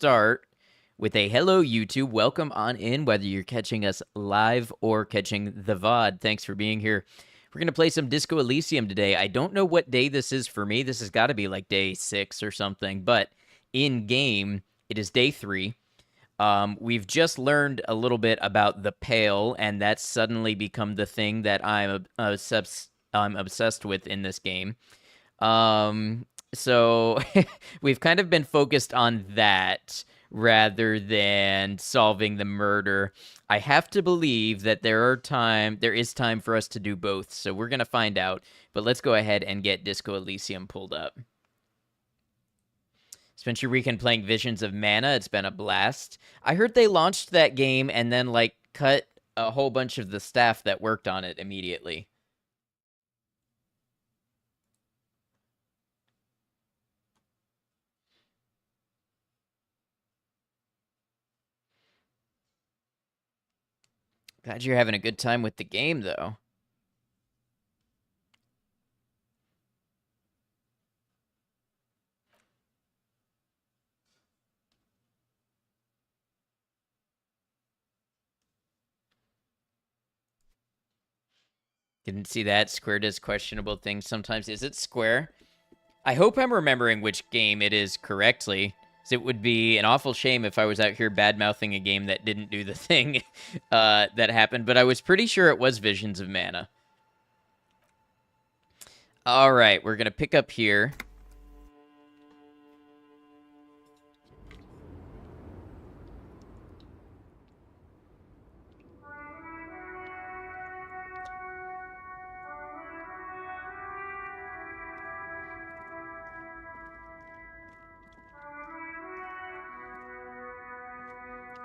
start with a hello, YouTube. Welcome on in, whether you're catching us live or catching the VOD. Thanks for being here. We're going to play some Disco Elysium today. I don't know what day this is for me. This has got to be like day 6 or something, but in game, it is day 3. We've just learned a little bit about the Pale, and that's suddenly become the thing that I'm obsessed with in this game. So we've kind of been focused on that rather than solving the murder. I have to believe that there is time for us to do both, so we're gonna find out. But let's go ahead and get Disco Elysium pulled up. Spent your weekend playing Visions of Mana. It's been a blast. I heard they launched that game and then like cut a whole bunch of the staff that worked on it immediately. Glad you're having a good time with the game, though. Didn't see that. Square does questionable things sometimes. Is it Square? I hope I'm remembering which game it is correctly. It would be an awful shame if I was out here bad-mouthing a game that didn't do the thing that happened, but I was pretty sure it was Visions of Mana. All right, we're going to pick up here.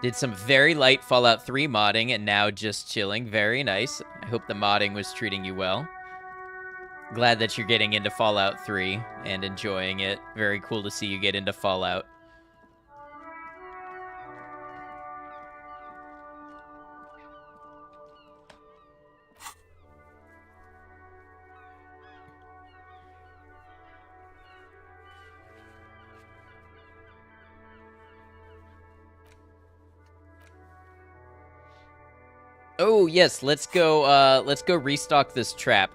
Did some very light Fallout 3 modding and now just chilling. Very nice. I hope the modding was treating you well. Glad that you're getting into Fallout 3 and enjoying it. Very cool to see you get into Fallout. Oh, yes, let's go restock this trap.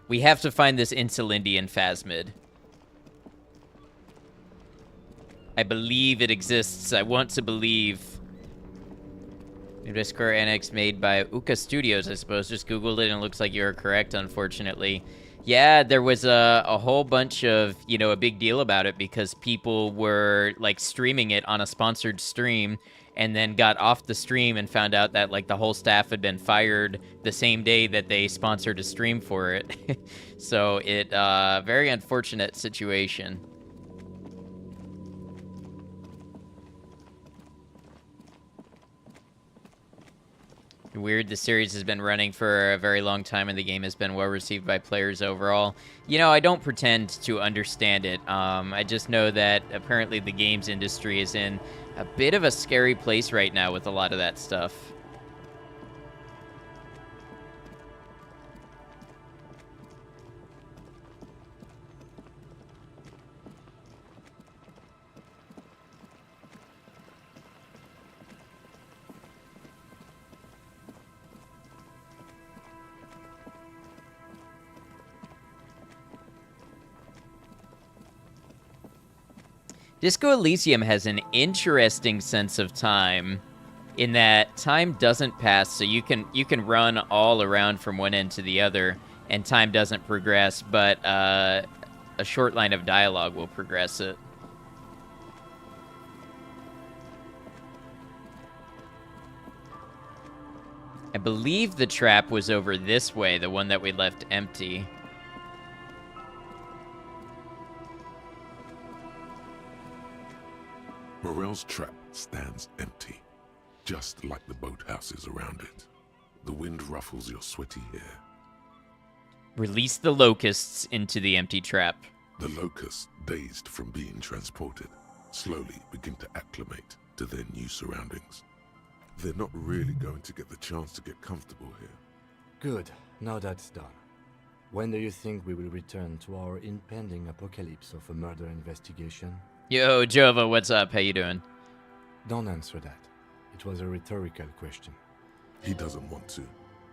We have to find this Insulindian phasmid. I believe it exists. I want to believe. Maybe a Square Enix made by Uka Studios, I suppose. Just Googled it and it looks like you're correct, unfortunately. Yeah, there was a whole bunch of, a big deal about it because people were, like, streaming it on a sponsored stream and then got off the stream and found out that, like, the whole staff had been fired the same day that they sponsored a stream for it. So it, very unfortunate situation. Weird, the series has been running for a very long time and the game has been well received by players overall. I don't pretend to understand it. I just know that apparently the games industry is in a bit of a scary place right now with a lot of that stuff. Disco Elysium has an interesting sense of time in that time doesn't pass, so you can run all around from one end to the other, and time doesn't progress, but a short line of dialogue will progress it. I believe the trap was over this way, the one that we left empty. Morel's trap stands empty, just like the boathouses around it. The wind ruffles your sweaty hair. Release the locusts into the empty trap. The locusts, dazed from being transported, slowly begin to acclimate to their new surroundings. They're not really going to get the chance to get comfortable here. Good, now that's done. When do you think we will return to our impending apocalypse of a murder investigation? Yo, Jova, what's up? How you doing? Don't answer that. It was a rhetorical question. He doesn't want to.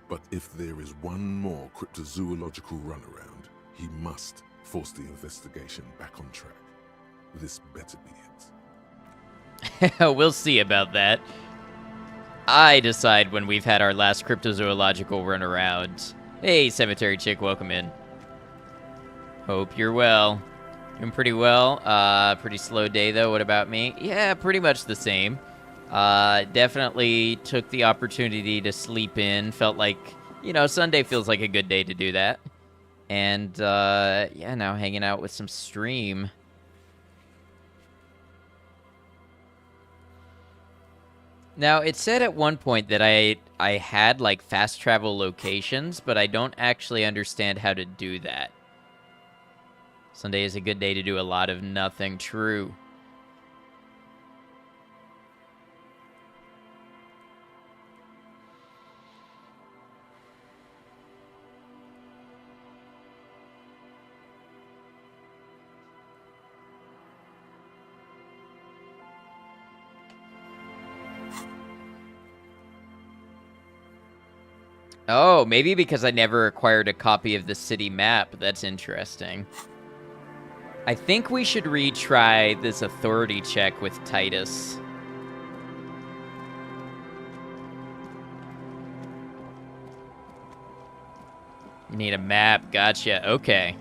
But if there is one more cryptozoological runaround, he must force the investigation back on track. This better be it. We'll see about that. I decide when we've had our last cryptozoological runaround. Hey, Cemetery Chick, welcome in. Hope you're well. Doing pretty well. Pretty slow day, though. What about me? Yeah, pretty much the same. Definitely took the opportunity to sleep in. Felt like, Sunday feels like a good day to do that. And, yeah, now hanging out with some stream. Now, it said at one point that I had, like, fast travel locations, but I don't actually understand how to do that. Sunday is a good day to do a lot of nothing. True. Oh, maybe because I never acquired a copy of the city map. That's interesting. I think we should retry this authority check with Titus. Need a map. Gotcha. Okay.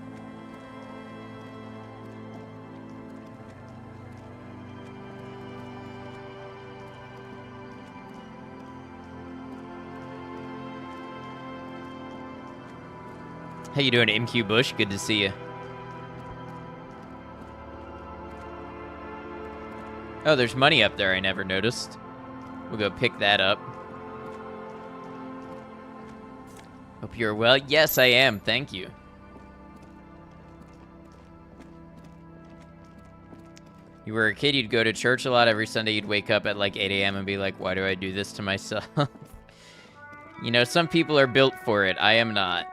How you doing, MQ Bush? Good to see you. Oh, there's money up there I never noticed. We'll go pick that up. Hope you're well. Yes, I am. Thank you. You were a kid, you'd go to church a lot. Every Sunday you'd wake up at like 8 a.m. and be like, why do I do this to myself? Some people are built for it. I am not.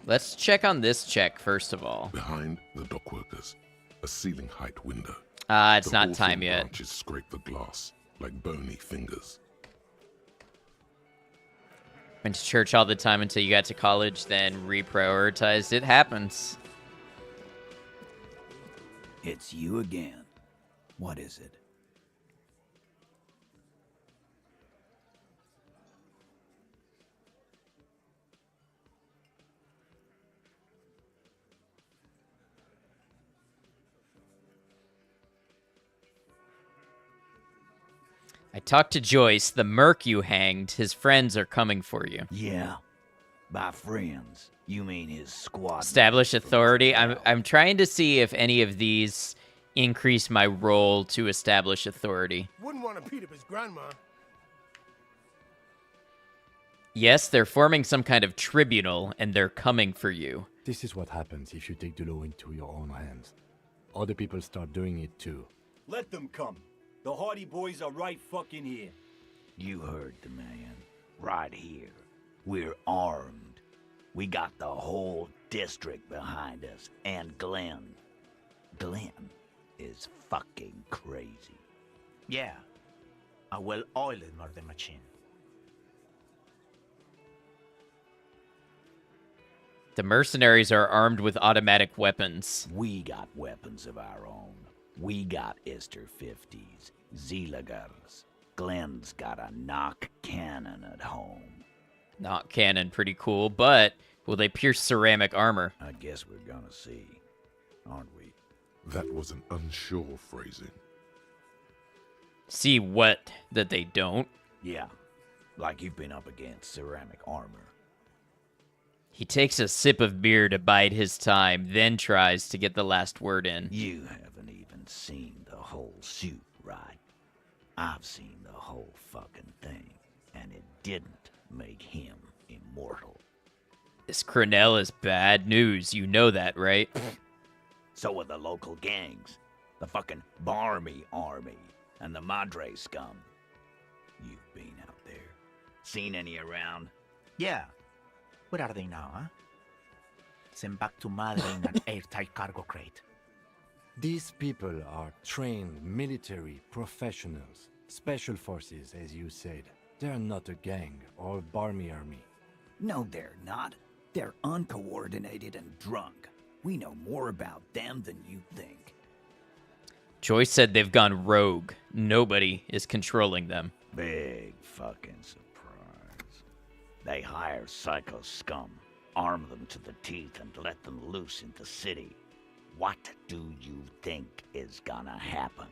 Let's check on this check, first of all. Behind the dockworkers, a ceiling height window. It's not hawthorn time yet. branches scrape the glass like bony fingers. Went to church all the time until you got to college, then reprioritized. It happens. It's you again. What is it? I talked to Joyce, the merc you hanged. His friends are coming for you. Yeah. By friends, you mean his squad. Establish authority. I'm trying to see if any of these increase my role to establish authority. Wouldn't want to beat up his grandma. Yes, they're forming some kind of tribunal, and they're coming for you. This is what happens if you take the law into your own hands. Other people start doing it too. Let them come. The Hardy Boys are right fucking here. You heard the man. Right here. We're armed. We got the whole district behind us. And Glenn. Glenn is fucking crazy. Yeah. A well-oiled murder machine. The mercenaries are armed with automatic weapons. We got weapons of our own. We got Ister 50s, Zeelagers. Glenn's got a knock cannon at home. Not cannon, pretty cool, but will they pierce ceramic armor? I guess we're gonna see, aren't we? That was an unsure phrasing. See what? That they don't? Yeah, like you've been up against ceramic armor. He takes a sip of beer to bide his time, then tries to get the last word in. You haven't even seen the whole suit, right? I've seen the whole fucking thing, and it didn't make him immortal. This Cronell is bad news. You know that, right? So are the local gangs. The fucking Barmy Army and the Madre scum. You've been out there. Seen any around? Yeah. Where are they now, huh? Sent back to Madre in an airtight cargo crate. These people are trained military professionals. Special forces, as you said. They're not a gang or barmy army. No, they're not. They're uncoordinated and drunk. We know more about them than you think. Joyce said they've gone rogue. Nobody is controlling them. Big fucking surprise. They hire psycho scum, arm them to the teeth, and let them loose in the city. What do you think is gonna happen?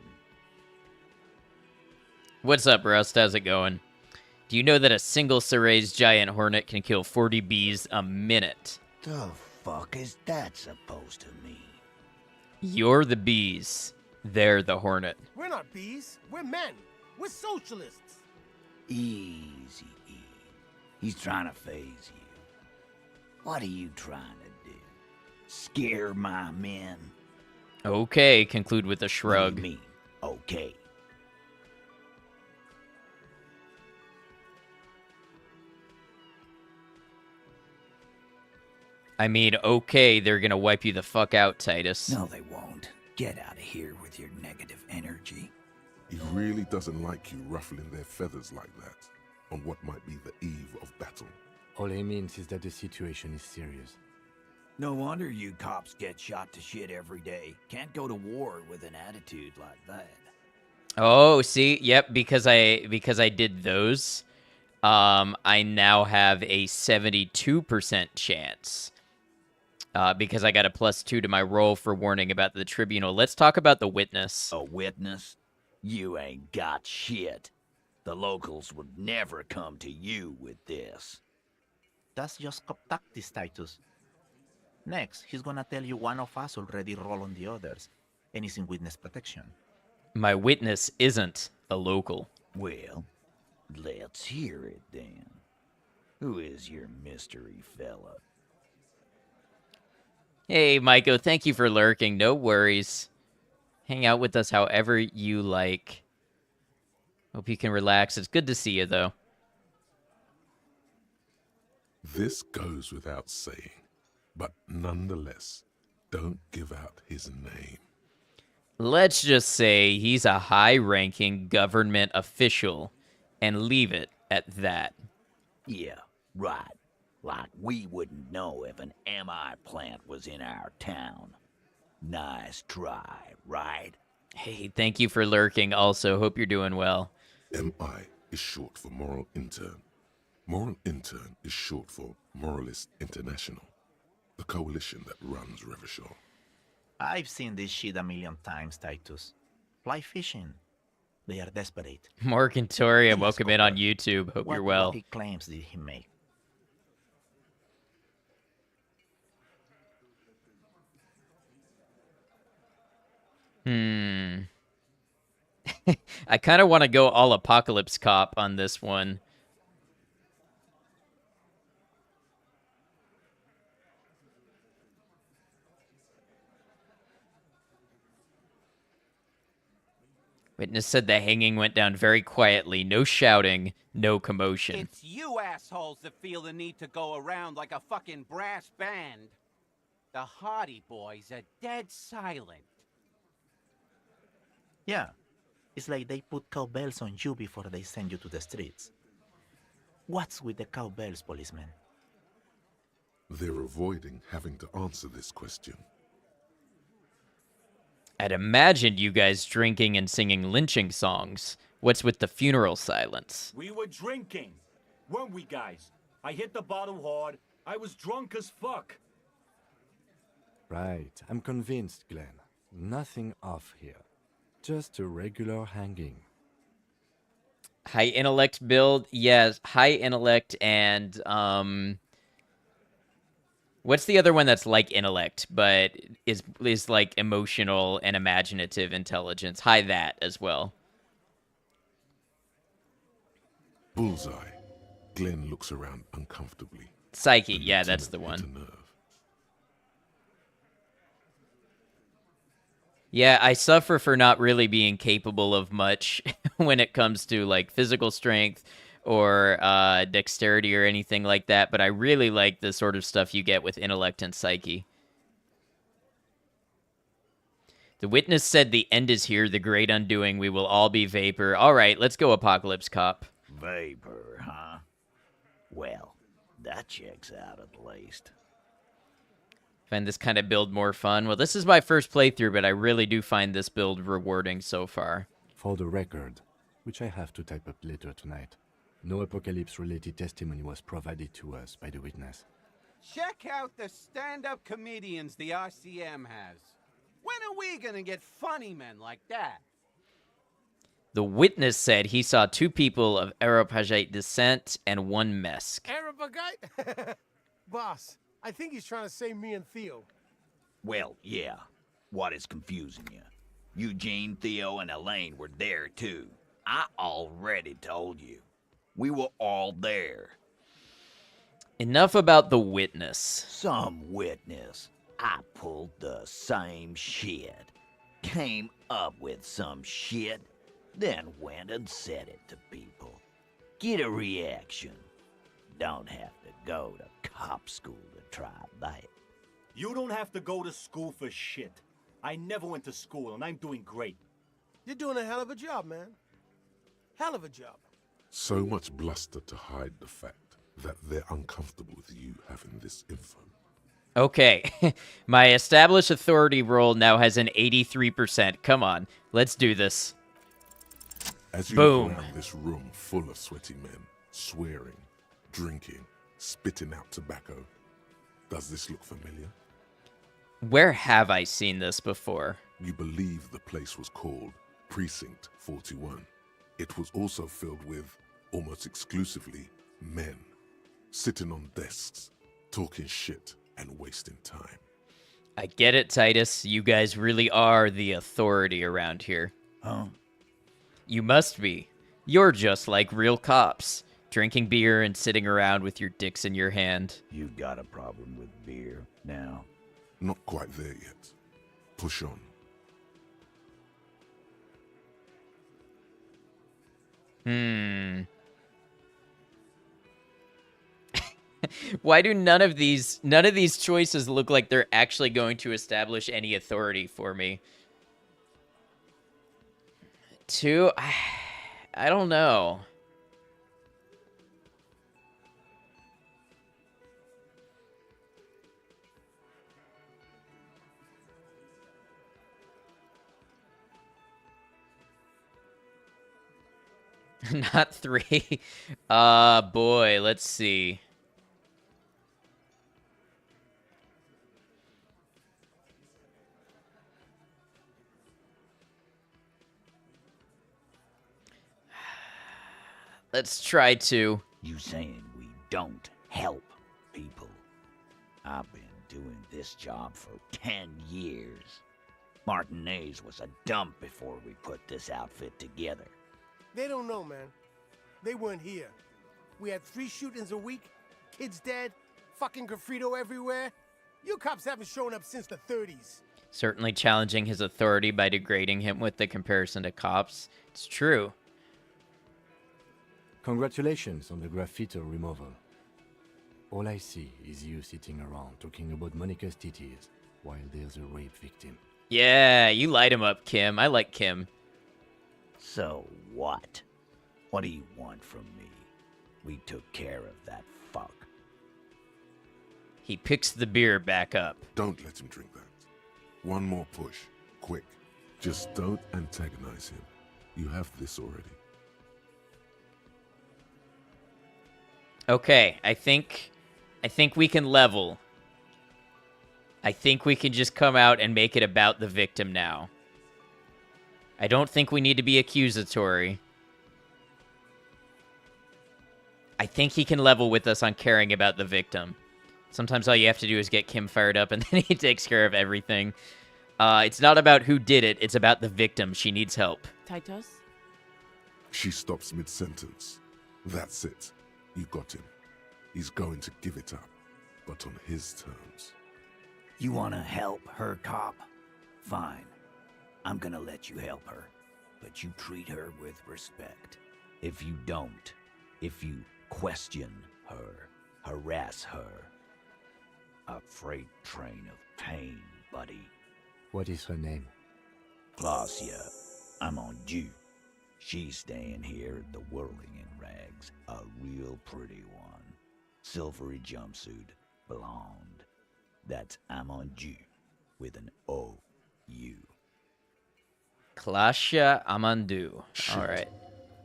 What's up, Rust? How's it going? Do you know that a single Ceray's giant hornet can kill 40 bees a minute? The fuck is that supposed to mean? You're the bees. They're the hornet. We're not bees. We're men. We're socialists. Easy, E. He's trying to phase you. What are you trying to do? Scare my men? Okay, conclude with a What shrug. do you mean, okay? I mean, okay, they're gonna wipe you the fuck out, Titus. No, they won't. Get out of here with your negative energy. He really doesn't like you ruffling their feathers like that on what might be the eve of battle. All he means is that the situation is serious. No wonder you cops get shot to shit every day. Can't go to war with an attitude like that. Oh, see, yep, because I did those, I now have a 72% chance. Because I got a +2 to my roll for warning about the tribunal. Let's talk about the witness. A witness? You ain't got shit. The locals would never come to you with this. That's just cop tactics, Titus. Next, he's gonna tell you one of us already roll on the others, and he's in witness protection. My witness isn't a local. Well, let's hear it then. Who is your mystery fella? Hey, Maiko, thank you for lurking. No worries. Hang out with us however you like. Hope you can relax. It's good to see you, though. This goes without saying, but nonetheless, don't give out his name. Let's just say he's a high-ranking government official, and leave it at that. Yeah, right. Like we wouldn't know if an MI plant was in our town. Nice try, right? Hey, thank you for lurking. Also, hope you're doing well. MI is short for Moral Intern. Moral Intern is short for Moralist International, the coalition that runs Revachol. I've seen this shit a million times, Titus. Fly fishing. They are desperate. Mark and Tori, Yes, welcome in on YouTube. Hope What you're well. lucky claims did he make? I kind of want to go all Apocalypse Cop on this one. Witness said the hanging went down very quietly. No shouting, no commotion. It's you assholes that feel the need to go around like a fucking brass band. The Hardy Boys are dead silent. Yeah. It's like they put cowbells on you before they send you to the streets. What's with the cowbells, policeman? They're avoiding having to answer this question. I'd imagined you guys drinking and singing lynching songs. What's with the funeral silence? We were drinking, weren't we, guys? I hit the bottle hard. I was drunk as fuck. Right, I'm convinced, Glenn. Nothing off here. Just a regular hanging. High intellect build? Yes, high intellect and, what's the other one that's like intellect, but is like emotional and imaginative intelligence? High that as well. Bullseye. Glenn looks around uncomfortably. Psyche, yeah, that's the lieutenant hit one. a nerve. Yeah, I suffer for not really being capable of much when it comes to like physical strength or dexterity or anything like that, but I really like the sort of stuff you get with intellect and psyche. The witness said the end is here, the great undoing. We will all be vapor. All right, let's go, Apocalypse Cop. Vapor, huh? Well, that checks out at least. Find this kind of build more fun. Well, this is my first playthrough, but I really do find this build rewarding so far. For the record, which I have to type up later tonight, no apocalypse-related testimony was provided to us by the witness. Check out the stand-up comedians the RCM has. When are we gonna get funny men like that? The witness said he saw 2 people of Aeropagite descent and 1 Mesk. Arabagite? Boss, I think he's trying to say me and Theo. Well, yeah. What is confusing you? Eugene, Theo, and Elaine were there too. I already told you. We were all there. Enough about the witness. Some witness. I pulled the same shit. Came up with some shit, then went and said it to people. Get a reaction. Don't have to go to cop school to try that. You don't have to go to school for shit. I never went to school, and I'm doing great. You're doing a hell of a job, man. Hell of a job. So much bluster to hide the fact that they're uncomfortable with you having this info. Okay, my established authority roll now has an 83%. Come on, let's do this. As you Boom. look around this room full of sweaty men, swearing, drinking, spitting out tobacco, does this look familiar? Where have I seen this before? You believe the place was called Precinct 41. It was also filled with, almost exclusively, men, sitting on desks, talking shit and wasting time. I get it, Titus. You guys really are the authority around here. Huh? You must be. You're just like real cops, drinking beer and sitting around with your dicks in your hand. You've got a problem with beer now. Not quite there yet. Push on. Why do none of these choices look like they're actually going to establish any authority for me? 2, I don't know. Not 3. Boy, let's see. Let's try 2. You saying we don't help people? I've been doing this job for 10 years. Martinez was a dump before we put this outfit together. They don't know, man. They weren't here. We had 3 shootings a week, kids dead, fucking graffito everywhere. You cops haven't shown up since the 30s. Certainly challenging his authority by degrading him with the comparison to cops. It's true. Congratulations on the graffito removal. All I see is you sitting around talking about Monica's titties while there's a rape victim. Yeah, you light him up, Kim. I like Kim. So what? What do you want from me? We took care of that fuck. He picks the beer back up. Don't let him drink that. One more push. Quick. Just don't antagonize him. You have this already. Okay, I think we can level. I think we can just come out and make it about the victim now. I don't think we need to be accusatory. I think he can level with us on caring about the victim. Sometimes all you have to do is get Kim fired up and then he takes care of everything. It's not about who did it, it's about the victim. She needs help. Titus? She stops mid-sentence. That's it. You got him. He's going to give it up, but on his terms. You wanna help her, cop? Fine. I'm gonna let you help her, but you treat her with respect. If you don't, if you question her, harass her, a freight train of pain, buddy. What is her name? Glacia, I'm on due. She's staying here at the Whirling in Rags, a real pretty one. Silvery jumpsuit, blonde. That's I'm on due, with an O-U. Klasha Amandu. Shit. All right.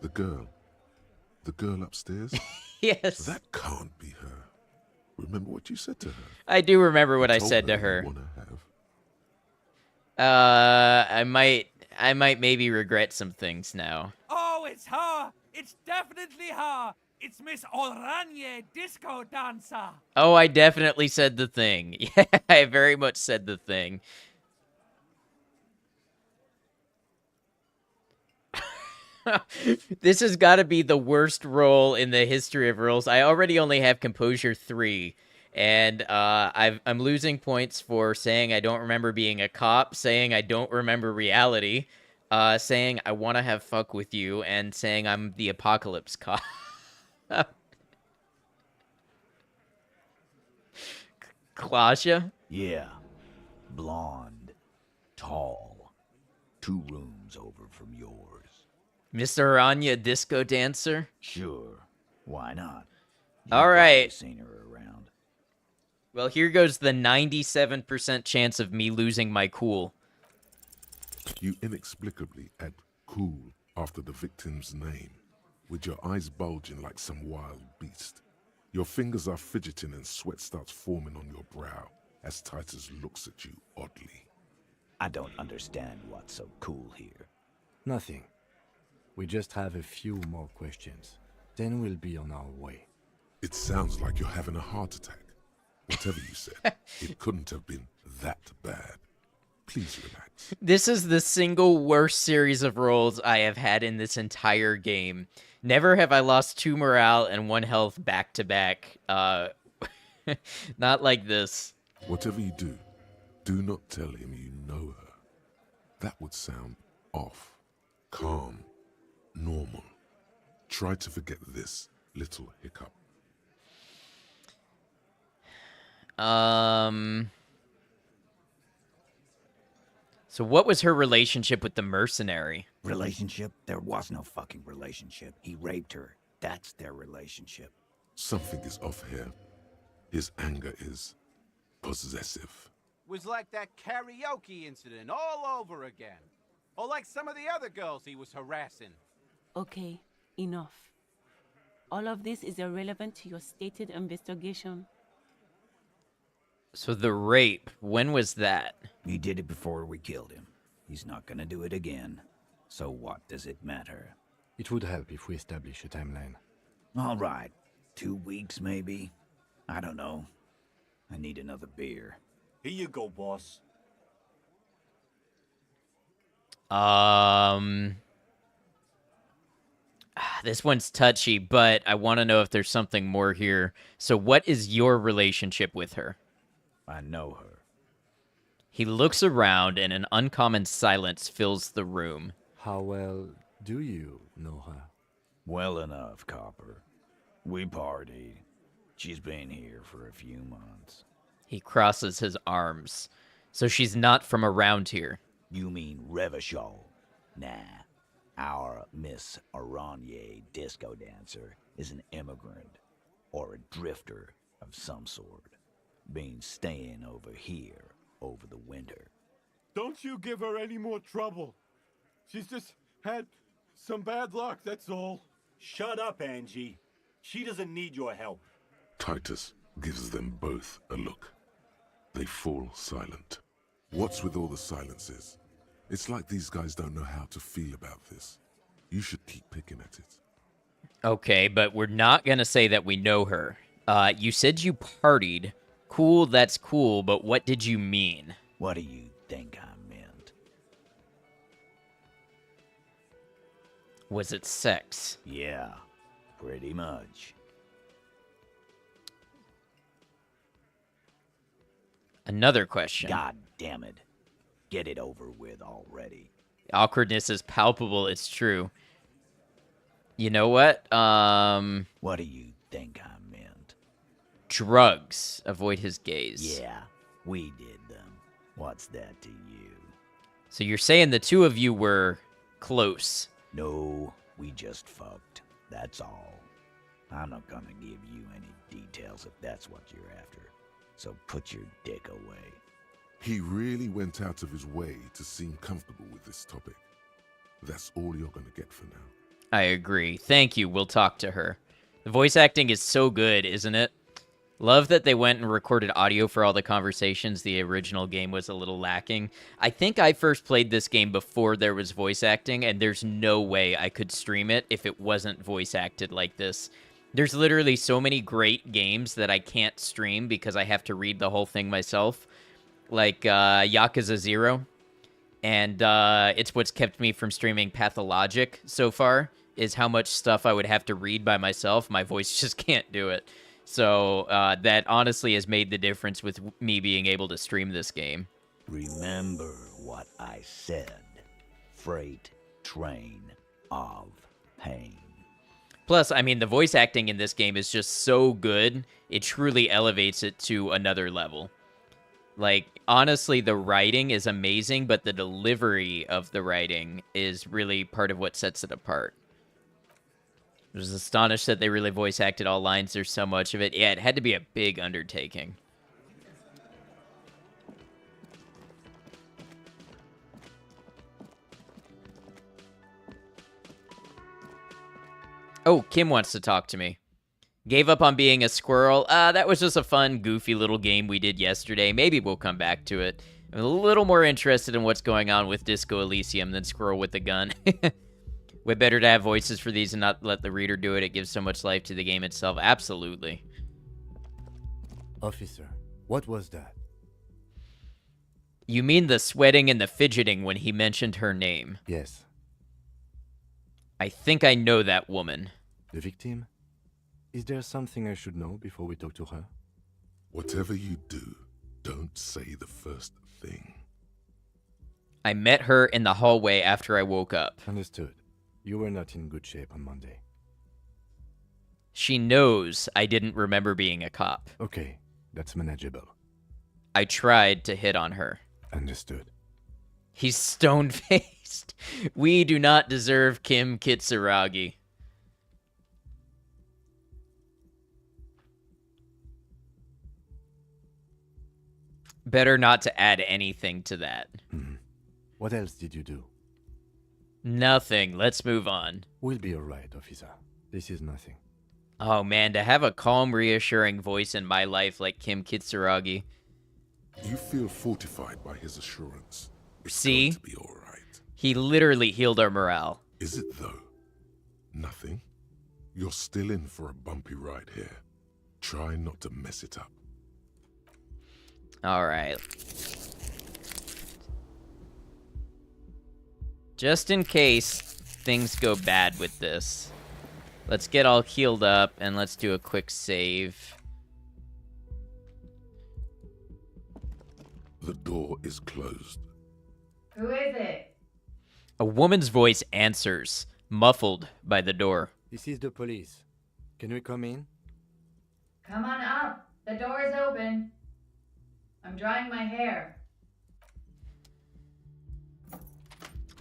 The girl upstairs? Yes. That can't be her. Remember what you said to her? I do remember what I told said to you her. wanna have. I might maybe regret some things now. Oh, it's her! It's definitely her! It's Miss Oranje, disco dancer! Oh, I definitely said the thing. Yeah, I very much said the thing. This has got to be the worst roll in the history of rolls. I already only have Composure 3, and I'm losing points for saying I don't remember being a cop, saying I don't remember reality, saying I want to have fuck with you, and saying I'm the apocalypse cop. Klasha? Yeah, blonde, tall, 2 rooms over from yours. Mr. Anya disco dancer? Sure, why not? All You've right. probably seen her around. Well, here goes the 97% chance of me losing my cool. You inexplicably add cool after the victim's name, with your eyes bulging like some wild beast. Your fingers are fidgeting and sweat starts forming on your brow as Titus looks at you oddly. I don't understand what's so cool here. Nothing. We just have a few more questions. Then we'll be on our way. It sounds like you're having a heart attack. Whatever you said, it couldn't have been that bad. Please relax. This is the single worst series of rolls I have had in this entire game. Never have I lost 2 morale and 1 health back to back. Not like this. Whatever you do not tell him you know her. That would sound off, calm, normal. Try to forget this little hiccup. So what was her relationship with the mercenary? Relationship? There was no fucking relationship. He raped her. That's their relationship. Something is off here. His anger is possessive. Was like that karaoke incident all over again. Or like some of the other girls he was harassing. Okay, enough. All of this is irrelevant to your stated investigation. So the rape, when was that? He did it before we killed him. He's not gonna do it again. So what does it matter? It would help if we establish a timeline. All right. 2 weeks, maybe? I don't know. I need another beer. Here you go, boss. This one's touchy, but I want to know if there's something more here. So what is your relationship with her? I know her. He looks around and an uncommon silence fills the room. How well do you know her? Well enough, Copper. We party. She's been here for a few months. He crosses his arms. So she's not from around here. You mean Revachol? Nah. Our Miss Oranje disco dancer is an immigrant or a drifter of some sort. Been staying over here over the winter. Don't you give her any more trouble. She's just had some bad luck, that's all. Shut up, Angie. She doesn't need your help. Titus gives them both a look. They fall silent. What's with all the silences? It's like these guys don't know how to feel about this. You should keep picking at it. Okay, but we're not going to say that we know her. You said you partied. Cool, that's cool, but what did you mean? What do you think I meant? Was it sex? Yeah, pretty much. Another question. God damn it. Get it over with already. Awkwardness is palpable, it's true. You know what? What do you think I meant? Drugs. Avoid his gaze. Yeah, we did them. What's that to you? So you're saying the two of you were close. No, we just fucked. That's all. I'm not gonna give you any details if that's what you're after. So put your dick away. He really went out of his way to seem comfortable with this topic. That's all you're gonna get for now. I agree. Thank you. We'll talk to her. The voice acting is so good, isn't it? Love that they went and recorded audio for all the conversations. The original game was a little lacking. I think I first played this game before there was voice acting, and there's no way I could stream it if it wasn't voice acted like this. There's literally so many great games that I can't stream because I have to read the whole thing myself. Like Yakuza 0. And it's what's kept me from streaming Pathologic so far, is how much stuff I would have to read by myself. My voice just can't do it. So that honestly has made the difference with me being able to stream this game. Remember what I said. Freight train of pain. Plus, I mean, the voice acting in this game is just so good, it truly elevates it to another level. Like, honestly, the writing is amazing, but the delivery of the writing is really part of what sets it apart. I was astonished that they really voice acted all lines. There's so much of it. Yeah, it had to be a big undertaking. Oh, Kim wants to talk to me. Gave up on being a squirrel. That was just a fun, goofy little game we did yesterday. Maybe we'll come back to it. I'm a little more interested in what's going on with Disco Elysium than Squirrel with a Gun. Way better to have voices for these and not let the reader do it. It gives so much life to the game itself. Absolutely. Officer, what was that? You mean the sweating and the fidgeting when he mentioned her name? Yes. I think I know that woman. The victim? Is there something I should know before we talk to her? Whatever you do, don't say the first thing. I met her in the hallway after I woke up. Understood. You were not in good shape on Monday. She knows I didn't remember being a cop. Okay, that's manageable. I tried to hit on her. Understood. He's stone-faced. We do not deserve Kim Kitsuragi. Better not to add anything to that. What else did you do? Nothing. Let's move on. We'll be alright, officer. This is nothing. Oh man, to have a calm, reassuring voice in my life like Kim Kitsuragi. You feel fortified by his assurance. It's See? going to be alright. He literally healed our morale. Is it though? Nothing? You're still in for a bumpy ride here. Try not to mess it up. Alright. Just in case things go bad with this, let's get all healed up and let's do a quick save. The door is closed. Who is it? A woman's voice answers, muffled by the door. This is the police. Can we come in? Come on up. The door is open. I'm drying my hair.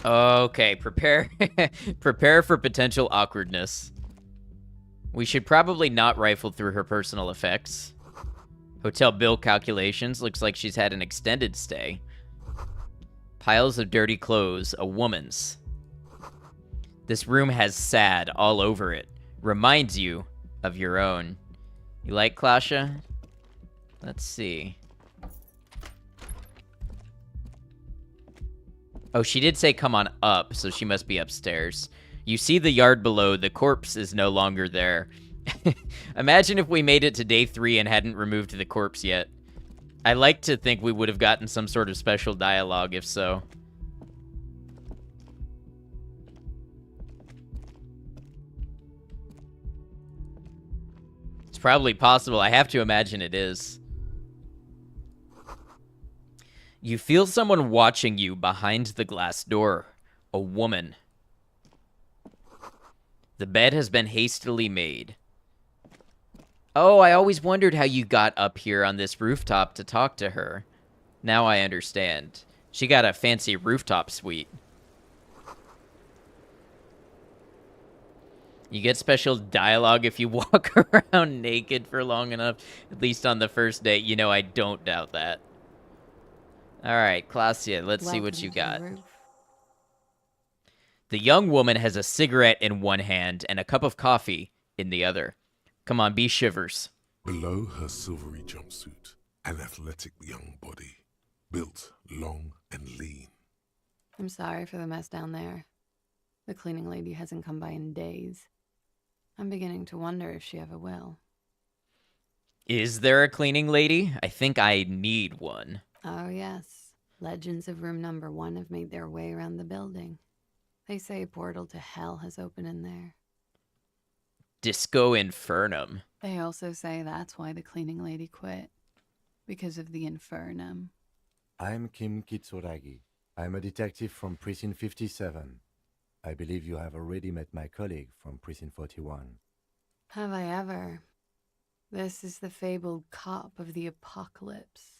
Okay, prepare prepare for potential awkwardness. We should probably not rifle through her personal effects. Hotel bill calculations. Looks like she's had an extended stay. Piles of dirty clothes. A woman's. This room has sad all over it. Reminds you of your own. You like Klasha? Let's see. Oh, she did say come on up, so she must be upstairs. You see the yard below. The corpse is no longer there. Imagine if we made it to day 3 and hadn't removed the corpse yet. I like to think we would have gotten some sort of special dialogue if so. It's probably possible. I have to imagine it is. You feel someone watching you behind the glass door. A woman. The bed has been hastily made. Oh, I always wondered how you got up here on this rooftop to talk to her. Now I understand. She got a fancy rooftop suite. You get special dialogue if you walk around naked for long enough, at least on the first date. You know, I don't doubt that. All right, Klasia, let's see what you got. The young woman has a cigarette in one hand and a cup of coffee in the other. Come on, be shivers. Below her silvery jumpsuit, an athletic young body, built long and lean. I'm sorry for the mess down there. The cleaning lady hasn't come by in days. I'm beginning to wonder if she ever will. Is there a cleaning lady? I think I need one. Oh, yes. Legends of room number 1 have made their way around the building. They say a portal to hell has opened in there. Disco Infernum. They also say that's why the cleaning lady quit. Because of the Infernum. I'm Kim Kitsuragi. I'm a detective from Precinct 57. I believe you have already met my colleague from Precinct 41. Have I ever? This is the fabled cop of the apocalypse.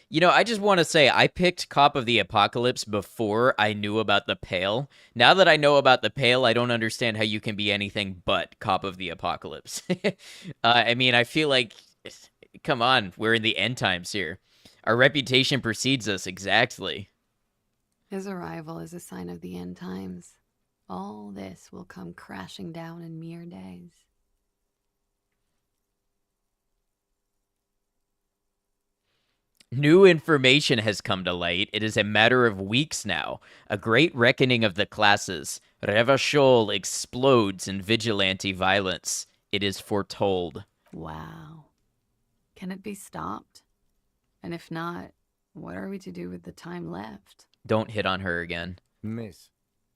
You know, I just want to say I picked Cop of the Apocalypse before I knew about the Pale. Now that I know about the Pale, I don't understand how you can be anything but Cop of the Apocalypse. I mean, I feel like, come on, we're in the end times here. Our reputation precedes us exactly. His arrival is a sign of the end times. All this will come crashing down in mere days. New information has come to light. It is a matter of weeks now. A great reckoning of the classes. Revachol explodes in vigilante violence. It is foretold. Wow. Can it be stopped? And if not, what are we to do with the time left? Don't hit on her again. Miss,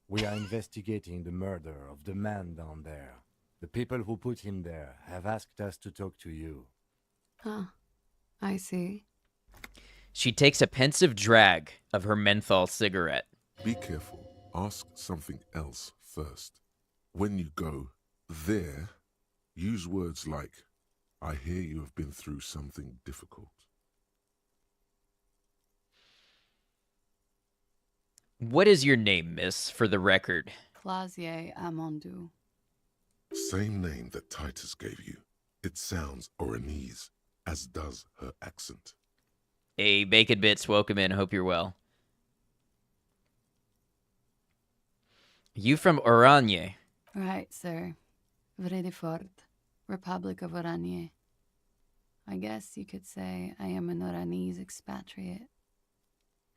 we are investigating the murder of the man down there. The people who put him there have asked us to talk to you. Huh. I see. She takes a pensive drag of her menthol cigarette. Be careful. Ask something else first. When you go there, use words like, I hear you have been through something difficult. What is your name, miss, for the record? Clausier Amondou. Same name that Titus gave you. It sounds Oranese, as does her accent. Hey, Bacon Bits, welcome in. Hope you're well. You from Oranje? Right, sir. Vredefort, Republic of Oranje. I guess you could say I am an Oranese expatriate.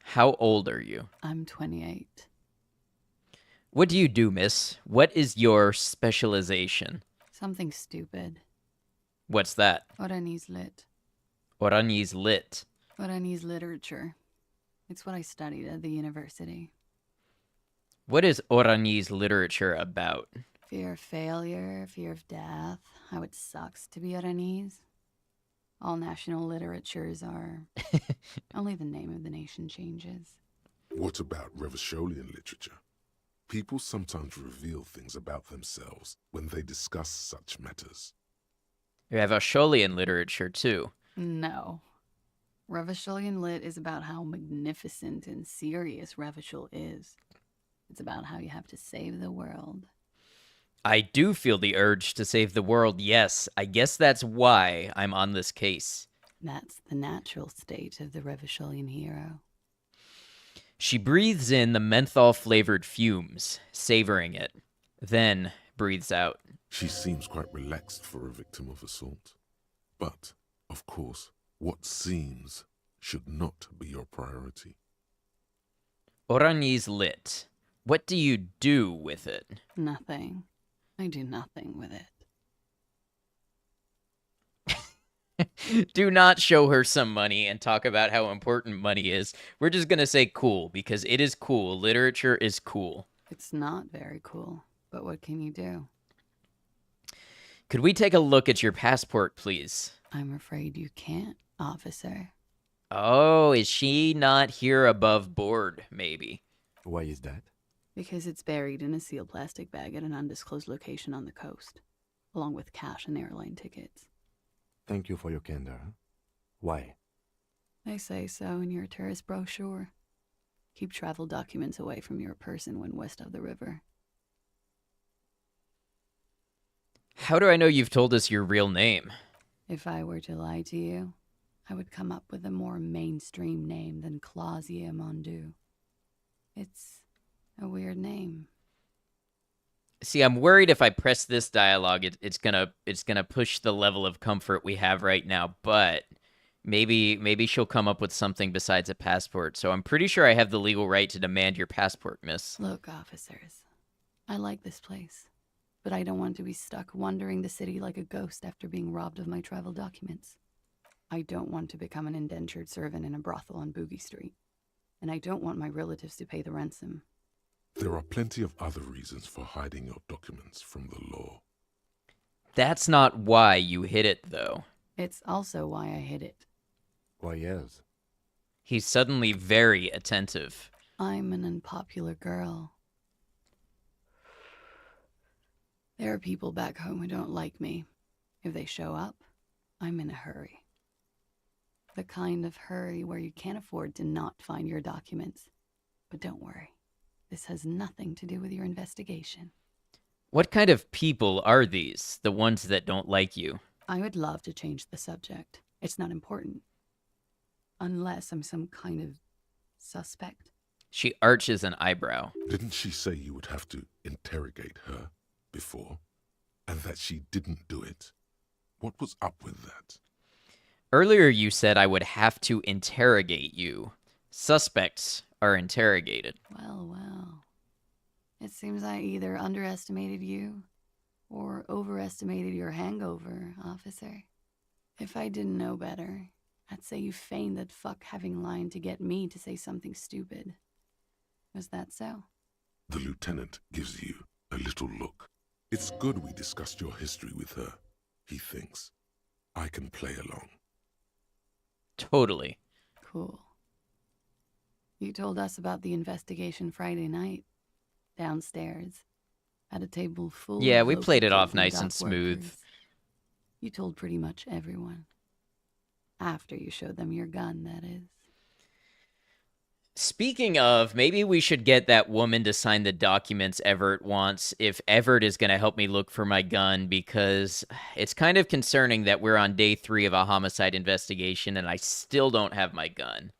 How old are you? I'm 28. What do you do, miss? What is your specialization? Something stupid. What's that? Oranese lit. Oranese lit. Oranese literature. It's what I studied at the university. What is Oranese literature about? Fear of failure, fear of death, how it sucks to be Oranese. All national literatures are... only the name of the nation changes. What about Revacholian literature? People sometimes reveal things about themselves when they discuss such matters. Revacholian literature, too. No. Revacholian lit is about how magnificent and serious Revachol is. It's about how you have to save the world. I do feel the urge to save the world, yes. I guess that's why I'm on this case. That's the natural state of the Revacholian hero. She breathes in the menthol-flavored fumes, savoring it, then breathes out. She seems quite relaxed for a victim of assault. But, of course, what seems should not be your priority. Oranese lit. What do you do with it? Nothing. I do nothing with it. Do not show her some money and talk about how important money is. We're just going to say cool, because it is cool. Literature is cool. It's not very cool, but what can you do? Could we take a look at your passport, please? I'm afraid you can't, officer. Oh, is she not here above board, maybe? Why is that? Because it's buried in a sealed plastic bag at an undisclosed location on the coast, along with cash and airline tickets. Thank you for your candor. Why? They say so in your tourist brochure. Keep travel documents away from your person when west of the river. How do I know you've told us your real name? If I were to lie to you, I would come up with a more mainstream name than Clausia Mondu. It's a weird name. See, I'm worried if I press this dialogue, it's gonna push the level of comfort we have right now. But maybe she'll come up with something besides a passport. So I'm pretty sure I have the legal right to demand your passport, miss. Look, officers, I like this place, but I don't want to be stuck wandering the city like a ghost after being robbed of my travel documents. I don't want to become an indentured servant in a brothel on Boogie Street, and I don't want my relatives to pay the ransom. There are plenty of other reasons for hiding your documents from the law. That's not why you hid it, though. It's also why I hid it. Why, yes. He's suddenly very attentive. I'm an unpopular girl. There are people back home who don't like me. If they show up, I'm in a hurry. The kind of hurry where you can't afford to not find your documents. But don't worry, this has nothing to do with your investigation. What kind of people are these, the ones that don't like you? I would love to change the subject. It's not important. Unless I'm some kind of suspect. She arches an eyebrow. Didn't she say you would have to interrogate her before? And that she didn't do it? What was up with that? Earlier you said I would have to interrogate you. Suspects are interrogated. Well. It seems I either underestimated you or overestimated your hangover, officer. If I didn't know better, I'd say you feigned that fuck having lied to get me to say something stupid. Was that so? The lieutenant gives you a little look. It's good we discussed your history with her, he thinks. I can play along. Totally. Cool. You told us about the investigation Friday night. Downstairs. At a table full Yeah, of we local played it kids off nice dock and smooth. workers. You told pretty much everyone. After you showed them your gun, that is. Speaking of, maybe we should get that woman to sign the documents Everett wants if Everett is going to help me look for my gun, because it's kind of concerning that we're on day 3 of a homicide investigation and I still don't have my gun.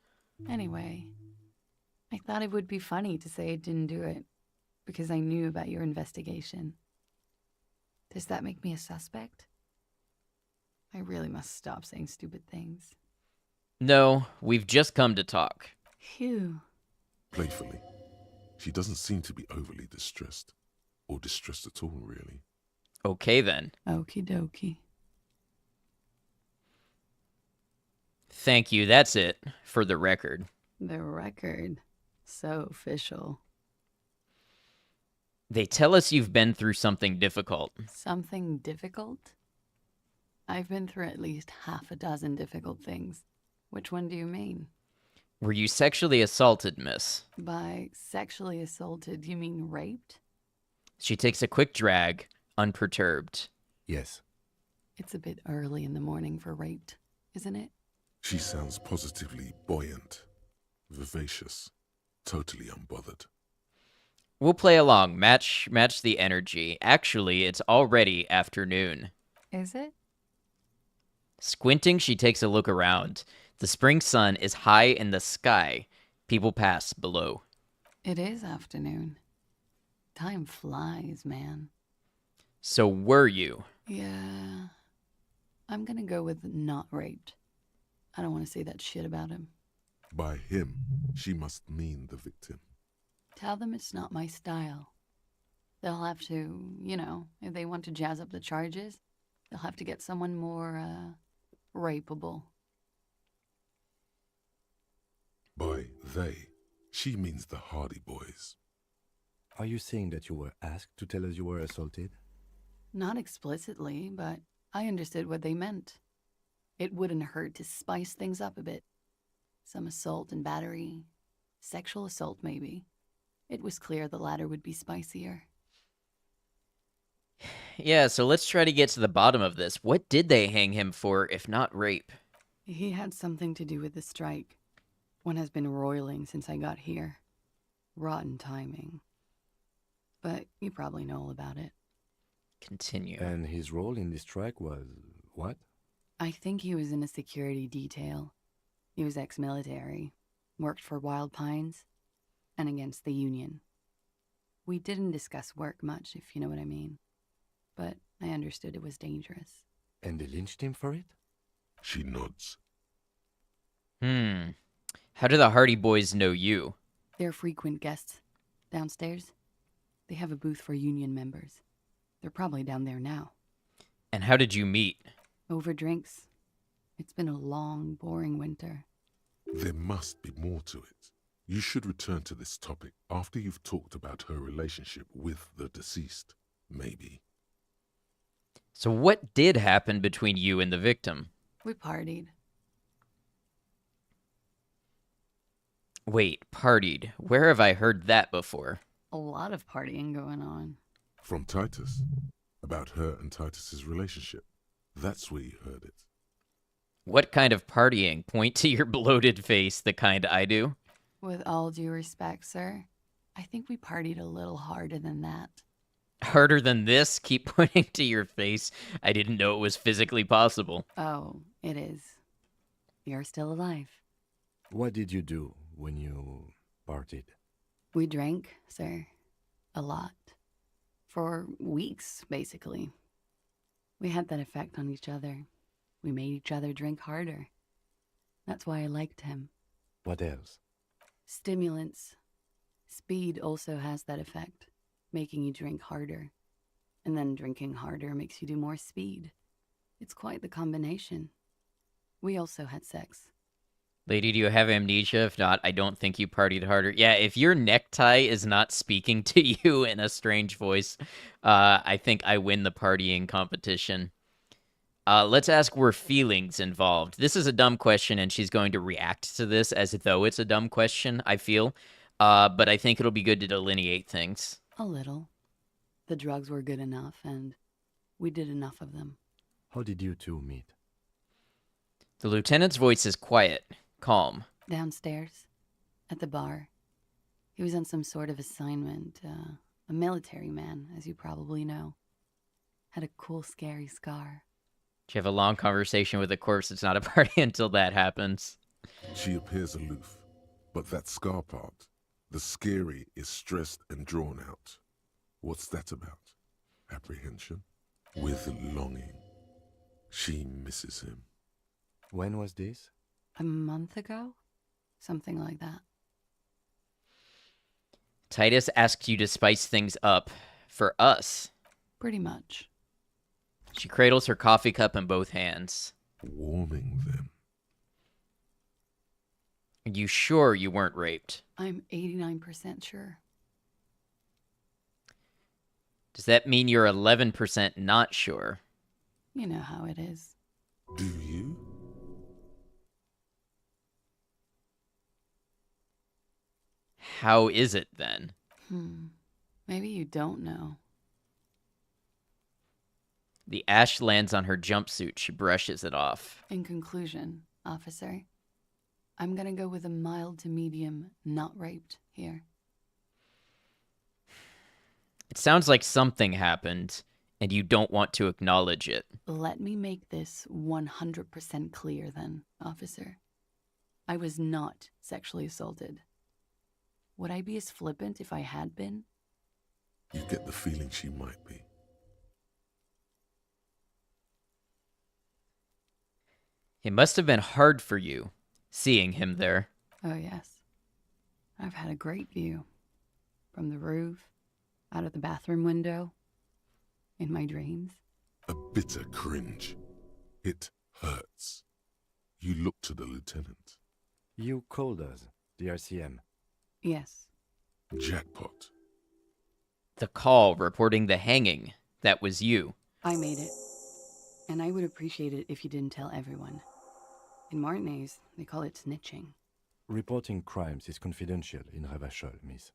Anyway, I thought it would be funny to say I didn't do it because I knew about your investigation. Does that make me a suspect? I really must stop saying stupid things. No, we've just come to talk. Phew. Playfully. She doesn't seem to be overly distressed. Or distressed at all, really. Okay, then. Okie dokie. Thank you, that's it, for the record. The record. So official. They tell us you've been through something difficult. Something difficult? I've been through at least half a dozen difficult things. Which one do you mean? Were you sexually assaulted, miss? By sexually assaulted, you mean raped? She takes a quick drag, unperturbed. Yes. It's a bit early in the morning for raped, isn't it? She sounds positively buoyant, vivacious, totally unbothered. We'll play along, match the energy. Actually, it's already afternoon. Is it? Squinting, she takes a look around. The spring sun is high in the sky. People pass below. It is afternoon. Time flies, man. So were you? Yeah. I'm gonna go with not raped. I don't want to say that shit about him. By him, she must mean the victim. Tell them it's not my style. They'll have to, if they want to jazz up the charges, they'll have to get someone more, rapeable. By they, she means the Hardy Boys. Are you saying that you were asked to tell us you were assaulted? Not explicitly, but I understood what they meant. It wouldn't hurt to spice things up a bit. some assault and battery, sexual assault maybe. It was clear the latter would be spicier. Yeah, so let's try to get to the bottom of this. What did they hang him for, if not rape? He had something to do with the strike. One has been roiling since I got here. Rotten timing. But you probably know all about it. Continue. And his role in this strike was what? I think he was in a security detail. He was ex-military, worked for Wild Pines, and against the Union. We didn't discuss work much, if you know what I mean. But I understood it was dangerous. And they lynched him for it? She nods. How do the Hardy Boys know you? They're frequent guests. Downstairs, they have a booth for Union members. They're probably down there now. And how did you meet? Over drinks. It's been a long, boring winter. There must be more to it. You should return to this topic after you've talked about her relationship with the deceased, maybe. So what did happen between you and the victim? We partied. Wait, partied. Where have I heard that before? A lot of partying going on. From Titus. About her and Titus's relationship. That's where you heard it. What kind of partying? Point to your bloated face, the kind I do. With all due respect, sir, I think we partied a little harder than that. Harder than this? Keep pointing to your face. I didn't know it was physically possible. Oh, it is. You're still alive. What did you do when you partied? We drank, sir. A lot. For weeks, basically. We had that effect on each other. We made each other drink harder. That's why I liked him. What else? Stimulants. Speed also has that effect, making you drink harder. And then drinking harder makes you do more speed. It's quite the combination. We also had sex. Lady, do you have amnesia? If not, I don't think you partied harder. Yeah, if your necktie is not speaking to you in a strange voice, I think I win the partying competition. Let's ask, were feelings involved? This is a dumb question, and she's going to react to this as though it's a dumb question, I feel. But I think it'll be good to delineate things. A little. The drugs were good enough, and we did enough of them. How did you two meet? The lieutenant's voice is quiet, calm. Downstairs, at the bar. He was on some sort of assignment. A military man, as you probably know. Had a cool, scary scar. Do you have a long conversation with a corpse? It's not a party until that happens. She appears aloof, but that scar part, the scary, is stressed and drawn out. What's that about? Apprehension? With longing. She misses him. When was this? A month ago? Something like that. Titus asked you to spice things up for us. Pretty much. She cradles her coffee cup in both hands. Warming them. Are you sure you weren't raped? I'm 89% sure. Does that mean you're 11% not sure? You know how it is. Do you? How is it then? Maybe you don't know. The ash lands on her jumpsuit. She brushes it off. In conclusion, officer, I'm gonna go with a mild to medium not raped here. It sounds like something happened, and you don't want to acknowledge it. Let me make this 100% clear then, officer. I was not sexually assaulted. Would I be as flippant if I had been? You get the feeling she might be. It must have been hard for you, seeing him there. Oh, yes. I've had a great view. From the roof, out of the bathroom window, in my dreams. A bitter cringe. It hurts. You look to the lieutenant. You called us, the RCM. Yes. Jackpot. The call reporting the hanging. That was you. I made it. And I would appreciate it if you didn't tell everyone. In Martinez, they call it snitching. Reporting crimes is confidential in Ravachol, miss.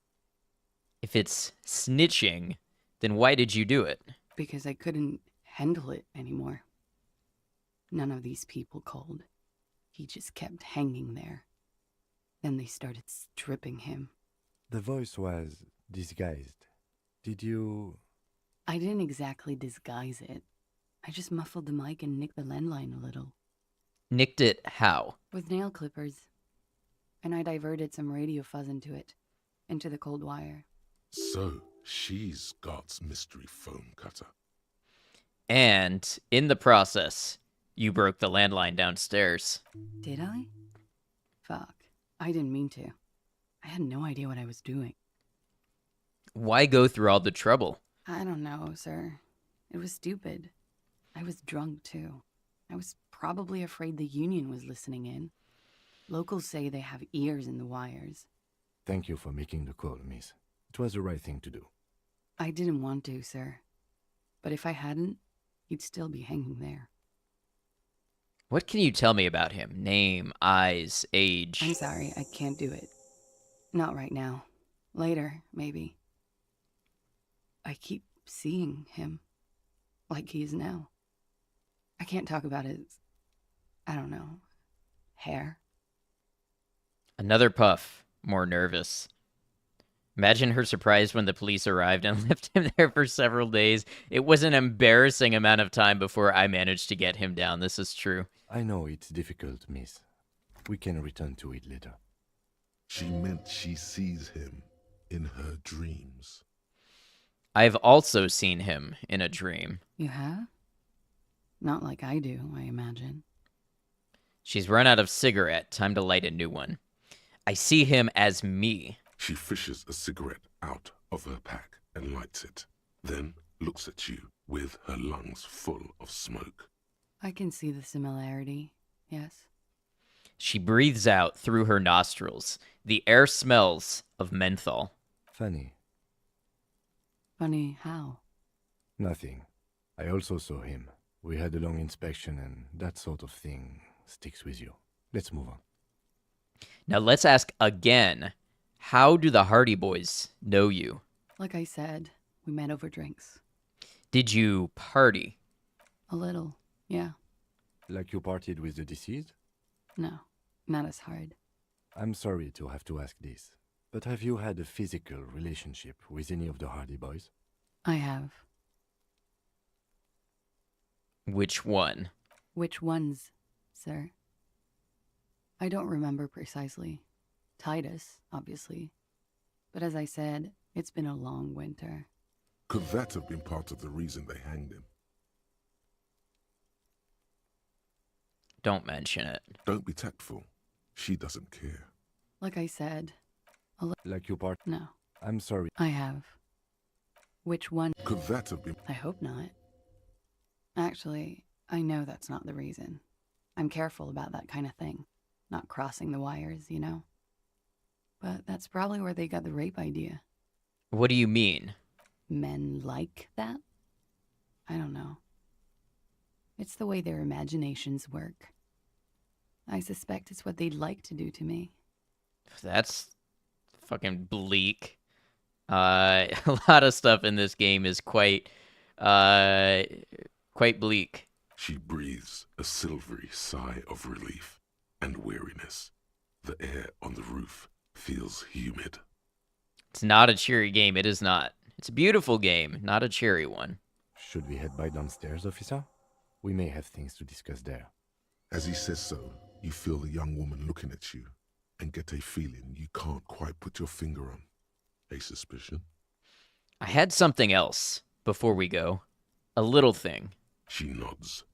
If it's snitching, then why did you do it? Because I couldn't handle it anymore. None of these people called. He just kept hanging there. Then they started stripping him. The voice was disguised. Did you... I didn't exactly disguise it. I just muffled the mic and nicked the landline a little. Nicked it how? With nail clippers. And I diverted some radio fuzz into it. Into the cold wire. So, she's God's mystery phone cutter. And, in the process, you broke the landline downstairs. Did I? Fuck. I didn't mean to. I had no idea what I was doing. Why go through all the trouble? I don't know, sir. It was stupid. I was drunk, too. I was probably afraid the union was listening in. Locals say they have ears in the wires. Thank you for making the call, miss. It was the right thing to do. I didn't want to, sir. But if I hadn't, he'd still be hanging there. What can you tell me about him? Name, eyes, age? I'm sorry, I can't do it. Not right now. Later, maybe. I keep seeing him. Like he is now. I can't talk about his... I don't know. Hair. Another puff. More nervous. Imagine her surprise when the police arrived and left him there for several days. It was an embarrassing amount of time before I managed to get him down. This is true. I know it's difficult, miss. We can return to it later. She meant she sees him in her dreams. I've also seen him in a dream. You have? Not like I do, I imagine. She's run out of cigarette. Time to light a new one. I see him as me. She fishes a cigarette out of her pack and lights it, then looks at you with her lungs full of smoke. I can see the similarity, yes. She breathes out through her nostrils. The air smells of menthol. Funny. Funny how? Nothing. I also saw him. We had a long inspection and that sort of thing sticks with you. Let's move on. Now let's ask again. How do the Hardy Boys know you? Like I said, we met over drinks. Did you party? A little, yeah. Like you partied with the deceased? No, not as hard. I'm sorry to have to ask this, but have you had a physical relationship with any of the Hardy Boys? I have. Which one? Which ones, sir? I don't remember precisely. Titus, obviously. But as I said, it's been a long winter. Could that have been part of the reason they hanged him? Don't mention it. Don't be tactful. She doesn't care. Like I said, Like you part? No. I'm sorry. I have. Which one? Could that have been... I hope not. Actually, I know that's not the reason. I'm careful about that kind of thing. Not crossing the wires, you know? But that's probably where they got the rape idea. What do you mean? Men like that? I don't know. It's the way their imaginations work. I suspect it's what they'd like to do to me. That's fucking bleak. A lot of stuff in this game is quite bleak. She breathes a silvery sigh of relief and weariness. The air on the roof feels humid. It's not a cheery game. It is not. It's a beautiful game, not a cheery one. Should we head by downstairs, officer? We may have things to discuss there. As he says so, you feel the young woman looking at you and get a feeling you can't quite put your finger on. A suspicion? I had something else before we go. A little thing. She nods.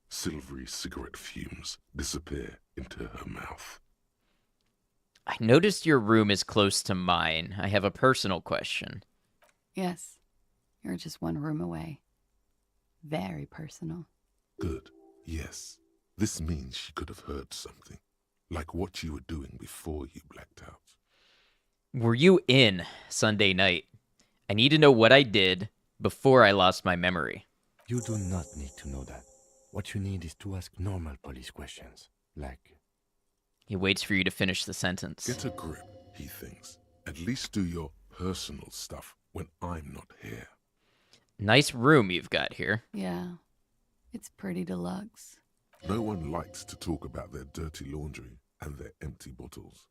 Silvery cigarette fumes disappear into her mouth. I noticed your room is close to mine. I have a personal question. Yes, you're just one room away. Very personal. Good. Yes. This means she could have heard something. Like what you were doing before you blacked out. Were you in Sunday night? I need to know what I did before I lost my memory. You do not need to know that. What you need is to ask normal police questions. Like, He waits for you to finish the sentence. Get a grip, he thinks. At least do your personal stuff when I'm not here. Nice room you've got here. Yeah, it's pretty deluxe. No one likes to talk about their dirty laundry and their empty bottles.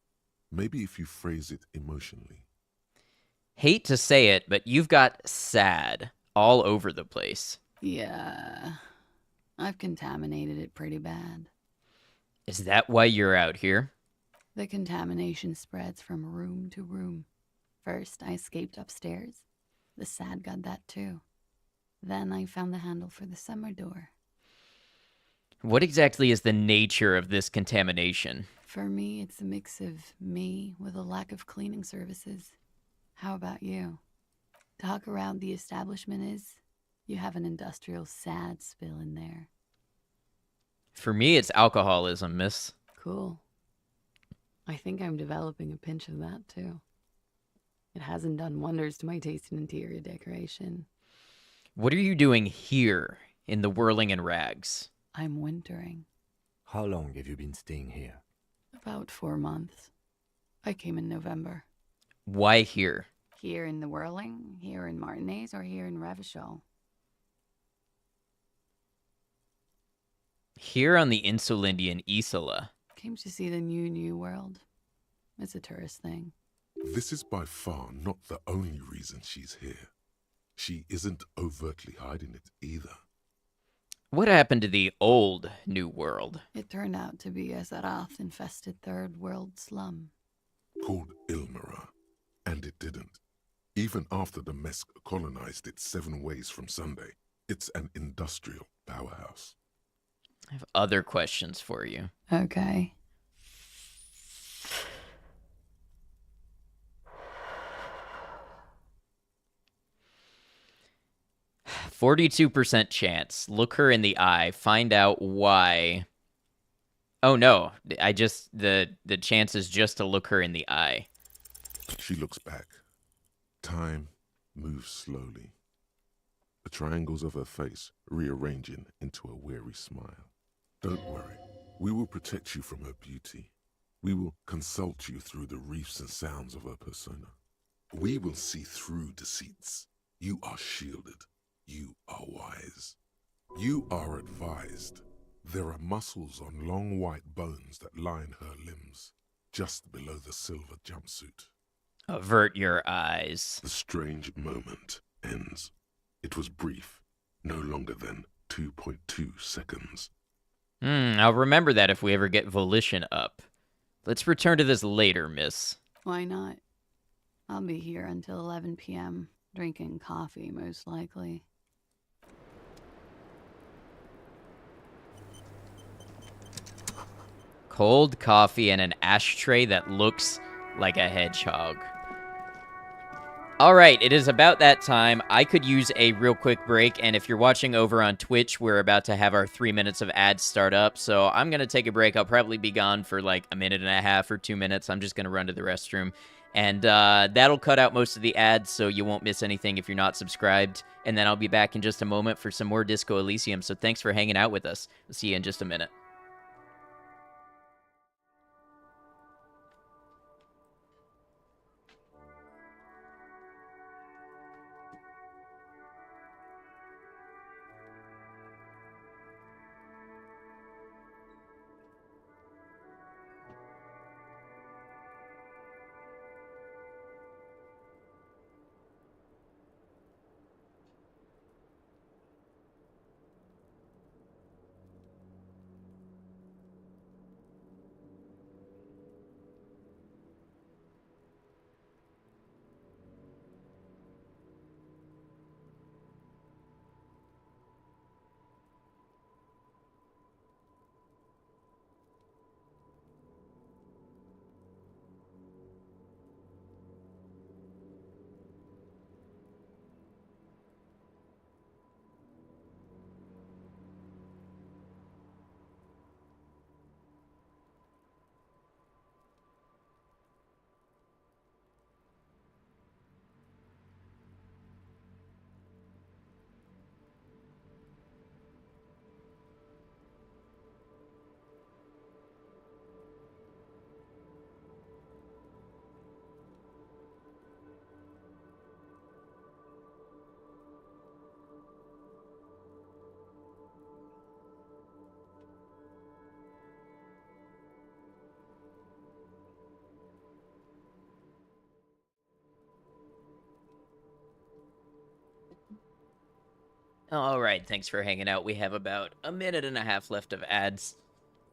Maybe if you phrase it emotionally. Hate to say it, but you've got sad all over the place. Yeah, I've contaminated it pretty bad. Is that why you're out here? The contamination spreads from room to room. First, I escaped upstairs. The sad got that too. Then I found the handle for the summer door. What exactly is the nature of this contamination? For me, it's a mix of me with a lack of cleaning services. How about you? Talk around the establishment is, you have an industrial sad spill in there. For me, it's alcoholism, miss. Cool. I think I'm developing a pinch of that, too. It hasn't done wonders to my taste in interior decoration. What are you doing here in the Whirling and Rags? I'm wintering. How long have you been staying here? About 4 months. I came in November. Why here? Here in the Whirling, here in Martinez, or here in Revachol? Here on the Insulindian Isola. Came to see the new world. It's a tourist thing. This is by far not the only reason she's here. She isn't overtly hiding it either. What happened to the old New World? It turned out to be a Zarath-infested third world slum. Called Ilmara. And it didn't. Even after the Mesk colonized it 7 ways from Sunday, it's an industrial powerhouse. I have other questions for you. Okay. %42 chance. Look her in the eye. Find out why. Oh no, the chance is just to look her in the eye. She looks back. Time moves slowly. The triangles of her face rearranging into a weary smile. Don't worry. We will protect you from her beauty. We will consult you through the reefs and sounds of her persona. We will see through deceits. You are shielded. You are wise. You are advised. There are muscles on long white bones that line her limbs, just below the silver jumpsuit. Avert your eyes. The strange moment ends. It was brief, no longer than 2.2 seconds. I'll remember that if we ever get Volition up. Let's return to this later, miss. Why not? I'll be here until 11 p.m., drinking coffee, most likely. Cold coffee and an ashtray that looks like a hedgehog. Alright, it is about that time. I could use a real quick break, and if you're watching over on Twitch, we're about to have our 3 minutes of ads start up, so I'm going to take a break. I'll probably be gone for like a minute and a half or 2 minutes. I'm just going to run to the restroom, and that'll cut out most of the ads, so you won't miss anything if you're not subscribed, and then I'll be back in just a moment for some more Disco Elysium, so thanks for hanging out with us. We'll see you in just a minute. All right, thanks for hanging out. We have about a minute and a half left of ads,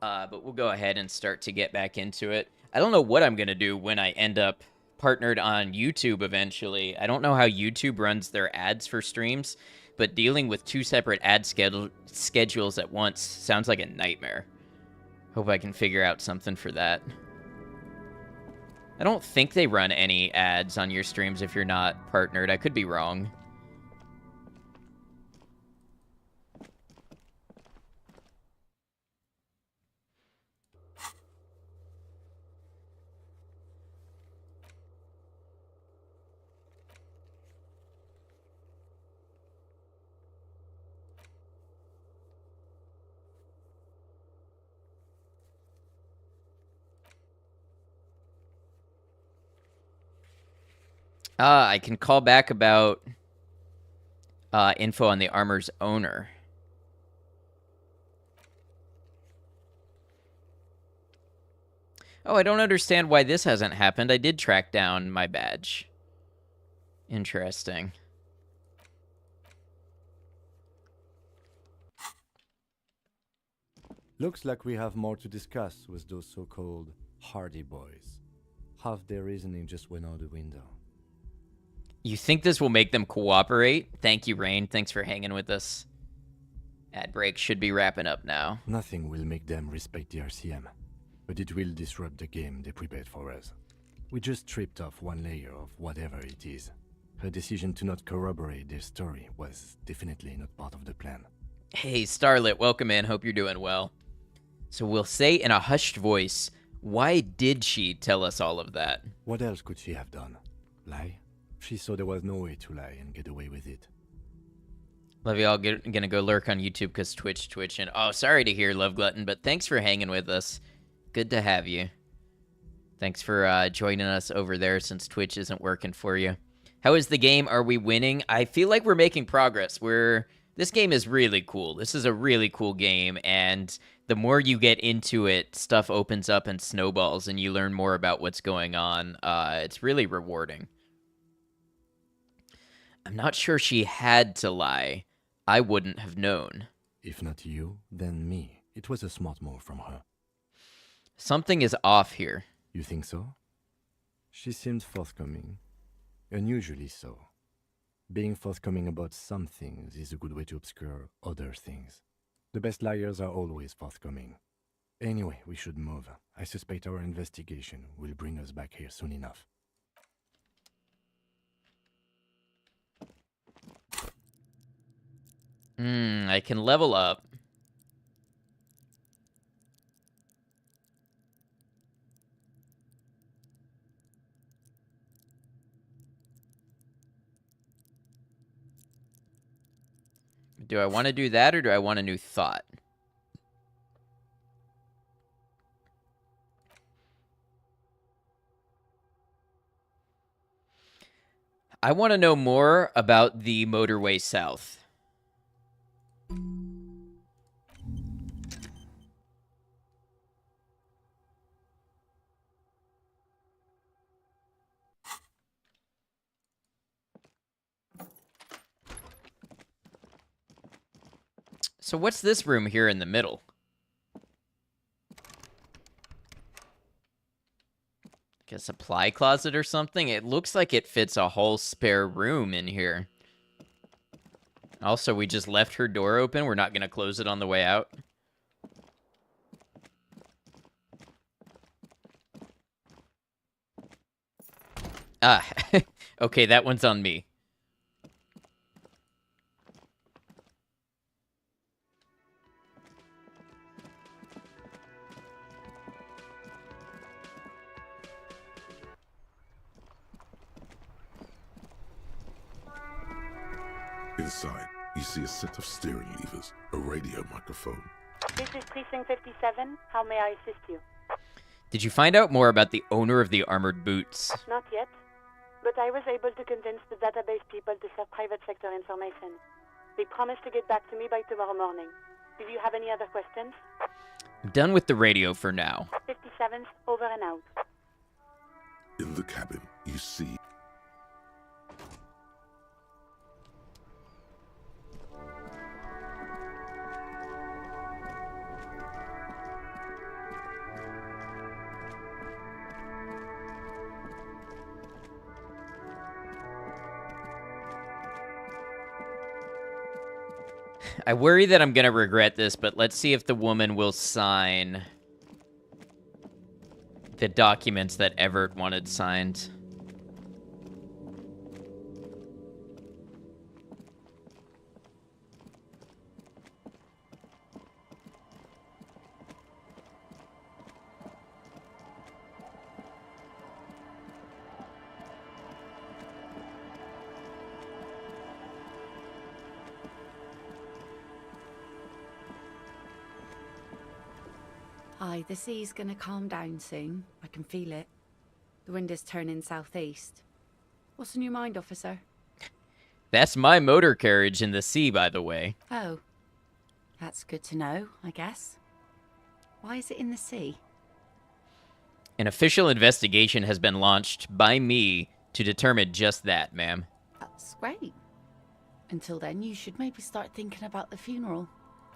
but we'll go ahead and start to get back into it. I don't know what I'm going to do when I end up partnered on YouTube eventually. I don't know how YouTube runs their ads for streams, but dealing with two separate ad schedules at once sounds like a nightmare. Hope I can figure out something for that. I don't think they run any ads on your streams if you're not partnered. I could be wrong. I can call back about info on the armor's owner. Oh, I don't understand why this hasn't happened. I did track down my badge. Interesting. Looks like we have more to discuss with those so-called Hardy Boys. Half their reasoning just went out the window. You think this will make them cooperate? Thank you, Rain. Thanks for hanging with us. Ad break should be wrapping up now. Nothing will make them respect the RCM, but it will disrupt the game they prepared for us. We just stripped off one layer of whatever it is. Her decision to not corroborate their story was definitely not part of the plan. Hey, Starlit, welcome in. Hope you're doing well. So we'll say in a hushed voice, why did she tell us all of that? What else could she have done? Lie? She saw there was no way to lie and get away with it. Love y'all. Gonna go lurk on YouTube because Twitch, and oh, sorry to hear, Love Glutton, but thanks for hanging with us. Good to have you. Thanks for joining us over there since Twitch isn't working for you. How is the game? Are we winning? I feel like we're making progress. This game is really cool. This is a really cool game, and the more you get into it, stuff opens up and snowballs, and you learn more about what's going on. It's really rewarding. I'm not sure she had to lie. I wouldn't have known. If not you, then me. It was a smart move from her. Something is off here. You think so? She seemed forthcoming. Unusually so. Being forthcoming about some things is a good way to obscure other things. The best liars are always forthcoming. Anyway, we should move. I suspect our investigation will bring us back here soon enough. I can level up. Do I want to do that, or do I want a new thought? I want to know more about the motorway south. So what's this room here in the middle? Like a supply closet or something? It looks like it fits a whole spare room in here. Also, we just left her door open. We're not going to close it on the way out. Ah, okay, that one's on me. Inside, you see a set of steering levers, a radio microphone. This is Precinct 57. How may I assist you? Did you find out more about the owner of the armored boots? Not yet, but I was able to convince the database people to share private sector information. They promised to get back to me by tomorrow morning. Do you have any other questions? I'm done with the radio for now. 57's over and out. In the cabin, you see I worry that I'm gonna regret this, but let's see if the woman will sign the documents that Everett wanted signed. Aye, the sea's gonna calm down soon. I can feel it. The wind is turning southeast. What's on your mind, officer? That's my motor carriage in the sea, by the way. Oh, that's good to know, I guess. Why is it in the sea? An official investigation has been launched by me to determine just that, ma'am. That's great. Until then, you should maybe start thinking about the funeral.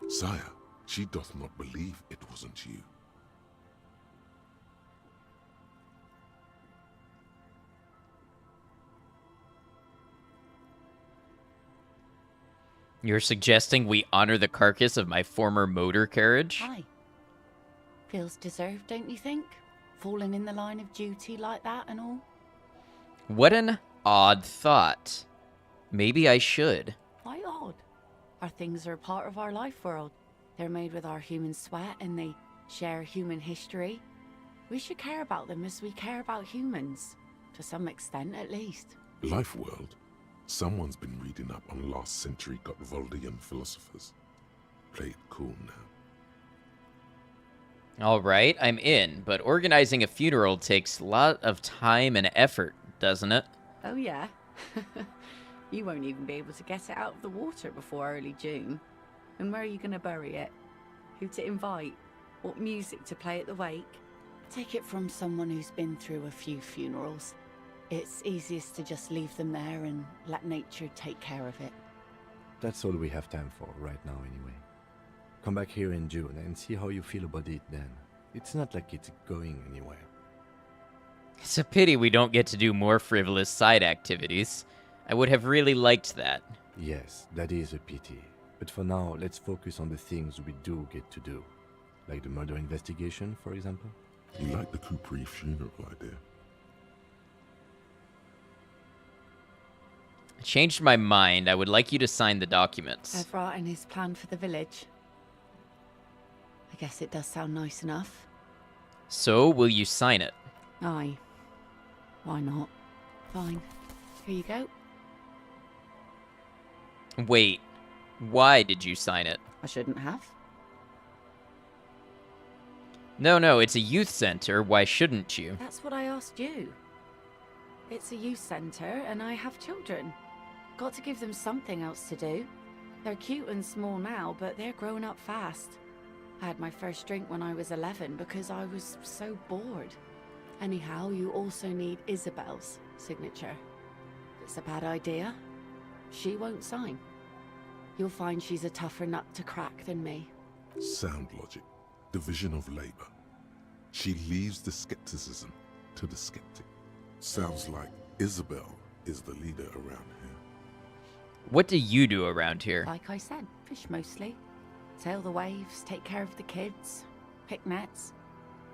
Sire, she doth not believe it wasn't you. You're suggesting we honor the carcass of my former motor carriage? Aye. Feels deserved, don't you think? Falling in the line of duty like that and all? What an odd thought. Maybe I should. Why odd? Our things are a part of our life world. They're made with our human sweat and they share human history. We should care about them as we care about humans. To some extent, at least. Life world? Someone's been reading up on last century Gotwaldian philosophers. Play it cool now. All right, I'm in, but organizing a funeral takes a lot of time and effort, doesn't it? Oh, yeah. You won't even be able to get it out of the water before early June. And where are you going to bury it? Who to invite? What music to play at the wake? Take it from someone who's been through a few funerals. It's easiest to just leave them there and let nature take care of it. That's all we have time for right now anyway. Come back here in June and see how you feel about it then. It's not like it's going anywhere. It's a pity we don't get to do more frivolous side activities. I would have really liked that. Yes, that is a pity. But for now, let's focus on the things we do get to do. Like the murder investigation, for example. You like the Capri funeral idea? I changed my mind. I would like you to sign the documents. Everett and his plan for the village. I guess it does sound nice enough. So, will you sign it? Aye. Why not? Fine. Here you go. Wait. Why did you sign it? I shouldn't have. No, it's a youth center. Why shouldn't you? That's what I asked you. It's a youth center and I have children. Got to give them something else to do. They're cute and small now, but they're growing up fast. I had my first drink when I was 11 because I was so bored. Anyhow, you also need Isabel's signature. It's a bad idea. She won't sign. You'll find she's a tougher nut to crack than me. Sound logic. Division of labor. She leaves the skepticism to the skeptic. Sounds like Isabel is the leader around here. What do you do around here? Like I said, fish mostly. Sail the waves, take care of the kids, pick nets.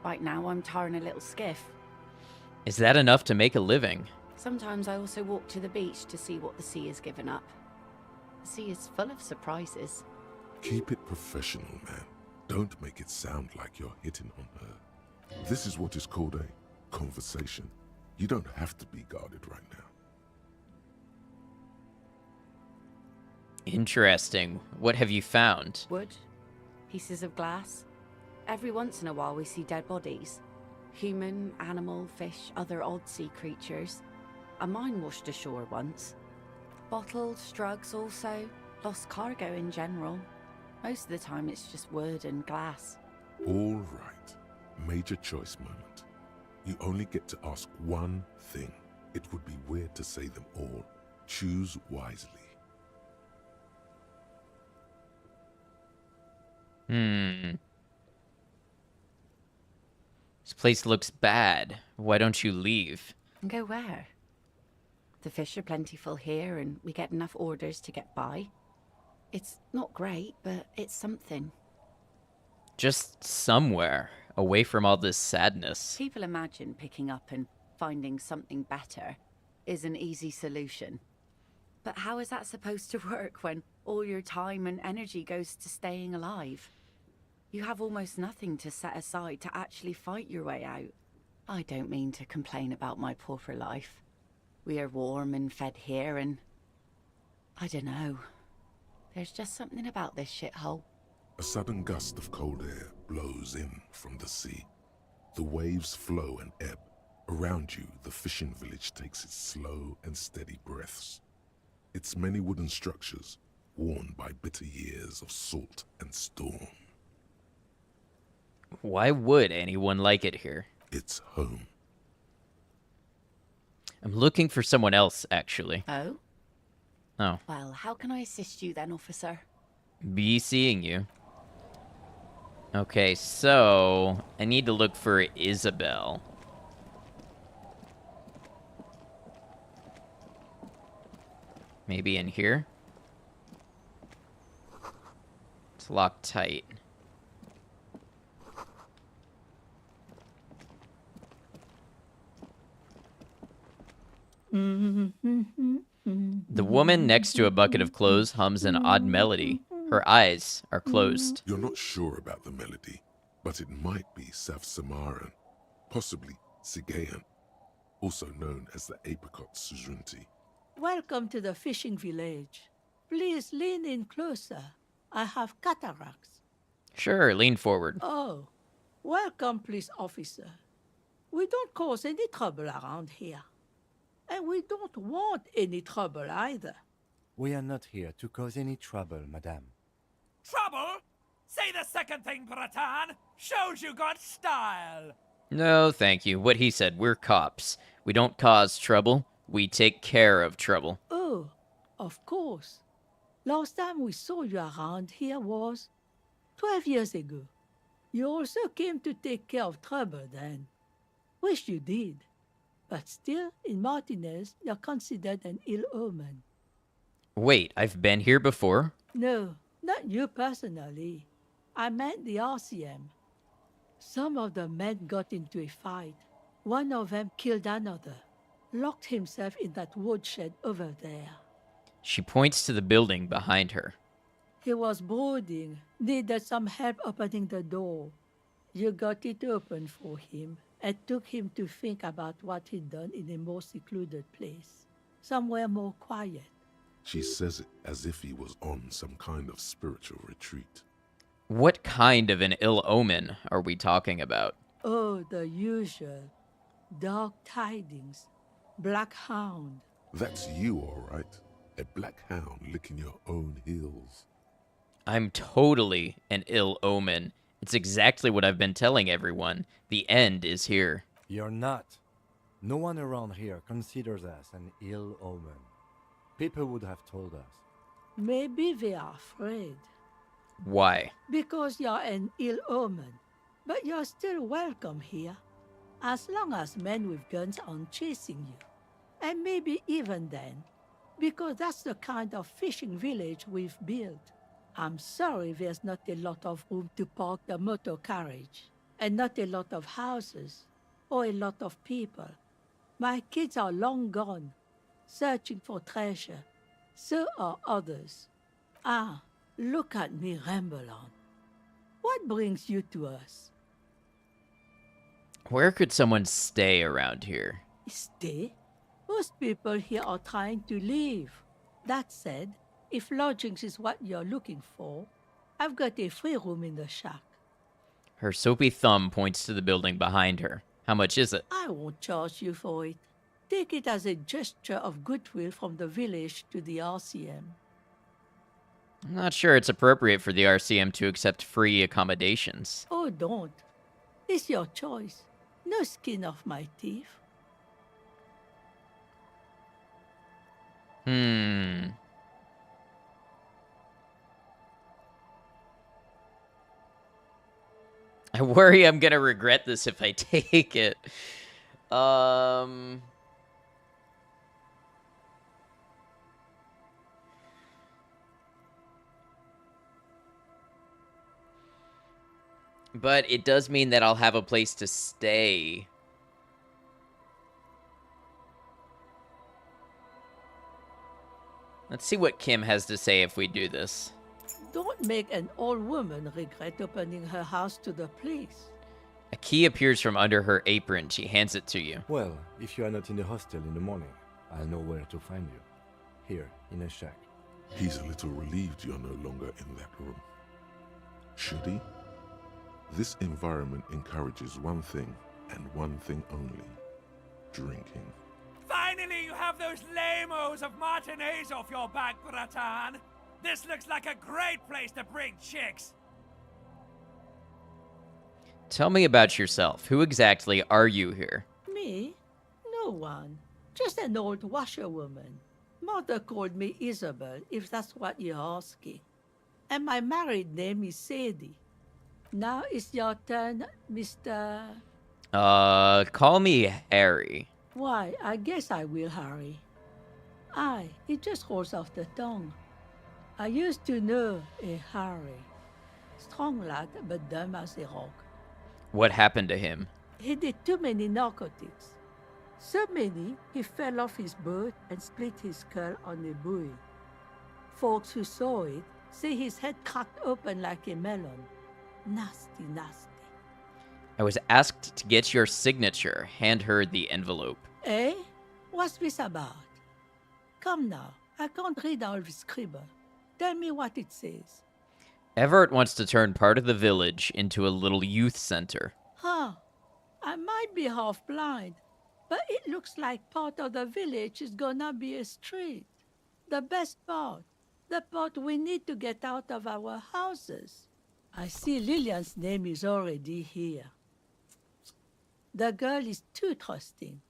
Right now I'm tarring a little skiff. Is that enough to make a living? Sometimes I also walk to the beach to see what the sea has given up. The sea is full of surprises. Keep it professional, man. Don't make it sound like you're hitting on her. This is what is called a conversation. You don't have to be guarded right now. Interesting. What have you found? Wood, pieces of glass. Every once in a while we see dead bodies. Human, animal, fish, other odd sea creatures. A mine washed ashore once. Bottles, drugs also. Lost cargo in general. Most of the time it's just wood and glass. All right. Major choice moment. You only get to ask one thing. It would be weird to say them all. Choose wisely. This place looks bad. Why don't you leave? And go where? The fish are plentiful here and we get enough orders to get by. It's not great, but it's something. Just somewhere, away from all this sadness. People imagine picking up and finding something better is an easy solution. But how is that supposed to work when all your time and energy goes to staying alive? You have almost nothing to set aside to actually fight your way out. I don't mean to complain about my pauper life. We are warm and fed here and... I don't know. There's just something about this shithole. A sudden gust of cold air blows in from the sea. The waves flow and ebb. Around you, the fishing village takes its slow and steady breaths. Its many wooden structures, worn by bitter years of salt and storm. Why would anyone like it here? It's home. I'm looking for someone else, actually. Oh? Oh. Well, how can I assist you then, officer? Be seeing you. Okay, so I need to look for Isabel. Maybe in here? It's locked tight. The woman next to a bucket of clothes hums an odd melody. Her eyes are closed. You're not sure about the melody, but it might be South Samaran, possibly Sigayan, also known as the Apricot Suzunti. Welcome to the fishing village. Please lean in closer. I have cataracts. Sure, lean forward. Oh, welcome, police officer. We don't cause any trouble around here. And we don't want any trouble either. We are not here to cause any trouble, madame. Trouble? Say the second thing, Bratan. Shows you got style. No, thank you. What he said, we're cops. We don't cause trouble. We take care of trouble. Oh, of course. Last time we saw you around here was 12 years ago. You also came to take care of trouble then. Wish you did. But still, in Martinez, you're considered an ill omen. Wait, I've been here before? No, not you personally. I meant the RCM. Some of the men got into a fight. One of them killed another. Locked himself in that woodshed over there. She points to the building behind her. He was brooding, needed some help opening the door. You got it open for him and took him to think about what he'd done in a more secluded place, somewhere more quiet. She says it as if he was on some kind of spiritual retreat. What kind of an ill omen are we talking about? Oh, the usual. Dark tidings. Black hound. That's you, all right. A black hound licking your own heels. I'm totally an ill omen. It's exactly what I've been telling everyone. The end is here. You're not. No one around here considers us an ill omen. People would have told us. Maybe they are afraid. Why? Because you're an ill omen. But you're still welcome here. As long as men with guns aren't chasing you. And maybe even then. Because that's the kind of fishing village we've built. I'm sorry there's not a lot of room to park the motor carriage. And not a lot of houses. Or a lot of people. My kids are long gone. Searching for treasure. So are others. Ah, look at me ramble on. What brings you to us? Where could someone stay around here? Stay? Most people here are trying to leave. That said, if lodgings is what you're looking for, I've got a free room in the shack. Her soapy thumb points to the building behind her. How much is it? I won't charge you for it. Take it as a gesture of goodwill from the village to the RCM. I'm not sure it's appropriate for the RCM to accept free accommodations. Oh, don't. It's your choice. No skin off my teeth. I worry I'm gonna regret this if I take it. But it does mean that I'll have a place to stay. Let's see what Kim has to say if we do this. Don't make an old woman regret opening her house to the place. A key appears from under her apron. She hands it to you. Well, if you are not in the hostel in the morning, I'll know where to find you. Here, in a shack. He's a little relieved you're no longer in that room. Should he? This environment encourages one thing, and one thing only. Drinking. Finally, you have those lamos of matinees off your back, Bratan. This looks like a great place to bring chicks. Tell me about yourself. Who exactly are you here? Me? No one. Just an old washerwoman. Mother called me Isabel, if that's what you're asking. And my married name is Sadie. Now it's your turn, Mr. Call me Harry. Why, I guess I will, Harry. Aye, it just rolls off the tongue. I used to know a Harry. Strong lad, but dumb as a rock. What happened to him? He did too many narcotics. So many, he fell off his boat and split his skull on a buoy. Folks who saw it say his head cracked open like a melon. Nasty, nasty. I was asked to get your signature. Hand her the envelope. Eh? What's this about? Come now, I can't read all this scribble. Tell me what it says. Everett wants to turn part of the village into a little youth center. Huh. I might be half blind, but it looks like part of the village is gonna be a street. The best part. The part we need to get out of our houses. I see Lillian's name is already here. The girl is too trusting.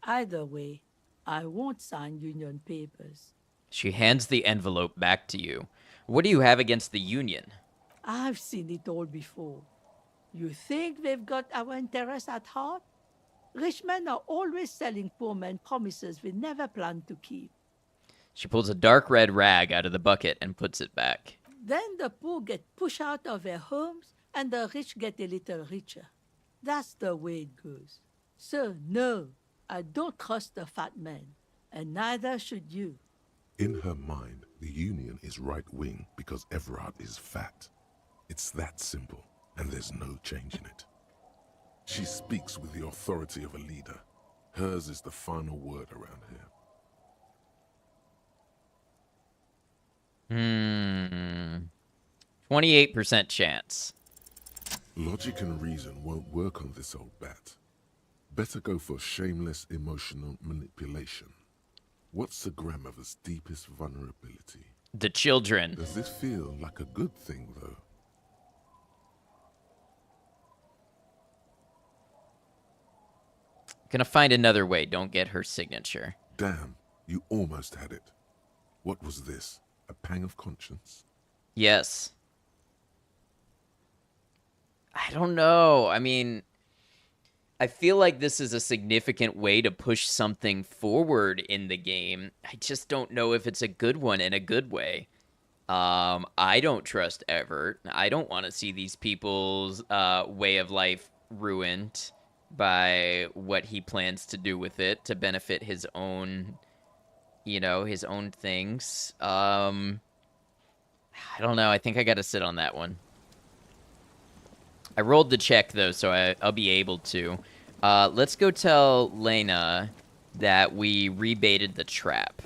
Either way, I won't sign union papers. She hands the envelope back to you. What do you have against the union? I've seen it all before. You think they've got our interests at heart? Rich men are always selling poor men promises they never plan to keep. She pulls a dark red rag out of the bucket and puts it back. Then the poor get pushed out of their homes and the rich get a little richer. That's the way it goes. So, no, I don't trust the fat man, and neither should you. In her mind, the Union is right-wing because Everard is fat. It's that simple, and there's no changing it. She speaks with the authority of a leader. Hers is the final word around here. 28% chance. Logic and reason won't work on this old bat. Better go for shameless emotional manipulation. What's the grandmother's deepest vulnerability? The children. Does this feel like a good thing, though? Gonna find another way. Don't get her signature. Damn, you almost had it. What was this? A pang of conscience? Yes. I don't know. I mean, I feel like this is a significant way to push something forward in the game. I just don't know if it's a good one in a good way. I don't trust Everett. I don't want to see these people's way of life ruined by what he plans to do with it to benefit his own, his own things. I don't know. I think I got to sit on that one. I rolled the check, though, so I'll be able to. Let's go tell Lena that we rebaited the trap.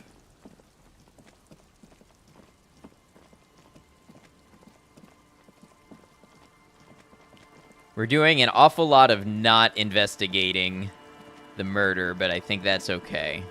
We're doing an awful lot of not investigating the murder, but I think that's okay.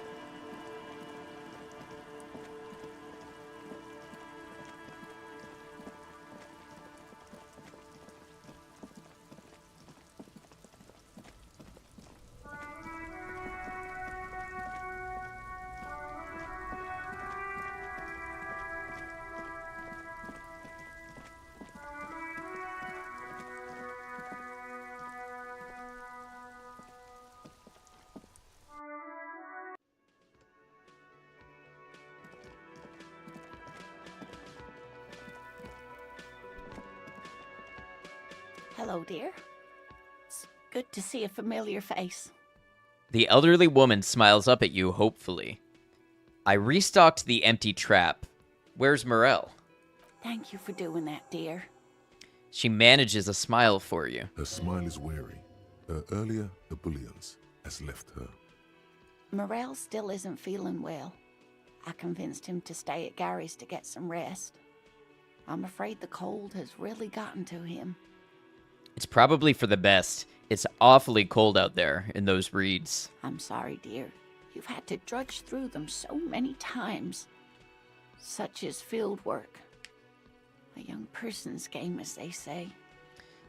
Hello, dear. It's good to see a familiar face. The elderly woman smiles up at you hopefully. I restocked the empty trap. Where's Morel? Thank you for doing that, dear. She manages a smile for you. Her smile is wary. Her earlier ebullience has left her. Morel still isn't feeling well. I convinced him to stay at Gary's to get some rest. I'm afraid the cold has really gotten to him. It's probably for the best. It's awfully cold out there in those reeds. I'm sorry, dear. You've had to drudge through them so many times. Such is field work. A young person's game, as they say.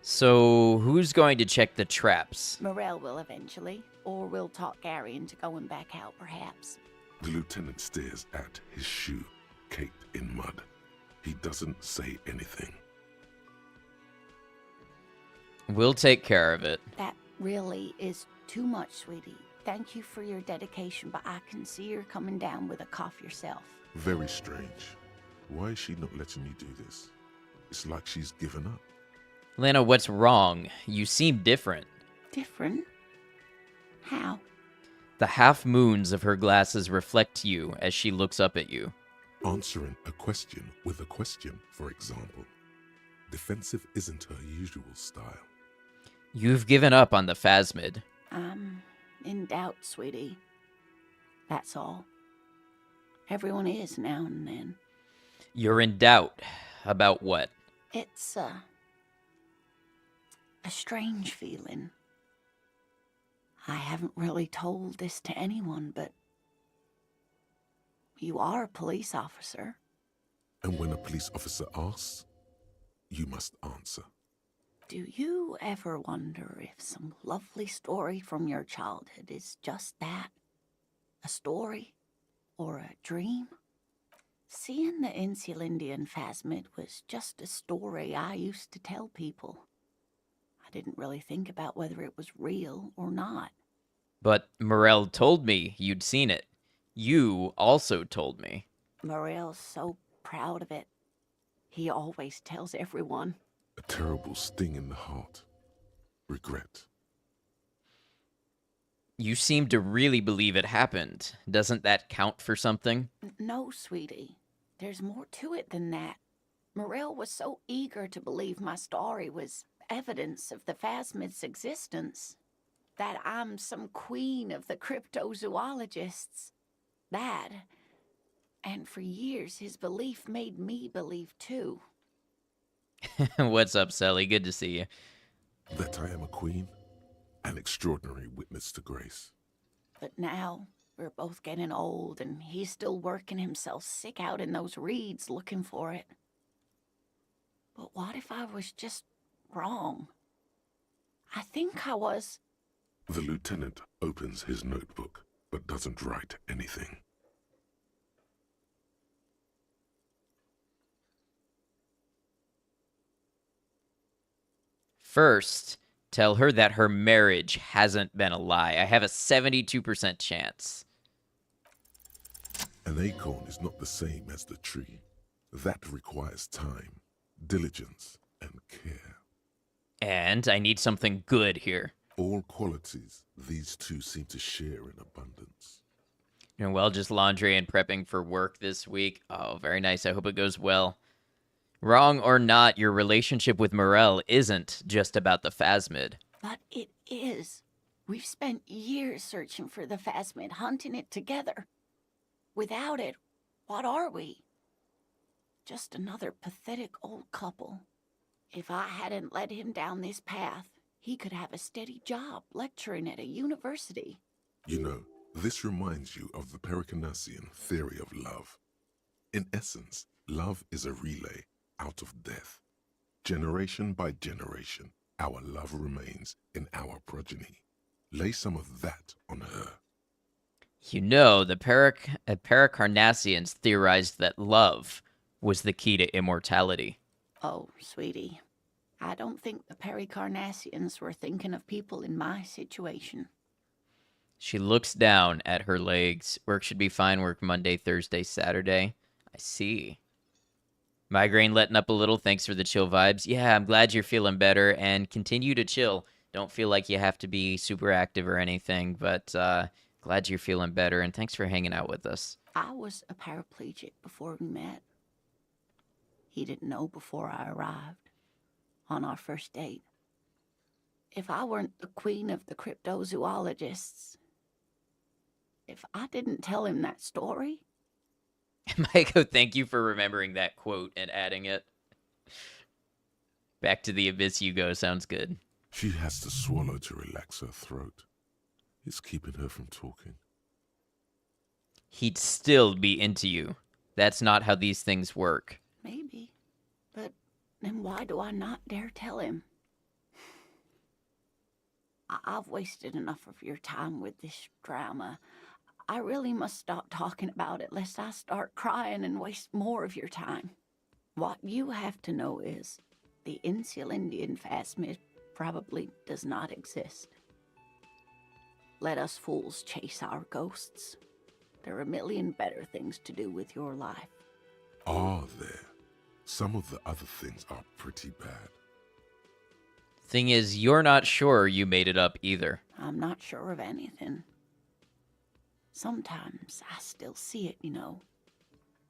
So, who's going to check the traps? Morel will eventually, or we'll talk Gary into going back out, perhaps. The lieutenant stares at his shoe, caked in mud. He doesn't say anything. We'll take care of it. That really is too much, sweetie. Thank you for your dedication, but I can see you're coming down with a cough yourself. Very strange. Why is she not letting me do this? It's like she's given up. Lana, what's wrong? You seem different. Different? How? The half moons of her glasses reflect you as she looks up at you. Answering a question with a question, for example. Defensive isn't her usual style. You've given up on the phasmid. I'm in doubt, sweetie. That's all. Everyone is now and then. You're in doubt. About what? It's a strange feeling. I haven't really told this to anyone, but you are a police officer. And when a police officer asks, you must answer. Do you ever wonder if some lovely story from your childhood is just that? A story? Or a dream? Seeing the Insulindian phasmid was just a story I used to tell people. I didn't really think about whether it was real or not. But Morel told me you'd seen it. You also told me. Morel's so proud of it. He always tells everyone. A terrible sting in the heart. Regret. You seem to really believe it happened. Doesn't that count for something? No, sweetie. There's more to it than that. Morel was so eager to believe my story was evidence of the phasmid's existence, that I'm some queen of the cryptozoologists. That, and for years his belief made me believe too. What's up, Sally? Good to see you. That I am a queen, an extraordinary witness to grace. But now, we're both getting old, and he's still working himself sick out in those reeds looking for it. But what if I was just wrong? I think I was. The lieutenant opens his notebook, but doesn't write anything. First, tell her that her marriage hasn't been a lie. I have a 72% chance. An acorn is not the same as the tree. That requires time, diligence, and care. And I need something good here. All qualities these two seem to share in abundance. And well, just laundry and prepping for work this week. Oh, very nice. I hope it goes well. Wrong or not, your relationship with Morel isn't just about the phasmid. But it is. We've spent years searching for the phasmid, hunting it together. Without it, what are we? Just another pathetic old couple. If I hadn't led him down this path, he could have a steady job lecturing at a university. You know, this reminds you of the Pericarnassian theory of love. In essence, love is a relay out of death. Generation by generation, our love remains in our progeny. Lay some of that on her. You know, the Pericarnassians theorized that love was the key to immortality. Oh, sweetie, I don't think the Pericarnassians were thinking of people in my situation. She looks down at her legs. Work should be fine. Work Monday, Thursday, Saturday. I see. Migraine letting up a little. Thanks for the chill vibes. Yeah, I'm glad you're feeling better, and continue to chill. Don't feel like you have to be super active or anything, but glad you're feeling better, and thanks for hanging out with us. I was a paraplegic before we met. He didn't know before I arrived on our first date. If I weren't the queen of the cryptozoologists, if I didn't tell him that story... Maiko, thank you for remembering that quote and adding it. Back to the abyss you go. Sounds good. She has to swallow to relax her throat. It's keeping her from talking. He'd still be into you. That's not how these things work. Maybe. But then why do I not dare tell him? I've wasted enough of your time with this drama. I really must stop talking about it lest I start crying and waste more of your time. What you have to know is the Insulindian phasmid probably does not exist. Let us fools chase our ghosts. There are a million better things to do with your life. Are there? Some of the other things are pretty bad. Thing is, you're not sure you made it up either. I'm not sure of anything. Sometimes I still see it, you know.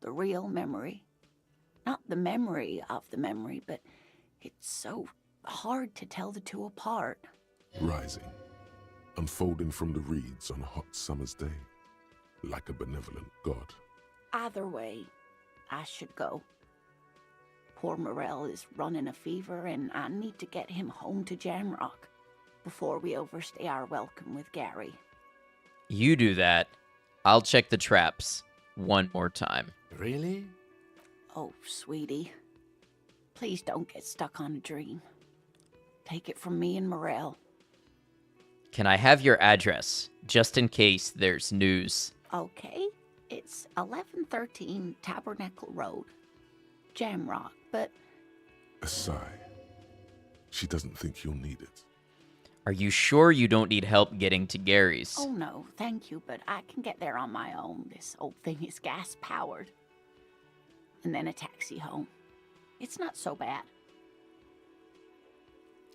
The real memory. Not the memory of the memory, but it's so hard to tell the two apart. Rising, unfolding from the reeds on a hot summer's day, like a benevolent god. Either way, I should go. Poor Morel is running a fever, and I need to get him home to Jamrock before we overstay our welcome with Gary. You do that. I'll check the traps one more time. Really? Oh, sweetie. Please don't get stuck on a dream. Take it from me and Morel. Can I have your address, just in case there's news? Okay. It's 1113 Tabernacle Road, Jamrock, but... A sigh. She doesn't think you'll need it. Are you sure you don't need help getting to Gary's? Oh no, thank you, but I can get there on my own. This old thing is gas-powered. And then a taxi home. It's not so bad.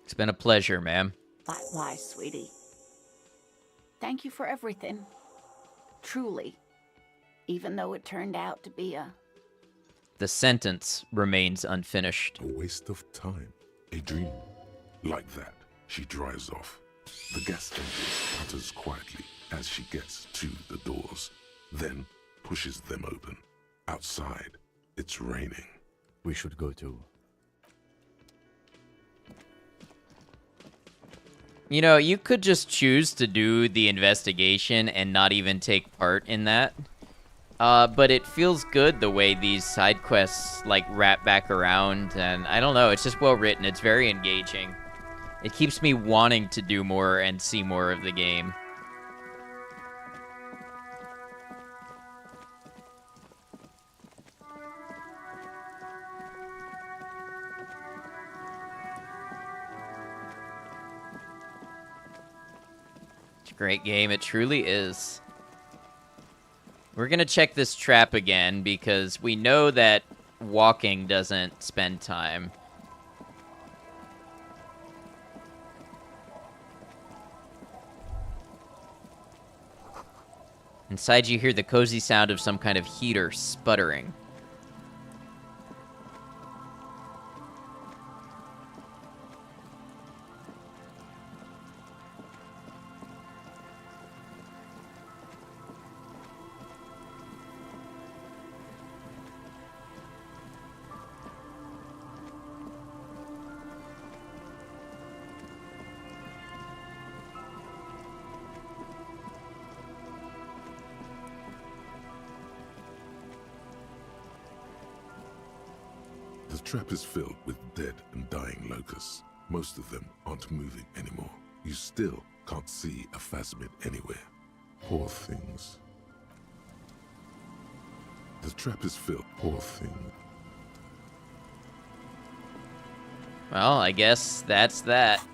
It's been a pleasure, ma'am. Likewise, sweetie. Thank you for everything. Truly. Even though it turned out to be a... The sentence remains unfinished. A waste of time. A dream. Like that, she drives off. The gas engine putters quietly as she gets to the doors, then pushes them open. Outside, it's raining. We should go too. You know, you could just choose to do the investigation and not even take part in that. But it feels good the way these side quests, like, wrap back around, and I don't know, it's just well written, it's very engaging. It keeps me wanting to do more and see more of the game. It's a great game, it truly is. We're gonna check this trap again because we know that walking doesn't spend time. Inside you hear the cozy sound of some kind of heater sputtering. The trap is filled with dead and dying locusts. Most of them aren't moving anymore. You still can't see a phasmid anywhere. Poor things. The trap is filled. Poor thing. Well, I guess that's that.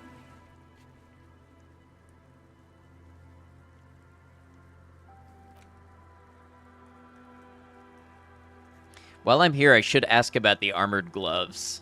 While I'm here, I should ask about the armored gloves.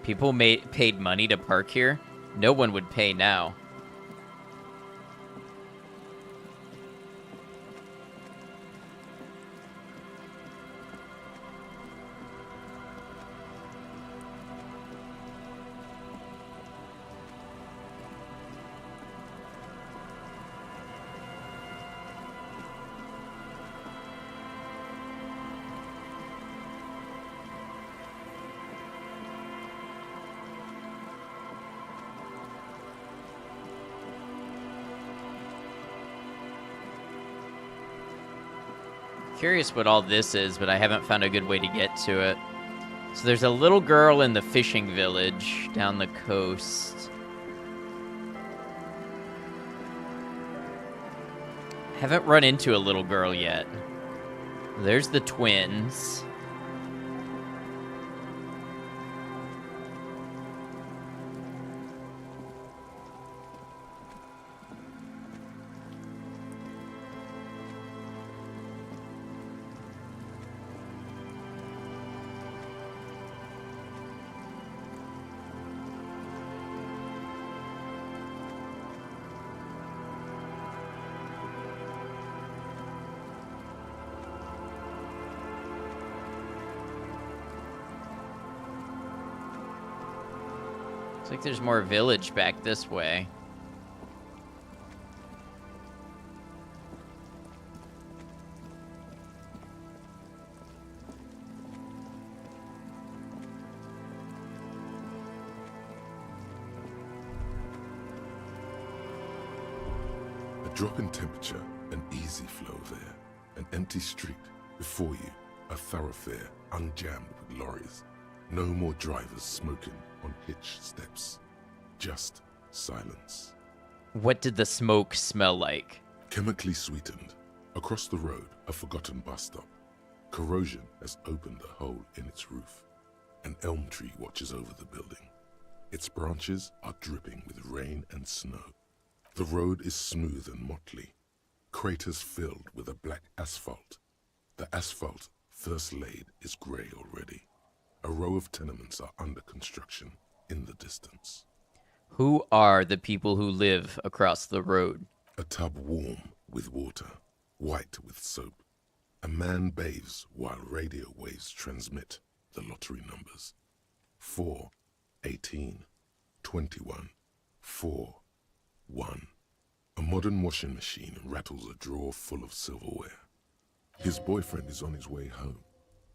People paid money to park here? No one would pay now. Curious what all this is, but I haven't found a good way to get to it. So there's a little girl in the fishing village down the coast. Haven't run into a little girl yet. There's the twins. Looks like there's more village back this way. A drop in temperature, an easy flow there. An empty street. Before you, a thoroughfare unjammed with lorries. No more drivers smoking on hitch steps. Just silence. What did the smoke smell like? Chemically sweetened. Across the road, a forgotten bus stop. Corrosion has opened a hole in its roof. An elm tree watches over the building. Its branches are dripping with rain and snow. The road is smooth and motley. Craters filled with a black asphalt. The asphalt, first laid, is grey already. A row of tenements are under construction in the distance. Who are the people who live across the road? A tub warm with water, white with soap. A man bathes while radio waves transmit the lottery numbers. 4, 18, 21, 4, 1. A modern washing machine rattles a drawer full of silverware. His boyfriend is on his way home.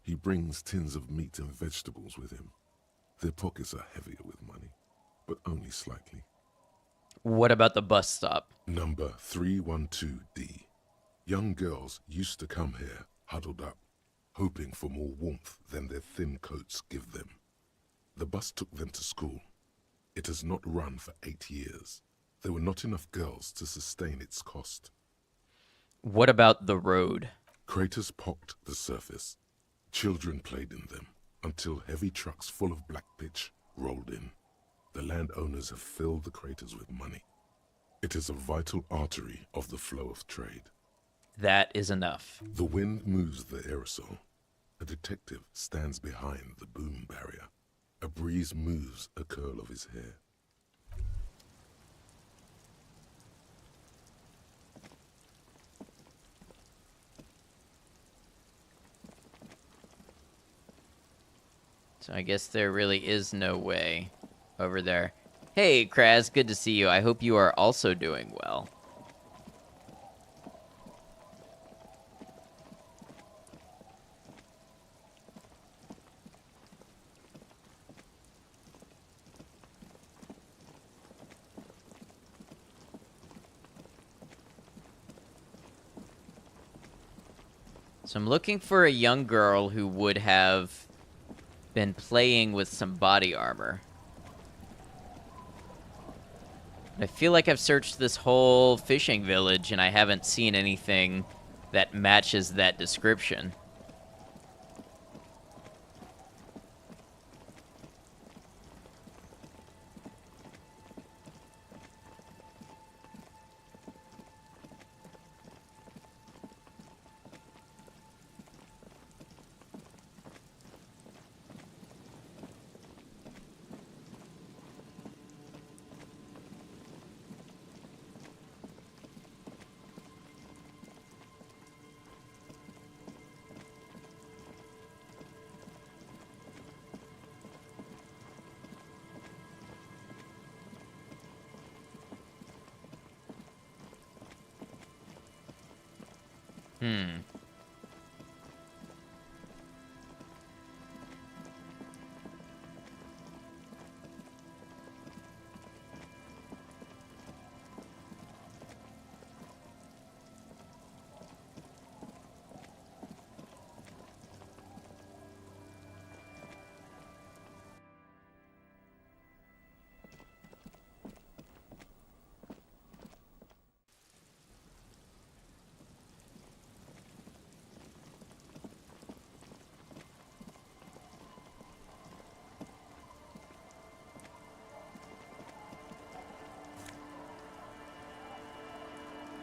He brings tins of meat and vegetables with him. Their pockets are heavier with money, but only slightly. What about the bus stop? Number 312D. Young girls used to come here, huddled up, hoping for more warmth than their thin coats give them. The bus took them to school. It has not run for 8 years. There were not enough girls to sustain its cost. What about the road? Craters pocked the surface. Children played in them until heavy trucks full of black pitch rolled in. The landowners have filled the craters with money. It is a vital artery of the flow of trade. That is enough. The wind moves the aerosol. A detective stands behind the boom barrier. A breeze moves a curl of his hair. So I guess there really is no way over there. Hey, Kraz, good to see you. I hope you are also doing well. So I'm looking for a young girl who would have been playing with some body armor. I feel like I've searched this whole fishing village and I haven't seen anything that matches that description.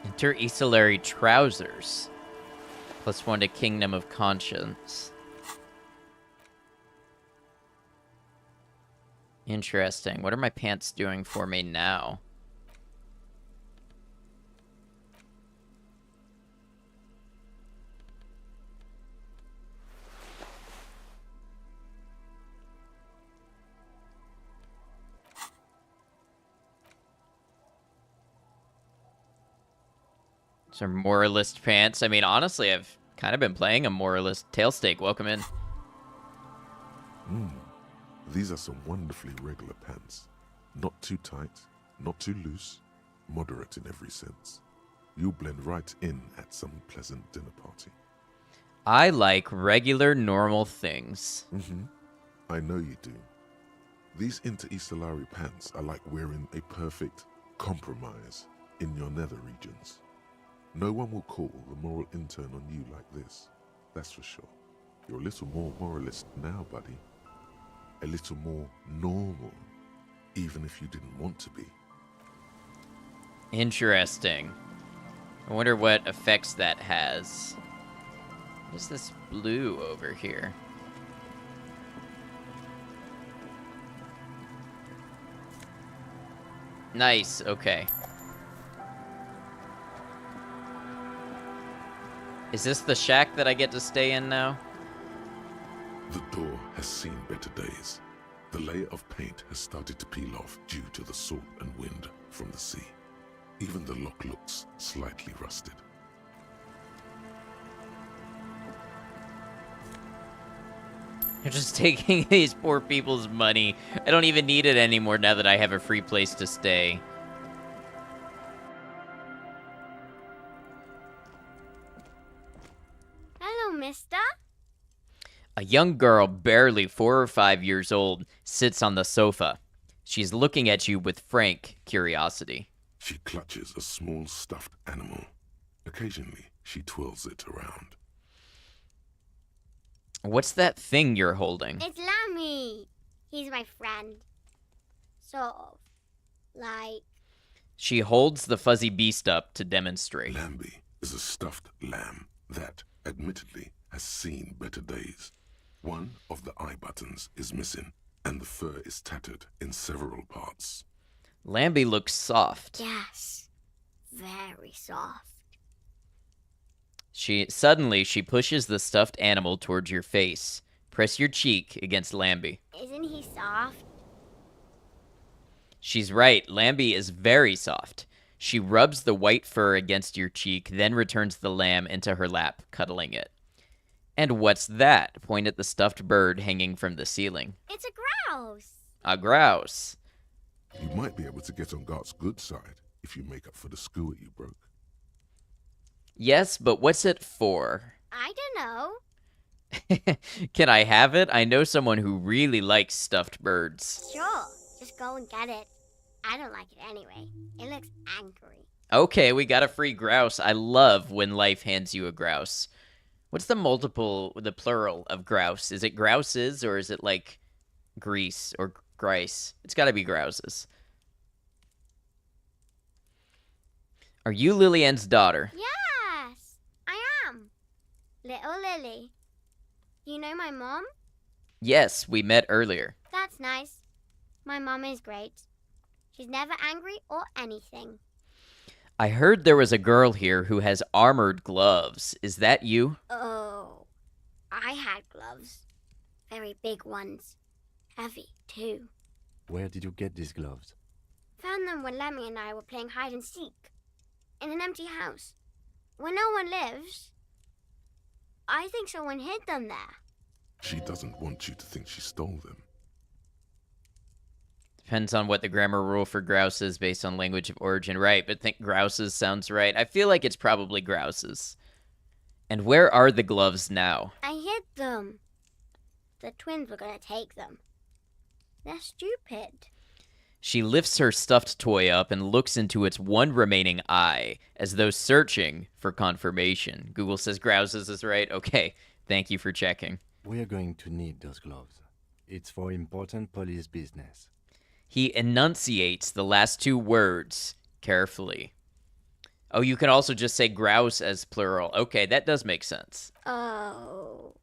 Inter-Estellary Trousers. +1 to Kingdom of Conscience. Interesting. What are my pants doing for me now? Some moralist pants. I mean, honestly, I've kind of been playing a moralist. Tailsteak, welcome in. These are some wonderfully regular pants. Not too tight, not too loose, moderate in every sense. You'll blend right in at some pleasant dinner party. I like regular, normal things. I know you do. These Inter-Estellari pants are like wearing a perfect compromise in your nether regions. No one will call the moral intern on you like this, that's for sure. You're a little more moralist now, buddy. A little more normal, even if you didn't want to be. Interesting. I wonder what effects that has. What is this blue over here? Nice, okay. Is this the shack that I get to stay in now? The door has seen better days. The layer of paint has started to peel off due to the salt and wind from the sea. Even the lock looks slightly rusted. You're just taking these poor people's money. I don't even need it anymore now that I have a free place to stay. Hello, mister. A young girl, barely 4 or 5 years old, sits on the sofa. She's looking at you with frank curiosity. She clutches a small stuffed animal. Occasionally, she twirls it around. What's that thing you're holding? It's Lammy. He's my friend. Sort of. Like... She holds the fuzzy beast up to demonstrate. Lambie is a stuffed lamb that, admittedly, has seen better days. One of the eye buttons is missing, and the fur is tattered in several parts. Lambie looks soft. Yes. Very soft. Suddenly, she pushes the stuffed animal towards your face. Press your cheek against Lambie. Isn't he soft? She's right. Lambie is very soft. She rubs the white fur against your cheek, then returns the lamb into her lap, cuddling it. And what's that? Point at the stuffed bird hanging from the ceiling. It's a grouse. A grouse. You might be able to get on Gart's good side if you make up for the skewer you broke. Yes, but what's it for? I don't know. Can I have it? I know someone who really likes stuffed birds. Sure, just go and get it. I don't like it anyway. It looks angry. Okay, we got a free grouse. I love when life hands you a grouse. What's the plural of grouse? Is it grouses or is it like grease or grice? It's got to be grouses. Are you Lillian's daughter? Yes, I am. Little Lily. You know my mom? Yes, we met earlier. That's nice. My mom is great. She's never angry or anything. I heard there was a girl here who has armored gloves. Is that you? Oh, I had gloves. Very big ones. Heavy, too. Where did you get these gloves? Found them when Lemmy and I were playing hide and seek. In an empty house. Where no one lives. I think someone hid them there. She doesn't want you to think she stole them. Depends on what the grammar rule for grouse is based on language of origin. Right, but think grouses sounds right. I feel like it's probably grouses. And where are the gloves now? I hid them. The twins were gonna take them. They're stupid. She lifts her stuffed toy up and looks into its one remaining eye, as though searching for confirmation. Google says grouses is right. Okay, thank you for checking. We are going to need those gloves. It's for important police business. He enunciates the last two words carefully. Oh, you can also just say grouse as plural. Okay, that does make sense. Oh.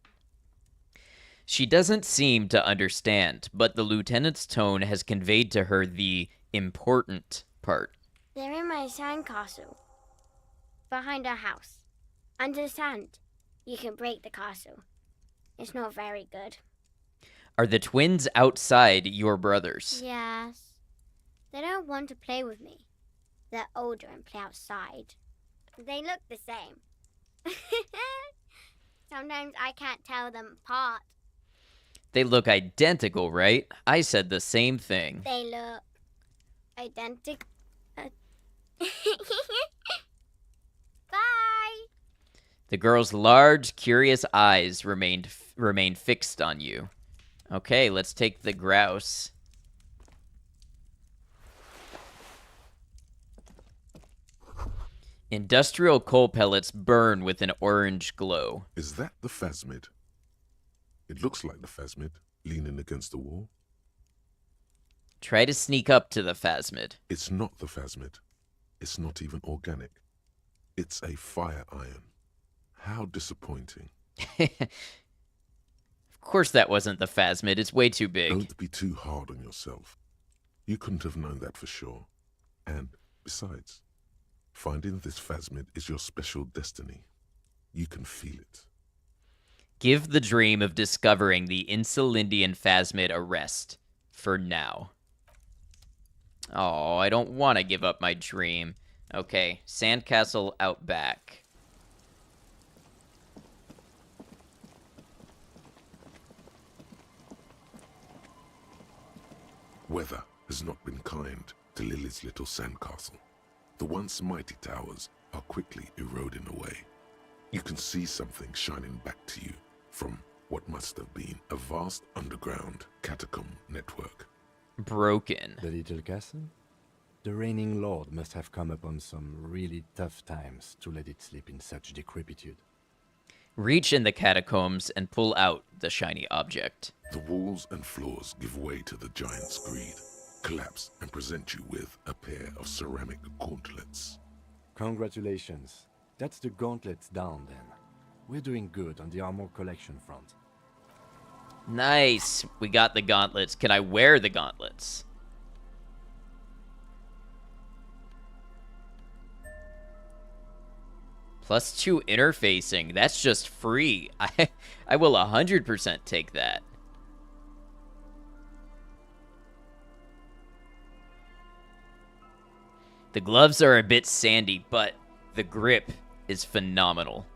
She doesn't seem to understand, but the lieutenant's tone has conveyed to her the important part. They're in my sandcastle. Behind our house. Under the sand. You can break the castle. It's not very good. Are the twins outside your brothers? Yes. They don't want to play with me. They're older and play outside. They look the same. Sometimes I can't tell them apart. They look identical, right? I said the same thing. They look identical. Bye. The girl's large, curious eyes remain fixed on you. Okay, let's take the grouse. Industrial coal pellets burn with an orange glow. Is that the phasmid? It looks like the phasmid, leaning against the wall. Try to sneak up to the phasmid. It's not the phasmid. It's not even organic. It's a fire iron. How disappointing. Of course that wasn't the phasmid. It's way too big. Don't be too hard on yourself. You couldn't have known that for sure. And besides, finding this phasmid is your special destiny. You can feel it. Give the dream of discovering the Insulindian phasmid a rest. For now. Oh, I don't want to give up my dream. Okay, sandcastle out back. Weather has not been kind to Lily's little sandcastle. The once mighty towers are quickly eroding away. You can see something shining back to you from what must have been a vast underground catacomb network. Broken. The little castle? The reigning lord must have come upon some really tough times to let it sleep in such decrepitude. Reach in the catacombs and pull out the shiny object. The walls and floors give way to the giant's greed, collapse and present you with a pair of ceramic gauntlets. Congratulations. That's the gauntlets down then. We're doing good on the armor collection front. Nice. We got the gauntlets. Can I wear the gauntlets? +2 interfacing. That's just free. I will 100% take that. The gloves are a bit sandy, but the grip is phenomenal.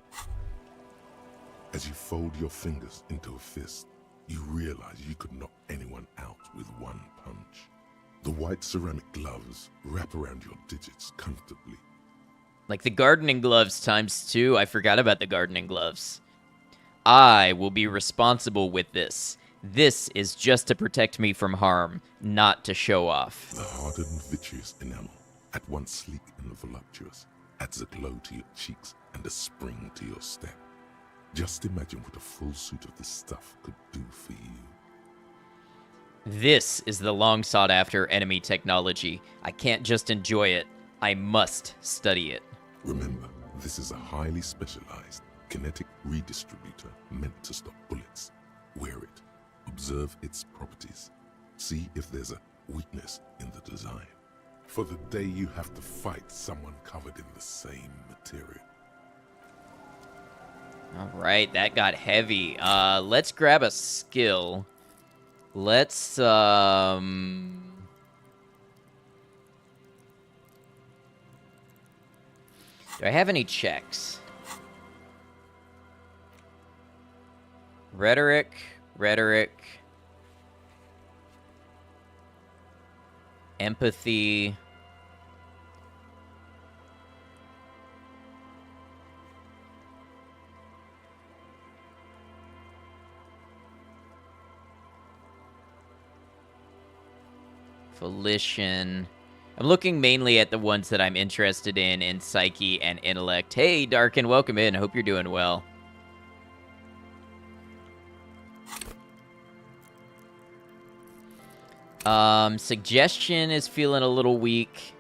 As you fold your fingers into a fist, you realize you could knock anyone out with one punch. The white ceramic gloves wrap around your digits comfortably. Like the gardening gloves ×2. I forgot about the gardening gloves. I will be responsible with this. This is just to protect me from harm, not to show off. The hardened vitreous enamel, at once sleek and voluptuous, adds a glow to your cheeks and a spring to your step. Just imagine what a full suit of this stuff could do for you. This is the long sought after enemy technology. I can't just enjoy it. I must study it. Remember, this is a highly specialized kinetic redistributor meant to stop bullets. Wear it. Observe its properties. See if there's a weakness in the design. For the day you have to fight someone covered in the same material. All right, that got heavy. Let's grab a skill. Let's, do I have any checks? Rhetoric. Empathy. Volition. I'm looking mainly at the ones that I'm interested in psyche and intellect. Hey, Darkin, welcome in. I hope you're doing well. Suggestion is feeling a little weak.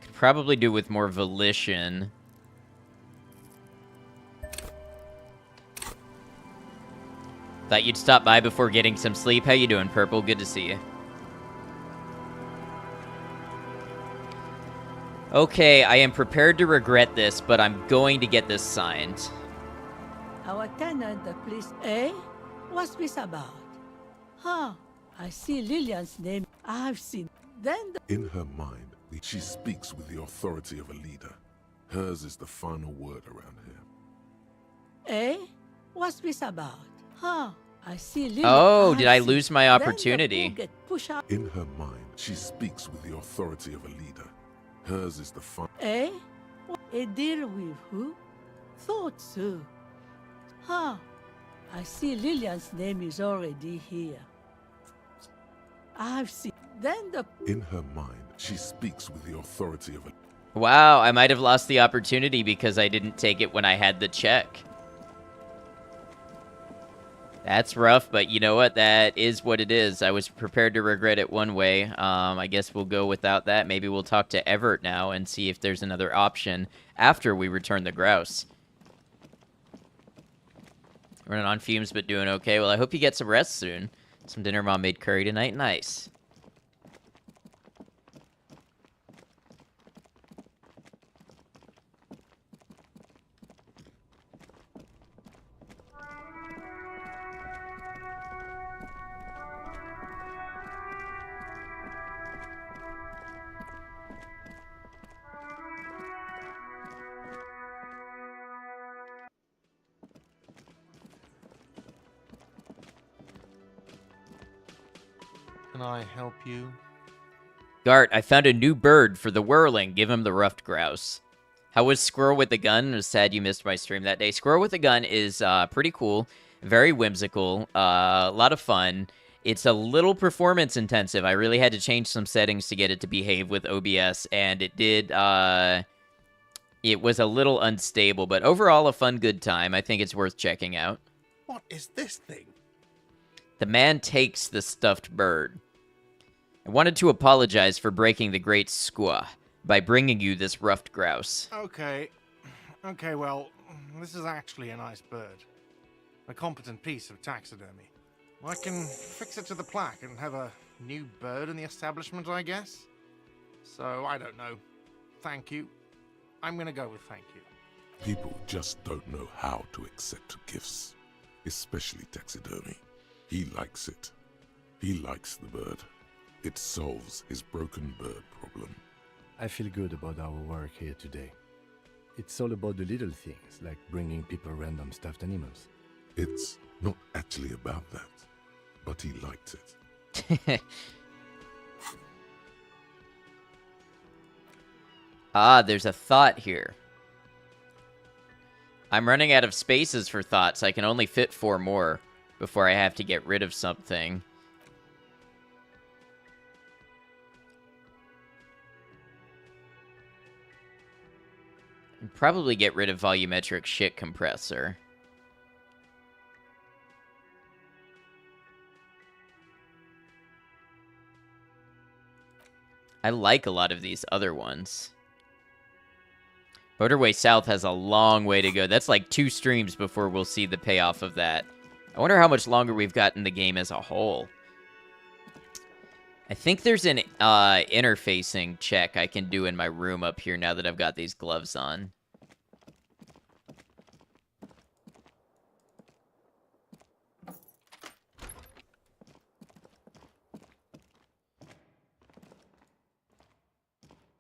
Could probably do with more volition. Thought you'd stop by before getting some sleep. How you doing, Purple? Good to see you. Okay, I am prepared to regret this, but I'm going to get this signed. Our tenant, the police, eh? What's this about? Huh, I see Lillian's name. I've seen. Then In her mind, she speaks with the authority of a leader. Hers is the final word around here. Eh? What's this about? Huh, I see Lillian. Oh, did I lose my opportunity? In her mind, she speaks with the authority of a leader. Hers is the final. Eh? A deal with who? Thought so. Huh. I see Lillian's name is already here. I've seen. Then the. In her mind, she speaks with the authority of a. Wow, I might have lost the opportunity because I didn't take it when I had the check. That's rough, but you know what? That is what it is. I was prepared to regret it one way. I guess we'll go without that. Maybe we'll talk to Everett now and see if there's another option after we return the grouse. Running on fumes, but doing okay. Well, I hope you get some rest soon. Some dinner. Mom made curry tonight. Nice. Can I help you? Gart, I found a new bird for the whirling. Give him the ruffed grouse. How was Squirrel with the Gun? It was sad you missed my stream that day. Squirrel with the Gun is pretty cool. Very whimsical. A lot of fun. It's a little performance intensive. I really had to change some settings to get it to behave with OBS, and it did. It was a little unstable, but overall a fun, good time. I think it's worth checking out. What is this thing? The man takes the stuffed bird. I wanted to apologize for breaking the great squaw by bringing you this ruffed grouse. Okay, well, this is actually a nice bird. A competent piece of taxidermy. I can fix it to the plaque and have a new bird in the establishment, I guess. So, I don't know. Thank you. I'm gonna go with thank you. People just don't know how to accept gifts, especially taxidermy. He likes it. He likes the bird. It solves his broken bird problem. I feel good about our work here today. It's all about the little things, like bringing people random stuffed animals. It's not actually about that, but he liked it. Ah, there's a thought here. I'm running out of spaces for thoughts. I can only fit 4 more before I have to get rid of something. Probably get rid of volumetric shit compressor. I like a lot of these other ones. Motorway South has a long way to go. That's like 2 streams before we'll see the payoff of that. I wonder how much longer we've got in the game as a whole. I think there's an interfacing check I can do in my room up here now that I've got these gloves on.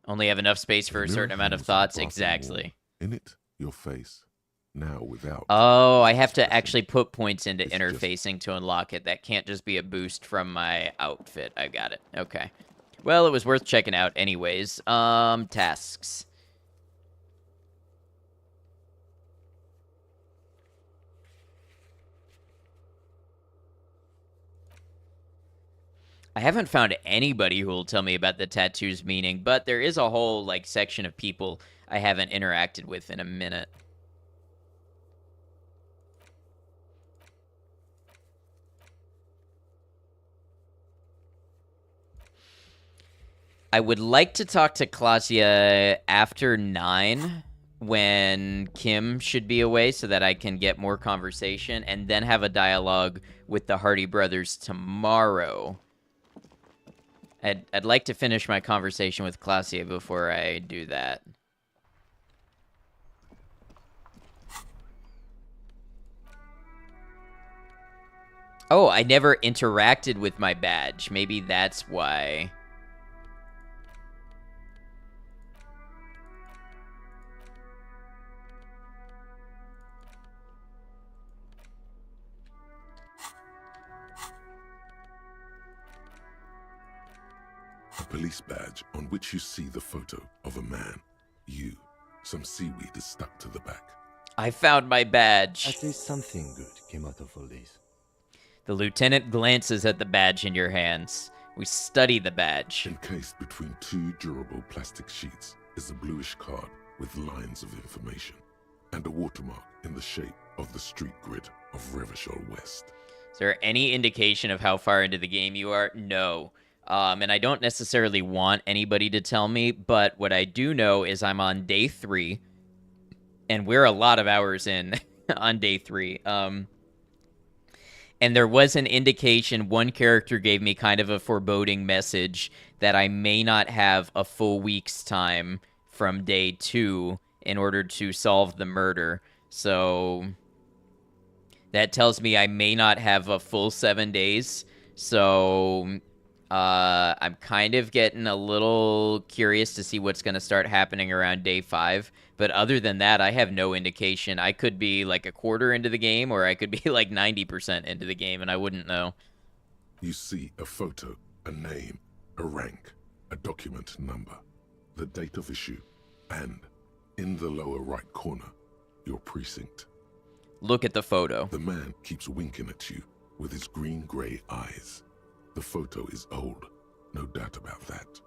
Only have enough space for a certain amount of thoughts. Exactly. In it, your face. Now without. Oh, I have to actually put points into interfacing to unlock it. That can't just be a boost from my outfit. I got it. Okay. Well, it was worth checking out anyways. Tasks. I haven't found anybody who will tell me about the tattoo's meaning, but there is a whole, like, section of people I haven't interacted with in a minute. I would like to talk to Klasia after 9, when Kim should be away, so that I can get more conversation, and then have a dialogue with the Hardy brothers tomorrow. I'd like to finish my conversation with Klasia before I do that. Oh, I never interacted with my badge. Maybe that's why. A police badge on which you see the photo of a man. You. Some seaweed is stuck to the back. I found my badge. At least something good came out of all this. The lieutenant glances at the badge in your hands. We study the badge. Encased between 2 durable plastic sheets is a bluish card with lines of information and a watermark in the shape of the street grid of Revachol West. Is there any indication of how far into the game you are? No. And I don't necessarily want anybody to tell me, but what I do know is I'm on day 3, and we're a lot of hours in on day 3. And there was an indication, one character gave me kind of a foreboding message that I may not have a full week's time from day 2 in order to solve the murder. So that tells me I may not have a full 7 days. So I'm kind of getting a little curious to see what's going to start happening around day 5. But other than that, I have no indication. I could be like a quarter into the game, or I could be like 90% into the game, and I wouldn't know. You see a photo, a name, a rank, a document number, the date of issue, and in the lower right corner, your precinct. Look at the photo. The man keeps winking at you with his green-gray eyes. The photo is old, no doubt about that.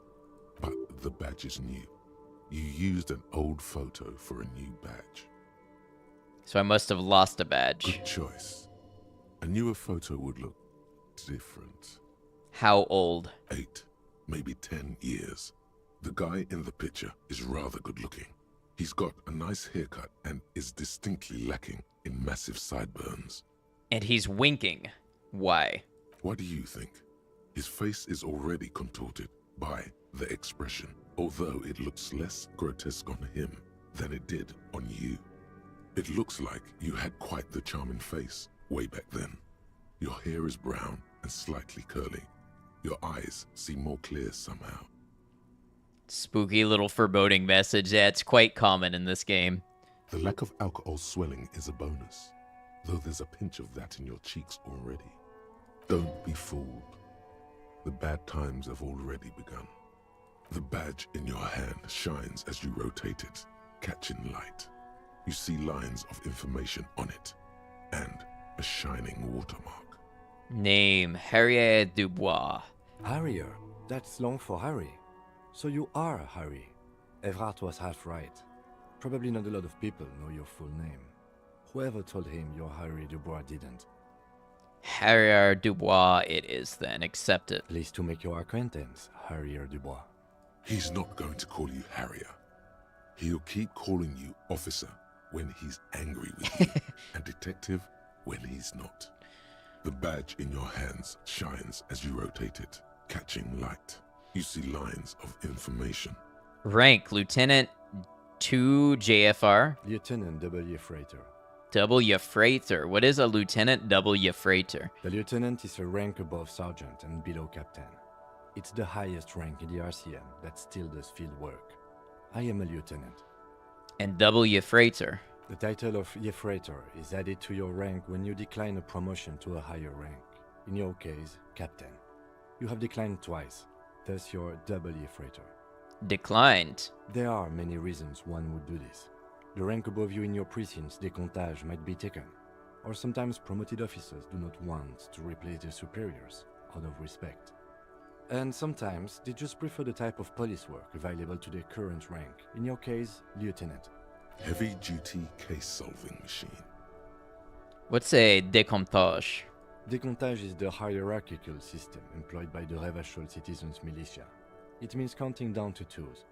But the badge is new. You used an old photo for a new badge. So I must have lost a badge. Good choice. A newer photo would look different. How old? 8, maybe 10 years. The guy in the picture is rather good looking. He's got a nice haircut and is distinctly lacking in massive sideburns. And he's winking. Why? What do you think? His face is already contorted by the expression, although it looks less grotesque on him than it did on you. It looks like you had quite the charming face way back then. Your hair is brown and slightly curly. Your eyes seem more clear somehow. Spooky little foreboding message. That's quite common in this game. The lack of alcohol swelling is a bonus. though there's a pinch of that in your cheeks already. Don't be fooled. The bad times have already begun. The badge in your hand shines as you rotate it, catching light. You see lines of information on it, and a shining watermark. Name, Harrier Dubois. Harrier? That's long for Harry. So you are Harry. Evrard was half right. Probably not a lot of people know your full name. Whoever told him you're Harry Dubois didn't. Harrier Dubois it is then. Accept it. Pleased to make your acquaintance, Harrier Dubois. He's not going to call you Harrier. He'll keep calling you officer when he's angry with you, and detective when he's not. The badge in your hands shines as you rotate it, catching light. You see lines of information. Rank, Lieutenant 2 JFR. Lieutenant W. Freighter. W. Freighter. What is a Lieutenant W. Freighter? The lieutenant is a rank above sergeant and below captain. It's the highest rank in the RCM that still does field work. I am a lieutenant. And W. Freighter? The title of Freighter is added to your rank when you decline a promotion to a higher rank. In your case, captain. You have declined twice, thus you're W. Freighter. Declined? There are many reasons one would do this. The rank above you in your precinct's decomptage might be taken, or sometimes promoted officers do not want to replace their superiors out of respect. And sometimes they just prefer the type of police work available to their current rank, in your case, lieutenant. Heavy-duty case-solving machine. What's a decomptage? Decomptage is the hierarchical system employed by the Revachol Citizens Militia. It means counting down to twos.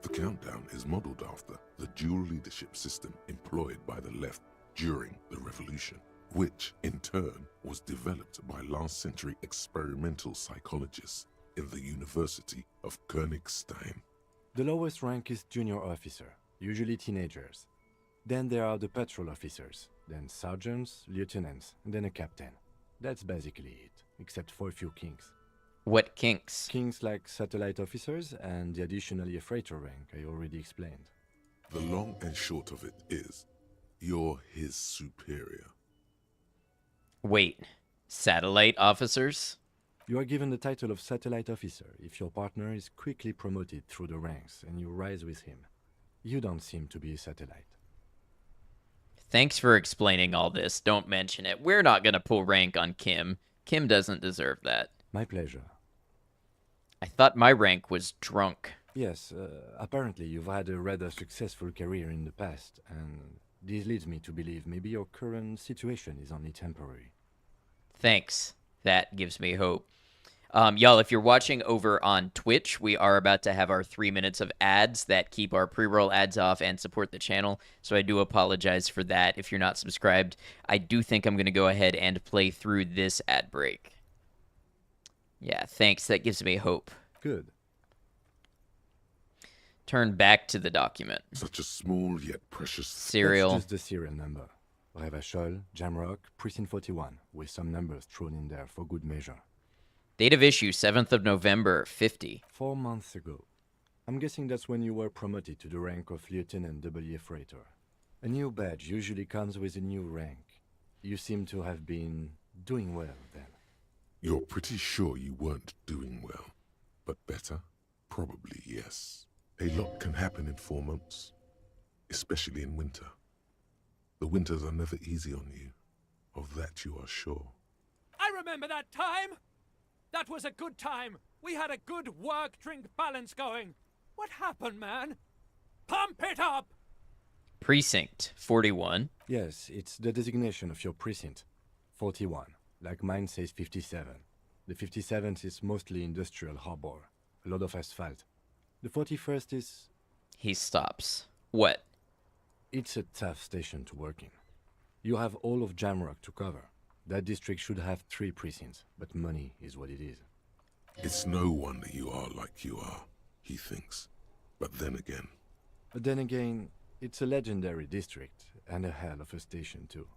The countdown is modeled after the dual leadership system employed by the left during the revolution, which in turn was developed by last century experimental psychologists in the University of Königstein. The lowest rank is junior officer, usually teenagers. Then there are the patrol officers, then sergeants, lieutenants, and then a captain. That's basically it, except for a few kinks. What kinks? Kinks like satellite officers and the additionally a freighter rank I already explained. The long and short of it is, you're his superior. Wait, satellite officers? You are given the title of satellite officer if your partner is quickly promoted through the ranks and you rise with him. You don't seem to be a satellite. Thanks for explaining all this. Don't mention it. We're not gonna pull rank on Kim. Kim doesn't deserve that. My pleasure. I thought my rank was drunk. Yes, apparently you've had a rather successful career in the past, and this leads me to believe maybe your current situation is only temporary. Thanks. That gives me hope. Y'all, if you're watching over on Twitch, we are about to have our 3 minutes of ads that keep our pre-roll ads off and support the channel, so I do apologize for that. If you're not subscribed, I do think I'm going to go ahead and play through this ad break. Yeah, thanks. That gives me hope. Good. Turn back to the document. Such a small yet precious serial. That's just the serial number. Revachol, Jamrock, Precinct 41, with some numbers thrown in there for good measure. Date of issue, 7th of November, 50. 4 months ago. I'm guessing that's when you were promoted to the rank of Lieutenant W. Freighter. A new badge usually comes with a new rank. You seem to have been doing well then. You're pretty sure you weren't doing well, but better? Probably yes. A lot can happen in 4 months, especially in winter. The winters are never easy on you, of that you are sure. I remember that time! That was a good time. We had a good work-drink balance going. What happened, man? Pump it up! Precinct 41. Yes, it's the designation of your precinct. 41. Like mine says 57. The 57th is mostly industrial harbor. A lot of asphalt. The 41st is... He stops. What? It's a tough station to work in. You have all of Jamrock to cover. That district should have 3 precincts, but money is what it is. It's no wonder you are like you are, he thinks. But then again, it's a legendary district, and a hell of a station too.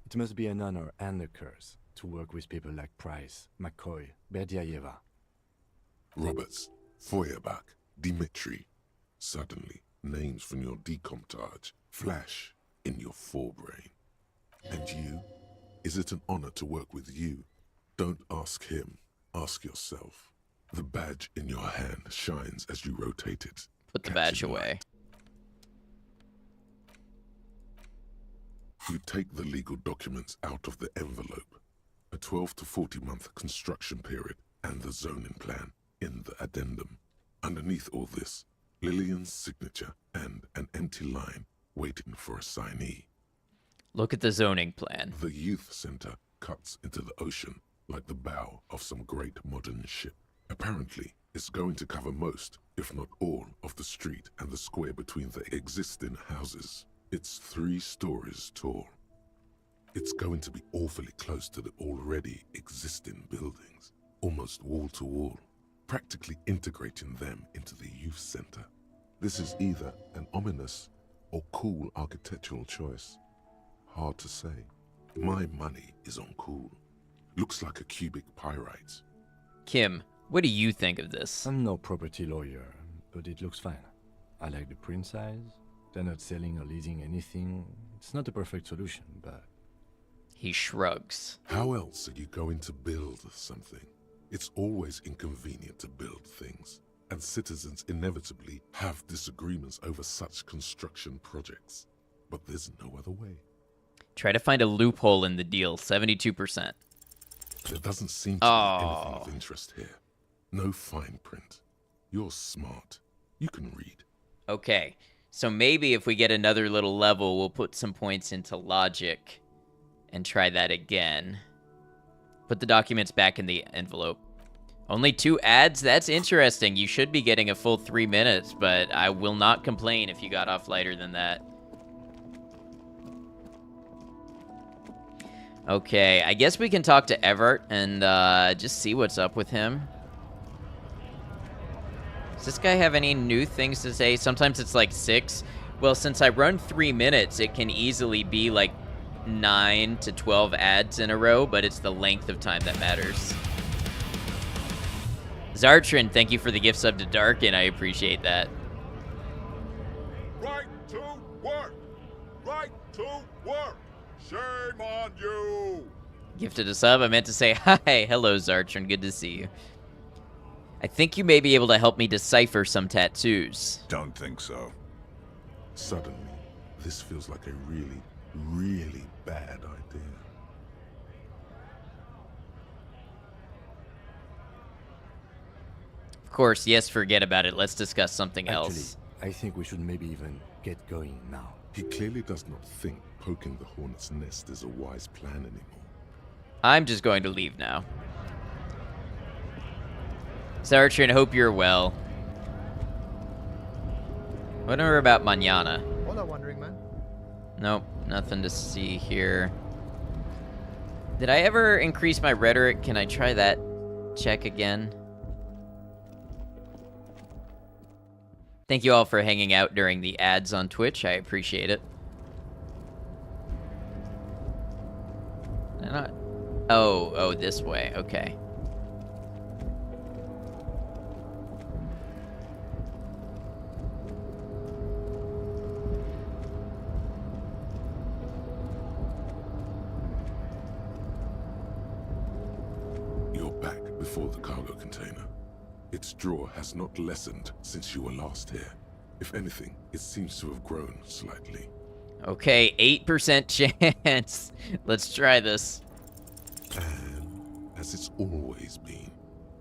It must be an honor and a curse to work with people like Price, McCoy, Berdiayeva. Roberts, Feuerbach, Dimitri. Suddenly, names from your decomptage flash in your forebrain. And you? Is it an honor to work with you? Don't ask him. Ask yourself. The badge in your hand shines as you rotate it. Put the badge away. You take the legal documents out of the envelope. A 12 to 40 month construction period and the zoning plan in the addendum. Underneath all this, Lillian's signature and an empty line waiting for a signee. Look at the zoning plan. The youth center cuts into the ocean like the bow of some great modern ship. Apparently, it's going to cover most, if not all, of the street and the square between the existing houses. It's 3 stories tall. It's going to be awfully close to the already existing buildings, almost wall to wall, practically integrating them into the youth center. This is either an ominous or cool architectural choice. Hard to say. My money is on cool. Looks like a cubic pyrite. Kim, what do you think of this? I'm no property lawyer, but it looks fine. I like the print size. They're not selling or leasing anything. It's not a perfect solution, but... He shrugs. How else are you going to build something? It's always inconvenient to build things, and citizens inevitably have disagreements over such construction projects. But there's no other way. Try to find a loophole in the deal, 72%. There doesn't seem to be anything of interest here. No fine print. You're smart. You can read. Okay, so maybe if we get another little level, we'll put some points into logic and try that again. Put the documents back in the envelope. Only 2 ads? That's interesting. You should be getting a full 3 minutes, but I will not complain if you got off lighter than that. Okay, I guess we can talk to Everett and just see what's up with him. Does this guy have any new things to say? Sometimes it's like 6. Well, since I run 3 minutes, it can easily be like 9 to 12 ads in a row, but it's the length of time that matters. Zartrin, thank you for the gift sub to Darkin. I appreciate that. Right to work! Right to work! Shame on you! Gifted a sub. I meant to say hi. Hello, Zartrin. Good to see you. I think you may be able to help me decipher some tattoos. Don't think so. Suddenly, this feels like a really, really bad idea. Of course, yes, forget about it. Let's discuss something else. I think we should maybe even get going now. He clearly does not think poking the hornet's nest is a wise plan anymore. I'm just going to leave now. Zartrin, hope you're well. Wonder about mañana. Hola, wandering man. Nope, nothing to see here. Did I ever increase my rhetoric? Can I try that check again? Thank you all for hanging out during the ads on Twitch. I appreciate it. Oh, this way. Okay. You're back before the cargo container. Its draw has not lessened since you were last here. If anything, it seems to have grown slightly. Okay, 8% chance. Let's try this. And as it's always been,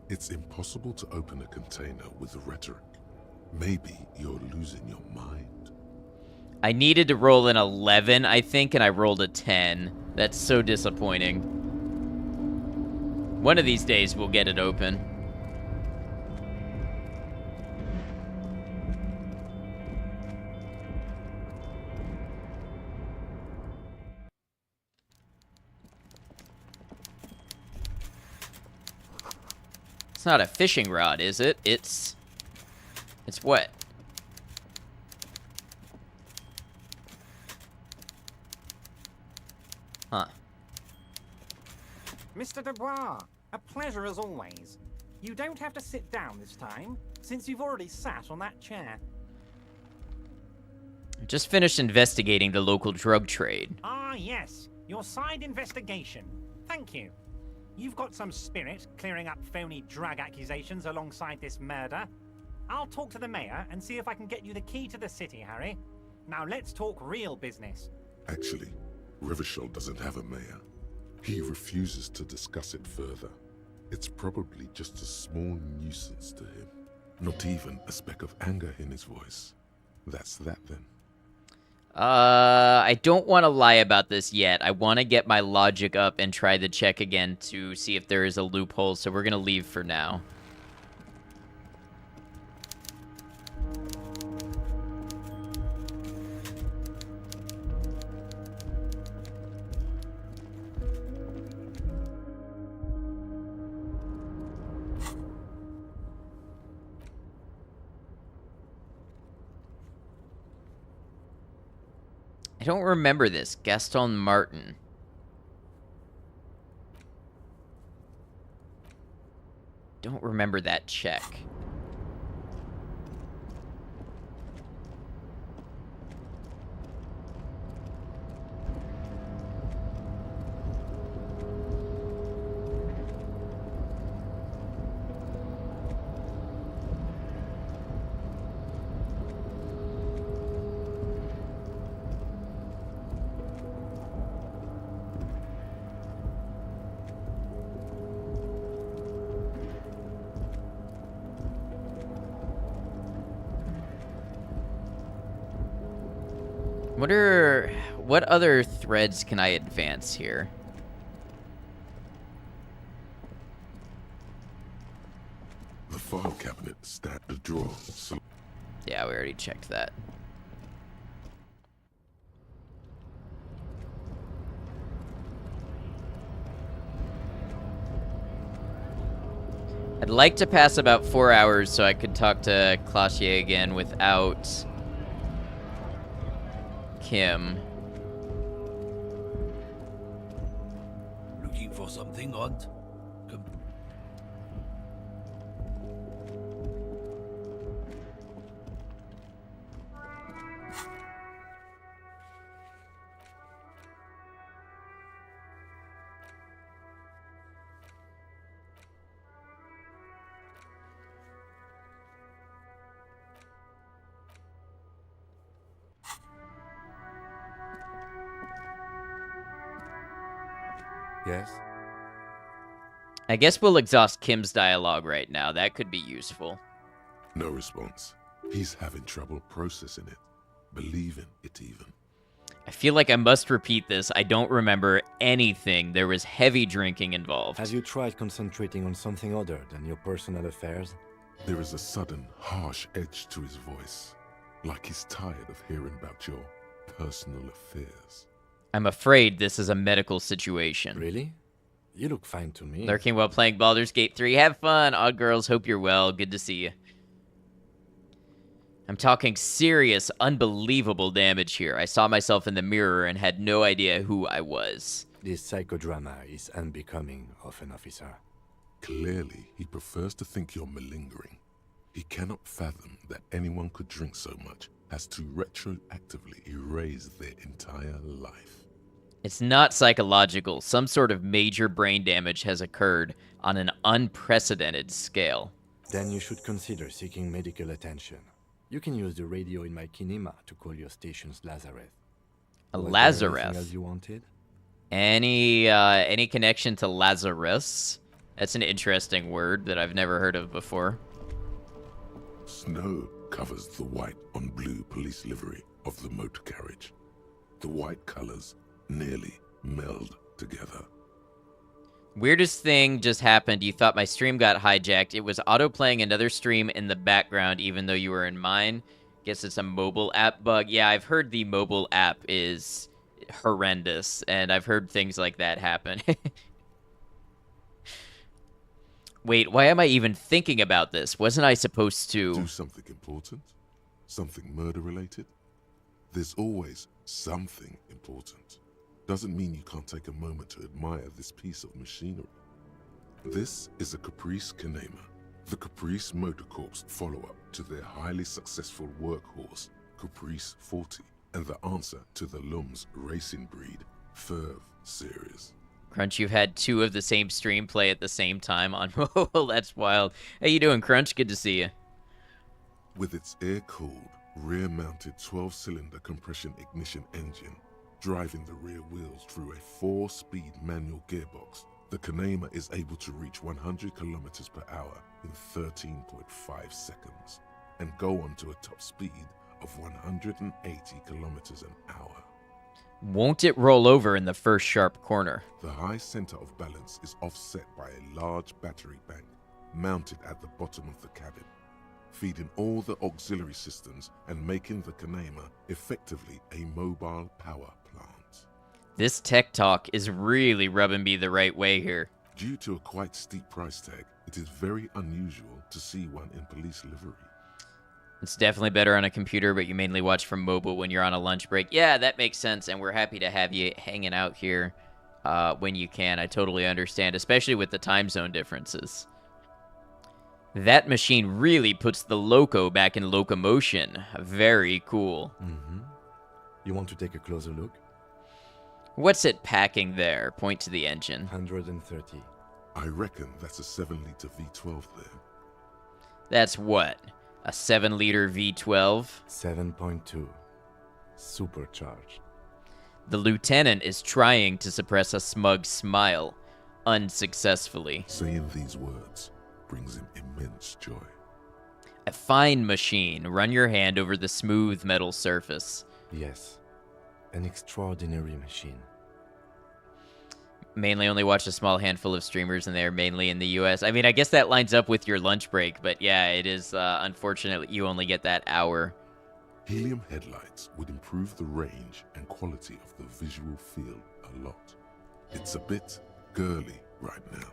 it's impossible to open a container with rhetoric. Maybe you're losing your mind. I needed to roll an 11, I think, and I rolled a 10. That's so disappointing. One of these days, we'll get it open. It's not a fishing rod, is it? It's what? Huh. Mr. Dubois, a pleasure as always. You don't have to sit down this time, since you've already sat on that chair. Just finished investigating the local drug trade. Ah, yes. Your side investigation. Thank you. You've got some spirit clearing up phony drug accusations alongside this murder. I'll talk to the mayor and see if I can get you the key to the city, Harry. Now let's talk real business. Actually, Rivershell doesn't have a mayor. He refuses to discuss it further. It's probably just a small nuisance to him. Not even a speck of anger in his voice. That's that then. I don't want to lie about this yet. I want to get my logic up and try the check again to see if there is a loophole, so we're going to leave for now. I don't remember this. Gaston Martin. Don't remember that check. What other threads can I advance here? The file cabinet stacked a drawer. So yeah, we already checked that. I'd like to pass about 4 hours so I could talk to Classier again without Kim. Looking for something odd? Come. Yes? I guess we'll exhaust Kim's dialogue right now. That could be useful. no response. He's having trouble processing it, believing it even. I feel like I must repeat this. I don't remember anything. There was heavy drinking involved. Have you tried concentrating on something other than your personal affairs? There is a sudden, harsh edge to his voice, like he's tired of hearing about your personal affairs. I'm afraid this is a medical situation. Really? You look fine to me. Lurking while playing Baldur's Gate 3. Have fun, odd girls. Hope you're well. Good to see you. I'm talking serious, unbelievable damage here. I saw myself in the mirror and had no idea who I was. This psychodrama is unbecoming of an officer. Clearly, he prefers to think you're malingering. He cannot fathom that anyone could drink so much as to retroactively erase their entire life. It's not psychological. Some sort of major brain damage has occurred on an unprecedented scale. Then you should consider seeking medical attention. You can use the radio in my kinema to call your station's Lazareth. A Was there Lazareth? anything else you wanted? Any connection to Lazarus? That's an interesting word that I've never heard of before. Snow covers the white on blue police livery of the motor carriage. The white colors nearly meld together. Weirdest thing just happened. You thought my stream got hijacked. It was auto-playing another stream in the background even though you were in mine. Guess it's a mobile app bug. Yeah, I've heard the mobile app is horrendous, and I've heard things like that happen. Wait, why am I even thinking about this? Wasn't I supposed to... Do something important? Something murder-related? There's always something important. Doesn't mean you can't take a moment to admire this piece of machinery. This is a Caprice Kinema, the Caprice Motor Corps follow-up to their highly successful workhorse, Caprice 40, and the answer to the Lum's racing breed. Ferv series. Crunch, you've had 2 of the same stream play at the same time on mobile. That's wild. How you doing, Crunch? Good to see you. With its air-cooled, rear-mounted 12-cylinder compression ignition engine, driving the rear wheels through a 4-speed manual gearbox, the Kanema is able to reach 100 kilometers per hour in 13.5 seconds and go on to a top speed of 180 kilometers an hour. Won't it roll over in the first sharp corner? The high center of balance is offset by a large battery bank mounted at the bottom of the cabin, feeding all the auxiliary systems and making the Kanema effectively a mobile power plant. This tech talk is really rubbing me the right way here. Due to a quite steep price tag, it is very unusual to see one in police livery. It's definitely better on a computer, but you mainly watch from mobile when you're on a lunch break. Yeah, that makes sense, and we're happy to have you hanging out here when you can. I totally understand, especially with the time zone differences. That machine really puts the loco back in locomotion. Very cool. Mm-hmm. You want to take a closer look? What's it packing there? Point to the engine. 130. I reckon that's a 7-liter V12 there. That's what? A 7-liter V12? 7.2. Supercharged. The lieutenant is trying to suppress a smug smile, unsuccessfully. Saying these words brings him immense joy. A fine machine. Run your hand over the smooth metal surface. Yes. An extraordinary machine. Mainly only watch a small handful of streamers, and they're mainly in the US. I mean, I guess that lines up with your lunch break, but yeah, it is unfortunate you only get that hour. Helium headlights would improve the range and quality of the visual field a lot. It's a bit girly right now.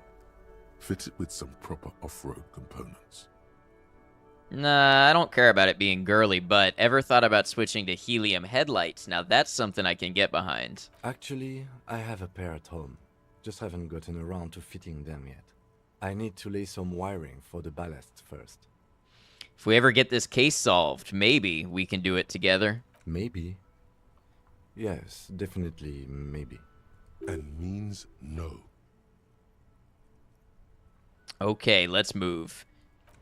Fit it with some proper off-road components. Nah, I don't care about it being girly, but ever thought about switching to helium headlights? Now that's something I can get behind. Actually, I have a pair at home. Just haven't gotten around to fitting them yet. I need to lay some wiring for the ballast first. If we ever get this case solved, maybe we can do it together. Maybe. Yes, definitely maybe. And means no. Okay, let's move.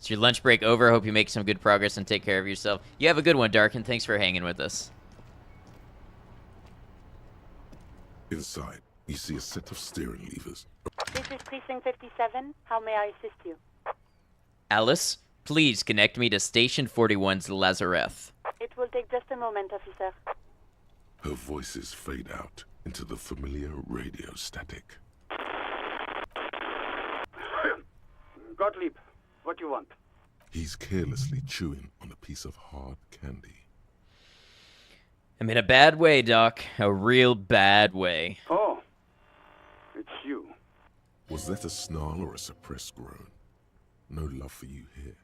Is your lunch break over? Hope you make some good progress and take care of yourself. You have a good one, Dark, and thanks for hanging with us. Inside, you see a set of steering levers. This is Precinct 57. How may I assist you? Alice, please connect me to Station 41's Lazareth. It will take just a moment, officer. Her voices fade out into the familiar radio static. Gottlieb, what do you want? He's carelessly chewing on a piece of hard candy. I'm in a bad way, Doc. A real bad way. Oh, it's you. Was that a snarl or a suppressed groan? No love for you here.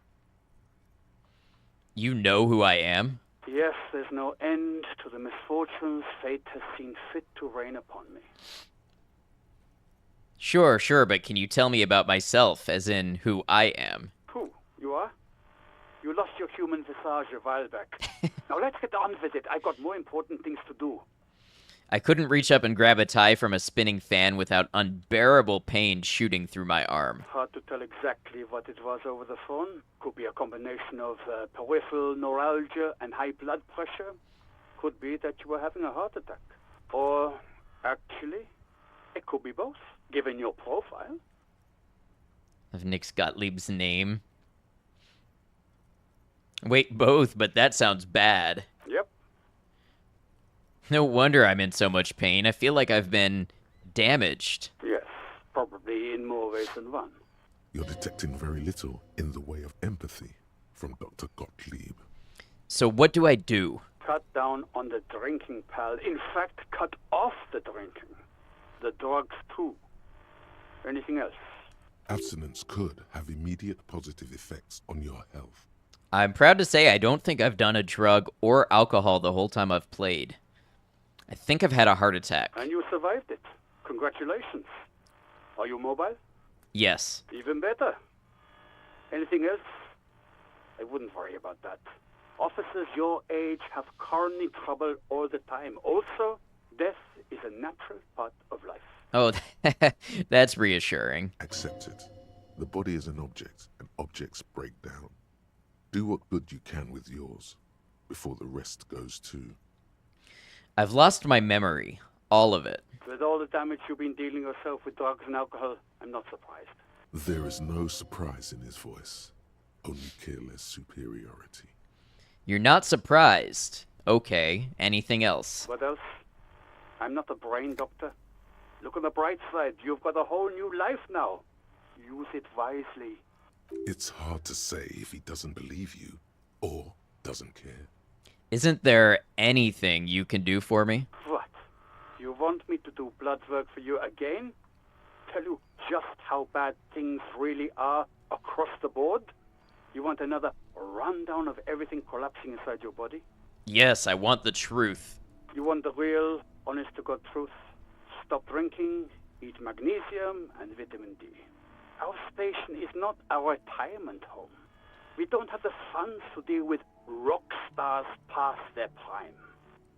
You know who I am? Yes, there's no end to the misfortunes fate has seen fit to rain upon me. Sure, but can you tell me about myself, as in who I am? Who? You are? You lost your human visage a while back. Now let's get on with it. I've got more important things to do. I couldn't reach up and grab a tie from a spinning fan without unbearable pain shooting through my arm. Hard to tell exactly what it was over the phone. Could be a combination of peripheral neuralgia and high blood pressure. Could be that you were having a heart attack. Or, actually, it could be both, given your profile. Of Nick Gottlieb's name. Wait, both, but that sounds bad. Yep. No wonder I'm in so much pain. I feel like I've been damaged. Yes, probably in more ways than one. You're detecting very little in the way of empathy from Dr. Gottlieb. So what do I do? Cut down on the drinking, pal. In fact, cut off the drinking. The drugs, too. Anything else? Abstinence could have immediate positive effects on your health. I'm proud to say I don't think I've done a drug or alcohol the whole time I've played. I think I've had a heart attack. And you survived it. Congratulations. Are you mobile? Yes. Even better. Anything else? I wouldn't worry about that. Officers your age have carny trouble all the time. Also, Death is a natural part of life. Oh, that's reassuring. Accept it. The body is an object, and objects break down. Do what good you can with yours, before the rest goes too. I've lost my memory. All of it. With all the damage you've been dealing yourself with drugs and alcohol, I'm not surprised. There is no surprise in his voice, only careless superiority. You're not surprised. Okay, anything else? What else? I'm not a brain doctor. Look on the bright side. You've got a whole new life now. Use it wisely. It's hard to say if he doesn't believe you, or doesn't care. Isn't there anything you can do for me? What? You want me to do blood work for you again? Tell you just how bad things really are across the board? You want another rundown of everything collapsing inside your body? Yes, I want the truth. You want the real, honest-to-God truth? Stop drinking, eat magnesium and vitamin D. Our station is not a retirement home. We don't have the funds to deal with rock stars past their prime.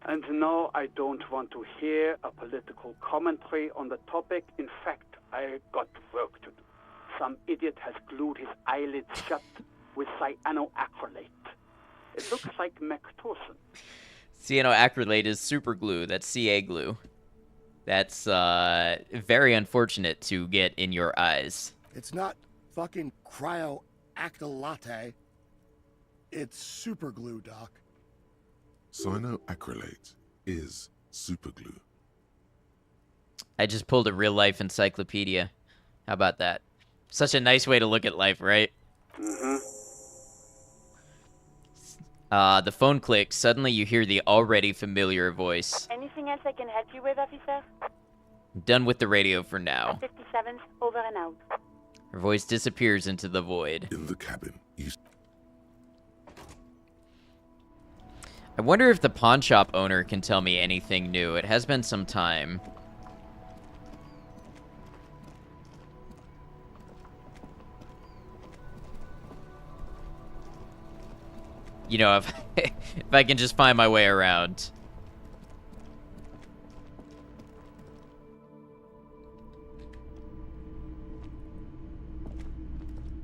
And no, I don't want to hear a political commentary on the topic. In fact, I got work to do. Some idiot has glued his eyelids shut with cyanoacrylate. It looks like Mactorson. Cyanoacrylate is super glue. That's CA glue. That's very unfortunate to get in your eyes. It's not fucking cryoacrylate. It's super glue, Doc. Cyanoacrylate is superglue. I just pulled a real-life encyclopedia. How about that? Such a nice way to look at life, right? Mm-hmm. The phone clicks. Suddenly you hear the already familiar voice. Anything else I can help you with, officer? I'm done with the radio for now. 57's over and out. Her voice disappears into the void. In the cabin, I wonder if the pawn shop owner can tell me anything new. It has been some time. You know, if I can just find my way around.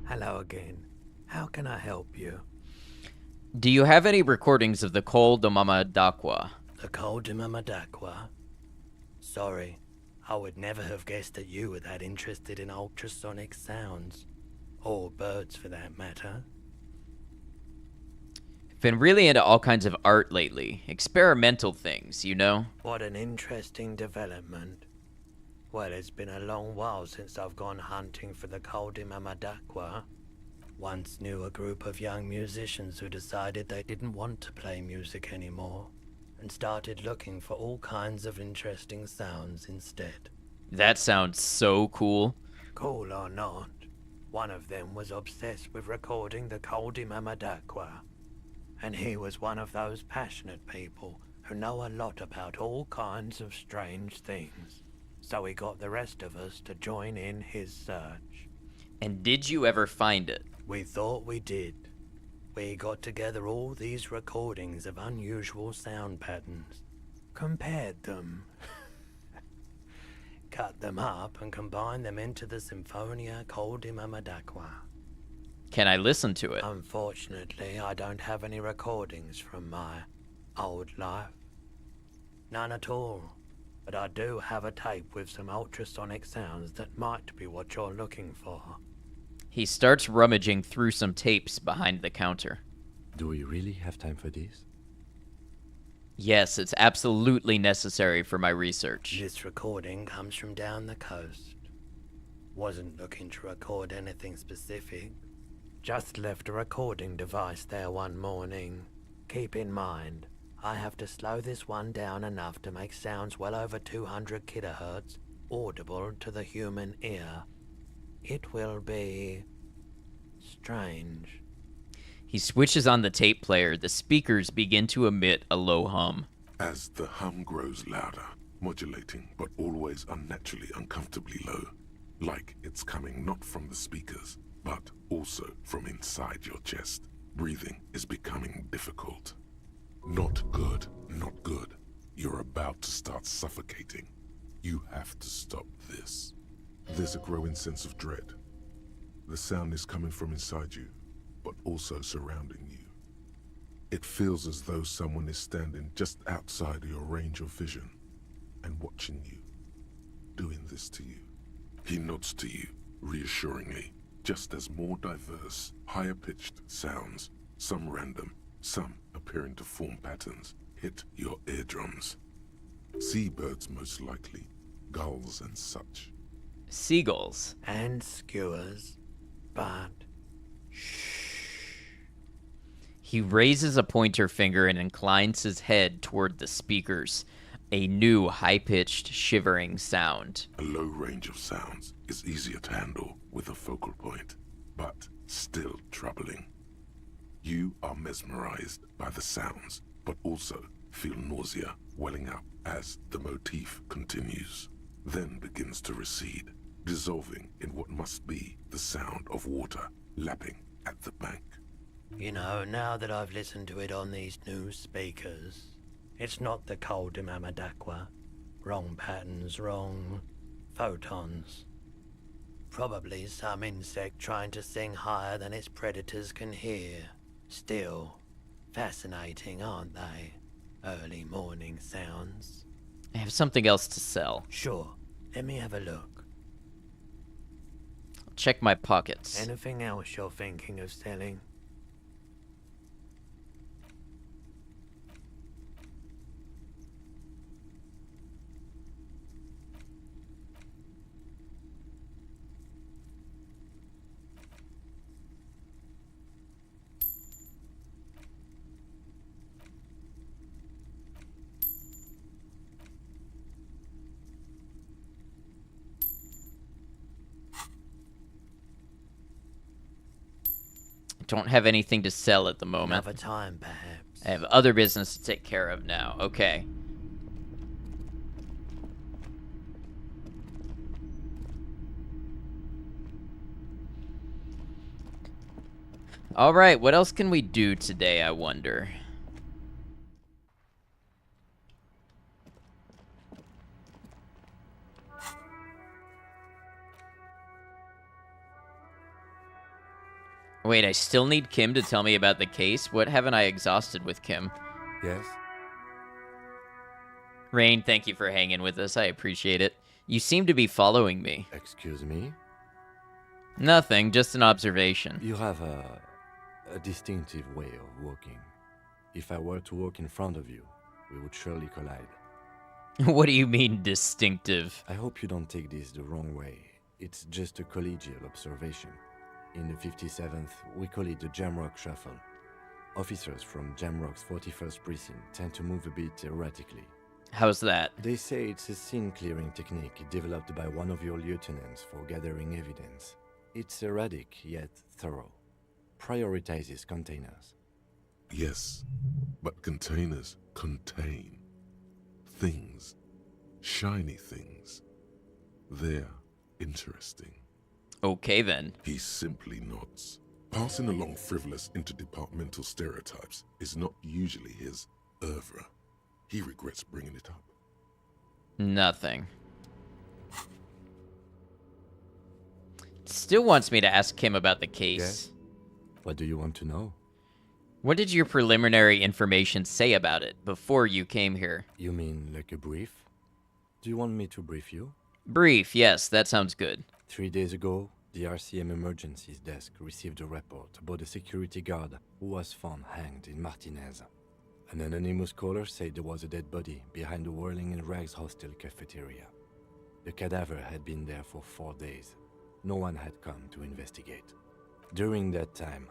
Hello again. How can I help you? Do you have any recordings of the Col de Mamadakwa? The Col de Mamadakwa? Sorry, I would never have guessed that you were that interested in ultrasonic sounds. Or birds, for that matter. Been really into all kinds of art lately. Experimental things, you know? What an interesting development. Well, it's been a long while since I've gone hunting for the Col de Mamadakwa. Once knew a group of young musicians who decided they didn't want to play music anymore, and started looking for all kinds of interesting sounds instead. That sounds so cool. Cool or not, one of them was obsessed with recording the Col de Mamadakwa. And he was one of those passionate people who know a lot about all kinds of strange things. So he got the rest of us to join in his search. And did you ever find it? We thought we did. We got together all these recordings of unusual sound patterns, compared them, cut them up and combined them into the Symphonia Col de Mamadakwa. Can I listen to it? Unfortunately, I don't have any recordings from my old life. None at all. But I do have a tape with some ultrasonic sounds that might be what you're looking for. He starts rummaging through some tapes behind the counter. Do we really have time for this? Yes, it's absolutely necessary for my research. This recording comes from down the coast. Wasn't looking to record anything specific. Just left a recording device there one morning. Keep in mind, I have to slow this one down enough to make sounds well over 200 kilohertz audible to the human ear. It will be strange. He switches on the tape player. The speakers begin to emit a low hum. As the hum grows louder, modulating but always unnaturally uncomfortably low, like it's coming not from the speakers, but also from inside your chest. Breathing is becoming difficult. Not good, not good. You're about to start suffocating. You have to stop this. There's a growing sense of dread. The sound is coming from inside you, but also surrounding you. It feels as though someone is standing just outside your range of vision and watching you, doing this to you. He nods to you, reassuringly, just as more diverse, higher-pitched sounds, some random, some appearing to form patterns, hit your eardrums. Seabirds most likely, gulls and such. Seagulls. And skewers, but He raises a pointer finger and inclines his head toward the speakers. A new high-pitched, shivering sound. A low range of sounds is easier to handle with a focal point, but still troubling. You are mesmerized by the sounds, but also feel nausea welling up as the motif continues, then begins to recede, dissolving in what must be the sound of water lapping at the bank. you know, now that I've listened to it on these new speakers, it's not the cold Mamadakwa. Wrong patterns, wrong photons. Probably some insect trying to sing higher than its predators can hear. Still, fascinating, aren't they? Early morning sounds. I have something else to sell. Sure, let me have a look. Check my pockets. Anything else you're thinking of selling? Don't have anything to sell at the moment. Another time, perhaps. I have other business to take care of now. Okay. All right, what else can we do today, I wonder? Wait, I still need Kim to tell me about the case? What haven't I exhausted with Kim? Yes? Rain, thank you for hanging with us. I appreciate it. You seem to be following me. Excuse me? Nothing, just an observation. You have a distinctive way of walking. If I were to walk in front of you, we would surely collide. What do you mean, distinctive? I hope you don't take this the wrong way. It's just a collegial observation. In the 57th, we call it the Jamrock Shuffle. Officers from Jamrock's 41st Precinct tend to move a bit erratically. How's that? They say it's a scene-clearing technique developed by one of your lieutenants for gathering evidence. It's erratic, yet thorough. Prioritizes containers. Yes, but containers contain things. Shiny things. They're interesting. Okay, then. He simply nods. Passing along frivolous interdepartmental stereotypes is not usually his oeuvre. He regrets bringing it up. Nothing. Still wants me to ask Kim about the case. Yes? What do you want to know? What did your preliminary information say about it before you came here? You mean like a brief? Do you want me to brief you? Brief, yes, that sounds good. 3 days ago, the RCM Emergencies Desk received a report about a security guard who was found hanged in Martinez. An anonymous caller said there was a dead body behind the Whirling in Rags hostel cafeteria. The cadaver had been there for 4 days. No one had come to investigate. During that time,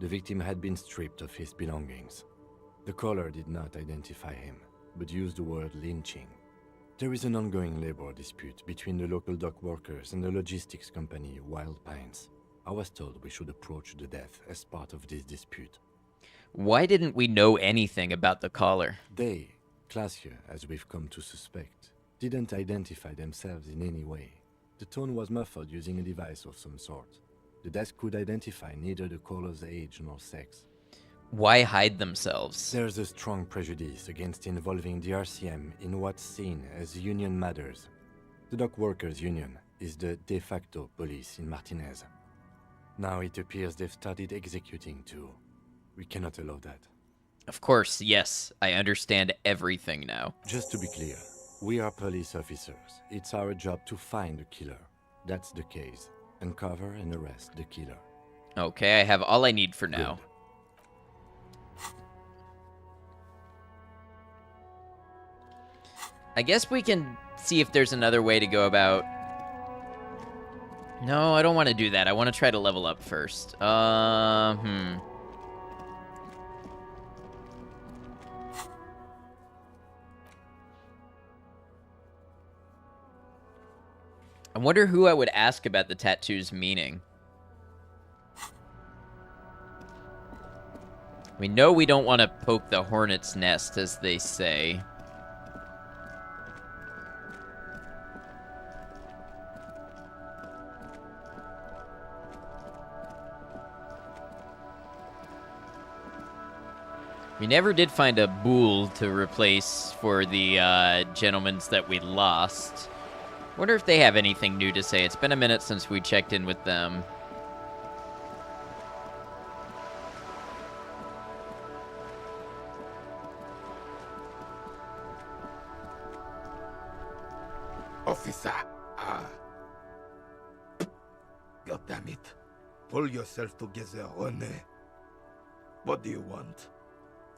the victim had been stripped of his belongings. The caller did not identify him, but used the word lynching. There is an ongoing labor dispute between the local dock workers and the logistics company Wild Pines. I was told we should approach the death as part of this dispute. Why didn't we know anything about the caller? They, classier as we've come to suspect, didn't identify themselves in any way. The tone was muffled using a device of some sort. The desk could identify neither the caller's age nor sex. Why hide themselves? There's a strong prejudice against involving the RCM in what's seen as union matters. The dock workers' union is the de facto police in Martinez. Now it appears they've started executing too. We cannot allow that. Of course, yes. I understand everything now. Just to be clear, we are police officers. It's our job to find the killer. That's the case. Uncover and arrest the killer. Okay, I have all I need for now. I guess we can see if there's another way to go about... No, I don't want to do that. I want to try to level up first. I wonder who I would ask about the tattoo's meaning. We know we don't want to poke the hornet's nest, as they say. We never did find a boule to replace for the gentlemen's that we lost. Wonder if they have anything new to say. It's been a minute since we checked in with them. Officer, God damn it. Pull yourself together, René. What do you want?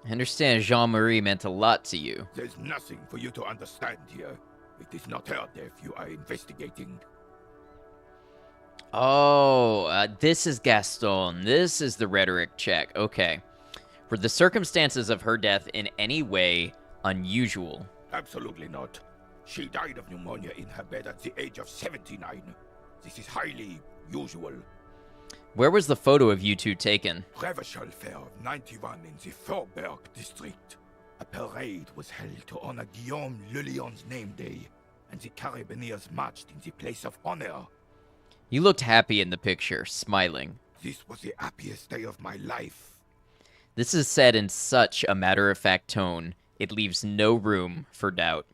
I understand Jean-Marie meant a lot to you. There's nothing for you to understand here. It is not her death you are investigating. Oh, this is Gaston. This is the rhetoric check. Okay. Were the circumstances of her death in any way unusual? Absolutely not. She died of pneumonia in her bed at the age of 79. This is highly usual. Where was the photo of you two taken? Reverchal Fair of 91 in the Faubourg district. A parade was held to honor Guillaume Le Lion's name day, and the Carabineers marched in the place of honor. You looked happy in the picture, smiling. This was the happiest day of my life. This is said in such a matter-of-fact tone, it leaves no room for doubt.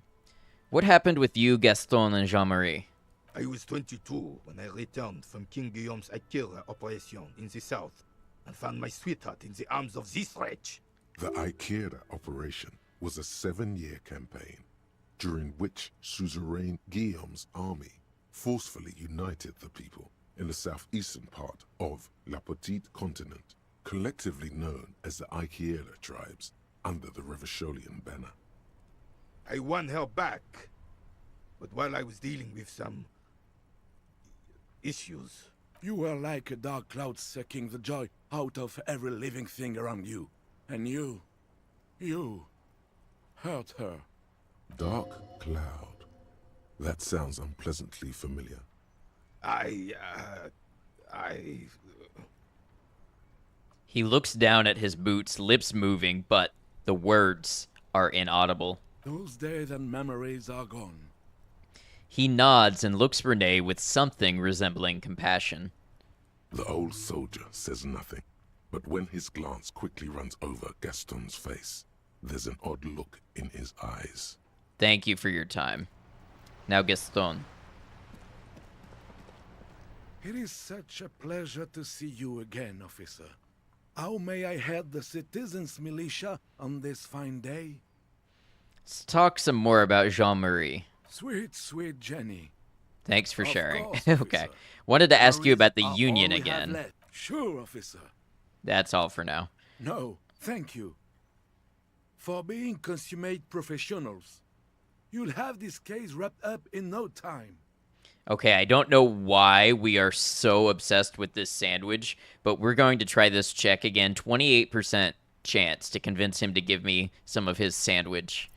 What happened with you, Gaston, and Jean-Marie? I was 22 when I returned from King Guillaume's Akira operation in the south, and found my sweetheart in the arms of this wretch. The Ikeda operation was a 7-year campaign, during which Suzerain Guillaume's army forcefully united the people in the southeastern part of La Petite Continent, collectively known as the Ikeda tribes, under the Revercholian banner. I won her back, but while I was dealing with some issues... You were like a dark cloud sucking the joy out of every living thing around you. And you hurt her. Dark cloud. That sounds unpleasantly familiar. He looks down at his boots, lips moving, but the words are inaudible. Those days and memories are gone. He nods and looks Renee with something resembling compassion. The old soldier says nothing, but when his glance quickly runs over Gaston's face, there's an odd look in his eyes. Thank you for your time. Now, Gaston. It is such a pleasure to see you again, officer. How may I head the citizens' militia on this fine day? Let's talk some more about Jean-Marie. Sweet, sweet Jenny. Thanks for Of sharing. course, Okay. officer. Wanted to ask you about the Memories are union all we have again. left. Sure, officer. That's all for now. No, thank you. For being consummate professionals. You'll have this case wrapped up in no time. Okay, I don't know why we are so obsessed with this sandwich, but we're going to try this check again. 28% chance to convince him to give me some of his sandwich.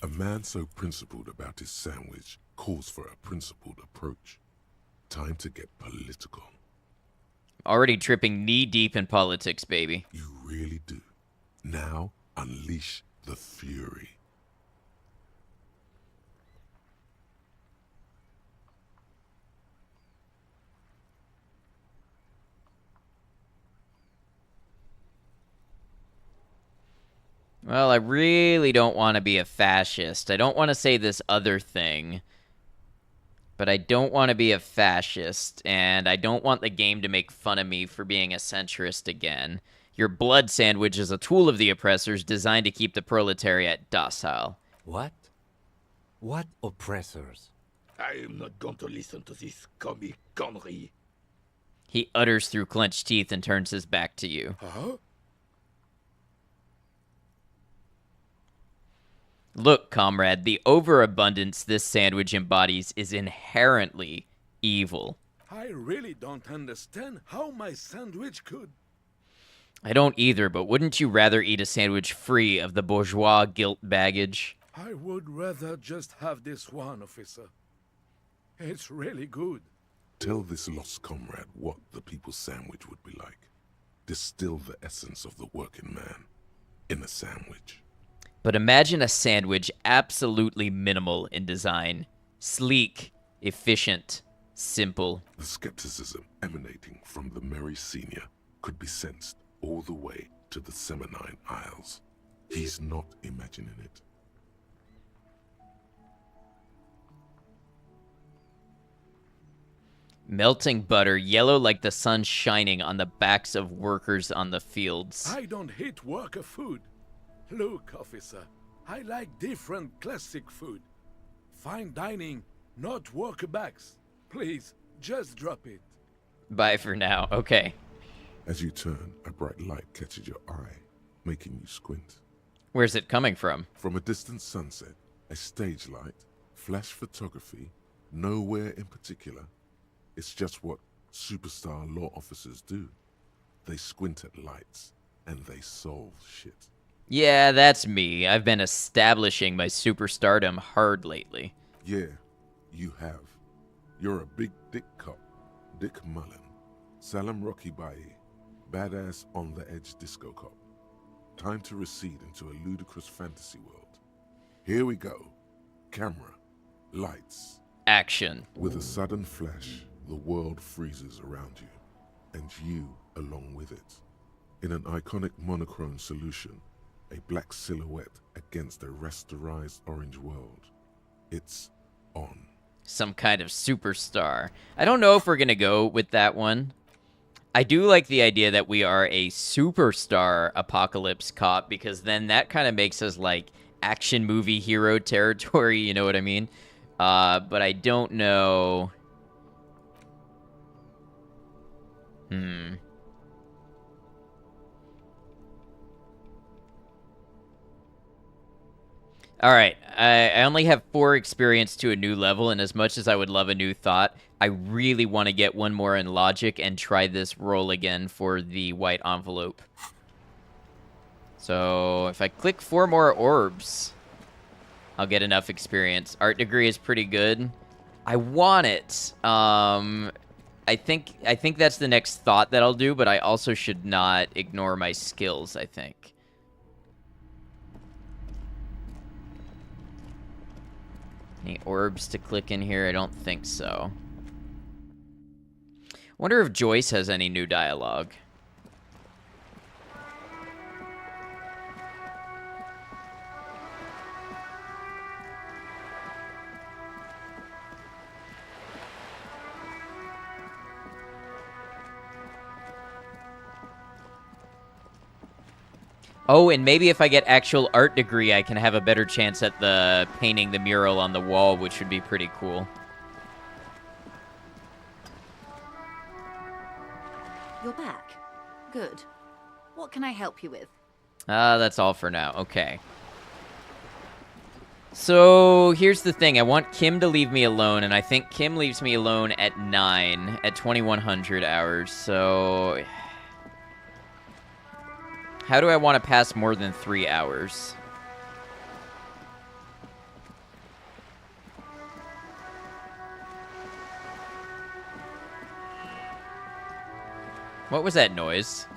A man so principled about his sandwich calls for a principled approach. Time to get political. Already tripping knee-deep in politics, baby. You really do. Now, unleash the fury. Well, I really don't want to be a fascist. I don't want to say this other thing. But I don't want to be a fascist, and I don't want the game to make fun of me for being a centrist again. Your blood sandwich is a tool of the oppressors designed to keep the proletariat docile. What? What oppressors? I am not going to listen to this scummy gunnery. He utters through clenched teeth and turns his back to you. Huh? Look, comrade, the overabundance this sandwich embodies is inherently evil. I really don't understand how my sandwich could. I don't either, but wouldn't you rather eat a sandwich free of the bourgeois guilt baggage? I would rather just have this one, officer. It's really good. Tell this lost comrade what the people's sandwich would be like. Distill the essence of the working man in a sandwich. But imagine a sandwich absolutely minimal in design. Sleek, efficient, simple. The skepticism emanating from the Merry Senior could be sensed all the way to the Seminine Isles. He's not imagining it. Melting butter, yellow like the sun shining on the backs of workers on the fields. I don't hate worker food. Look, officer, I like different classic food. Fine dining, not worker backs. Please, just drop it. Bye for now. Okay. As you turn, a bright light catches your eye, making you squint. Where's it coming from? From a distant sunset, a stage light, flash photography, nowhere in particular. It's just what superstar law officers do. They squint at lights, and they solve shit. Yeah, that's me. I've been establishing my superstardom hard lately. Yeah, you have. You're a big dick cop. Dick Mullen. Salam Rocky Bayi. Badass on-the-edge disco cop. Time to recede into a ludicrous fantasy world. Here we go. Camera. Lights. Action. With a sudden flash, the world freezes around you, and you along with it. In an iconic monochrome solution, a black silhouette against a rasterized orange world. It's on. Some kind of superstar. I don't know if we're going to go with that one. I do like the idea that we are a superstar apocalypse cop, because then that kind of makes us like action movie hero territory, you know what I mean? But I don't know. Alright, I only have 4 experience to a new level, and as much as I would love a new thought, I really want to get one more in logic and try this roll again for the white envelope. So, if I click 4 more orbs, I'll get enough experience. Art degree is pretty good. I want it. I think that's the next thought that I'll do, but I also should not ignore my skills, I think. Any orbs to click in here? I don't think so. Wonder if Joyce has any new dialogue. Oh, and maybe if I get actual art degree, I can have a better chance at the painting the mural on the wall, which would be pretty cool. You're back. Good. What can I help you with? That's all for now. Okay. So, here's the thing. I want Kim to leave me alone, and I think Kim leaves me alone at 9, at 2100 hours, so... How do I want to pass more than 3 hours? What was that noise?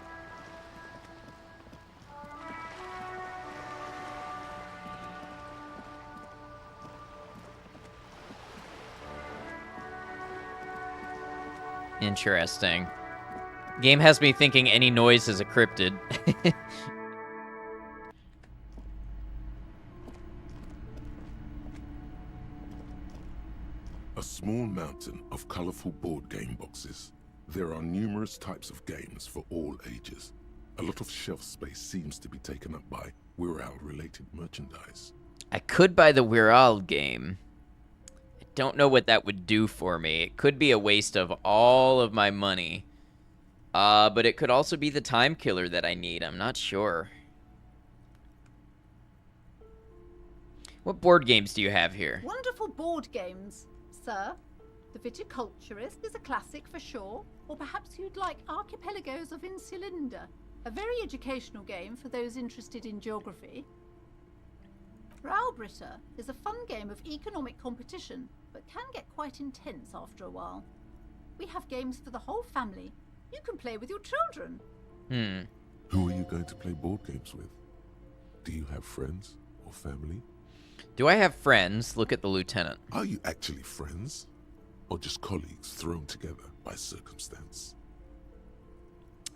Interesting. Game has me thinking any noise is a cryptid. A small mountain of colorful board game boxes. There are numerous types of games for all ages. A lot of shelf space seems to be taken up by Wirral-related merchandise. I could buy the Wirral game. I don't know what that would do for me. It could be a waste of all of my money. But it could also be the time killer that I need. I'm not sure. What board games do you have here? Wonderful board games, sir. The Viticulturist is a classic for sure, or perhaps you'd like Archipelagos of Insulinda, a very educational game for those interested in geography. Raubritta is a fun game of economic competition, but can get quite intense after a while. We have games for the whole family. You can play with your children. Who are you going to play board games with? Do you have friends or family? Do I have friends? Look at the lieutenant. Are you actually friends? Or just colleagues thrown together by circumstance?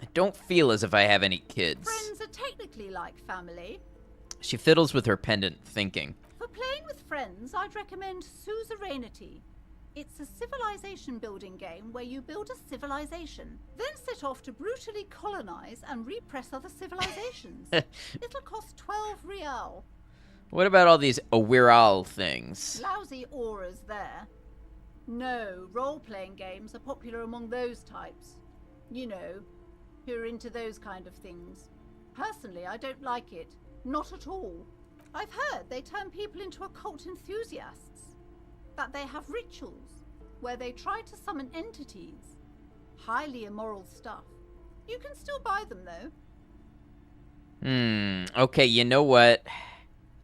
I don't feel as if I have any kids. Friends are technically like family. She fiddles with her pendant, thinking. For playing with friends, I'd recommend Suzerainty. It's a civilization building game where you build a civilization, then set off to brutally colonize and repress other civilizations. It'll cost 12 real. What about all these Wirral things? Lousy auras there. No, role-playing games are popular among those types. You know, who are into those kind of things. Personally, I don't like it. Not at all. I've heard they turn people into occult enthusiasts. That they have rituals where they try to summon entities. Highly immoral stuff. You can still buy them, though. Okay, you know what?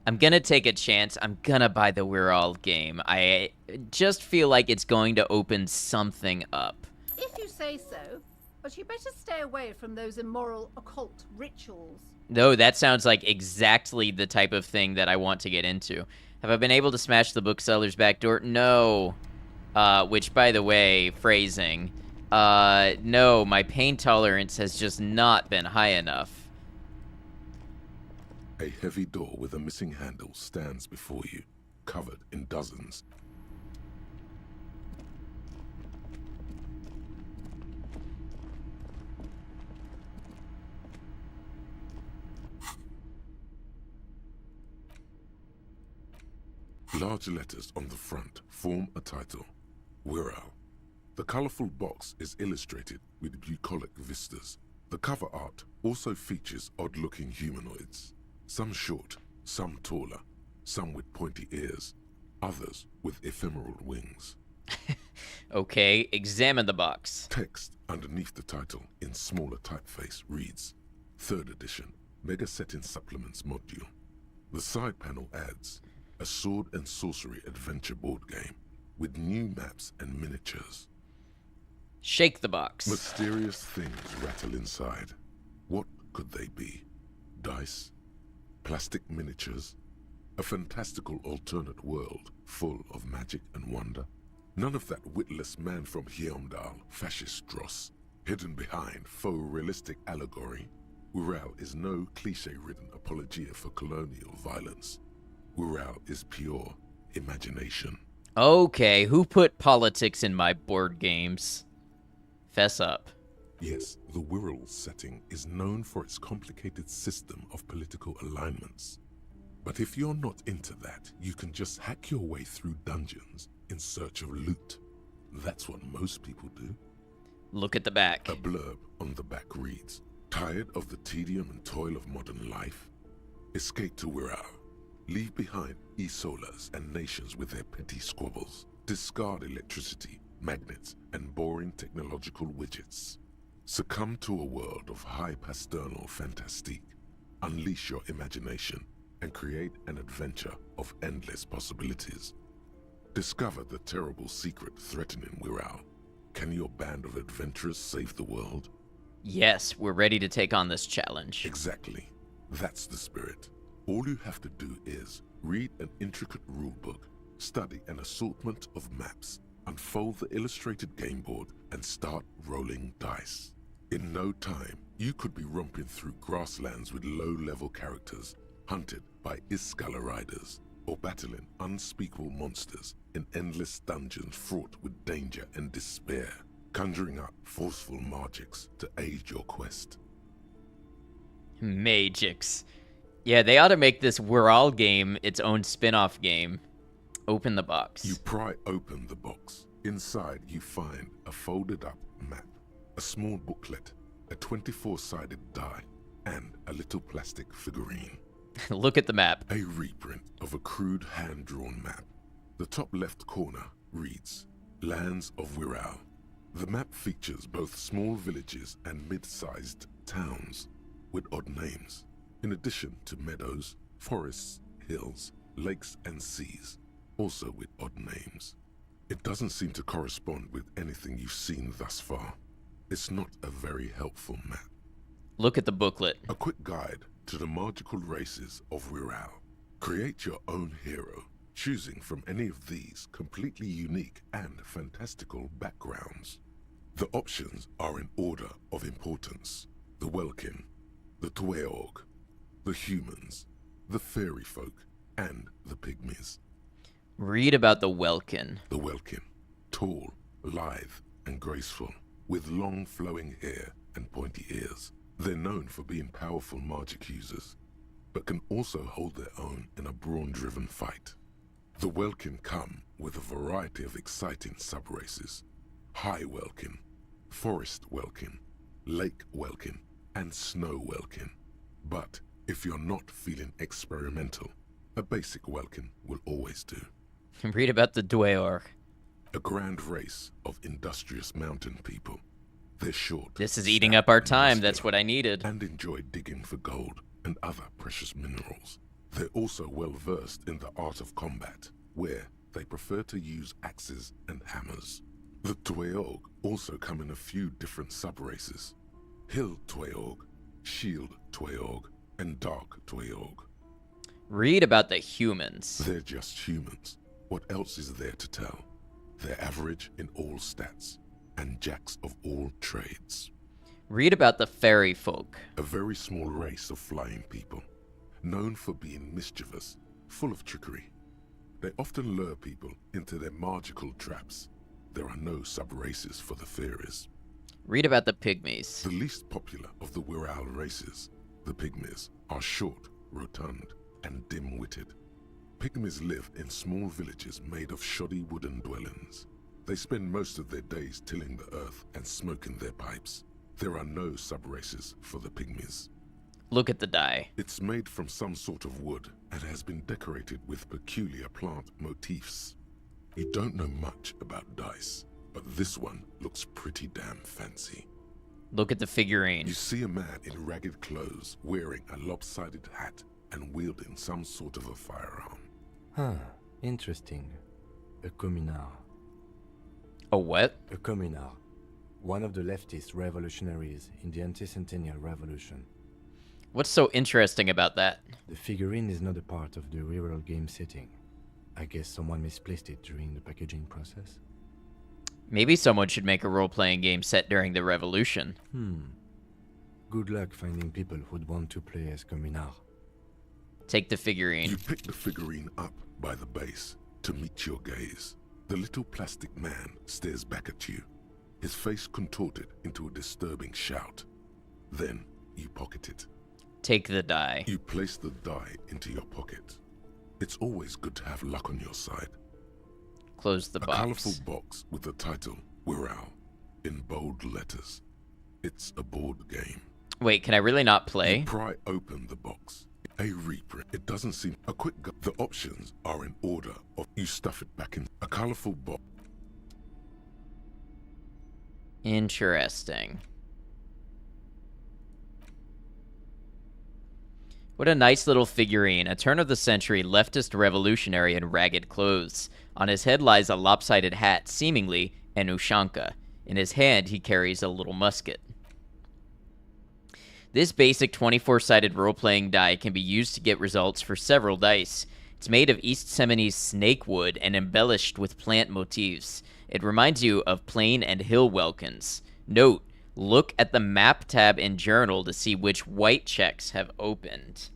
I'm gonna take a chance. I'm gonna buy the Wirral game. I just feel like it's going to open something up. If you say so, but you better stay away from those immoral occult rituals. No, that sounds like exactly the type of thing that I want to get into. Have I been able to smash the bookseller's back door? No. Which, by the way, phrasing. No, my pain tolerance has just not been high enough. A heavy door with a missing handle stands before you, covered in dozens. Large letters on the front form a title, Wirral. The colorful box is illustrated with bucolic vistas. The cover art also features odd-looking humanoids. Some short, some taller, some with pointy ears, others with ephemeral wings. Okay, examine the box. Text underneath the title in smaller typeface reads, 3rd edition, Mega Setting Supplements Module. The side panel adds, a sword and sorcery adventure board game with new maps and miniatures. Shake the box. Mysterious things rattle inside. What could they be? Dice? Plastic miniatures? A fantastical alternate world full of magic and wonder? None of that witless man from Heimdall, fascist dross, hidden behind faux realistic allegory. Wirral is no cliché-ridden apologia for colonial violence. Wirral is pure imagination. Okay, who put politics in my board games? Fess up. Yes, the Wirral setting is known for its complicated system of political alignments. But if you're not into that, you can just hack your way through dungeons in search of loot. That's what most people do. Look at the back. A blurb on the back reads, tired of the tedium and toil of modern life? Escape to Wirral. Leave behind Isolas and nations with their petty squabbles. Discard electricity, magnets, and boring technological widgets. Succumb to a world of high pasternal fantastique. Unleash your imagination and create an adventure of endless possibilities. Discover the terrible secret threatening Wirral. Can your band of adventurers save the world? Yes, we're ready to take on this challenge. Exactly. That's the spirit. All you have to do is read an intricate rulebook, study an assortment of maps, unfold the illustrated game board, and start rolling dice. In no time, you could be romping through grasslands with low-level characters, hunted by Iskala riders, or battling unspeakable monsters in endless dungeons fraught with danger and despair, conjuring up forceful magics to aid your quest. Magix. Yeah, they ought to make this We're All game its own spin-off game. Open the box. You pry open the box. Inside, you find a folded-up map, a small booklet, a 24-sided die, and a little plastic figurine. Look at the map. A reprint of a crude hand-drawn map. The top left corner reads, Lands of Wirral. The map features both small villages and mid-sized towns with odd names, in addition to meadows, forests, hills, lakes, and seas, also with odd names. It doesn't seem to correspond with anything you've seen thus far. It's not a very helpful map. Look at the booklet. A quick guide to the magical races of Wirral. Create your own hero, choosing from any of these completely unique and fantastical backgrounds. The options are in order of importance. The Welkin, the Tweog, the humans, the fairy folk, and the pygmies. Read about the Welkin. The Welkin, tall, lithe, and graceful, with long flowing hair and pointy ears. They're known for being powerful magic users, but can also hold their own in a brawn-driven fight. The Welkin come with a variety of exciting sub-races. High Welkin, Forest Welkin, Lake Welkin, and Snow Welkin. But if you're not feeling experimental, a basic Welkin will always do. Read about the Dweor. A grand race of industrious mountain people. They're short. This is eating up our time. That's what I needed. And enjoy digging for gold and other precious minerals. They're also well versed in the art of combat, where they prefer to use axes and hammers. The Tweog also come in a few different sub-races. Hill Tweog, Shield Tweog, and Dark Tweog. Read about the humans. They're just humans. What else is there to tell? They're average in all stats, and jacks of all trades. Read about the fairy folk. A very small race of flying people, known for being mischievous, full of trickery. They often lure people into their magical traps. There are no sub-races for the fairies. Read about the pygmies. The least popular of the Wirral races, the pygmies, are short, rotund, and dim-witted. Pygmies live in small villages made of shoddy wooden dwellings. They spend most of their days tilling the earth and smoking their pipes. There are no sub-races for the pygmies. Look at the die. It's made from some sort of wood and has been decorated with peculiar plant motifs. You don't know much about dice, but this one looks pretty damn fancy. Look at the figurine. You see a man in ragged clothes wearing a lopsided hat and wielding some sort of a firearm. Huh, interesting. A communard. A what? A communard. One of the leftist revolutionaries in the anti-centennial revolution. What's so interesting about that? The figurine is not a part of the real game setting. I guess someone misplaced it during the packaging process. Maybe someone should make a role-playing game set during the revolution. Good luck finding people who'd want to play as communard. Take the figurine. You pick the figurine up by the base to meet your gaze. The little plastic man stares back at you, his face contorted into a disturbing shout. Then you pocket it. Take the die. You place the die into your pocket. It's always good to have luck on your side. Close the box. A colorful box with the title, Wirral, in bold letters. It's a board game. Wait, can I really not play? You pry open the box. A reprint. It doesn't seem a quick the options are in order of you stuff it back in a colorful box. Interesting. What a nice little figurine. A turn-of-the-century leftist revolutionary in ragged clothes. On his head lies a lopsided hat, seemingly an ushanka. In his hand, he carries a little musket. This basic 24-sided role-playing die can be used to get results for several dice. It's made of East Seminoese snake wood and embellished with plant motifs. It reminds you of plain and hill welkins. Note, look at the map tab in Journal to see which white checks have opened.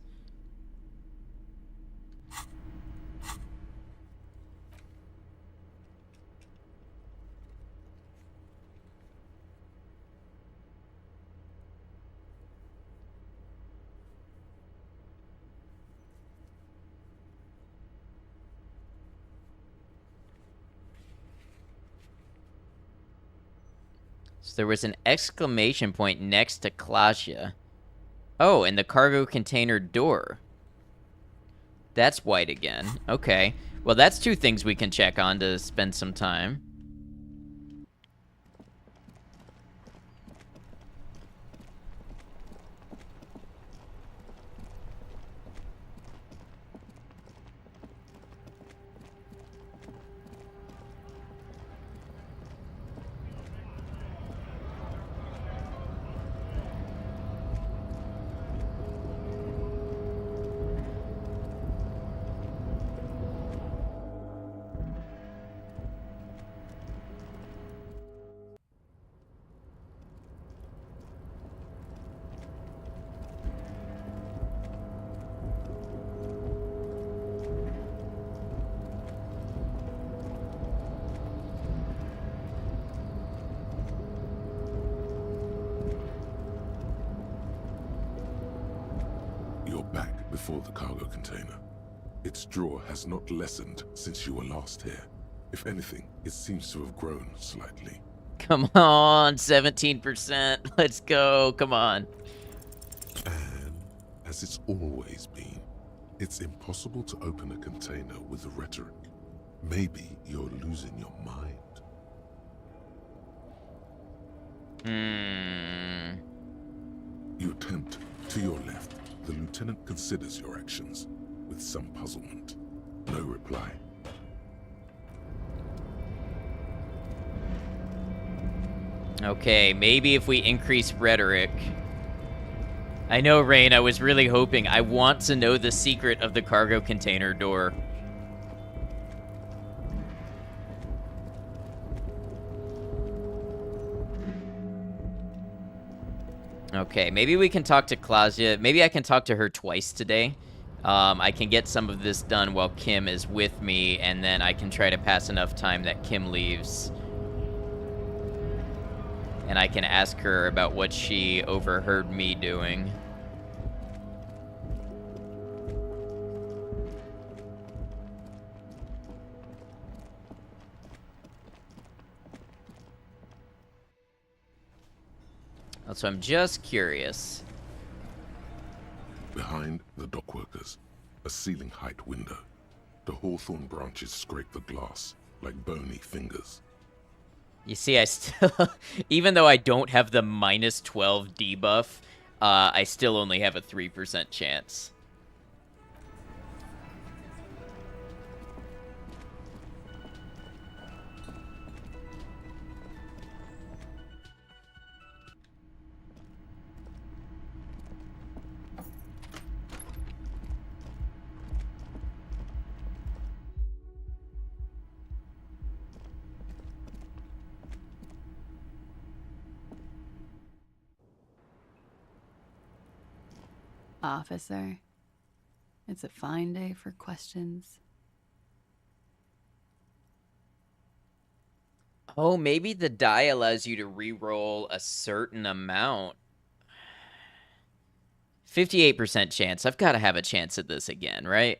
So there was an exclamation point next to Klasia. Oh, and the cargo container door. That's white again. Okay. Well, that's two things we can check on to spend some time. You're back before the cargo container. Its draw has not lessened since you were last here. If anything, it seems to have grown slightly. Come on, 17%. Let's go. Come on. And as it's always been, it's impossible to open a container with rhetoric. Maybe you're losing your mind. You attempt to your left. The lieutenant considers your actions with some puzzlement. No reply. Okay, maybe if we increase rhetoric. I know, Rain, I was really hoping. I want to know the secret of the cargo container door. Okay, maybe we can talk to Klasia. Maybe I can talk to her twice today. I can get some of this done while Kim is with me, and then I can try to pass enough time that Kim leaves. And I can ask her about what she overheard me doing. So I'm just curious. Behind the dockworkers, a ceiling height window. The hawthorn branches scrape the glass like bony fingers. You see, I still, even though I don't have the -12 debuff, I still only have a 3% chance. Officer, it's a fine day for questions. Oh, maybe the die allows you to re-roll a certain amount. 58% chance. I've got to have a chance at this again, right?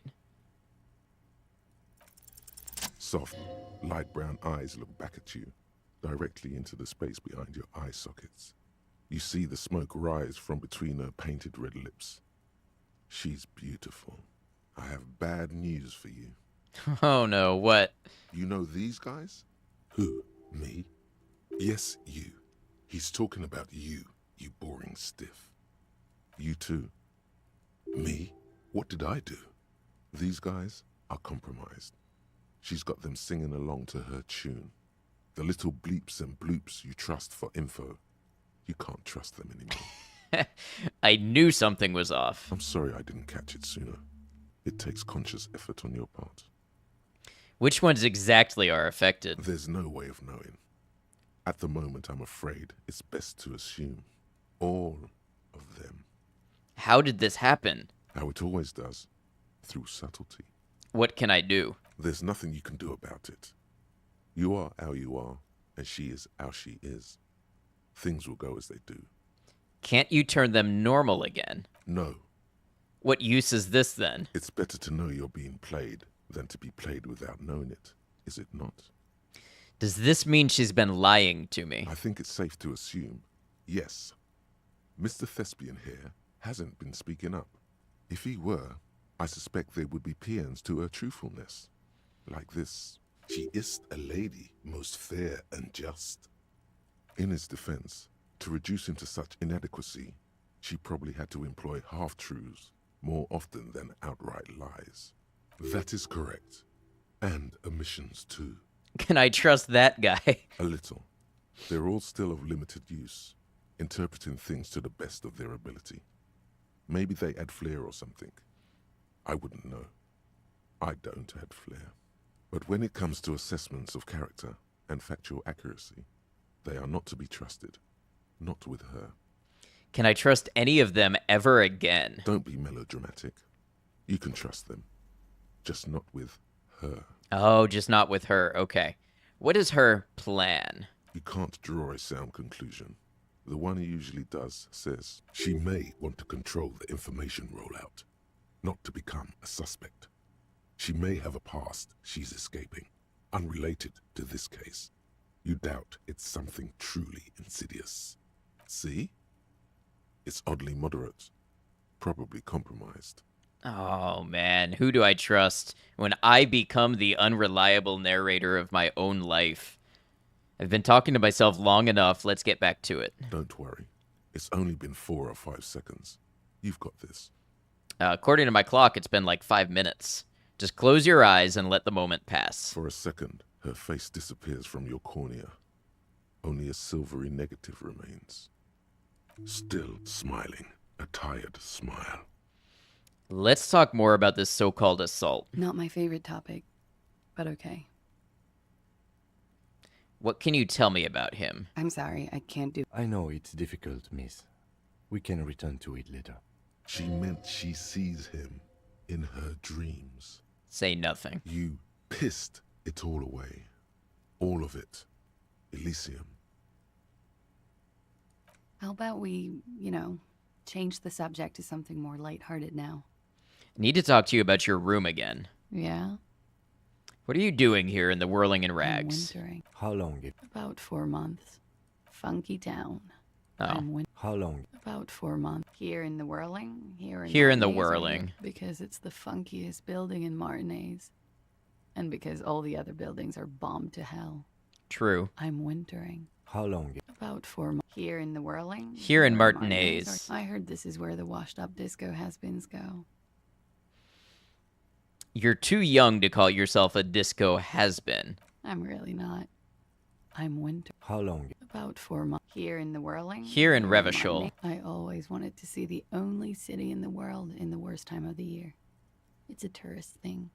Soft, light brown eyes look back at you, directly into the space behind your eye sockets. You see the smoke rise from between her painted red lips. She's beautiful. I have bad news for you. Oh no, what? You know these guys? Who? Me? Yes, you. He's talking about you, you boring stiff. You too. Me? What did I do? These guys are compromised. She's got them singing along to her tune. The little bleeps and bloops you trust for info. You can't trust them anymore. I knew something was off. I'm sorry I didn't catch it sooner. It takes conscious effort on your part. Which ones exactly are affected? There's no way of knowing. At the moment, I'm afraid it's best to assume all of them. How did this happen? How it always does. Through subtlety. What can I do? There's nothing you can do about it. You are how you are, and she is how she is. Things will go as they do. Can't you turn them normal again? No. What use is this then? It's better to know you're being played than to be played without knowing it, is it not? Does this mean she's been lying to me? I think it's safe to assume, yes. Mr. Thespian here hasn't been speaking up. If he were, I suspect there would be paeans to her truthfulness. Like this, she is a lady, most fair and just. In his defense, to reduce him to such inadequacy, she probably had to employ half-truths more often than outright lies. That is correct. And omissions too. Can I trust that guy? A little. They're all still of limited use, interpreting things to the best of their ability. Maybe they add flair or something. I wouldn't know. I don't add flair. But when it comes to assessments of character and factual accuracy, they are not to be trusted. Not with her. Can I trust any of them ever again? Don't be melodramatic. You can trust them. Just not with her. Oh, just not with her. Okay. What is her plan? You can't draw a sound conclusion. The one he usually does says, she may want to control the information rollout, not to become a suspect. She may have a past she's escaping, unrelated to this case. You doubt it's something truly insidious. See? It's oddly moderate, probably compromised. Oh, man. Who do I trust when I become the unreliable narrator of my own life? I've been talking to myself long enough. Let's get back to it. Don't worry. It's only been 4 or 5 seconds. You've got this. According to my clock, it's been like 5 minutes. Just close your eyes and let the moment pass. For a second, her face disappears from your cornea. Only a silvery negative remains. Still smiling, a tired smile. Let's talk more about this so-called assault. Not my favorite topic, but okay. What can you tell me about him? I'm sorry, I can't do... I know it's difficult, miss. We can return to it later. She meant she sees him in her dreams. Say nothing. You pissed it all away. All of it. Elysium. How about we, change the subject to something more lighthearted now? I need to talk to you about your room again. Yeah? What are you doing here in the Whirling in Rags? I'm wintering. How long? About 4 months. Funky town. Oh. How long? About 4 months. Here in the Whirling. Here in the Martinez, Whirling. Because it's the funkiest building in Martinez. And because all the other buildings are bombed to hell. True. I'm wintering. How long? About 4 months. Here in the Whirling. Here in Martinez. I heard this is where the washed-up disco has-beens go. You're too young to call yourself a disco has-been. I'm really not. I'm winter. How long? About 4 months. Here in the Whirling. Here in Revachol. I always wanted to see the only city in the world in the worst time of the year. It's a tourist thing.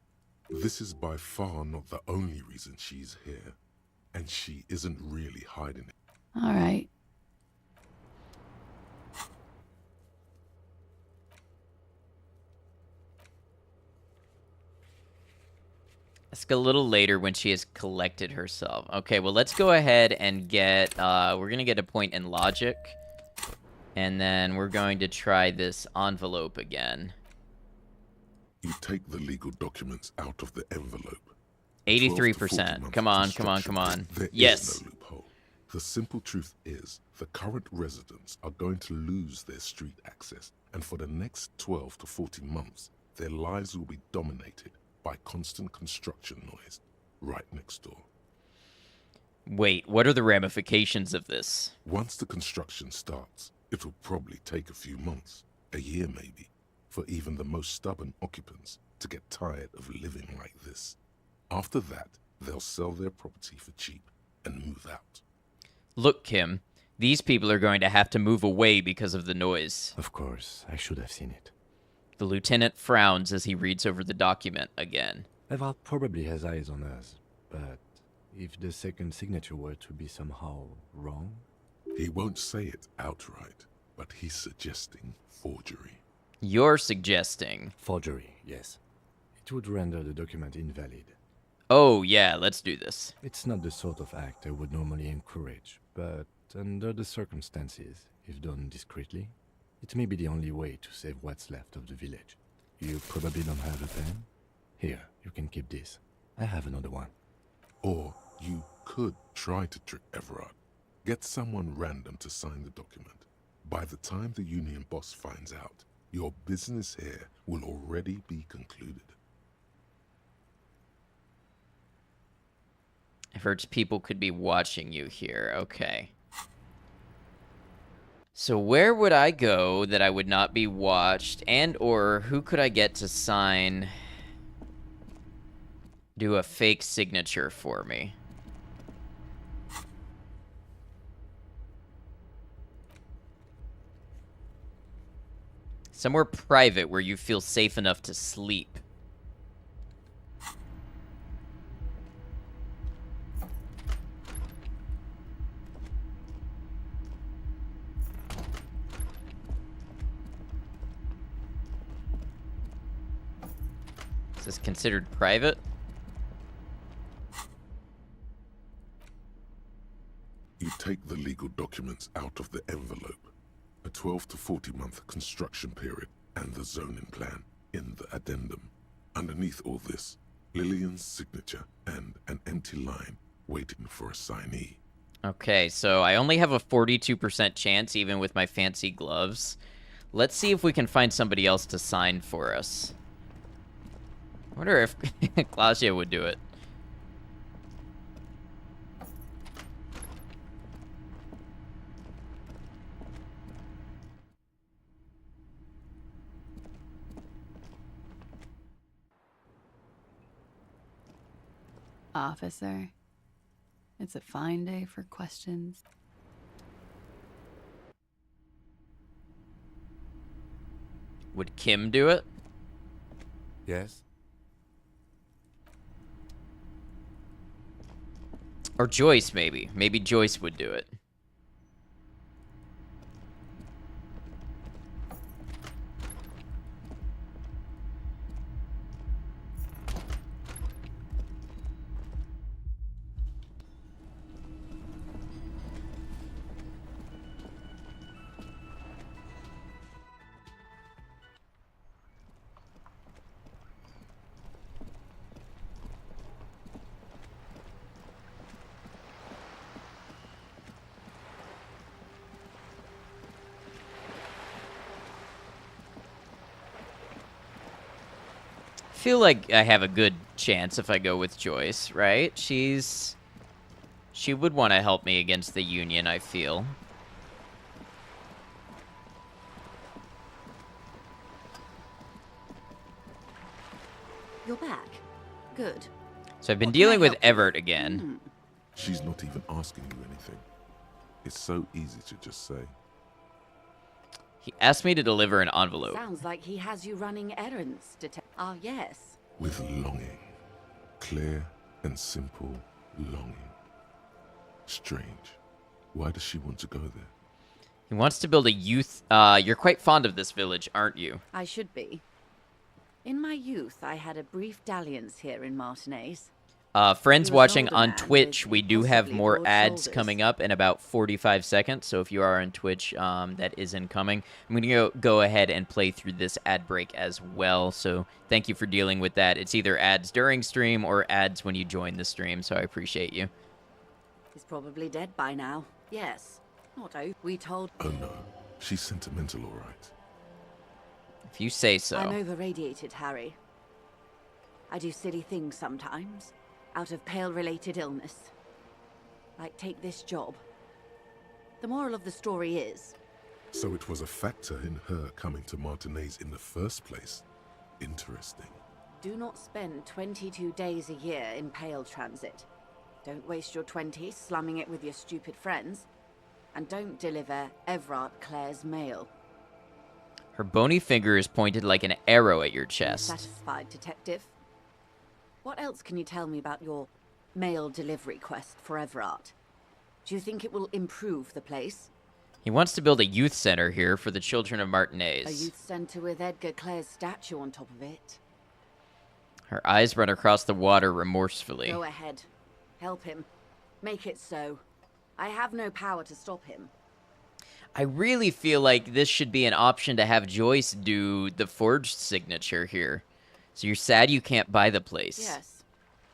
This is by far not the only reason she's here. And she isn't really hiding it. All right. Ask a little later when she has collected herself. Okay, well, let's go ahead and get... we're going to get a point in logic. And then we're going to try this envelope again. You take the legal documents out of the envelope. 83%. Come on, come on, come on. There yes. is no loophole. The simple truth is, the current residents are going to lose their street access. And for the next 12 to 14 months, their lives will be dominated by constant construction noise right next door. Wait, what are the ramifications of this? Once the construction starts, it will probably take a few months, a year maybe, for even the most stubborn occupants to get tired of living like this. After that, they'll sell their property for cheap and move out. Look, Kim, these people are going to have to move away because of the noise. Of course, I should have seen it. The lieutenant frowns as he reads over the document again. Eval probably has eyes on us, but if the second signature were to be somehow wrong? He won't say it outright, but he's suggesting forgery. You're suggesting? Forgery, yes. It would render the document invalid. Oh, yeah, let's do this. It's not the sort of act I would normally encourage, but under the circumstances, if done discreetly, it may be the only way to save what's left of the village. You probably don't have a pen? Here, you can keep this. I have another one. Or you could try to trick Everard. Get someone random to sign the document. By the time the Union boss finds out, your business here will already be concluded. Everard's people could be watching you here. Okay. So where would I go that I would not be watched? And or who could I get to sign... do a fake signature for me? Somewhere private where you feel safe enough to sleep. Is this considered private? You take the legal documents out of the envelope. A 12 to 40 month construction period and the zoning plan in the addendum. Underneath all this, Lillian's signature and an empty line waiting for a signee. Okay, so I only have a 42% chance even with my fancy gloves. Let's see if we can find somebody else to sign for us. I wonder if Glacia would do it. Officer, it's a fine day for questions. Would Kim do it? Yes? Or Joyce, maybe. Maybe Joyce would do it. Feel like I have a good chance if I go with Joyce, right? She would want to help me against the Union, I feel. You're back. Good. So I've been dealing with Everett again. She's not even asking you anything. It's so easy to just say. He asked me to deliver an envelope. Sounds like he has you running errands, Ah, yes. With longing. Clear and simple longing. Strange. Why does she want to go there? He wants to build a youth... you're quite fond of this village, aren't you? I should be. In my youth, I had a brief dalliance here in Martinez. Friends watching on Twitch, we do have more ads coming up in about 45 seconds. So if you are on Twitch, that is incoming. I'm going to go ahead and play through this ad break as well. So thank you for dealing with that. It's either ads during stream or ads when you join the stream. So I appreciate you. He's probably dead by now. Yes. Not out. We told... Oh no. She's sentimental, all right. If you say so. I'm over-radiated, Harry. I do silly things sometimes. Out of Pale-related illness. Like take this job. The moral of the story is... So it was a factor in her coming to Martinez in the first place. Interesting. Do not spend 22 days a year in Pale Transit. Don't waste your 20s slumming it with your stupid friends. And don't deliver Everard Clare's mail. Her bony finger is pointed like an arrow at your chest. Satisfied, detective? What else can you tell me about your mail delivery quest for Everard? Do you think it will improve the place? He wants to build a youth center here for the children of Martinez. A youth center with Edgar Clare's statue on top of it. Her eyes run across the water remorsefully. Go ahead. Help him. Make it so. I have no power to stop him. I really feel like this should be an option to have Joyce do the forged signature here. So you're sad you can't buy the place. Yes.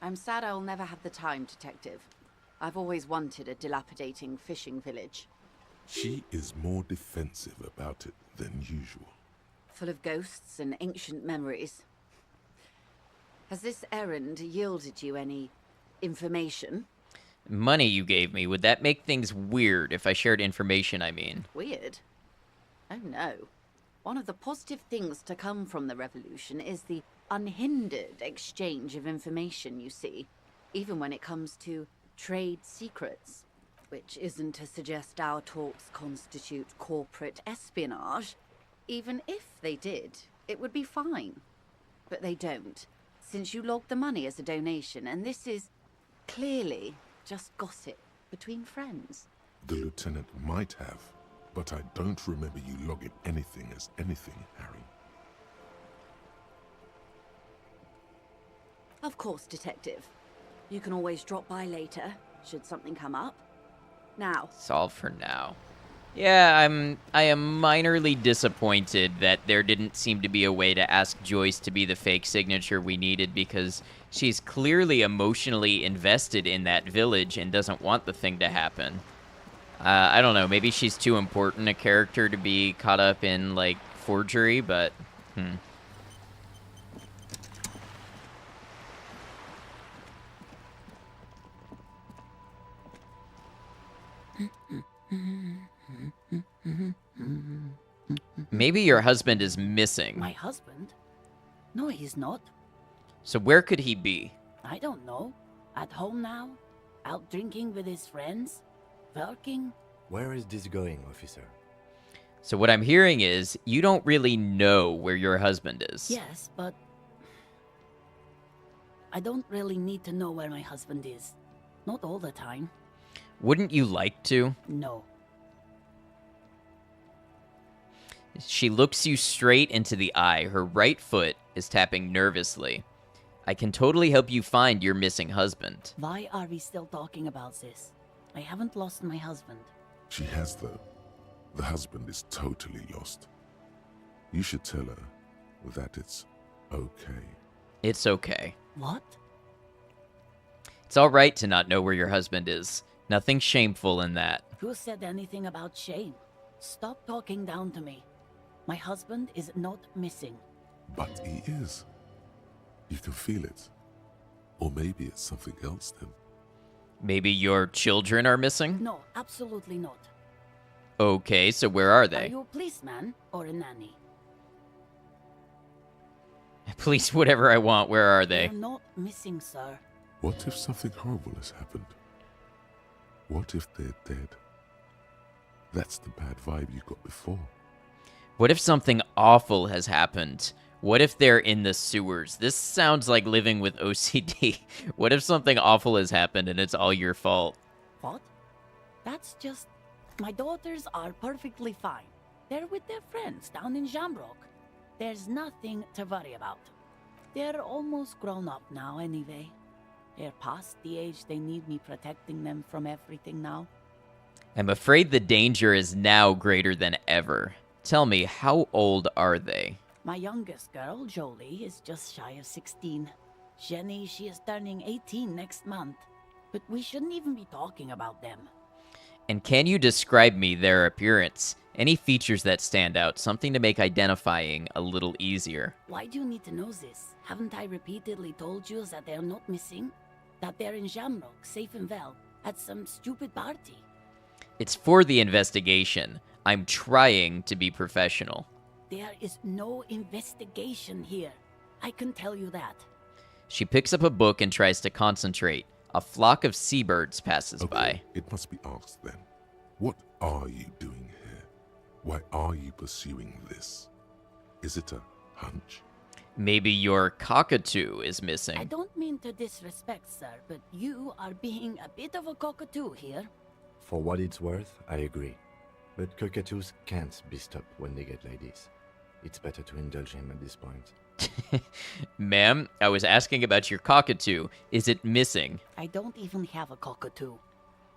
I'm sad I'll never have the time, detective. I've always wanted a dilapidating fishing village. She is more defensive about it than usual. Full of ghosts and ancient memories. Has this errand yielded you any information? Money you gave me, would that make things weird if I shared information, I mean? Weird? Oh no. One of the positive things to come from the revolution is the unhindered exchange of information, you see. Even when it comes to trade secrets. Which isn't to suggest our talks constitute corporate espionage. Even if they did, it would be fine. But they don't, since you logged the money as a donation, and this is clearly just gossip between friends. The lieutenant might have, but I don't remember you logging anything as anything, Harry. Of course, Detective. You can always drop by later, should something come up. Now. It's all for now. Yeah, I am minorly disappointed that there didn't seem to be a way to ask Joyce to be the fake signature we needed, because she's clearly emotionally invested in that village and doesn't want the thing to happen. I don't know, maybe she's too important a character to be caught up in, like, forgery, but, Maybe your husband is missing. My husband? No, he's not. So where could he be? I don't know. At home now? Out drinking with his friends? Working? Where is this going, officer? So what I'm hearing is, you don't really know where your husband is. Yes, but I don't really need to know where my husband is. Not all the time. Wouldn't you like to? No. She looks you straight into the eye. Her right foot is tapping nervously. I can totally help you find your missing husband. Why are we still talking about this? I haven't lost my husband. She has, though. The husband is totally lost. You should tell her that it's okay. It's okay. What? It's all right to not know where your husband is. Nothing shameful in that. Who said anything about shame? Stop talking down to me. My husband is not missing. But he is. You can feel it. Or maybe it's something else then. Maybe your children are missing? No, absolutely not. Okay, so where are Are they? you a policeman or a nanny? Please, whatever I want, where are they? They're not missing, sir. What if something horrible has happened? What if they're dead? That's the bad vibe you got before. What if something awful has happened? What if they're in the sewers? This sounds like living with OCD. What if something awful has happened and it's all your fault? What? That's just... My daughters are perfectly fine. They're with their friends down in Shamrock. There's nothing to worry about. They're almost grown up now anyway. They're past the age they need me protecting them from everything now. I'm afraid the danger is now greater than ever. Tell me, how old are they? My youngest girl, Jolie, is just shy of 16. Jenny, she is turning 18 next month. But we shouldn't even be talking about them. And can you describe me their appearance? Any features that stand out, something to make identifying a little easier. Why do you need to know this? Haven't I repeatedly told you that they're not missing? That they're in Shamrock, safe and well, at some stupid party? It's for the investigation. I'm trying to be professional. There is no investigation here. I can tell you that. She picks up a book and tries to concentrate. A flock of seabirds passes by. It must be asked then. What are you doing here? Why are you pursuing this? Is it a hunch? Maybe your cockatoo is missing. I don't mean to disrespect, sir, but you are being a bit of a cockatoo here. For what it's worth, I agree. But cockatoos can't be stopped when they get ladies. It's better to indulge him at this point. Ma'am, I was asking about your cockatoo. Is it missing? I don't even have a cockatoo.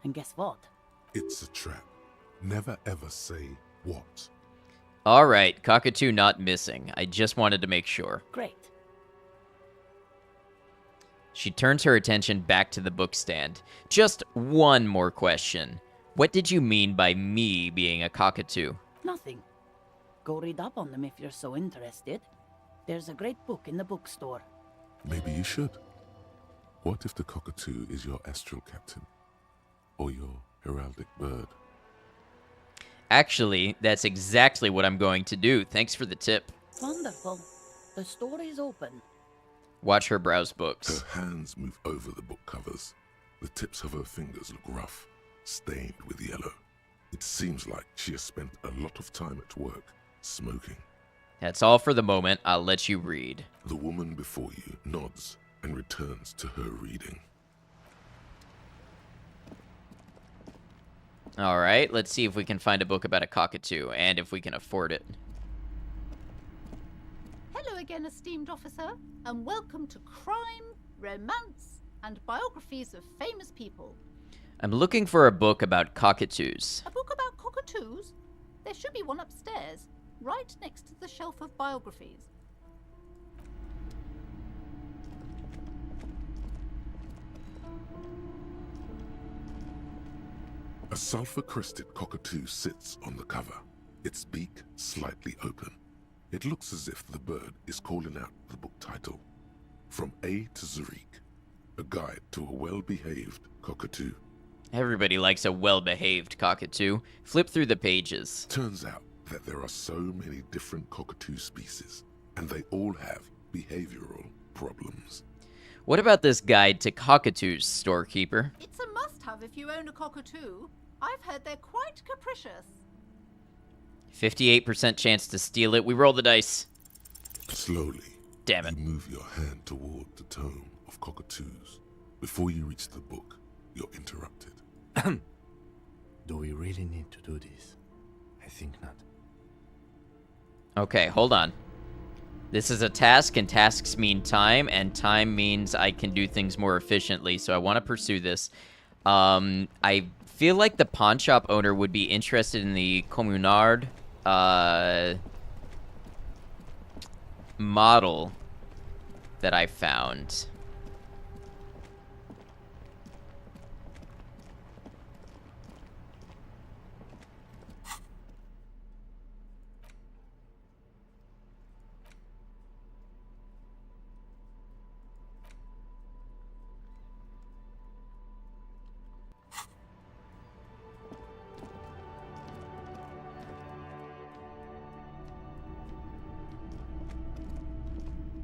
And guess what? It's a trap. Never ever say what. All right, cockatoo not missing. I just wanted to make sure. Great. She turns her attention back to the book stand. Just one more question. What did you mean by me being a cockatoo? Nothing. Go read up on them if you're so interested. There's a great book in the bookstore. Maybe you should. What if the cockatoo is your astral captain? Or your heraldic bird? Actually, that's exactly what I'm going to do. Thanks for the tip. Wonderful. The store is open. Watch her browse books. Her hands move over the book covers. The tips of her fingers look rough, stained with yellow. It seems like she has spent a lot of time at work, smoking. That's all for the moment. I'll let you read. The woman before you nods and returns to her reading. All right, let's see if we can find a book about a cockatoo, and if we can afford it. Hello again, esteemed officer, and welcome to Crime, Romance, and Biographies of Famous People. I'm looking for a book about cockatoos. A book about cockatoos? There should be one upstairs, right next to the shelf of biographies. A sulfur-crested cockatoo sits on the cover, its beak slightly open. It looks as if the bird is calling out the book title, From A to Zurich, a guide to a well-behaved cockatoo. Everybody likes a well-behaved cockatoo. Flip through the pages. Turns out that there are so many different cockatoo species, and they all have behavioral problems. What about this guide to cockatoos, storekeeper? It's a must-have if you own a cockatoo. I've heard they're quite capricious. 58% chance to steal it. We roll the dice. Slowly, damn it, you move your hand toward the tome of cockatoos. Before you reach the book, you're interrupted. Do we really need to do this? I think not. Okay, hold on. This is a task, and tasks mean time, and time means I can do things more efficiently, so I want to pursue this. I feel like the pawn shop owner would be interested in the Communard model that I found.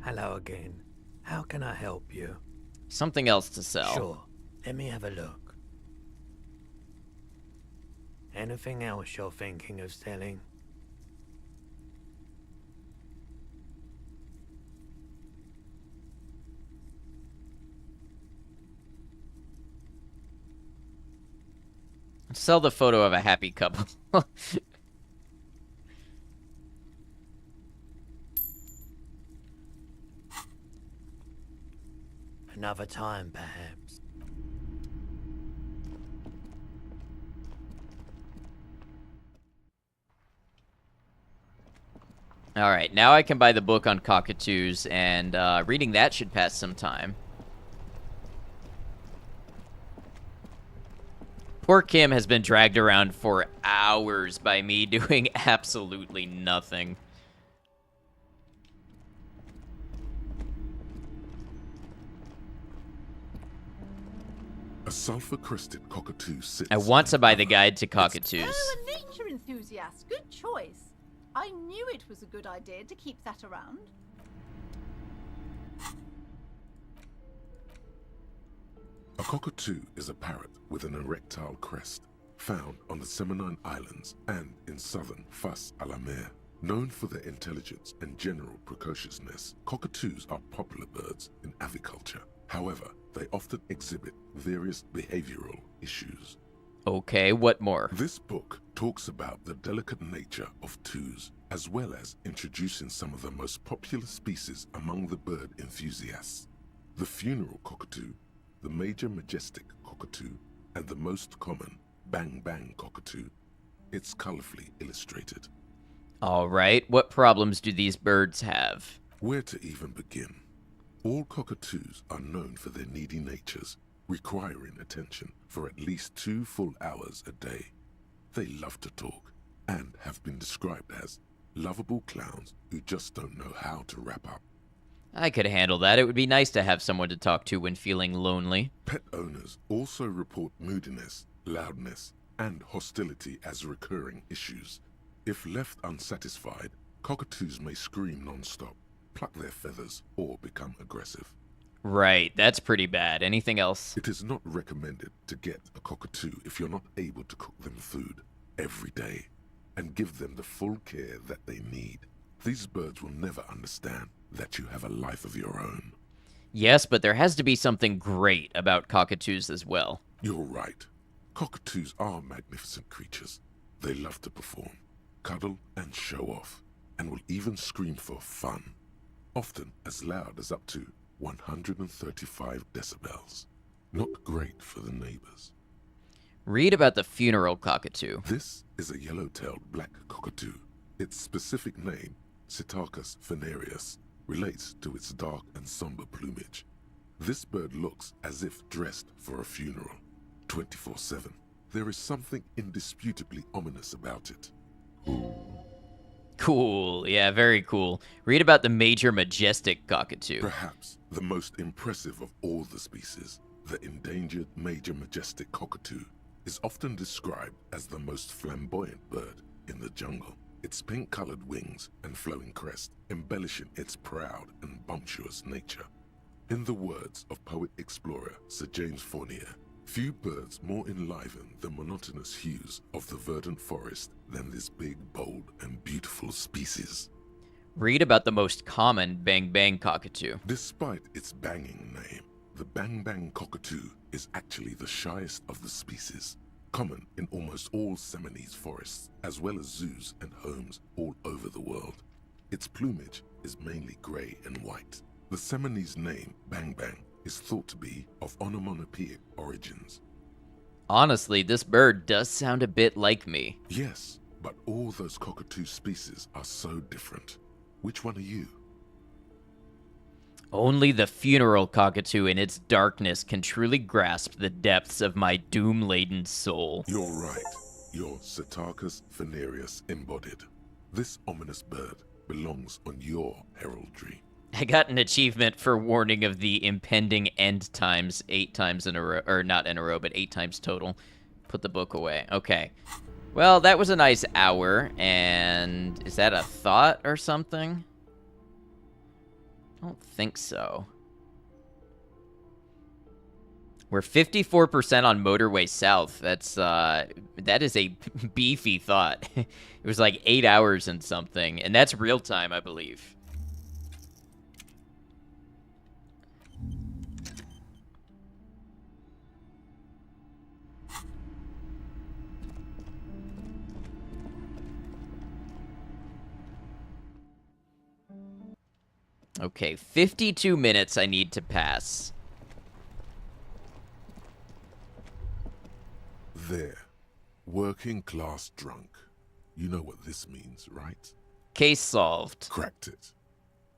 Hello again. How can I help you? Something else to sell. Sure. Let me have a look. Anything else you're thinking of selling? Sell the photo of a happy couple. Another time, perhaps. Alright, now I can buy the book on cockatoos, and reading that should pass some time. Poor Kim has been dragged around for hours by me doing absolutely nothing. A sulfur-crested cockatoo sits... I want to buy the guide to cockatoos. Oh, a nature enthusiast. Good choice. I knew it was a good idea to keep that around. A cockatoo is a parrot with an erectile crest, found on the Seminine Islands and in southern Fas a la Mer. Known for their intelligence and general precociousness, cockatoos are popular birds in aviculture. However, they often exhibit various behavioral issues. Okay, what more? This book talks about the delicate nature of toos, as well as introducing some of the most popular species among the bird enthusiasts. The funeral cockatoo, the major majestic cockatoo, and the most common bang bang cockatoo. It's colorfully illustrated. All right, what problems do these birds have? Where to even begin? All cockatoos are known for their needy natures, requiring attention for at least 2 full hours a day. They love to talk and have been described as lovable clowns who just don't know how to wrap up. I could handle that. It would be nice to have someone to talk to when feeling lonely. Pet owners also report moodiness, loudness, and hostility as recurring issues. If left unsatisfied, cockatoos may scream non-stop, pluck their feathers, or become aggressive. Right, that's pretty bad. Anything else? It is not recommended to get a cockatoo if you're not able to cook them food every day and give them the full care that they need. These birds will never understand that you have a life of your own. Yes, but there has to be something great about cockatoos as well. You're right. Cockatoos are magnificent creatures. They love to perform, cuddle and show off, and will even scream for fun, often as loud as up to 135 decibels. Not great for the neighbors. Read about the funeral cockatoo. This is a yellow-tailed black cockatoo. Its specific name, Psittacus venereus, relates to its dark and somber plumage. This bird looks as if dressed for a funeral, 24/7. There is something indisputably ominous about it. Cool. Yeah, very cool. Read about the major majestic cockatoo. Perhaps the most impressive of all the species, the endangered major majestic cockatoo, is often described as the most flamboyant bird in the jungle. Its pink-colored wings and flowing crest embellishing its proud and bumptious nature. In the words of poet-explorer Sir James Fournier, few birds more enliven the monotonous hues of the verdant forest than this big, bold, and beautiful species. Read about the most common bang-bang cockatoo. Despite its banging name, the bang-bang cockatoo is actually the shyest of the species, common in almost all Seminoles forests, as well as zoos and homes all over the world. Its plumage is mainly gray and white. The Seminoles name, bang-bang, is thought to be of onomatopoeic origins. Honestly, this bird does sound a bit like me. Yes, but all those cockatoo species are so different. Which one are you? Only the funeral cockatoo in its darkness can truly grasp the depths of my doom-laden soul. You're right. You're Psittacus venereus embodied. This ominous bird belongs on your heraldry. I got an achievement for warning of the impending end times 8 times in a row, or not in a row, but 8 times total. Put the book away. Okay. Well, that was a nice hour, and is that a thought or something? I don't think so. We're 54% on Motorway South. That is a beefy thought. It was like 8 hours and something, and that's real time, I believe. Okay, 52 minutes I need to pass. There. Working class drunk. You know what this means, right? Case solved. Cracked it.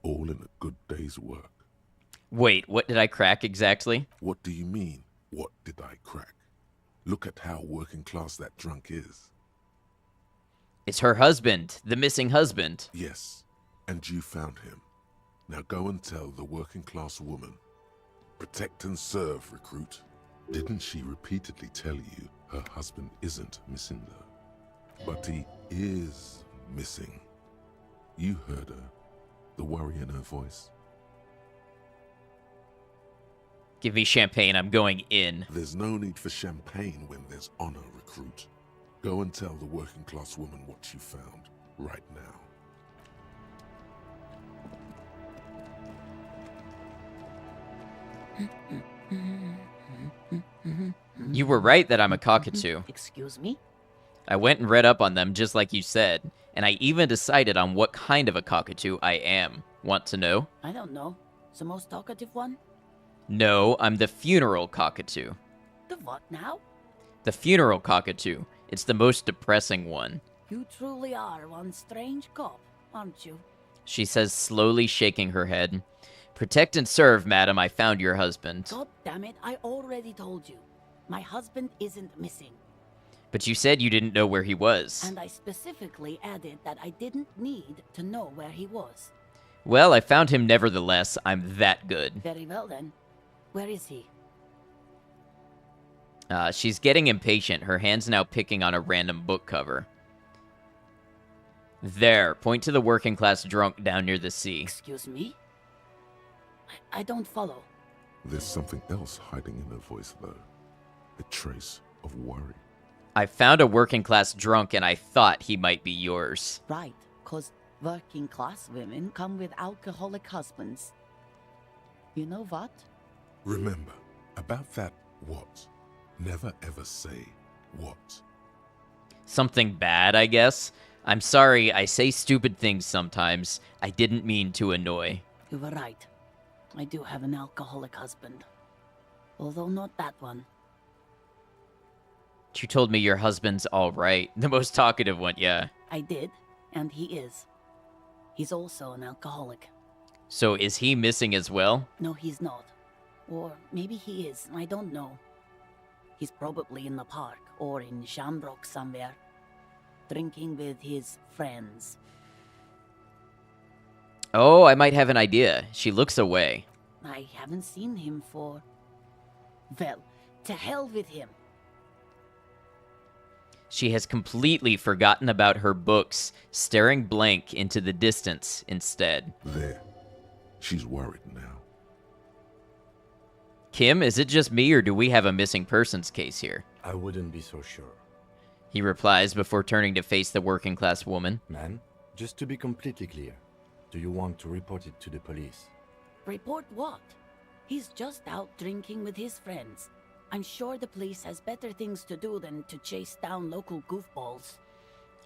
All in a good day's work. Wait, what did I crack exactly? What do you mean, what did I crack? Look at how working class that drunk is. It's her husband, the missing husband. Yes, and you found him. Now go and tell the working class woman. Protect and serve, recruit. Didn't she repeatedly tell you her husband isn't missing though? But he is missing. You heard her. The worry in her voice. Give me champagne, I'm going in. There's no need for champagne when there's honor, recruit. Go and tell the working class woman what you found right now. You were right that I'm a cockatoo. Excuse me? I went and read up on them just like you said, and I even decided on what kind of a cockatoo I am. Want to know? I don't know. The most talkative one? No, I'm the funeral cockatoo. The what now? The funeral cockatoo. It's the most depressing one. You truly are one strange cop, aren't you? She says, slowly shaking her head. Protect and serve, madam. I found your husband. God damn it, I already told you. My husband isn't missing. But you said you didn't know where he was. And I specifically added that I didn't need to know where he was. Well, I found him nevertheless. I'm that good. Very well then. Where is he? She's getting impatient. Her hand's now picking on a random book cover. There. Point to the working class drunk down near the sea. Excuse me? I don't follow. There's something else hiding in her voice, though. A trace of worry. I found a working class drunk and I thought he might be yours. Right, 'cause working class women come with alcoholic husbands. You know what? Remember, about that what. Never ever say what. Something bad, I guess. I'm sorry, I say stupid things sometimes. I didn't mean to annoy. You were right. I do have an alcoholic husband. Although not that one. You told me your husband's all right. The most talkative one, yeah. I did, and he is. He's also an alcoholic. So is he missing as well? No, he's not. Or maybe he is, I don't know. He's probably in the park, or in Shamrock somewhere. Drinking with his friends. Oh, I might have an idea. She looks away. I haven't seen him for... Well, to hell with him. She has completely forgotten about her books, staring blank into the distance instead. There. She's worried now. Kim, is it just me or do we have a missing persons case here? I wouldn't be so sure. He replies before turning to face the working class woman. Man, just to be completely clear, do you want to report it to the police? Report what? He's just out drinking with his friends. I'm sure the police has better things to do than to chase down local goofballs.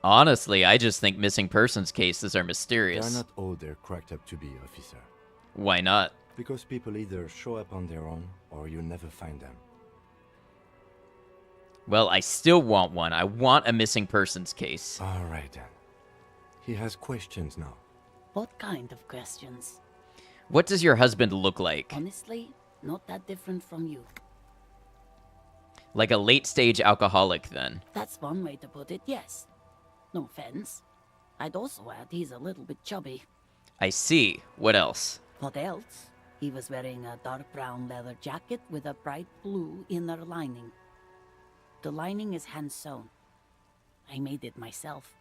Honestly, I just think missing persons cases are mysterious. They're not all they're cracked up to be, officer. Why not? Because people either show up on their own, or you never find them. Well, I still want one. I want a missing persons case. All right, then. He has questions now. What kind of questions? What does your husband look like? Honestly, not that different from you. Like a late-stage alcoholic, then. That's one way to put it, yes. No offense. I'd also add he's a little bit chubby. I see. What else? What else? He was wearing a dark brown leather jacket with a bright blue inner lining. The lining is hand-sewn. I made it myself.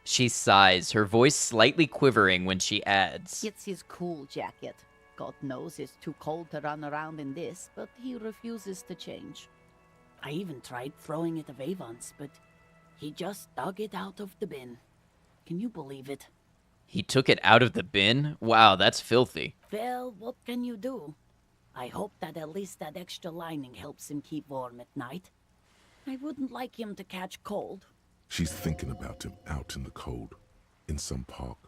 She sighs, her voice slightly quivering when she adds. It's his cool jacket. God knows it's too cold to run around in this, but he refuses to change. I even tried throwing it away once, but he just dug it out of the bin. Can you believe it? He took it out of the bin? Wow, that's filthy. Well, what can you do? I hope that at least that extra lining helps him keep warm at night. I wouldn't like him to catch cold. She's thinking about him out in the cold, in some park,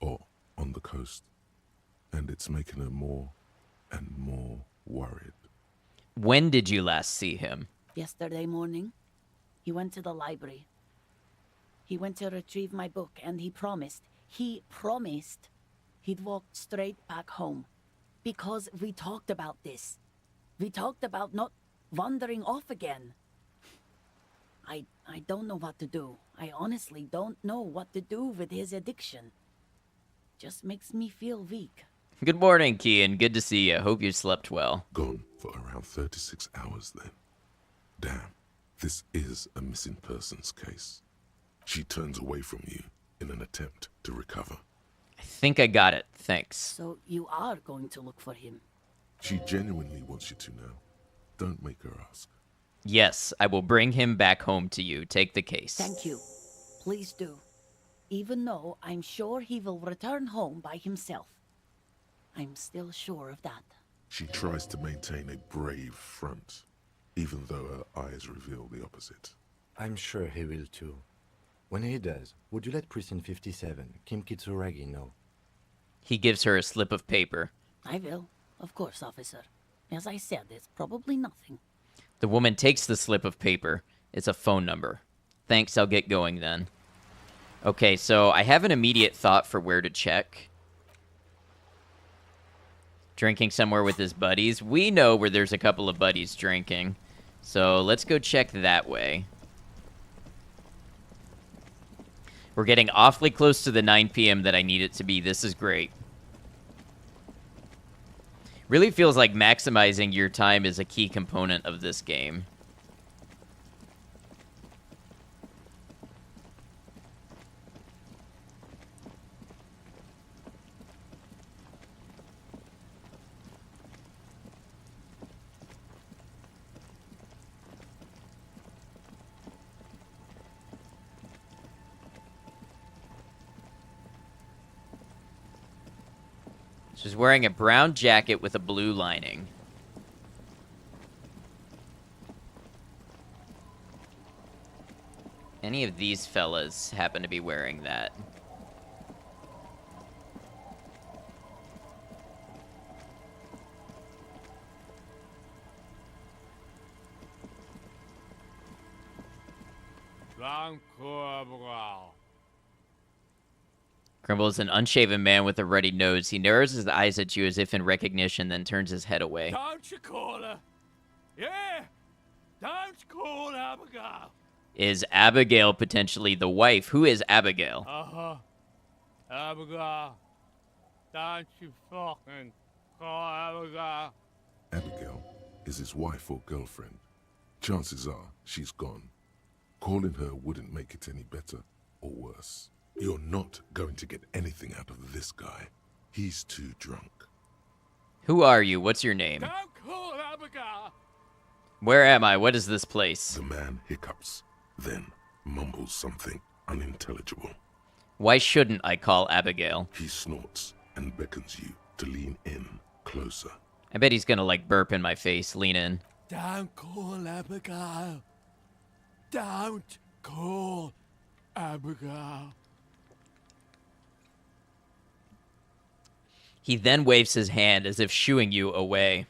or on the coast. And it's making her more and more worried. When did you last see him? Yesterday morning. He went to the library. He went to retrieve my book, and he promised he'd walk straight back home. Because we talked about this. We talked about not wandering off again. I don't know what to do. I honestly don't know what to do with his addiction. Just makes me feel weak. Good morning, Kian. Good to see you. Hope you slept well. Gone for around 36 hours then. Damn, this is a missing persons case. She turns away from you in an attempt to recover. I think I got it. Thanks. So you are going to look for him? She genuinely wants you to now. Don't make her ask. Yes, I will bring him back home to you. Take the case. Thank you. Please do. Even though I'm sure he will return home by himself. I'm still sure of that. She tries to maintain a brave front, even though her eyes reveal the opposite. I'm sure he will too. When he does, would you let Precinct 57, Kim Kitsuragi, know? He gives her a slip of paper. I will. Of course, officer. As I said, it's probably nothing. The woman takes the slip of paper. It's a phone number. Thanks, I'll get going then. Okay, so I have an immediate thought for where to check. Drinking somewhere with his buddies. We know where there's a couple of buddies drinking. So let's go check that way. We're getting awfully close to the 9 p.m. that I need it to be. This is great. Really feels like maximizing your time is a key component of this game. She's wearing a brown jacket with a blue lining. Any of these fellas happen to be wearing that? Grimble is an unshaven man with a ruddy nose. He narrows his eyes at you as if in recognition, then turns his head away. Don't you call her? Yeah! Don't call Abigail! Is Abigail potentially the wife? Who is Abigail? Uh-huh. Abigail. Don't you fucking call Abigail. Abigail is his wife or girlfriend. Chances are she's gone. Calling her wouldn't make it any better or worse. You're not going to get anything out of this guy. He's too drunk. Who are you? What's your name? Don't call Abigail! Where am I? What is this place? The man hiccups, then mumbles something unintelligible. Why shouldn't I call Abigail? He snorts and beckons you to lean in closer. I bet he's gonna, like, burp in my face. Lean in. Don't call Abigail. Don't call Abigail. He then waves his hand as if shooing you away.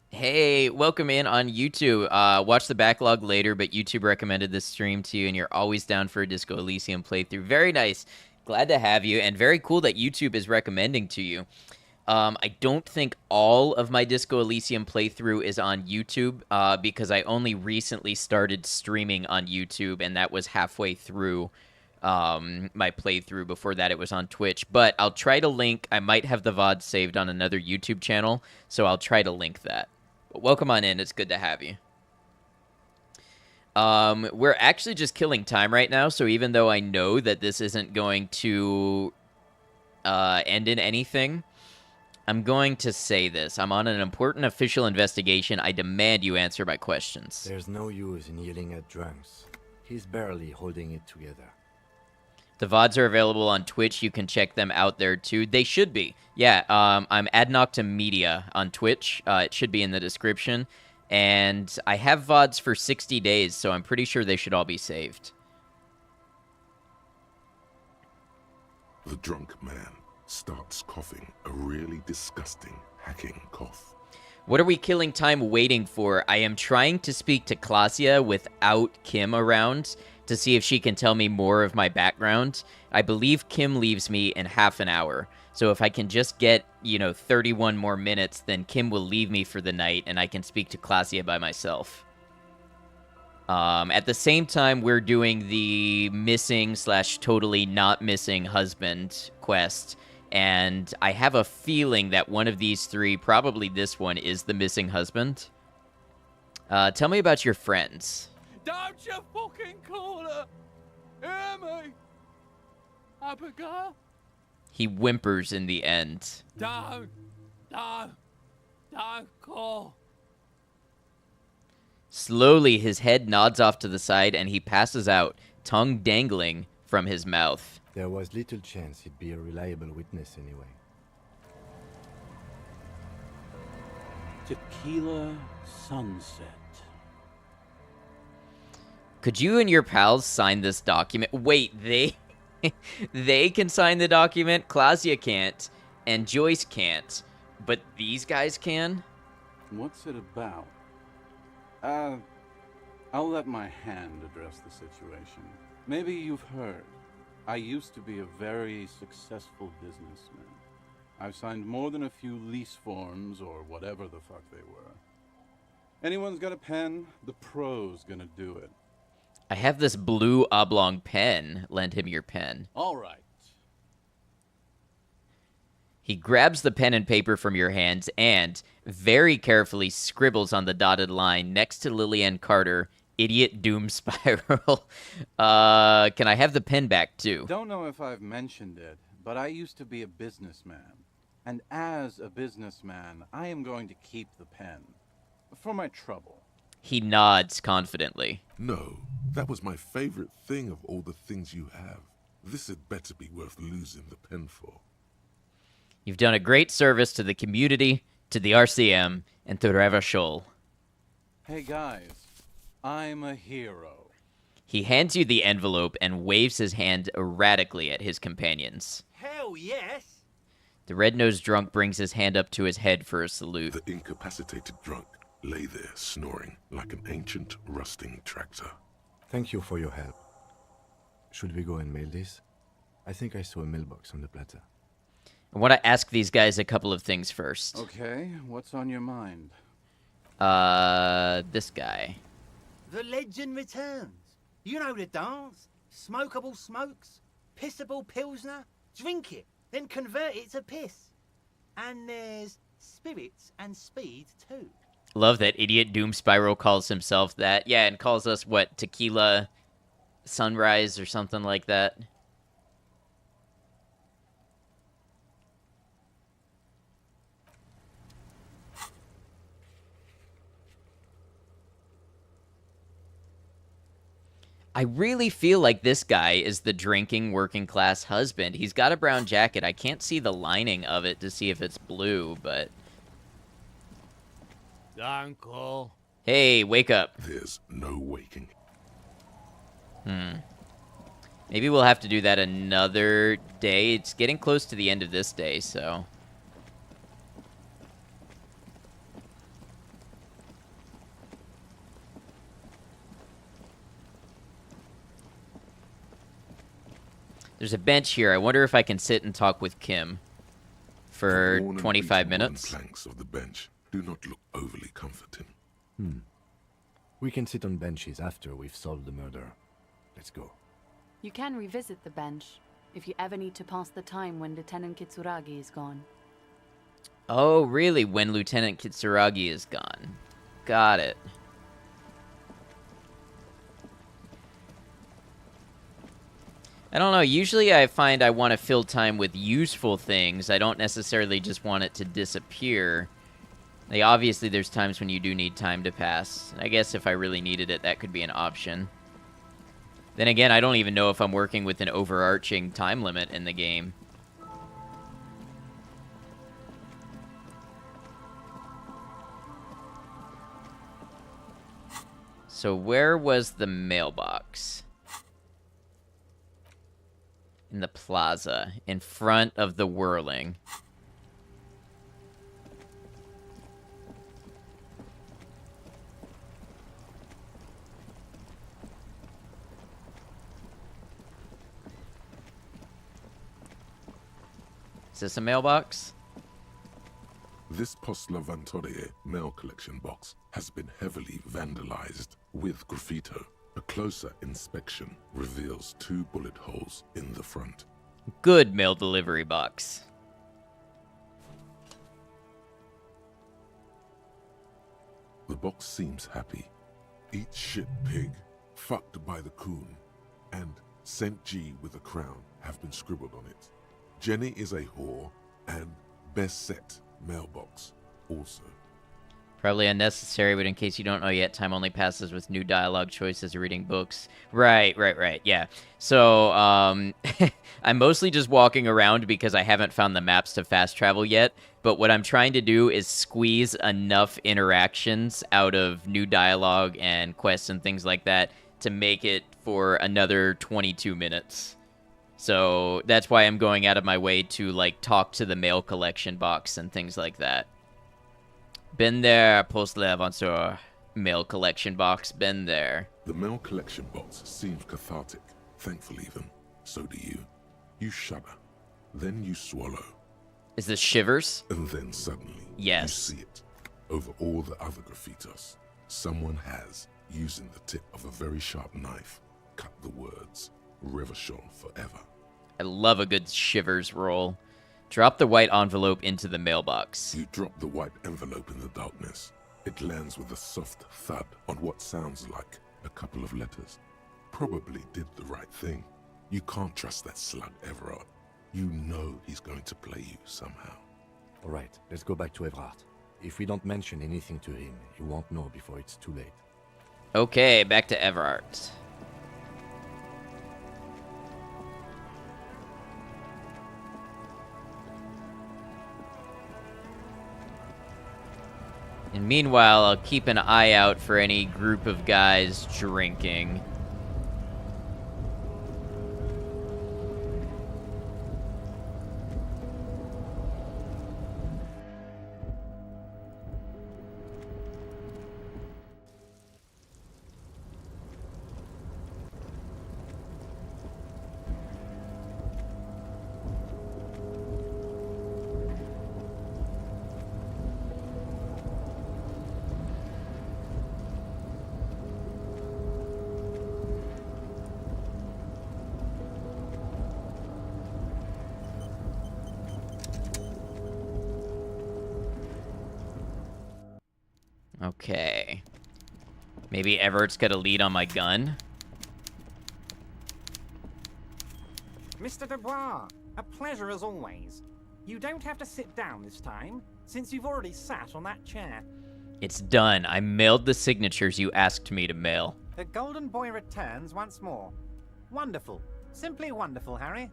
Hey, welcome in on YouTube. Watch the backlog later, but YouTube recommended this stream to you, and you're always down for a Disco Elysium playthrough. Very nice. Glad to have you, and very cool that YouTube is recommending to you. I don't think all of my Disco Elysium playthrough is on YouTube, because I only recently started streaming on YouTube, and that was halfway through my playthrough. Before that, it was on Twitch. But I'll try to link. I might have the VOD saved on another YouTube channel, so I'll try to link that. But welcome on in. It's good to have you. We're actually just killing time right now, so even though I know that this isn't going to end in anything, I'm going to say this. I'm on an important official investigation. I demand you answer my questions. There's no use in yelling at drunks. He's barely holding it together. The VODs are available on Twitch. You can check them out there, too. They should be. Yeah, I'm Adnocta Media on Twitch. It should be in the description. And I have VODs for 60 days, so I'm pretty sure they should all be saved. The drunk man starts coughing, a really disgusting, hacking cough. What are we killing time waiting for? I am trying to speak to Klasia without Kim around to see if she can tell me more of my background. I believe Kim leaves me in half an hour. So if I can just get, 31 more minutes, then Kim will leave me for the night and I can speak to Klasia by myself. At the same time, we're doing the missing/totally not missing husband quest. And I have a feeling that one of these three, probably this one, is the missing husband. Tell me about your friends. Don't you fucking call her! Hear me! Abigail? He whimpers in the end. Don't call. Slowly, his head nods off to the side and he passes out, tongue dangling from his mouth. There was little chance he'd be a reliable witness anyway. Tequila sunset. Could you and your pals sign this document? Wait, they can sign the document? Klasia can't, and Joyce can't, but these guys can? What's it about? I'll let my hand address the situation. Maybe you've heard. I used to be a very successful businessman. I've signed more than a few lease forms or whatever the fuck they were. Anyone's got a pen, the pro's gonna do it. I have this blue oblong pen. Lend him your pen. All right. He grabs the pen and paper from your hands and very carefully scribbles on the dotted line next to Lillian Carter, idiot doom spiral. Can I have the pen back too? Don't know if I've mentioned it, but I used to be a businessman. And as a businessman, I am going to keep the pen. For my trouble. He nods confidently. No, that was my favorite thing of all the things you have. This had better be worth losing the pen for. You've done a great service to the community, to the RCM, and to Revachol. Hey guys, I'm a hero. He hands you the envelope and waves his hand erratically at his companions. Hell yes! The red-nosed drunk brings his hand up to his head for a salute. The incapacitated drunk lay there snoring like an ancient, rusting tractor. Thank you for your help. Should we go and mail this? I think I saw a mailbox on the platter. I want to ask these guys a couple of things first. Okay, what's on your mind? This guy. The legend returns. You know the dance. Smokable smokes, pissable pilsner. Drink it, then convert it to piss. And there's spirits and speed too. Love that idiot Doom Spiral calls himself that. Yeah, and calls us, what, Tequila Sunrise or something like that. I really feel like this guy is the drinking working class husband. He's got a brown jacket. I can't see the lining of it to see if it's blue, but... Uncle. Hey, wake up. There's no waking. Maybe we'll have to do that another day. It's getting close to the end of this day, so... There's a bench here. I wonder if I can sit and talk with Kim for 25 minutes. The planks of the bench do not look overly comforting. We can sit on benches after we've solved the murder. Let's go. You can revisit the bench if you ever need to pass the time when Lieutenant Kitsuragi is gone. Oh, really? When Lieutenant Kitsuragi is gone. Got it. I don't know. Usually I find I want to fill time with useful things. I don't necessarily just want it to disappear. Like, obviously, there's times when you do need time to pass. I guess if I really needed it, that could be an option. Then again, I don't even know if I'm working with an overarching time limit in the game. So where was the mailbox? In the plaza, in front of the whirling. Is this a mailbox? This Post Lavatorie mail collection box has been heavily vandalized with graffito. A closer inspection reveals 2 bullet holes in the front. Good mail delivery box. The box seems happy. Eat shit pig, fucked by the coon, and St. G with a crown have been scribbled on it. Jenny is a whore, and best set mailbox also. Probably unnecessary, but in case you don't know yet, time only passes with new dialogue choices or reading books. Right, yeah. So, I'm mostly just walking around because I haven't found the maps to fast travel yet, but what I'm trying to do is squeeze enough interactions out of new dialogue and quests and things like that to make it for another 22 minutes. So, that's why I'm going out of my way to, like, talk to the mail collection box and things like that. Been there, Post L'Aventure. Mail collection box, been there. The mail collection box seems cathartic. Thankful even. So do you. You shudder. Then you swallow. Is this Shivers? And then suddenly, yes, you see it. Over all the other graffitos, someone has, using the tip of a very sharp knife, cut the words, Revachol forever. I love a good Shivers roll. Drop the white envelope into the mailbox. You drop the white envelope in the darkness. It lands with a soft thud on what sounds like a couple of letters. Probably did the right thing. You can't trust that slug, Everard. You know he's going to play you somehow. All right, let's go back to Everard. If we don't mention anything to him, he won't know before it's too late. Okay, back to Everard. And meanwhile, I'll keep an eye out for any group of guys drinking. Okay. Maybe Everett's got a lead on my gun? Mr. Dubois, a pleasure as always. You don't have to sit down this time, since you've already sat on that chair. It's done. I mailed the signatures you asked me to mail. The Golden Boy returns once more. Wonderful. Simply wonderful, Harry.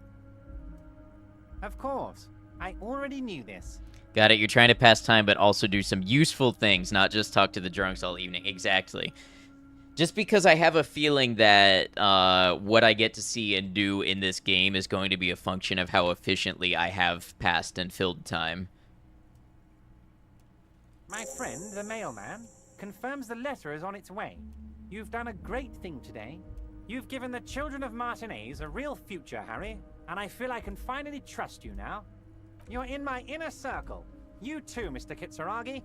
Of course. I already knew this. Got it. You're trying to pass time, but also do some useful things, not just talk to the drunks all evening. Exactly. Just because I have a feeling that what I get to see and do in this game is going to be a function of how efficiently I have passed and filled time. My friend, the mailman, confirms the letter is on its way. You've done a great thing today. You've given the children of Martinez a real future, Harry, and I feel I can finally trust you now. You're in my inner circle. You too, Mr. Kitsuragi.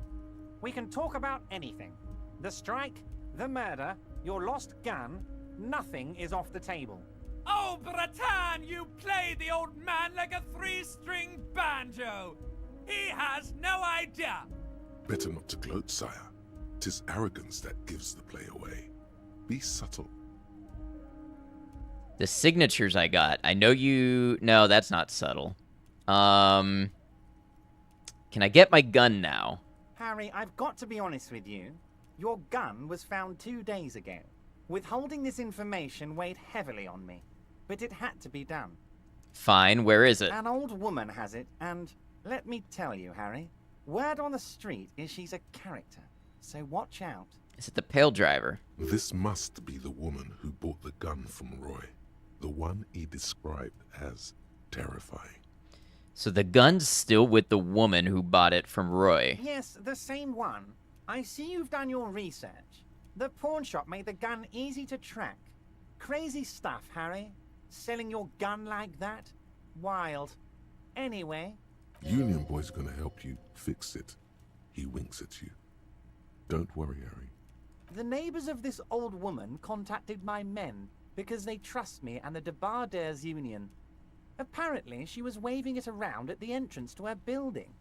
We can talk about anything. The strike, the murder, your lost gun, nothing is off the table. Oh, Bratan, you play the old man like a three-string banjo. He has no idea. Better not to gloat, sire. 'Tis arrogance that gives the play away. Be subtle. The signatures I got. I know you... No, that's not subtle. Can I get my gun now? Harry, I've got to be honest with you. Your gun was found 2 days ago. Withholding this information weighed heavily on me, but it had to be done. Fine, where is it? An old woman has it, and let me tell you, Harry, word on the street is she's a character, so watch out. Is it the Pale Driver? This must be the woman who bought the gun from Roy. The one he described as terrifying. So the gun's still with the woman who bought it from Roy. Yes, the same one. I see you've done your research. The pawn shop made the gun easy to track. Crazy stuff, Harry. Selling your gun like that? Wild. Anyway... Union Boy's gonna help you fix it. He winks at you. Don't worry, Harry. The neighbors of this old woman contacted my men because they trust me and the Debarders Union. Apparently, she was waving it around at the entrance to her building.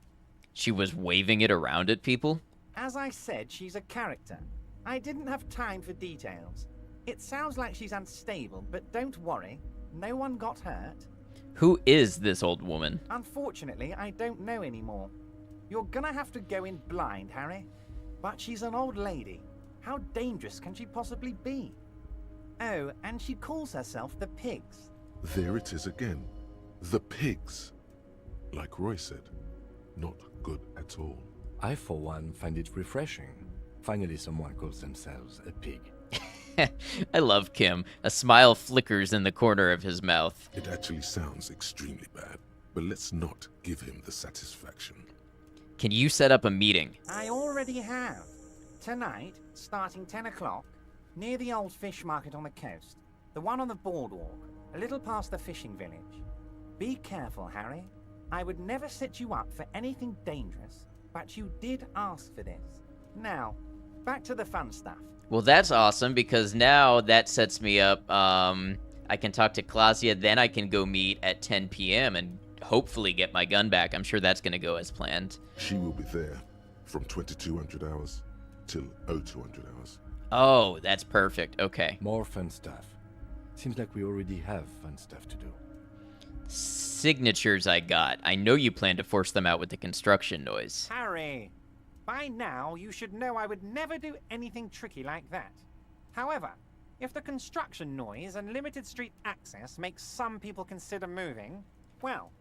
She was waving it around at people? As I said, she's a character. I didn't have time for details. It sounds like she's unstable, but don't worry. No one got hurt. Who is this old woman? Unfortunately, I don't know anymore. You're gonna have to go in blind, Harry. But she's an old lady. How dangerous can she possibly be? Oh, and she calls herself the Pigs. There it is again. The Pigs. Like Roy said, not good at all. I, for one, find it refreshing. Finally, someone calls themselves a pig. I love Kim. A smile flickers in the corner of his mouth. It actually sounds extremely bad, but let's not give him the satisfaction. Can you set up a meeting? I already have. Tonight, starting 10 o'clock, near the old fish market on the coast. The one on the boardwalk, a little past the fishing village. Be careful, Harry. I would never set you up for anything dangerous, but you did ask for this. Now, back to the fun stuff. Well, that's awesome, because now that sets me up. I can talk to Klasia, then I can go meet at 10 p.m. and hopefully get my gun back. I'm sure that's going to go as planned. She will be there from 2200 hours till 0200 hours. Oh, that's perfect. Okay. More fun stuff. Seems like we already have fun stuff to do. Signatures I got. I know you plan to force them out with the construction noise. Harry, by now you should know I would never do anything tricky like that. However, if the construction noise and limited street access makes some people consider moving, well,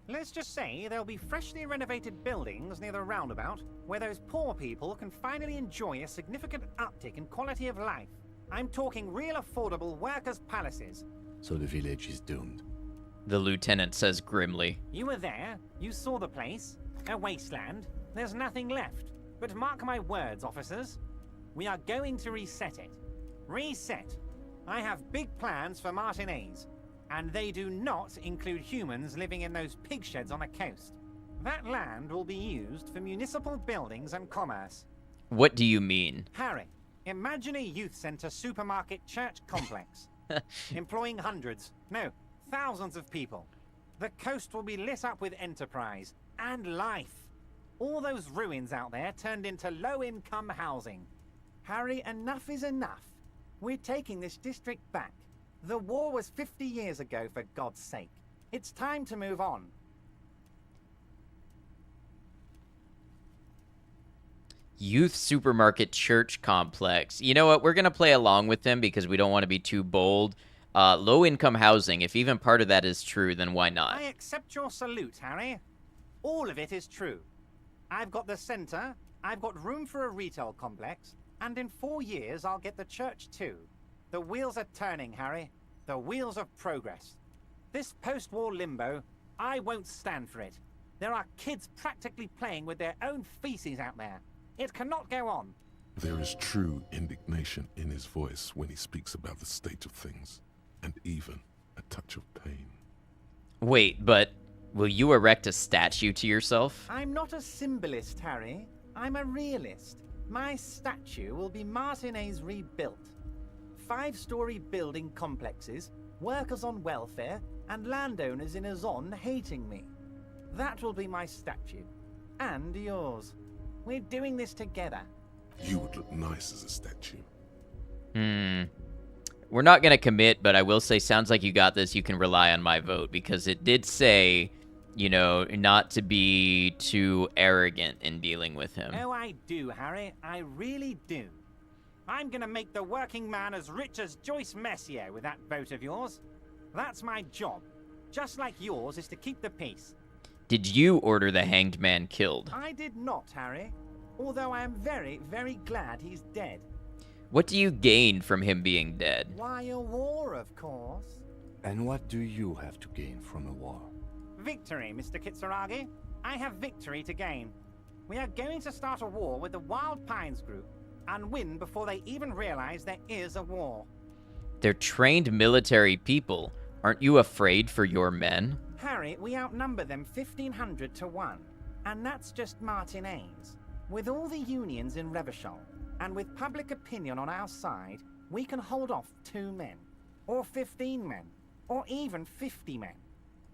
let's just say there'll be freshly renovated buildings near the roundabout where those poor people can finally enjoy a significant uptick in quality of life. I'm talking real affordable workers' palaces. So the village is doomed. The lieutenant says grimly. You were there, you saw the place, a wasteland, there's nothing left. But mark my words, officers, we are going to reset it. Reset! I have big plans for Martinez, and they do not include humans living in those pig sheds on the coast. That land will be used for municipal buildings and commerce. What do you mean? Harry, imagine a youth center supermarket church complex, employing hundreds, no, thousands of people. The coast will be lit up with enterprise and life. All those ruins out there turned into low-income housing. Harry, enough is enough. We're taking this district back. The war was 50 years ago, for God's sake. It's time to move on. Youth supermarket church complex. You know what? We're going to play along with them because we don't want to be too bold. Low-income housing, if even part of that is true, then why not? I accept your salute, Harry. All of it is true. I've got the center, I've got room for a retail complex, and in 4 years I'll get the church too. The wheels are turning, Harry. The wheels of progress. This post-war limbo, I won't stand for it. There are kids practically playing with their own feces out there. It cannot go on. There is true indignation in his voice when he speaks about the state of things, and even a touch of pain. Wait, but will you erect a statue to yourself? I'm not a symbolist, Harry. I'm a realist. My statue will be Martinez rebuilt. 5-story building complexes, workers on welfare, and landowners in Azon hating me. That will be my statue. And yours. We're doing this together. You would look nice as a statue. We're not going to commit, but I will say, sounds like you got this. You can rely on my vote, because it did say, you know, not to be too arrogant in dealing with him. Oh, I do, Harry. I really do. I'm gonna make the working man as rich as Joyce Messier with that vote of yours. That's my job. Just like yours is to keep the peace. Did you order the hanged man killed? I did not, Harry. Although I am very, very glad he's dead. What do you gain from him being dead? Why, a war, of course. And what do you have to gain from a war? Victory, Mr. Kitsuragi. I have victory to gain. We are going to start a war with the Wild Pines group and win before they even realize there is a war. They're trained military people. Aren't you afraid for your men? Harry, we outnumber them 1,500 to 1. And that's just Martinez. With all the unions in Revachol, and with public opinion on our side, we can hold off 2 men, or 15 men, or even 50 men.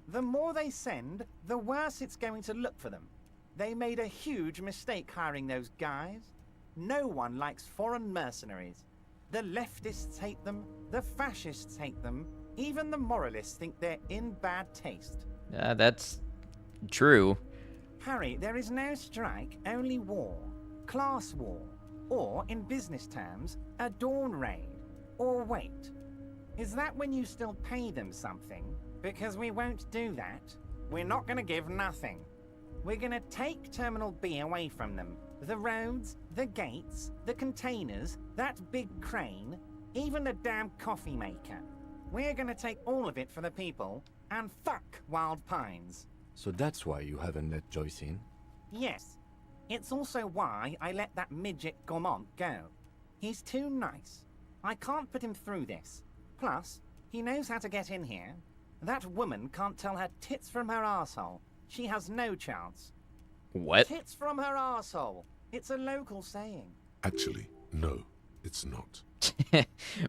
The more they send, the worse it's going to look for them. They made a huge mistake hiring those guys. No one likes foreign mercenaries. The leftists hate them, the fascists hate them, even the moralists think they're in bad taste. That's true. Harry, there is no strike, only war. Class war. Or, in business terms, a dawn raid. Or wait. Is that when you still pay them something? Because we won't do that. We're not going to give nothing. We're going to take Terminal B away from them. The roads, the gates, the containers, that big crane, even the damn coffee maker. We're going to take all of it for the people, and fuck Wild Pines. So that's why you haven't let Joyce in? Yes. It's also why I let that midget Gaumont go. He's too nice. I can't put him through this. Plus, he knows how to get in here. That woman can't tell her tits from her arsehole. She has no chance. What? Tits from her arsehole. It's a local saying. Actually, no, it's not.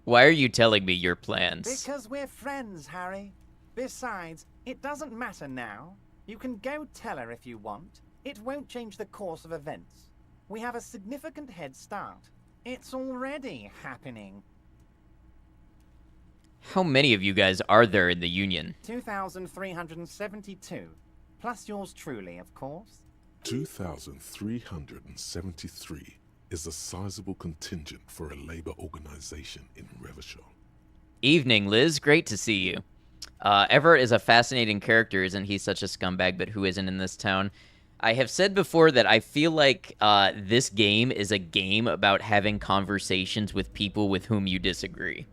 Why are you telling me your plans? Because we're friends, Harry. Besides, it doesn't matter now. You can go tell her if you want. It won't change the course of events. We have a significant head start. It's already happening. How many of you guys are there in the Union? 2,372. Plus yours truly, of course. 2,373 is a sizable contingent for a labor organization in Revachol. Evening, Liz. Great to see you. Everett is a fascinating character, isn't he? Such a scumbag, but who isn't in this town? I have said before that I feel like this game is a game about having conversations with people with whom you disagree.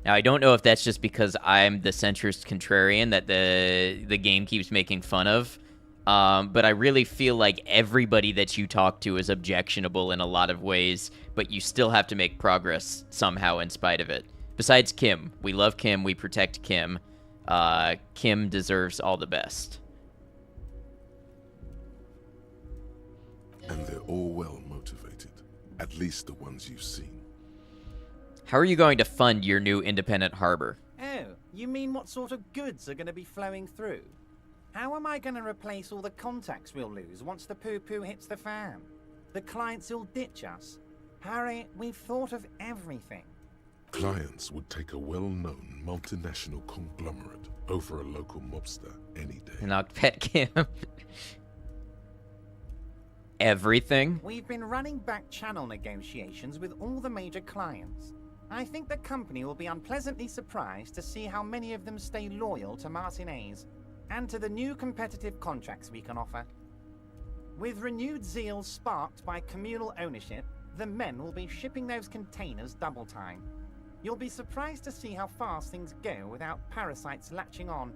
Now, I don't know if that's just because I'm the centrist contrarian that the game keeps making fun of, but I really feel like everybody that you talk to is objectionable in a lot of ways, but you still have to make progress somehow in spite of it. Besides Kim. We love Kim. We protect Kim. Kim deserves all the best. And they're all well motivated, at least the ones you've seen. How are you going to fund your new independent harbor? Oh, you mean what sort of goods are going to be flowing through? How am I going to replace all the contacts we'll lose once the poo-poo hits the fan? The clients will ditch us. Harry, we've thought of everything. Clients would take a well-known multinational conglomerate over a local mobster any day. And I'll pet Kim. Everything? We've been running back channel negotiations with all the major clients. I think the company will be unpleasantly surprised to see how many of them stay loyal to Martinez and to the new competitive contracts we can offer. With renewed zeal sparked by communal ownership, the men will be shipping those containers double time. You'll be surprised to see how fast things go without parasites latching on.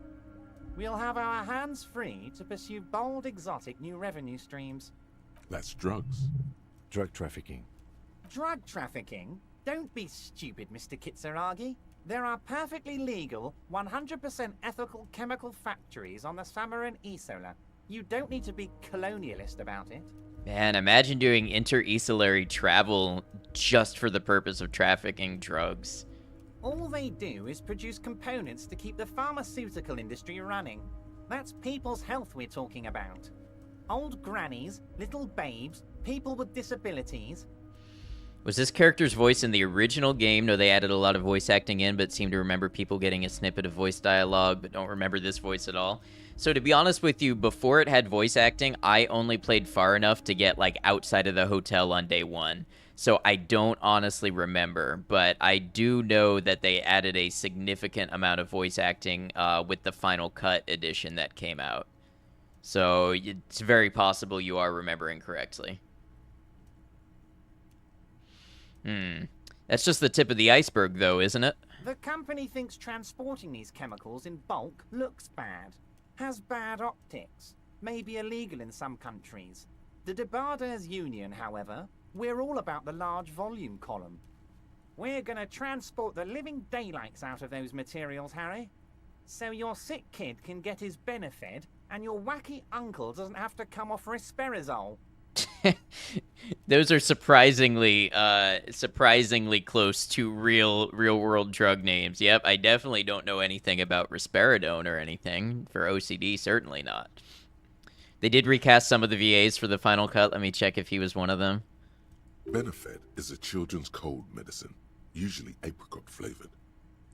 We'll have our hands free to pursue bold, exotic new revenue streams. That's drugs. Drug trafficking. Drug trafficking? Don't be stupid, Mr. Kitsuragi. There are perfectly legal, 100% ethical chemical factories on the Samaran Isola. You don't need to be colonialist about it. Man, imagine doing inter-esolary travel just for the purpose of trafficking drugs. All they do is produce components to keep the pharmaceutical industry running. That's people's health we're talking about. Old grannies, little babes, people with disabilities. Was this character's voice in the original game? No, they added a lot of voice acting in, but seem to remember people getting a snippet of voice dialogue, but don't remember this voice at all. So to be honest with you, before it had voice acting, I only played far enough to get like outside of the hotel on day one. So I don't honestly remember, but I do know that they added a significant amount of voice acting with the Final Cut edition that came out. So it's very possible you are remembering correctly. That's just the tip of the iceberg, though, isn't it? The company thinks transporting these chemicals in bulk looks bad, has bad optics, may be illegal in some countries. The Debarders Union, however, we're all about the large volume column. We're gonna transport the living daylights out of those materials, Harry. So your sick kid can get his benefit, and your wacky uncle doesn't have to come off risperidone. Those are surprisingly close to real world drug names. Yep, I definitely don't know anything about risperidone or anything. For OCD, certainly not. They did recast some of the VAs for the Final Cut. Let me check if he was one of them. Benefed is a children's cold medicine, usually apricot flavored,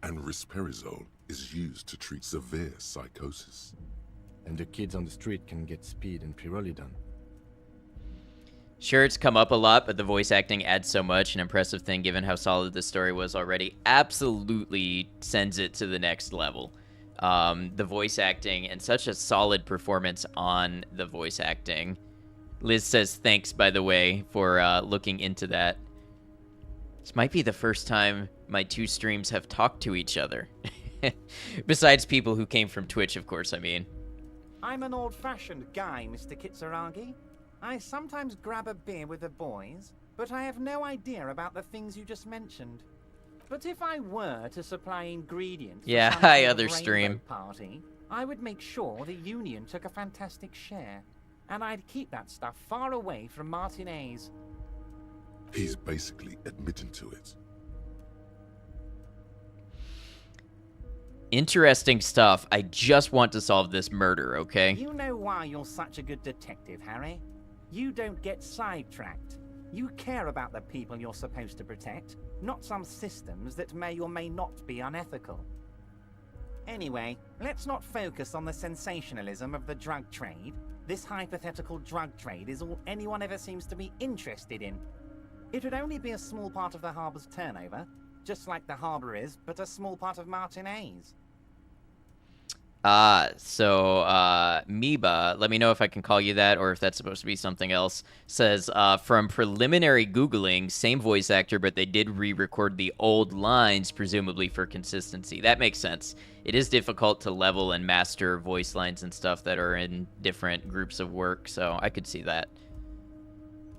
and risperidone is used to treat severe psychosis. And the kids on the street can get speed and pyrrolidone. Sure, it's come up a lot, but the voice acting adds so much. An impressive thing given how solid the story was already. Absolutely sends it to the next level. The voice acting and such a solid performance on the voice acting. Liz says thanks, by the way, for looking into that. This might be the first time my two streams have talked to each other. Besides people who came from Twitch, of course, I mean. I'm an old-fashioned guy, Mr. Kitsuragi. I sometimes grab a beer with the boys, but I have no idea about the things you just mentioned. But if I were to supply ingredients yeah, for some hi, sort other of stream rainbow party, I would make sure the Union took a fantastic share, and I'd keep that stuff far away from Martinez. He's basically admitting to it. Interesting stuff. I just want to solve this murder, okay? You know why you're such a good detective, Harry? You don't get sidetracked. You care about the people you're supposed to protect, not some systems that may or may not be unethical. Anyway, let's not focus on the sensationalism of the drug trade. This hypothetical drug trade is all anyone ever seems to be interested in. It would only be a small part of the harbor's turnover, just like the harbor is, but a small part of Martinez. Meba, let me know if I can call you that or if that's supposed to be something else, says, from preliminary Googling, same voice actor, but they did re-record the old lines, presumably for consistency. That makes sense. It is difficult to level and master voice lines and stuff that are in different groups of work, so I could see that.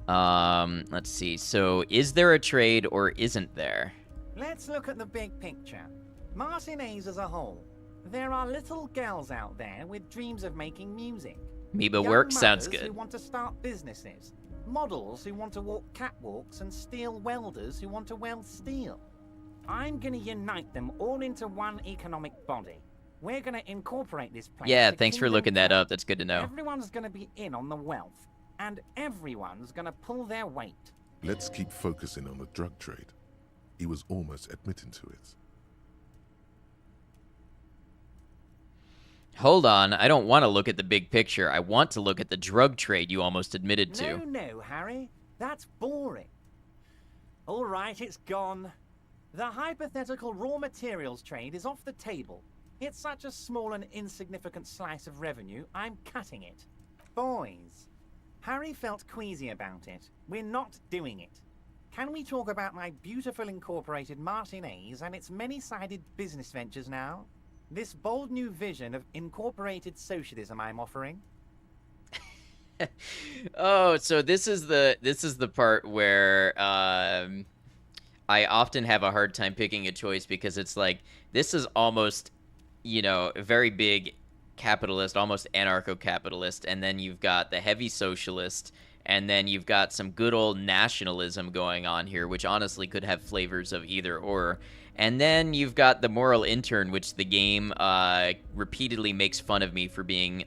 Let's see. So, is there a trade or isn't there? Let's look at the big picture. Martinez as a whole. There are little girls out there with dreams of making music. Meba Young work sounds mothers good. who want to start businesses. Models who want to walk catwalks and steel welders who want to weld steel. I'm gonna unite them all into one economic body. We're gonna incorporate this place. Yeah, to thanks for Kingdom looking that Come. up. That's good to know. Everyone's gonna be in on the wealth, and everyone's gonna pull their weight. Let's keep focusing on the drug trade. He was almost admitting to it. Hold on, I don't want to look at the big picture. I want to look at the drug trade you almost admitted to. No, Harry. That's boring. All right, it's gone. The hypothetical raw materials trade is off the table. It's such a small and insignificant slice of revenue, I'm cutting it. Boys, Harry felt queasy about it. We're not doing it. Can we talk about my beautiful incorporated Martinez and its many-sided business ventures now? This bold new vision of incorporated socialism I'm offering? Oh, so this is the part where I often have a hard time picking a choice because it's like this is almost, a very big capitalist, almost anarcho-capitalist, and then you've got the heavy socialist, and then you've got some good old nationalism going on here, which honestly could have flavors of either or. And then you've got the moral intern, which the game repeatedly makes fun of me for being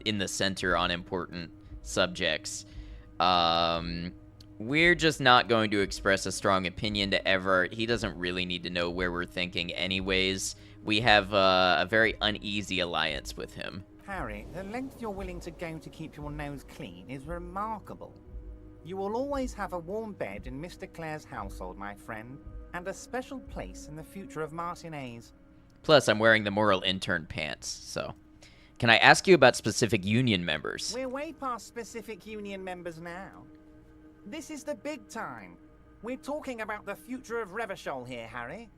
in the center on important subjects. We're just not going to express a strong opinion to Everett. He doesn't really need to know where we're thinking anyways. We have a very uneasy alliance with him. Harry, the length you're willing to go to keep your nose clean is remarkable. You will always have a warm bed in Mr. Clare's household, my friend, and a special place in the future of Martinez. Plus, I'm wearing the moral intern pants, so. Can I ask you about specific union members? We're way past specific union members now. This is the big time. We're talking about the future of Revachol here, Harry.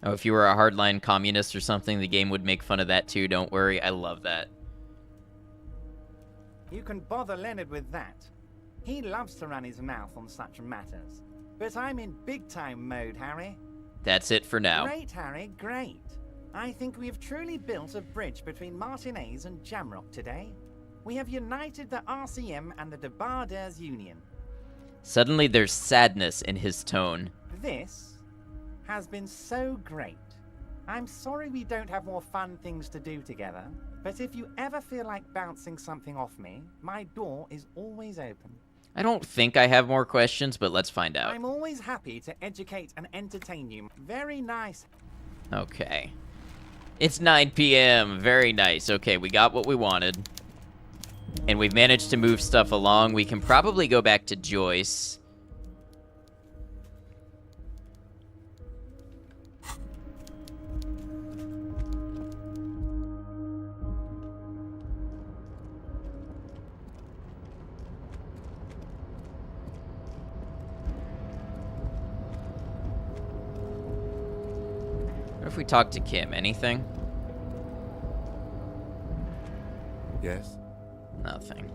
Oh, if you were a hardline communist or something, the game would make fun of that too, don't worry. I love that. You can bother Leonard with that. He loves to run his mouth on such matters. But I'm in big-time mode, Harry. That's it for now. Great, Harry, great. I think we have truly built a bridge between Martinez and Jamrock today. We have united the RCM and the Debarders Union. Suddenly there's sadness in his tone. This has been so great. I'm sorry we don't have more fun things to do together, but if you ever feel like bouncing something off me, my door is always open. I don't think I have more questions, but let's find out. I'm always happy to educate and entertain you. Very nice. Okay. It's 9 p.m. Very nice. Okay, we got what we wanted. And we've managed to move stuff along. We can probably go back to Joyce. What if we talk to Kim? Anything? Yes? Nothing.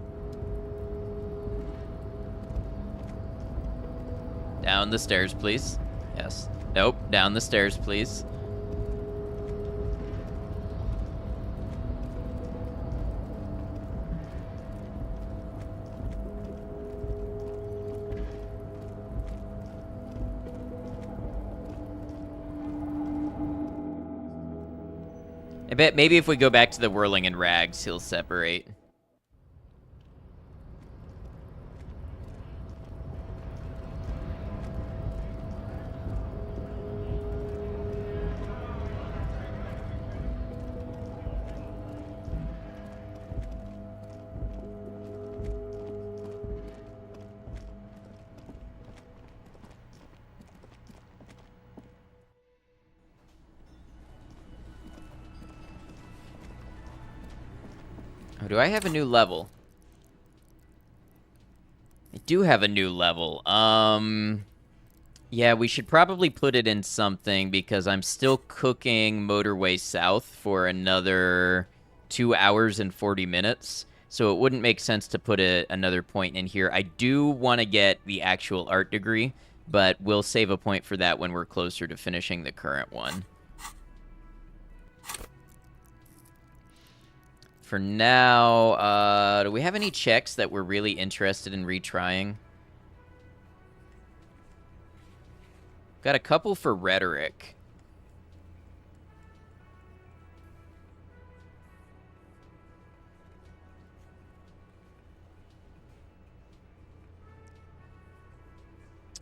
Down the stairs, please. Yes. Nope. Down the stairs, please. I bet maybe if we go back to the whirling in rags, he'll separate. Oh, do I have a new level? I do have a new level. Yeah, we should probably put it in something because I'm still cooking Motorway South for another 2 hours and 40 minutes. So it wouldn't make sense to put another point in here. I do want to get the actual art degree, but we'll save a point for that when we're closer to finishing the current one. For now, do we have any checks that we're really interested in retrying? Got a couple for rhetoric.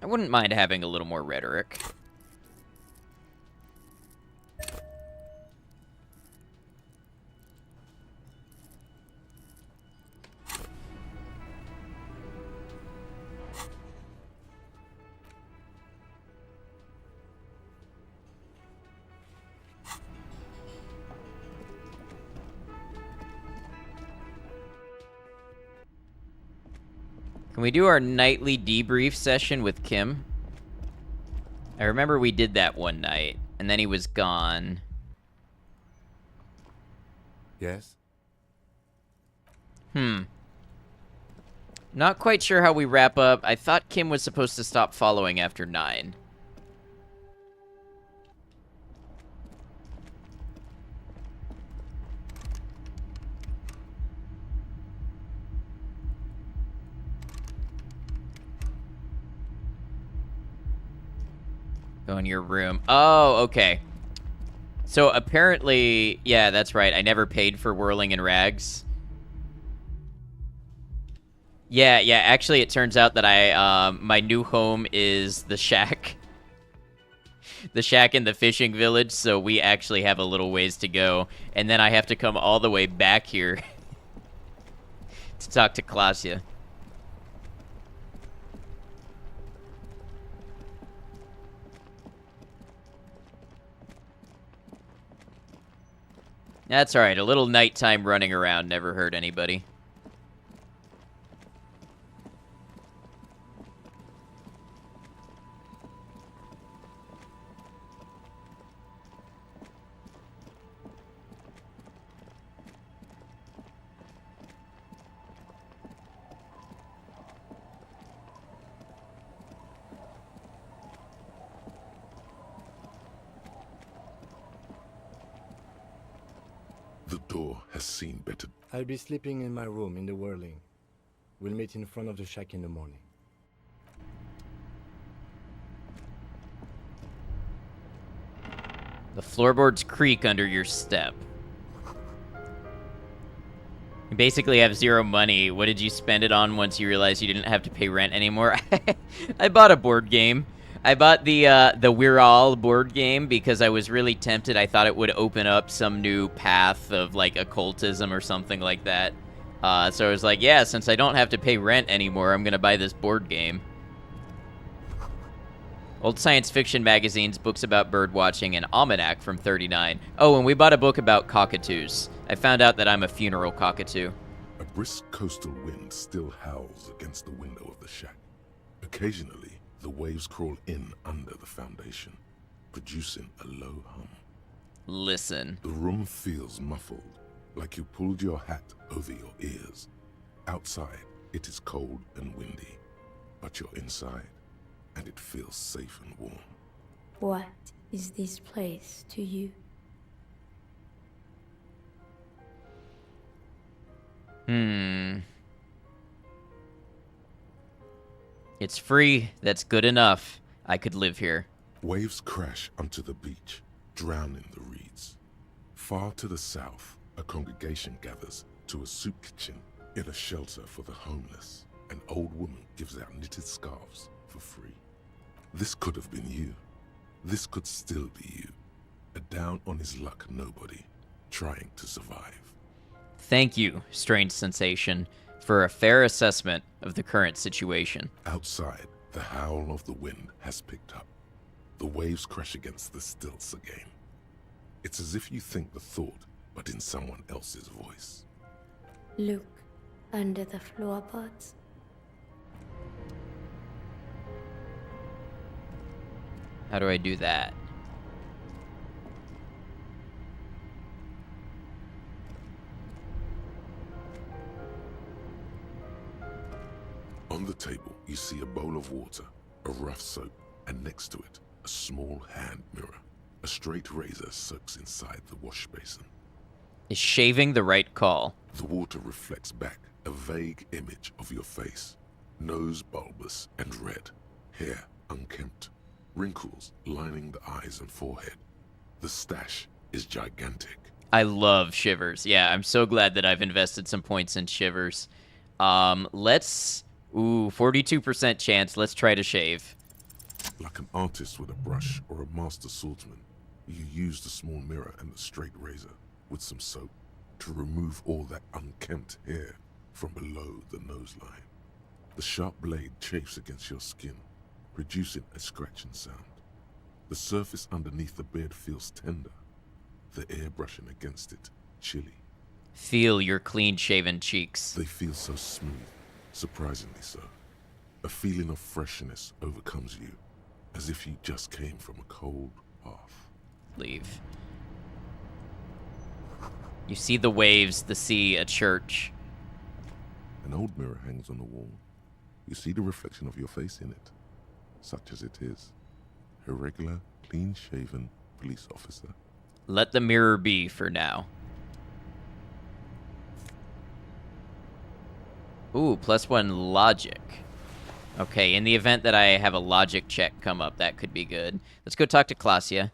I wouldn't mind having a little more rhetoric. Can we do our nightly debrief session with Kim? I remember we did that one night, and then he was gone. Yes? Not quite sure how we wrap up. I thought Kim was supposed to stop following after 9. Go in your room. Oh, okay. So apparently, yeah, that's right. I never paid for Whirling in Rags. Yeah, actually it turns out that my new home is the shack. The shack in the fishing village, so we actually have a little ways to go. And then I have to come all the way back here to talk to Klaasje. That's alright, a little nighttime running around never hurt anybody. The door has seen better. I'll be sleeping in my room in the whirling. We'll meet in front of the shack in the morning. The floorboards creak under your step. You basically have 0 money. What did you spend it on once you realized you didn't have to pay rent anymore? I bought a board game. I bought the We're All board game because I was really tempted. I thought it would open up some new path of, like, occultism or something like that. So I was like, yeah, since I don't have to pay rent anymore, I'm gonna buy this board game. Old science fiction magazines, books about bird watching, and Almanac from 39. Oh, and we bought a book about cockatoos. I found out that I'm a funeral cockatoo. A brisk coastal wind still howls against the window of the shack. Occasionally, the waves crawl in under the foundation, producing a low hum. Listen. The room feels muffled, like you pulled your hat over your ears. Outside, it is cold and windy, but you're inside, and it feels safe and warm. What is this place to you? It's free. That's good enough. I could live here. Waves crash onto the beach, drowning the reeds. Far to the south, a congregation gathers to a soup kitchen in a shelter for the homeless. An old woman gives out knitted scarves for free. This could have been you. This could still be you. A down-on-his-luck nobody, trying to survive. Thank you, Strange Sensation, for a fair assessment of the current situation. Outside, the howl of the wind has picked up. The waves crash against the stilts again. It's as if you think the thought, but in someone else's voice. Look under the floorboards. How do I do that? On the table, you see a bowl of water, a rough soap, and next to it, a small hand mirror. A straight razor soaks inside the wash basin. Is shaving the right call? The water reflects back a vague image of your face. Nose bulbous and red, hair unkempt, wrinkles lining the eyes and forehead. The stash is gigantic. I love Shivers. Yeah, I'm so glad that I've invested some points in Shivers. Let's... Ooh, 42% chance. Let's try to shave. Like an artist with a brush or a master swordsman, you use the small mirror and the straight razor with some soap to remove all that unkempt hair from below the nose line. The sharp blade chafes against your skin, producing a scratching sound. The surface underneath the beard feels tender, the air brushing against it chilly. Feel your clean-shaven cheeks. They feel so smooth, surprisingly so. A feeling of freshness overcomes you, as if you just came from a cold bath. Leave. You see the waves, the sea, a church. An old mirror hangs on the wall. You see the reflection of your face in it, such as it is. A regular, clean-shaven police officer. Let the mirror be for now. Ooh, +1 logic. Okay, in the event that I have a logic check come up, that could be good. Let's go talk to Klasia.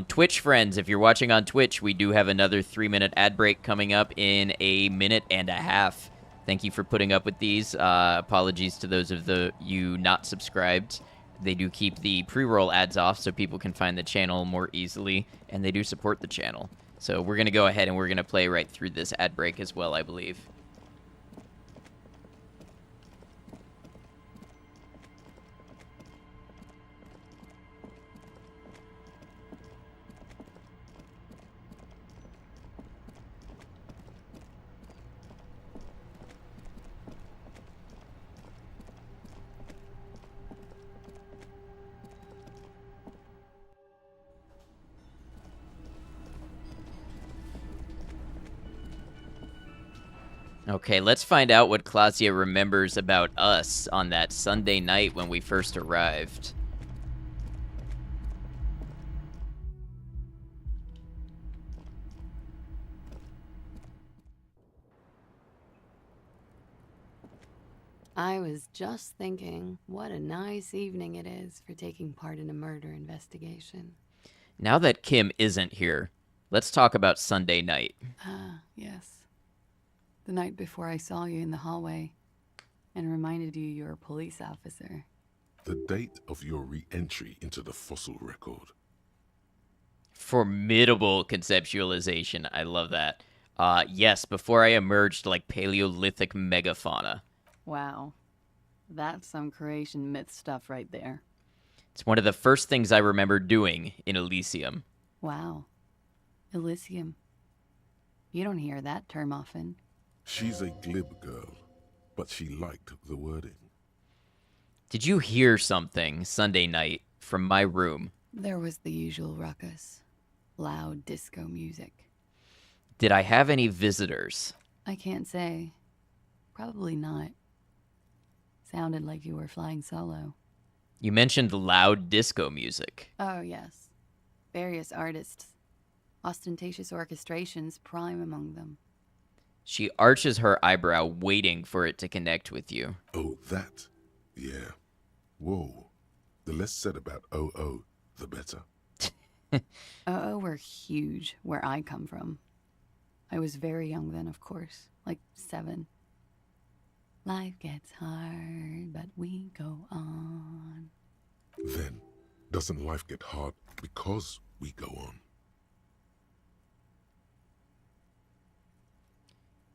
Twitch friends, if you're watching on Twitch, we do have another 3-minute ad break coming up in a minute and a half. Thank you for putting up with these. Apologies to those of you not subscribed. They do keep the pre-roll ads off so people can find the channel more easily, and they do support the channel. So we're going to go ahead and we're going to play right through this ad break as well, I believe. Okay, let's find out what Klasia remembers about us on that Sunday night when we first arrived. I was just thinking, what a nice evening it is for taking part in a murder investigation. Now that Kim isn't here, let's talk about Sunday night. Ah, yes. The night before I saw you in the hallway and reminded you you're a police officer. The date of your re-entry into the fossil record. Formidable conceptualization. I love that. Yes, before I emerged like Paleolithic megafauna. Wow. That's some creation myth stuff right there. It's one of the first things I remember doing in Elysium. Wow. Elysium. You don't hear that term often. She's a glib girl, but she liked the wording. Did you hear something Sunday night from my room? There was the usual ruckus. Loud disco music. Did I have any visitors? I can't say. Probably not. Sounded like you were flying solo. You mentioned loud disco music. Oh, yes. Various artists. Ostentatious orchestrations prime among them. She arches her eyebrow, waiting for it to connect with you. Oh, that? Yeah. Whoa. The less said about OO, the better. Were huge where I come from. I was very young then, of course, like 7. Life gets hard, but we go on. Then, doesn't life get hard because we go on?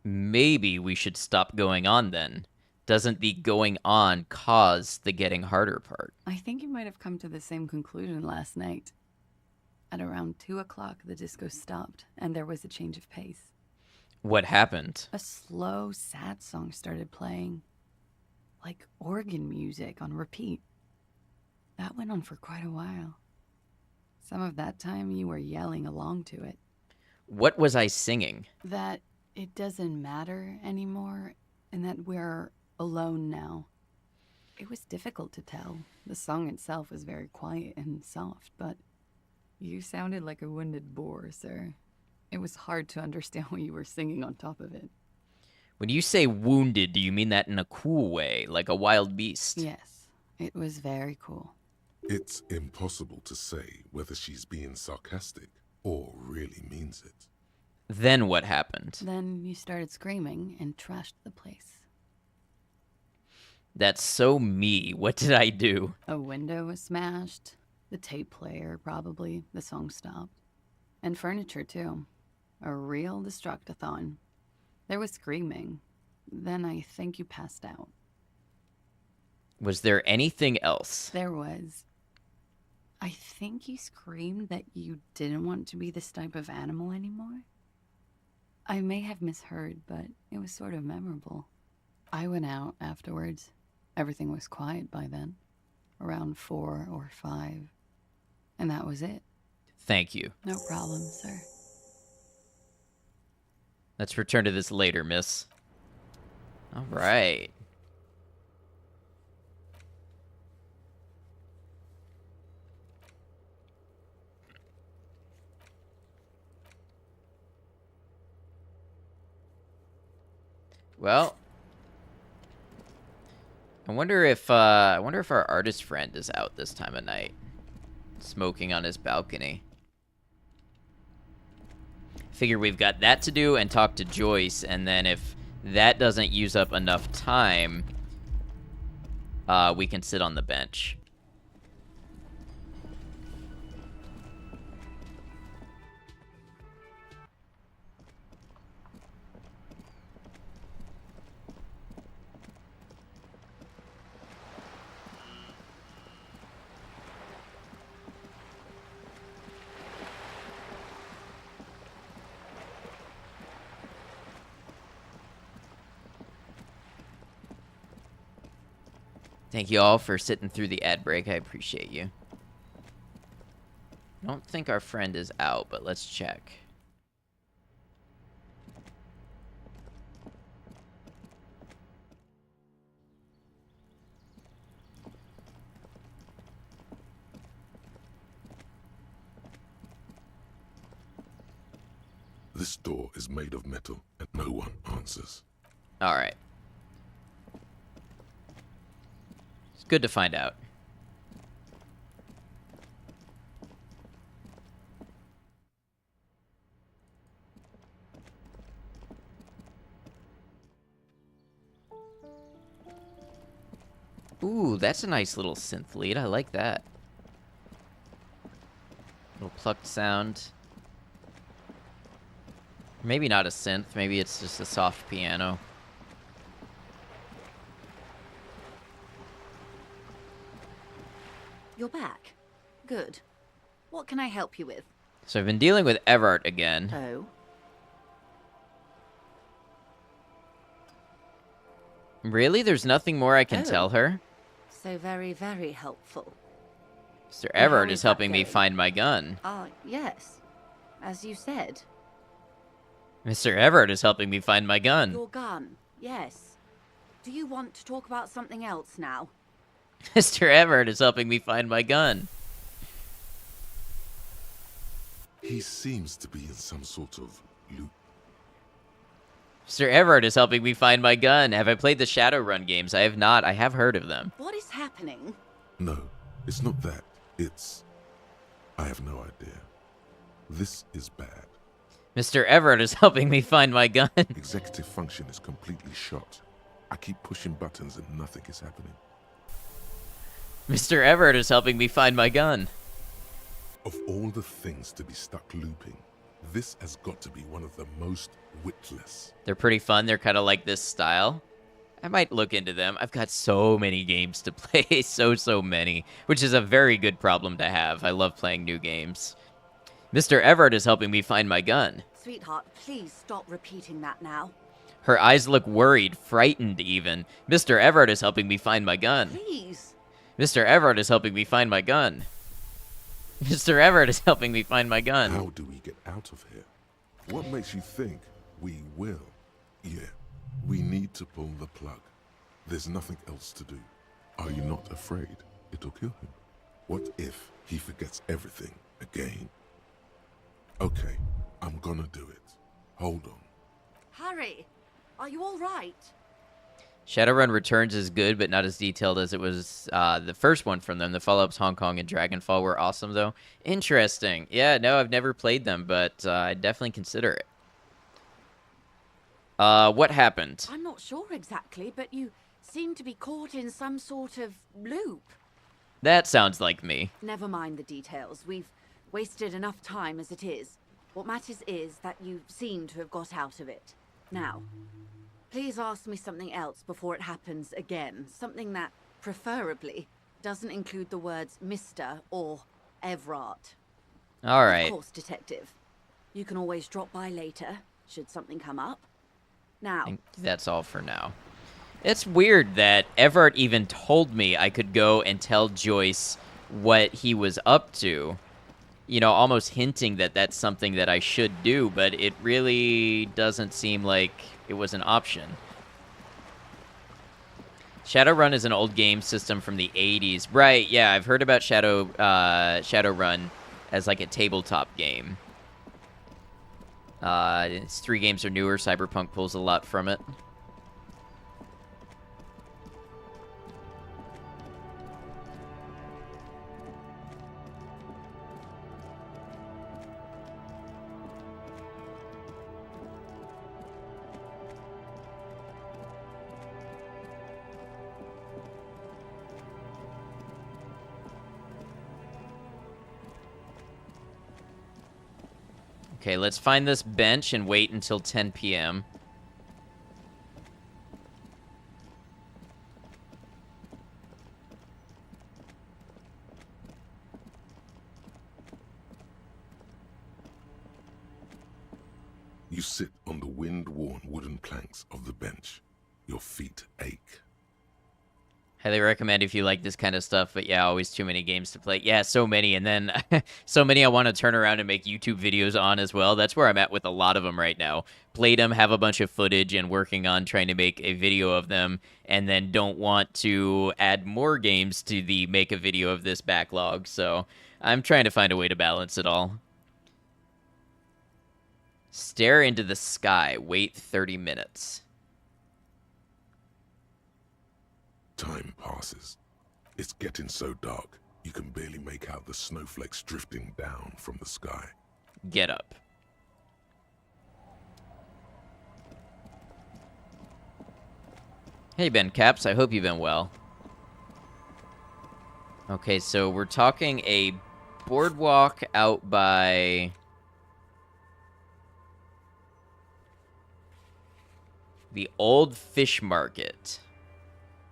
Maybe we should stop going on then. Doesn't the going on cause the getting harder part? I think you might have come to the same conclusion last night. At around 2 o'clock, the disco stopped, and there was a change of pace. What happened? A slow, sad song started playing, like organ music on repeat. That went on for quite a while. Some of that time you were yelling along to it. What was I singing? That it doesn't matter anymore, and that we're alone now. It was difficult to tell. The song itself was very quiet and soft, but you sounded like a wounded boar, sir. It was hard to understand what you were singing on top of it. When you say wounded, do you mean that in a cool way, like a wild beast? Yes, it was very cool. It's impossible to say whether she's being sarcastic or really means it. Then what happened? Then you started screaming and trashed the place. That's so me. What did I do? A window was smashed. The tape player, probably. The song stopped. And furniture, too. A real destructathon. There was screaming. Then I think you passed out. Was there anything else? There was. I think you screamed that you didn't want to be this type of animal anymore. I may have misheard, but it was sort of memorable. I went out afterwards. Everything was quiet by then. Around 4 or 5. And that was it. Thank you. No problem, sir. Let's return to this later, miss. All right. Well, I wonder if our artist friend is out this time of night, smoking on his balcony. Figure we've got that to do and talk to Joyce, and then if that doesn't use up enough time, we can sit on the bench. Thank you all for sitting through the ad break. I appreciate you. I don't think our friend is out, but let's check. This door is made of metal, and no one answers. All right. It's good to find out. Ooh, that's a nice little synth lead. I like that. Little plucked sound. Maybe not a synth. Maybe it's just a soft piano. You're back. Good. What can I help you with? So I've been dealing with Everett again. Oh? Really? There's nothing more I can tell her? So very, very helpful. Mr. Everett how is is that helping me going? find my gun. Yes. As you said. Mr. Everett is helping me find my gun. Your gun. Yes. Do you want to talk about something else now? Mr. Everett is helping me find my gun. He seems to be in some sort of loop. Mr. Everett is helping me find my gun. Have I played the Shadowrun games? I have not. I have heard of them. What is happening? No, it's not that. It's... I have no idea. This is bad. Mr. Everett is helping me find my gun. Executive function is completely shot. I keep pushing buttons and nothing is happening. Mr. Everett is helping me find my gun. Of all the things to be stuck looping, this has got to be one of the most witless. They're pretty fun. They're kind of like this style. I might look into them. I've got so many games to play. So many. Which is a very good problem to have. I love playing new games. Mr. Everett is helping me find my gun. Sweetheart, please stop repeating that now. Her eyes look worried, frightened even. Mr. Everett is helping me find my gun. Please. Mr. Everett is helping me find my gun. Mr. Everett is helping me find my gun. How do we get out of here? What makes you think we will? Yeah, we need to pull the plug. There's nothing else to do. Are you not afraid it'll kill him? What if he forgets everything again? Okay, I'm gonna do it. Hold on. Harry, are you all right? Shadowrun Returns is good, but not as detailed as it was the first one from them. The follow-ups, Hong Kong and Dragonfall, were awesome, though. Interesting. Yeah, no, I've never played them, but I'd definitely consider it. What happened? I'm not sure exactly, but you seem to be caught in some sort of loop. That sounds like me. Never mind the details. We've wasted enough time as it is. What matters is that you seem to have got out of it. Now, please ask me something else before it happens again. Something that, preferably, doesn't include the words Mr. or Everett. All right. Of course, Detective. You can always drop by later, should something come up. Now. I think that's all for now. It's weird that Everett even told me I could go and tell Joyce what he was up to. You know, almost hinting that that's something that I should do, but it really doesn't seem like it was an option. Shadowrun is an old game system from the 80s. Right, yeah, I've heard about Shadowrun as like a tabletop game. Its 3 games are newer. Cyberpunk pulls a lot from it. Okay, let's find this bench and wait until 10 p.m. You sit on the wind-worn wooden planks of the bench. Your feet ache. Highly recommend if you like this kind of stuff, but yeah, always too many games to play. Yeah, so many, and then so many I want to turn around and make YouTube videos on as well. That's where I'm at with a lot of them right now. Played them, have a bunch of footage, and working on trying to make a video of them, and then don't want to add more games to the make a video of this backlog, so I'm trying to find a way to balance it all. Stare into the sky, wait 30 minutes. Time passes. It's getting so dark, you can barely make out the snowflakes drifting down from the sky. Get up. Hey, Ben Caps, I hope you've been well. Okay, so we're talking a boardwalk out by the old fish market.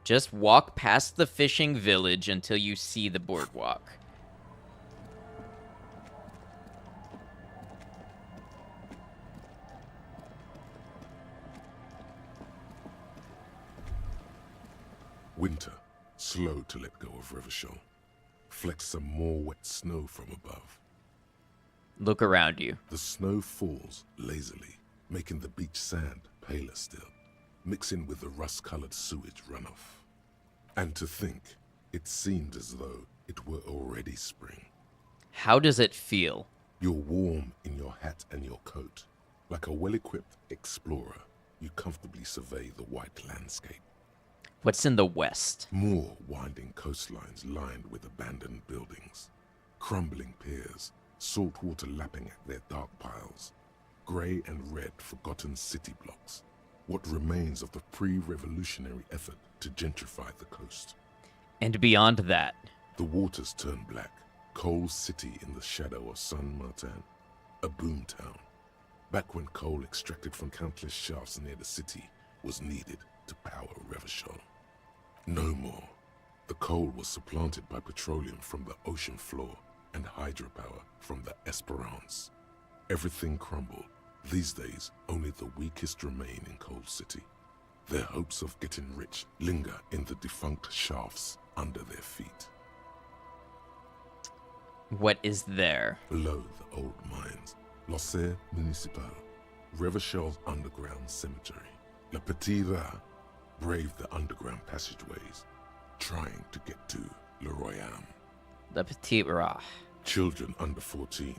Just walk past the fishing village until you see the boardwalk. Winter, slow to let go of Rivershore. Flecks some more wet snow from above. Look around you. The snow falls lazily, making the beach sand paler still, mixing with the rust-colored sewage runoff. And to think, it seemed as though it were already spring. How does it feel? You're warm in your hat and your coat. Like a well-equipped explorer, you comfortably survey the white landscape. What's in the west? More winding coastlines lined with abandoned buildings. Crumbling piers, salt water lapping at their dark piles, grey and red forgotten city blocks, what remains of the pre-revolutionary effort to gentrify the coast. And beyond that, the waters turn black, Coal City in the shadow of San Martin, a boom town, back when coal extracted from countless shafts near the city was needed to power Revachol. No more. The coal was supplanted by petroleum from the ocean floor and hydropower from the Esperance. Everything crumbled. These days, only the weakest remain in Coal City. Their hopes of getting rich linger in the defunct shafts under their feet. What is there? Below the old mines, L'Océan Municipal, Revachol's underground cemetery. La Petite Rat braved the underground passageways, trying to get to Le Royaume. La Petite Rat. Children under 14,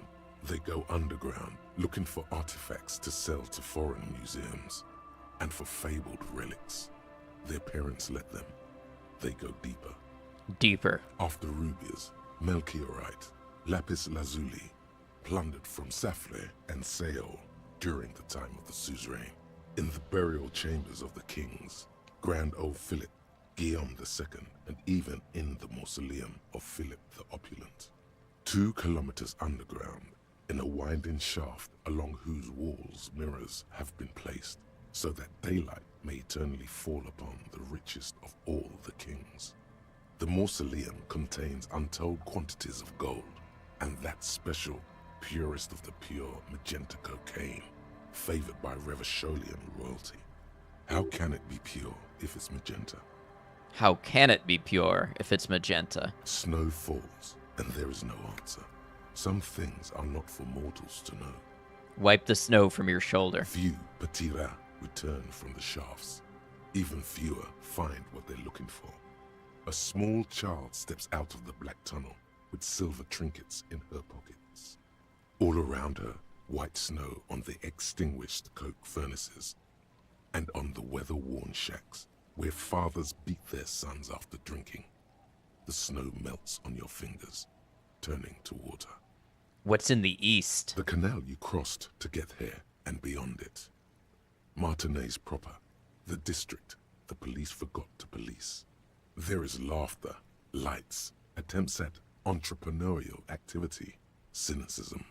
they go underground looking for artifacts to sell to foreign museums and for fabled relics. Their parents let them. They go deeper. Deeper. After rubies, melchiorite, lapis lazuli, plundered from Safle and Seol during the time of the suzerain. In the burial chambers of the kings, Grand Old Philip, Guillaume II, and even in the mausoleum of Philip the Opulent. 2 kilometers underground, in a winding shaft along whose walls mirrors have been placed, so that daylight may eternally fall upon the richest of all the kings. The mausoleum contains untold quantities of gold, and that special, purest of the pure magenta cocaine, favored by Revacholian royalty. How can it be pure if it's magenta? How can it be pure if it's magenta? Snow falls, and there is no answer. Some things are not for mortals to know. Wipe the snow from your shoulder. Few Petits Rats return from the shafts. Even fewer find what they're looking for. A small child steps out of the black tunnel with silver trinkets in her pockets. All around her, white snow on the extinguished coke furnaces and on the weather-worn shacks where fathers beat their sons after drinking. The snow melts on your fingers, turning to water. What's in the east? The canal you crossed to get here and beyond it. Martinez proper, the district the police forgot to police. There is laughter, lights, attempts at entrepreneurial activity, cynicism.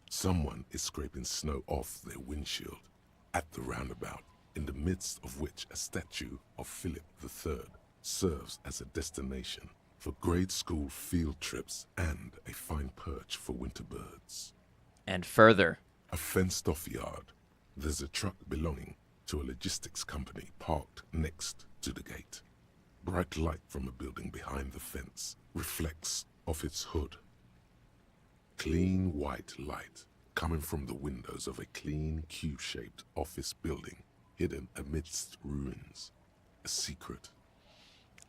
Someone is scraping snow off their windshield at the roundabout, in the midst of which a statue of Philip III serves as a destination for grade school field trips and a fine perch for winter birds. And further. A fenced-off yard. There's a truck belonging to a logistics company parked next to the gate. Bright light from a building behind the fence reflects off its hood. Clean white light coming from the windows of a clean cube-shaped office building hidden amidst ruins. A secret.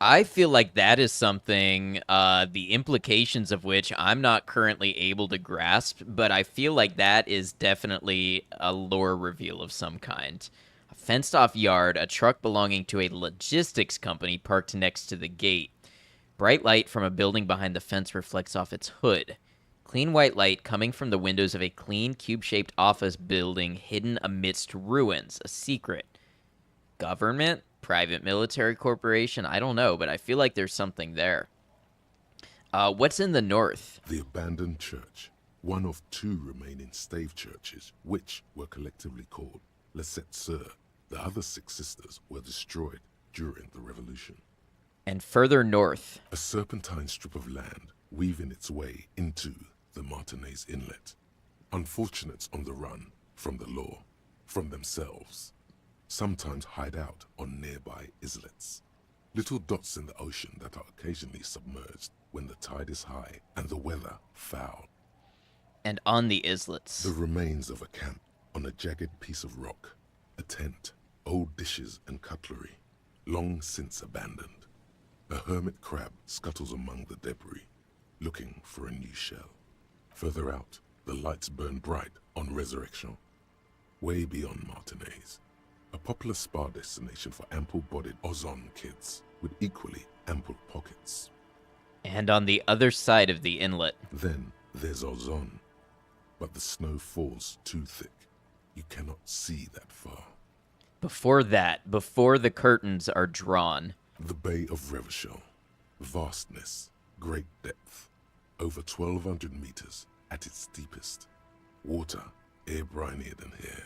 I feel like that is something, the implications of which I'm not currently able to grasp, but I feel like that is definitely a lore reveal of some kind. A fenced-off yard, a truck belonging to a logistics company parked next to the gate. Bright light from a building behind the fence reflects off its hood. Clean white light coming from the windows of a clean cube-shaped office building hidden amidst ruins. A secret. Government? Private military corporation? I don't know, but I feel like there's something there. What's in the north? The abandoned church. One of 2 remaining stave churches, which were collectively called Les Sept Sœurs. The other 6 sisters were destroyed during the revolution. And further north. A serpentine strip of land weaving its way into the Martinez Inlet. Unfortunates on the run from the law, from themselves. Sometimes hide out on nearby islets. Little dots in the ocean that are occasionally submerged when the tide is high and the weather foul. And on the islets. The remains of a camp on a jagged piece of rock. A tent, old dishes and cutlery, long since abandoned. A hermit crab scuttles among the debris, looking for a new shell. Further out, the lights burn bright on Resurrection. Way beyond Martinez. A popular spa destination for ample-bodied Ozon kids with equally ample pockets. And on the other side of the inlet. Then There's ozone, but the snow falls too thick. You cannot see that far. Before that, before the curtains are drawn. The Bay of Revachol. Vastness, great depth, over 1,200 meters at its deepest. Water, air-brinier than here.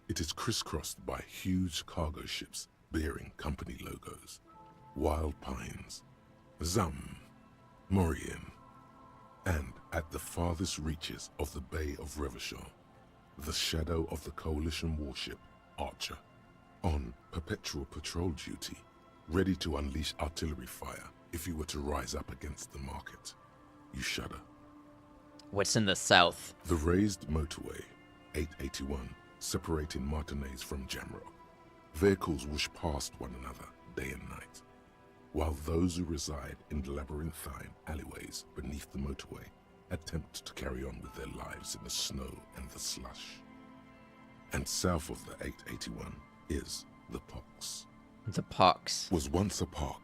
It is crisscrossed by huge cargo ships bearing company logos. Wild pines, Zam, Morian, and at the farthest reaches of the Bay of Revachol, the shadow of the Coalition warship, Archer, on perpetual patrol duty, ready to unleash artillery fire if you were to rise up against the market. You shudder. What's in the south? The raised motorway, 881, separating Martinez from Jamrock. Vehicles whoosh past one another day and night, while those who reside in the labyrinthine alleyways beneath the motorway attempt to carry on with their lives in the snow and the slush. And south of the 881 is the Pox. The Pox was once a park,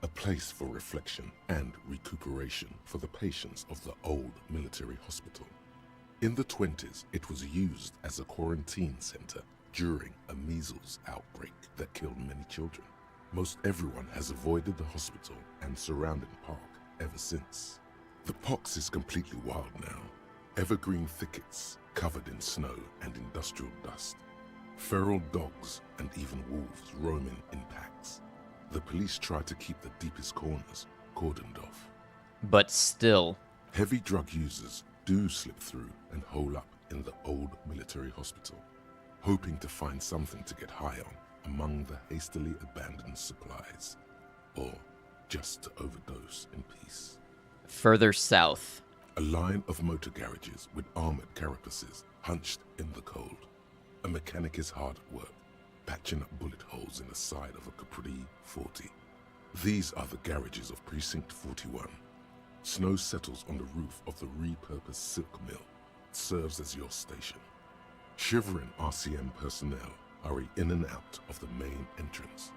a place for reflection and recuperation for the patients of the old military hospital. In the 20s, it was used as a quarantine center during a measles outbreak that killed many children. Most everyone has avoided the hospital and surrounding park ever since. The Pox is completely wild now. Evergreen thickets covered in snow and industrial dust. Feral dogs and even wolves roaming in packs. The police try to keep the deepest corners cordoned off. But still, heavy drug users do slip through and hole up in the old military hospital, hoping to find something to get high on among the hastily abandoned supplies, or just to overdose in peace. Further south, a line of motor garages with armored carapaces hunched in the cold. A mechanic is hard at work, patching up bullet holes in the side of a Capri 40. These are the garages of Precinct 41. Snow settles on the roof of the repurposed silk mill. It serves as your station. Shivering RCM personnel hurry in and out of the main entrance.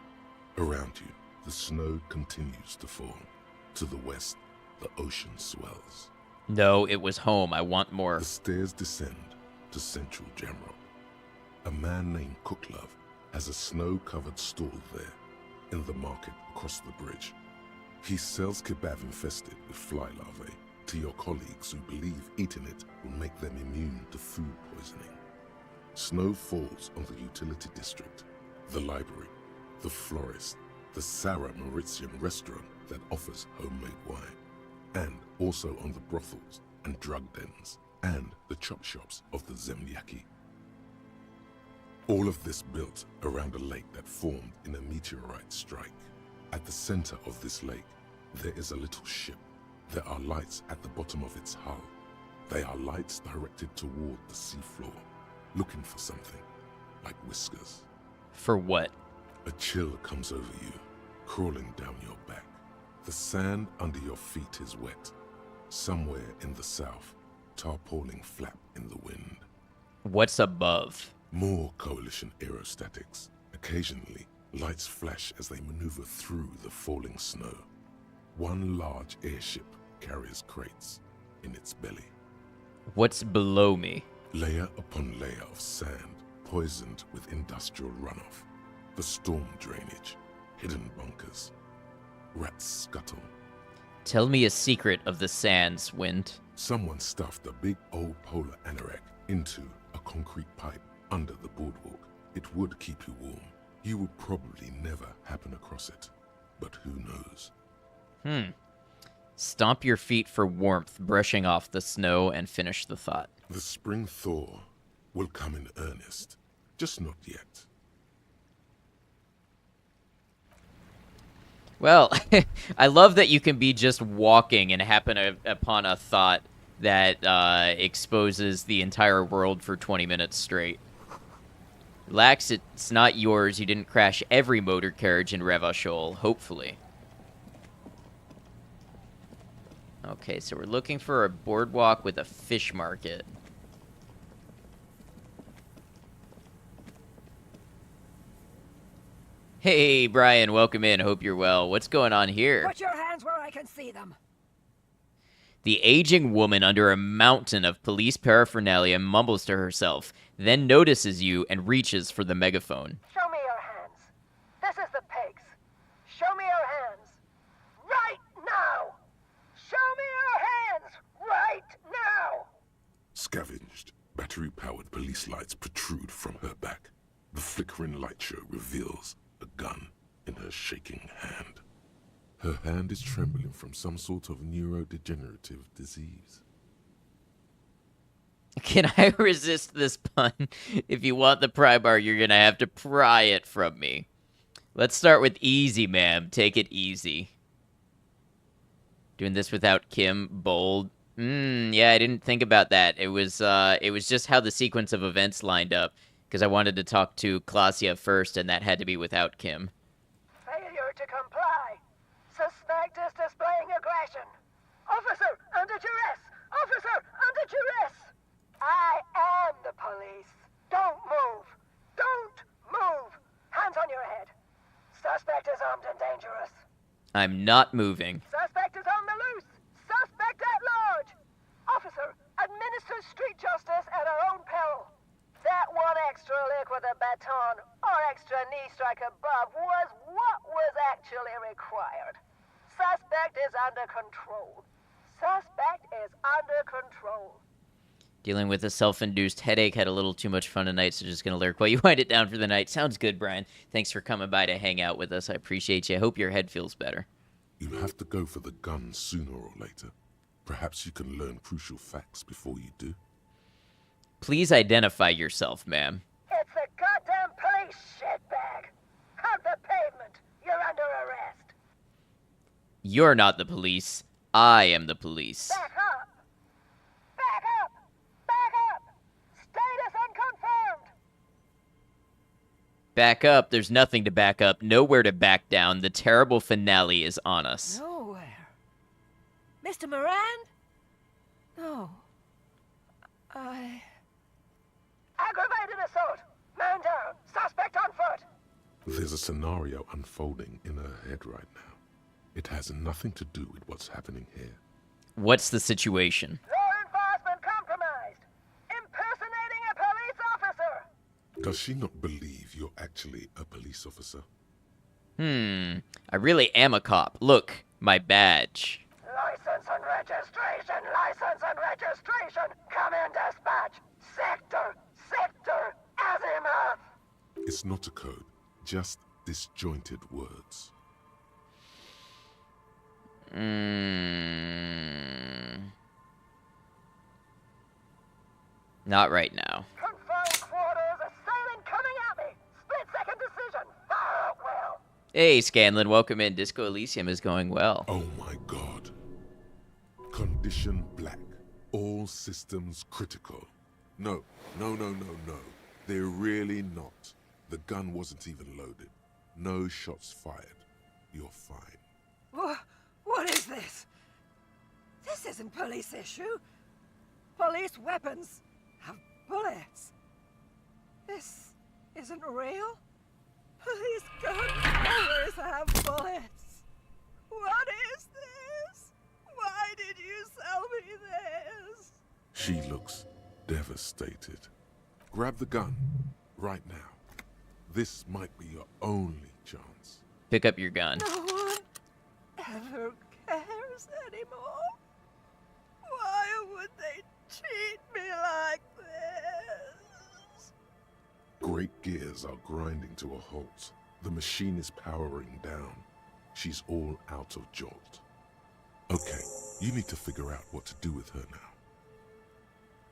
Around you, the snow continues to fall. To the west, the ocean swells. No, it was home. I want more. The stairs descend to central Jamrock. A man named Cooklove has a snow-covered stall there in the market across the bridge. He sells kebab infested with fly larvae to your colleagues who believe eating it will make them immune to food poisoning. Snow falls on the utility district, the library, the florist, the Sarah Mauritian restaurant that offers homemade wine, and also on the brothels and drug dens and the chop shops of the Zemlyaki. All of this built around a lake that formed in a meteorite strike. At the center of this lake, there is a little ship. There are lights at the bottom of its hull. They are lights directed toward the seafloor, looking for something, like whiskers. For what? A chill comes over you, crawling down your back. The sand under your feet is wet. Somewhere in the south, tarpaulin flap in the wind. What's above? More Coalition aerostatics. Occasionally, lights flash as they maneuver through the falling snow. One large airship carries crates in its belly. What's below me? Layer upon layer of sand, poisoned with industrial runoff. The storm drainage, hidden bunkers. Rats scuttle. Tell me a secret of the sands, Wind. Someone stuffed a big old polar anorak into a concrete pipe under the boardwalk. It would keep you warm. You would probably never happen across it. But who knows? Stomp your feet for warmth, brushing off the snow, and finish the thought. The spring thaw will come in earnest. Just not yet. Well, I love that you can be just walking and happen upon a thought that exposes the entire world for 20 minutes straight. Relax, it's not yours. You didn't crash every motor carriage in Revachol, hopefully. Okay, so we're looking for a boardwalk with a fish market. Hey, Brian, welcome in. Hope you're well. What's going on here? Put your hands where I can see them. The aging woman under a mountain of police paraphernalia mumbles to herself, then notices you and reaches for the megaphone. Show me your hands. This is the pigs. Show me your hands. Right now! Show me your hands! Right now! Scavenged, battery-powered police lights protrude from her back. The flickering light show reveals a gun in her shaking hand. Her hand is trembling from some sort of neurodegenerative disease. Can I resist this pun? If you want the pry bar, you're gonna have to pry it from me. Let's start with easy, ma'am. Take it easy. Doing this without Kim, bold. Yeah, I didn't think about that. It was just how the sequence of events lined up, because I wanted to talk to Klasia first, and that had to be without Kim. Failure to comply. Suspect is displaying aggression. Officer, under duress! Officer, under duress! I am the police. Don't move. Don't move. Hands on your head. Suspect is armed and dangerous. I'm not moving. Suspect is on the loose. Suspect at large. Officer, administer street justice at our own peril. That one extra lick with a baton or extra knee strike above was what was actually required. Suspect is under control. Suspect is under control. Dealing with a self-induced headache, had a little too much fun tonight, so just gonna lurk while you wind it down for the night. Sounds good, Brian. Thanks for coming by to hang out with us. I appreciate you. I hope your head feels better. You have to go for the gun sooner or later. Perhaps you can learn crucial facts before you do. Please identify yourself, ma'am. It's a goddamn police shitbag. Hug the pavement. You're under arrest. You're not the police. I am the police. Back up. Back up. Back up. Status unconfirmed. Back up. There's nothing to back up. Nowhere to back down. The terrible finale is on us. Nowhere. Mr. Moran? No. Aggravated assault. Man down. Suspect on foot. There's a scenario unfolding in her head right now. It has nothing to do with what's happening here. What's the situation? Law enforcement compromised. Impersonating a police officer. Does she not believe you're actually a police officer? I really am a cop. Look, my badge. License and registration. License and registration. Come in, dispatch. Sector. Azimuth. It's not a code, just disjointed words. Not right now. Confirmed quarters. Assailant coming at me. Split-second decision. Fire out well. Hey, Scanlan, welcome in. Disco Elysium is going well. Oh my god. Condition black. All systems critical. No. They're really not. The gun wasn't even loaded. No shots fired. You're fine. What is this? This isn't police issue. Police weapons have bullets. This isn't real. Police guns always have bullets. What is this? Why did you sell me this? She looks devastated. Grab the gun right now. This might be your only chance. Pick up your gun. No one ever cares anymore. Why would they treat me like this? Great gears are grinding to a halt. The machine is powering down. She's all out of jolt. Okay, you need to figure out what to do with her now.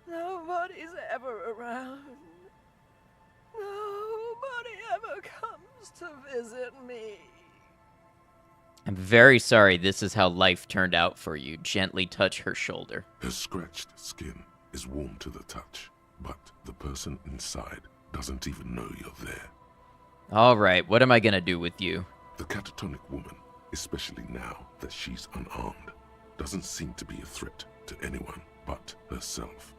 Nobody's ever around. Nobody ever comes to visit me. I'm very sorry this is how life turned out for you. Gently touch her shoulder. Her scratched skin is warm to the touch, but the person inside doesn't even know you're there. All right, what am I gonna do with you? The catatonic woman, especially now that she's unarmed, doesn't seem to be a threat to anyone but herself.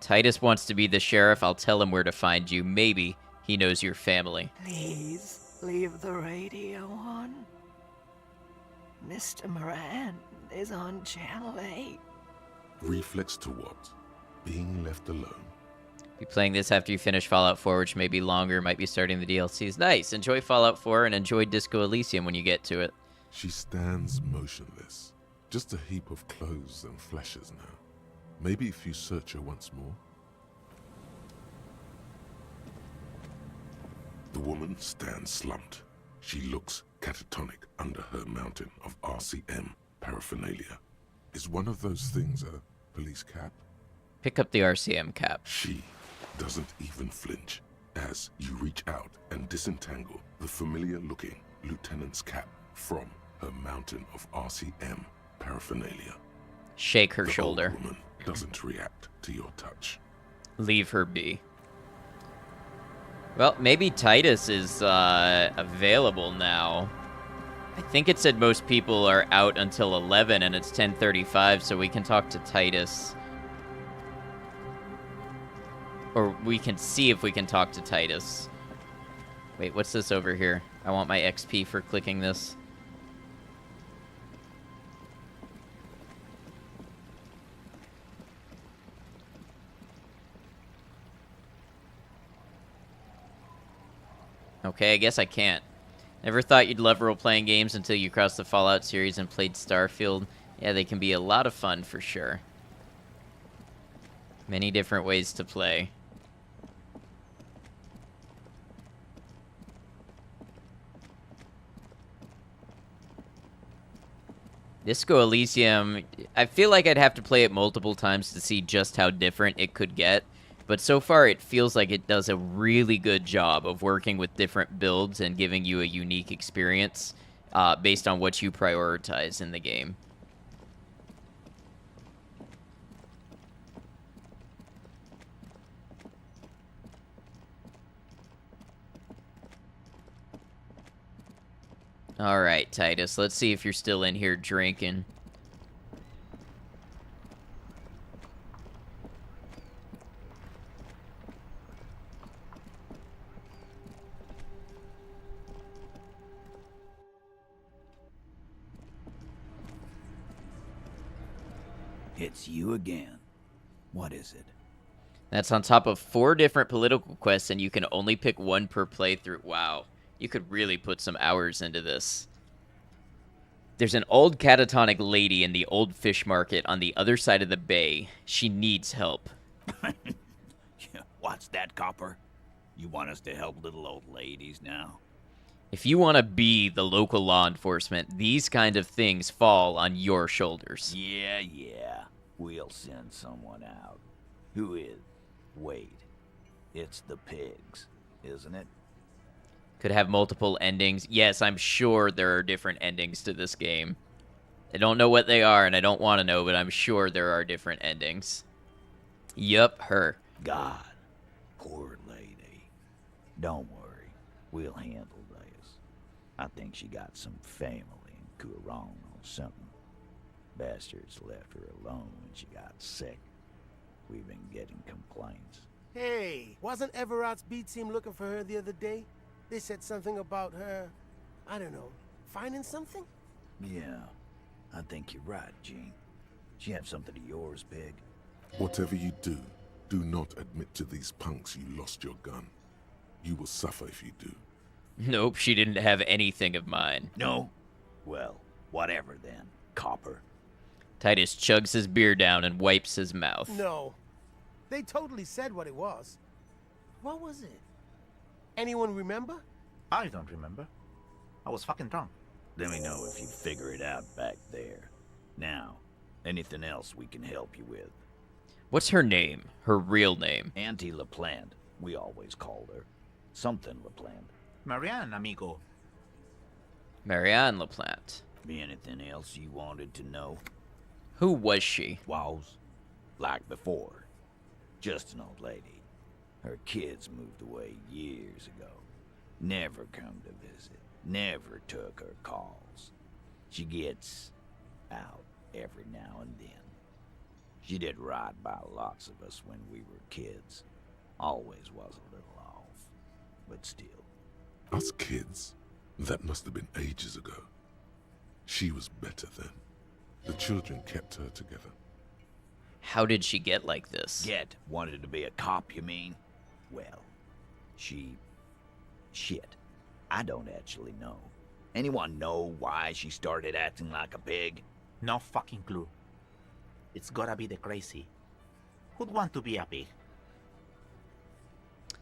Titus wants to be the sheriff. I'll tell him where to find you. Maybe he knows your family. Please leave the radio on. Mr. Moran is on Channel 8. Reflex to what? Being left alone? Be playing this after you finish Fallout 4, which may be longer, might be starting the DLCs. Nice. Enjoy Fallout 4 and enjoy Disco Elysium when you get to it. She stands motionless, just a heap of clothes and fleshes now. Maybe if you search her once more. The woman stands slumped. She looks catatonic under her mountain of RCM paraphernalia. Is one of those things a police cap? Pick up the RCM cap. She doesn't even flinch as you reach out and disentangle the familiar-looking lieutenant's cap from her mountain of RCM paraphernalia. Shake her The shoulder. old woman doesn't react to your touch. Leave her be. Well, maybe Titus is available now. I think it said most people are out until 11 and it's 10:35, so we can talk to Titus. Or we can see if we can talk to Titus. Wait, what's this over here? I want my XP for clicking this. Okay, I guess I can't. Never thought you'd love role-playing games until you crossed the Fallout series and played Starfield. Yeah, they can be a lot of fun for sure. Many different ways to play. Disco Elysium, I feel like I'd have to play it multiple times to see just how different it could get, but so far it feels like it does a really good job of working with different builds and giving you a unique experience based on what you prioritize in the game. All right, Titus, let's see if you're still in here drinking. It's you again. What is it? That's on top of 4 different political quests, and you can only pick one per playthrough. Wow. You could really put some hours into this. There's an old catatonic lady in the old fish market on the other side of the bay. She needs help. What's that, Copper? You want us to help little old ladies now? If you want to be the local law enforcement, these kind of things fall on your shoulders. Yeah. We'll send someone out. Who is? Wait. It's the pigs, isn't it? Could have multiple endings. Yes, I'm sure there are different endings to this game. I don't know what they are, and I don't want to know, but I'm sure there are different endings. Yup, her. God, poor lady. Don't worry. We'll handle this. I think she got some family in Kurong or something. Bastards left her alone when she got sick. We've been getting complaints. Hey, wasn't Everard's B team looking for her the other day? They said something about her, I don't know, finding something? Yeah, I think you're right, Gene. She have something of yours, Pig? Whatever you do, do not admit to these punks you lost your gun. You will suffer if you do. Nope, she didn't have anything of mine. No? Well, whatever then, Copper. Titus chugs his beer down and wipes his mouth. No. They totally said what it was. What was it? Anyone remember? I don't remember. I was fucking drunk. Let me know if you figure it out back there. Now, anything else we can help you with? What's her name? Her real name? Auntie LaPlante, we always called her. Something LaPlante. Marianne, amigo. Marianne LaPlante. Be anything else you wanted to know? Who was she? Was. Like before. Just an old lady. Her kids moved away years ago. Never come to visit. Never took her calls. She gets out every now and then. She did right by lots of us when we were kids. Always was a little off. But still. Us kids? That must have been ages ago. She was better then. The children kept her together. How did she get like this? Wanted to be a cop, you mean? Well, shit. I don't actually know. Anyone know why she started acting like a pig? No fucking clue. It's gotta be the crazy. Who'd want to be a pig?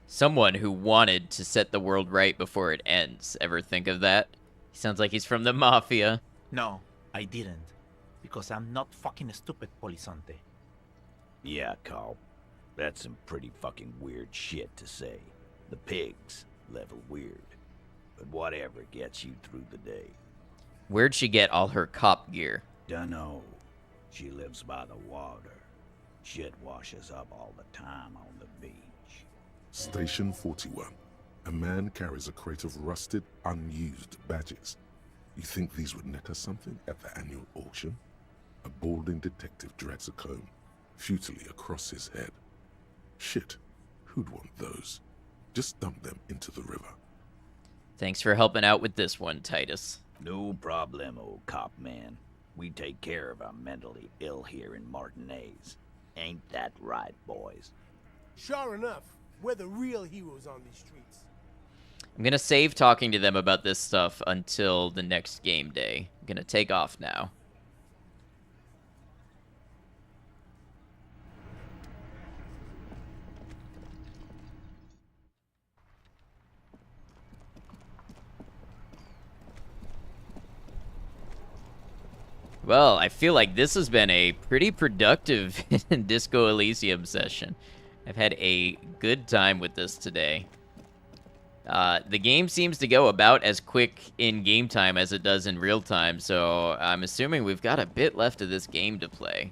Someone who wanted to set the world right before it ends. Ever think of that? He sounds like he's from the mafia. No, I didn't. Because I'm not fucking stupid, Polizonte. Yeah, Carl. That's some pretty fucking weird shit to say. The pigs level weird. But whatever gets you through the day. Where'd she get all her cop gear? Dunno. She lives by the water. Shit washes up all the time on the beach. Station 41. A man carries a crate of rusted, unused badges. You think these would net us something at the annual auction? A balding detective drags a comb futilely across his head. Shit, who'd want those? Just dump them into the river. Thanks for helping out with this one, Titus. No problem, old cop man. We take care of our mentally ill here in Martinez. Ain't that right, boys? Sure enough, we're the real heroes on these streets. I'm gonna save talking to them about this stuff until the next game day. I'm gonna take off now. Well, I feel like this has been a pretty productive Disco Elysium session. I've had a good time with this today. The game seems to go about as quick in game time as it does in real time, so I'm assuming we've got a bit left of this game to play.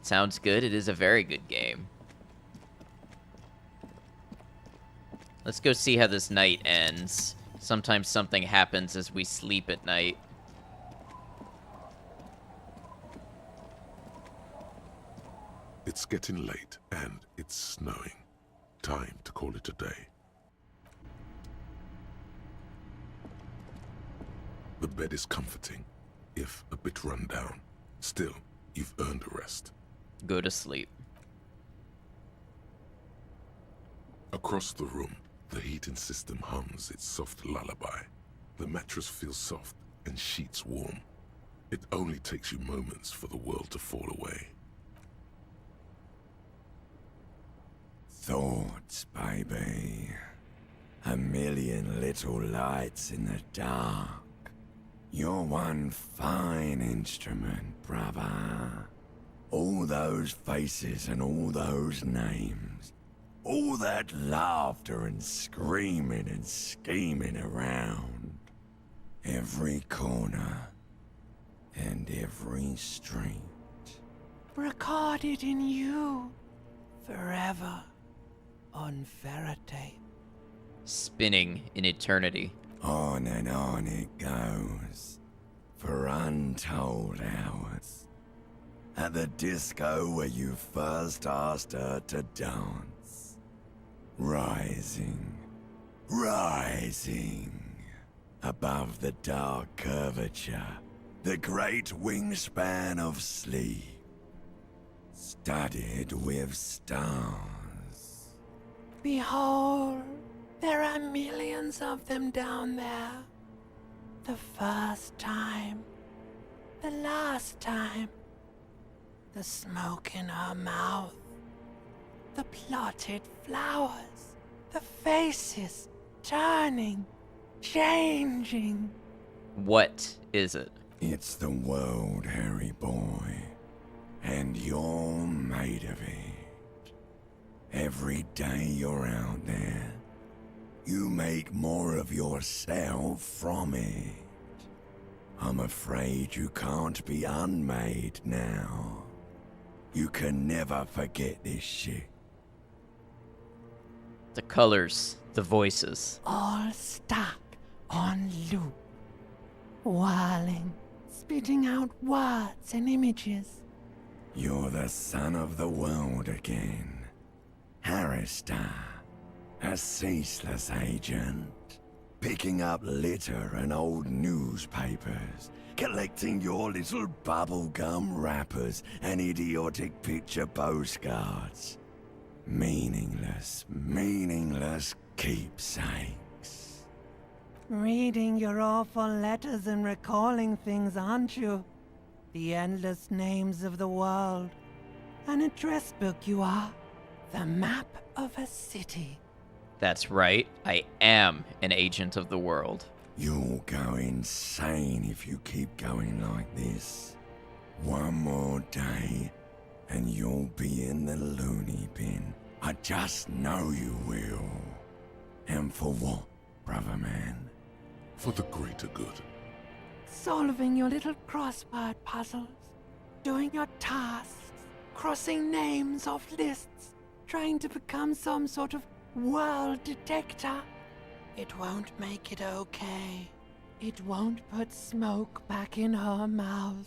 Sounds good. It is a very good game. Let's go see how this night ends. Sometimes something happens as we sleep at night. It's getting late, and it's snowing. Time to call it a day. The bed is comforting, if a bit run down. Still, you've earned a rest. Go to sleep. Across the room, the heating system hums its soft lullaby. The mattress feels soft and sheets warm. It only takes you moments for the world to fall away. Thoughts, baby. A million little lights in the dark. You're one fine instrument, brother. All those faces and all those names. All that laughter and screaming and scheming around. Every corner and every street. Recorded in you forever on Ferrotape. Spinning in eternity. On and on it goes for untold hours. At the disco where you first asked her to dance. Rising, rising above the dark curvature, the great wingspan of sleep, studded with stars. Behold, there are millions of them down there. The first time, the last time, the smoke in her mouth, the plotted flowers, the faces turning, changing. What is it? It's the world, Harry boy, and you're made of it. Every day you're out there, you make more of yourself from it. I'm afraid you can't be unmade now. You can never forget this shit. The colors, the voices. All stuck on loop. Whirling, spitting out words and images. You're the son of the world again. Harrister, a ceaseless agent. picking up litter and old newspapers, collecting your little bubblegum wrappers and idiotic picture postcards. Meaningless, meaningless keepsakes. Reading your awful letters and recalling things, aren't you? The endless names of the world. An address book you are. The map of a city. That's right. I am an agent of the world. You'll go insane if you keep going like this. One more day, and you'll be in the loony bin. I just know you will. And for what, brother man? For the greater good. Solving your little crossword puzzles. Doing your tasks. Crossing names off lists. Trying to become some sort of world detector. It won't make it okay. It won't put smoke back in her mouth.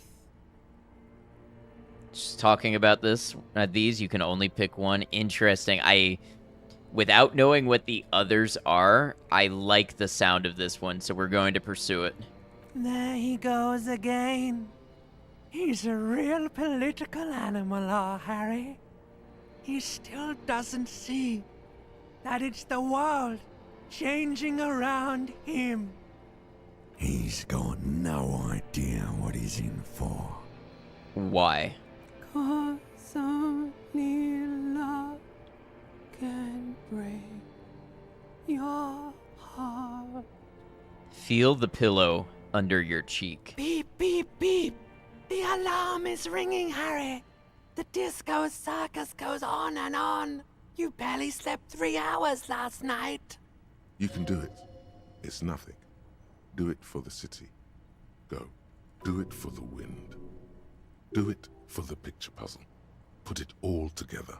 Just talking about these, you can only pick one. Interesting. Without knowing what the others are, I like the sound of this one, so we're going to pursue it. There he goes again. He's a real political animal, our Harry. He still doesn't see that it's the world changing around him. He's got no idea what he's in for. Why? 'Cause only love can break your heart. Feel the pillow under your cheek. Beep, beep, beep. The alarm is ringing, Harry. The disco circus goes on and on. You barely slept 3 hours last night. You can do it. It's nothing. Do it for the city. Go. Do it for the wind. Do it for the picture puzzle. Put it all together.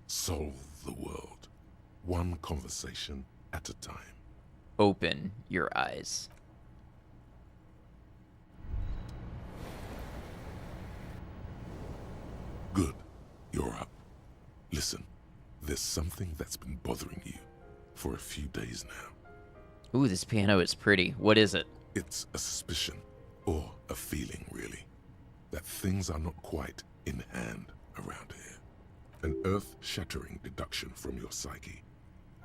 Solve the world. One conversation at a time. Open your eyes. Good. You're up. Listen, there's something that's been bothering you for a few days now. Ooh, this piano is pretty. What is it? It's a suspicion, or a feeling really, that things are not quite in hand around here. An earth-shattering deduction from your psyche.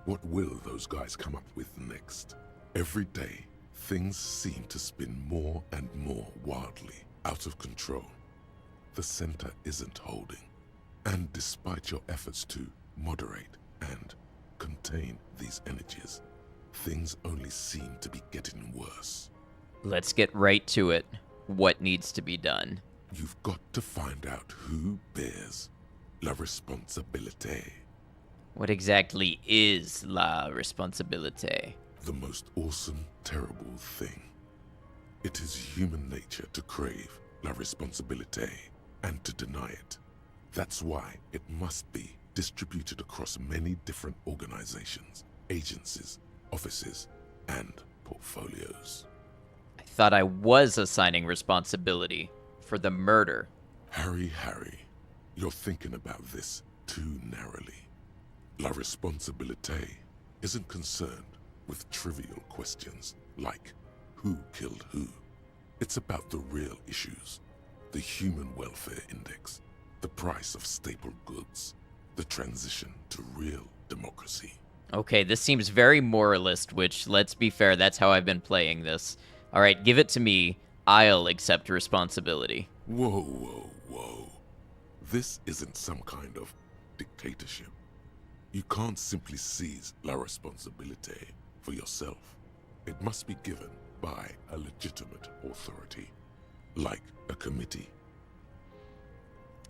What will those guys come up with next? Every day, things seem to spin more and more wildly, out of control. The center isn't holding. And despite your efforts to moderate and contain these energies, things only seem to be getting worse. Let's get right to it. What needs to be done? You've got to find out who bears la responsabilité. What exactly is la responsabilité? The most awesome, terrible thing. It is human nature to crave la responsabilité and to deny it. That's why it must be distributed across many different organizations, agencies, offices, and portfolios. I thought I was assigning responsibility for the murder. Harry, you're thinking about this too narrowly. La responsabilité isn't concerned with trivial questions like who killed who. It's about the real issues. The human welfare index, the price of staple goods, the transition to real democracy. Okay, this seems very moralist, which, let's be fair, that's how I've been playing this. All right, give it to me. I'll accept responsibility. Whoa. This isn't some kind of dictatorship. You can't simply seize la responsabilité for yourself. It must be given by a legitimate authority, like a committee.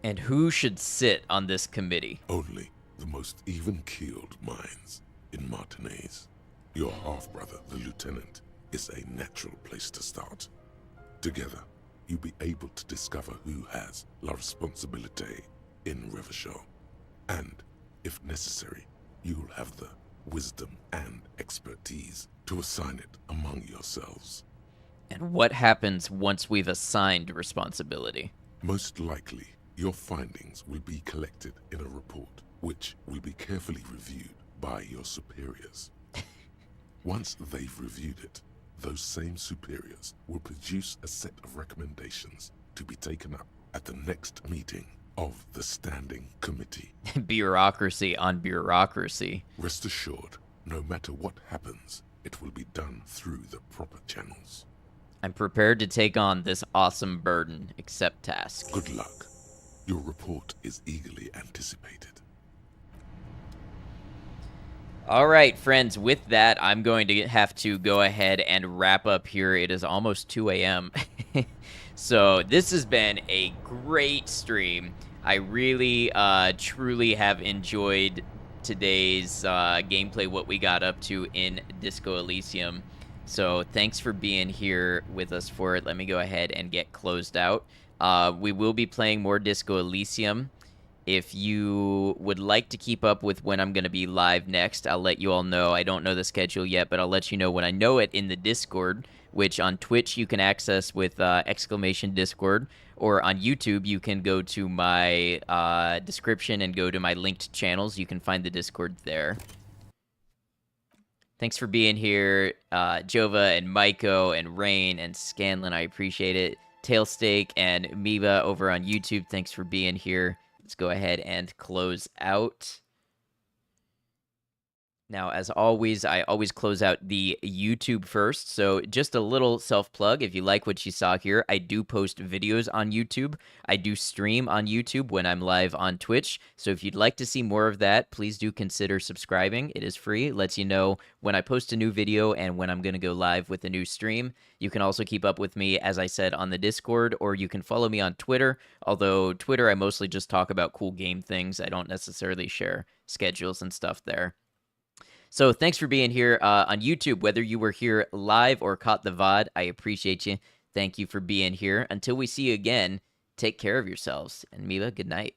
And who should sit on this committee? Only the most even-keeled minds in Martinez. Your half-brother, the lieutenant, is a natural place to start. Together, you'll be able to discover who has la responsabilité in Revachol. And, if necessary, you'll have the wisdom and expertise to assign it among yourselves. And what happens once we've assigned responsibility? Most likely, your findings will be collected in a report, which will be carefully reviewed by your superiors. Once they've reviewed it, those same superiors will produce a set of recommendations to be taken up at the next meeting of the Standing Committee. Bureaucracy on bureaucracy. Rest assured, no matter what happens, it will be done through the proper channels. I'm prepared to take on this awesome burden. Accept task. Good luck. Your report is eagerly anticipated. All right, friends, with that, I'm going to have to go ahead and wrap up here. It is almost 2 a.m. So this has been a great stream. I really, truly have enjoyed today's gameplay, what we got up to in Disco Elysium. So thanks for being here with us for it. Let me go ahead and get closed out. We will be playing more Disco Elysium. If you would like to keep up with when I'm going to be live next, I'll let you all know. I don't know the schedule yet, but I'll let you know when I know it in the Discord, which on Twitch you can access with !Discord, or on YouTube you can go to my description and go to my linked channels. You can find the Discord there. Thanks for being here, Jova and Maiko and Rain and Scanlan. I appreciate it. Tailsteak and Miba over on YouTube. Thanks for being here. Let's go ahead and close out. Now, as always, I always close out the YouTube first. So just a little self-plug. If you like what you saw here, I do post videos on YouTube. I do stream on YouTube when I'm live on Twitch. So if you'd like to see more of that, please do consider subscribing. It is free. It lets you know when I post a new video and when I'm going to go live with a new stream. You can also keep up with me, as I said, on the Discord, or you can follow me on Twitter. Although Twitter, I mostly just talk about cool game things. I don't necessarily share schedules and stuff there. So thanks for being here on YouTube, whether you were here live or caught the VOD. I appreciate you. Thank you for being here. Until we see you again, take care of yourselves. And Mila, good night.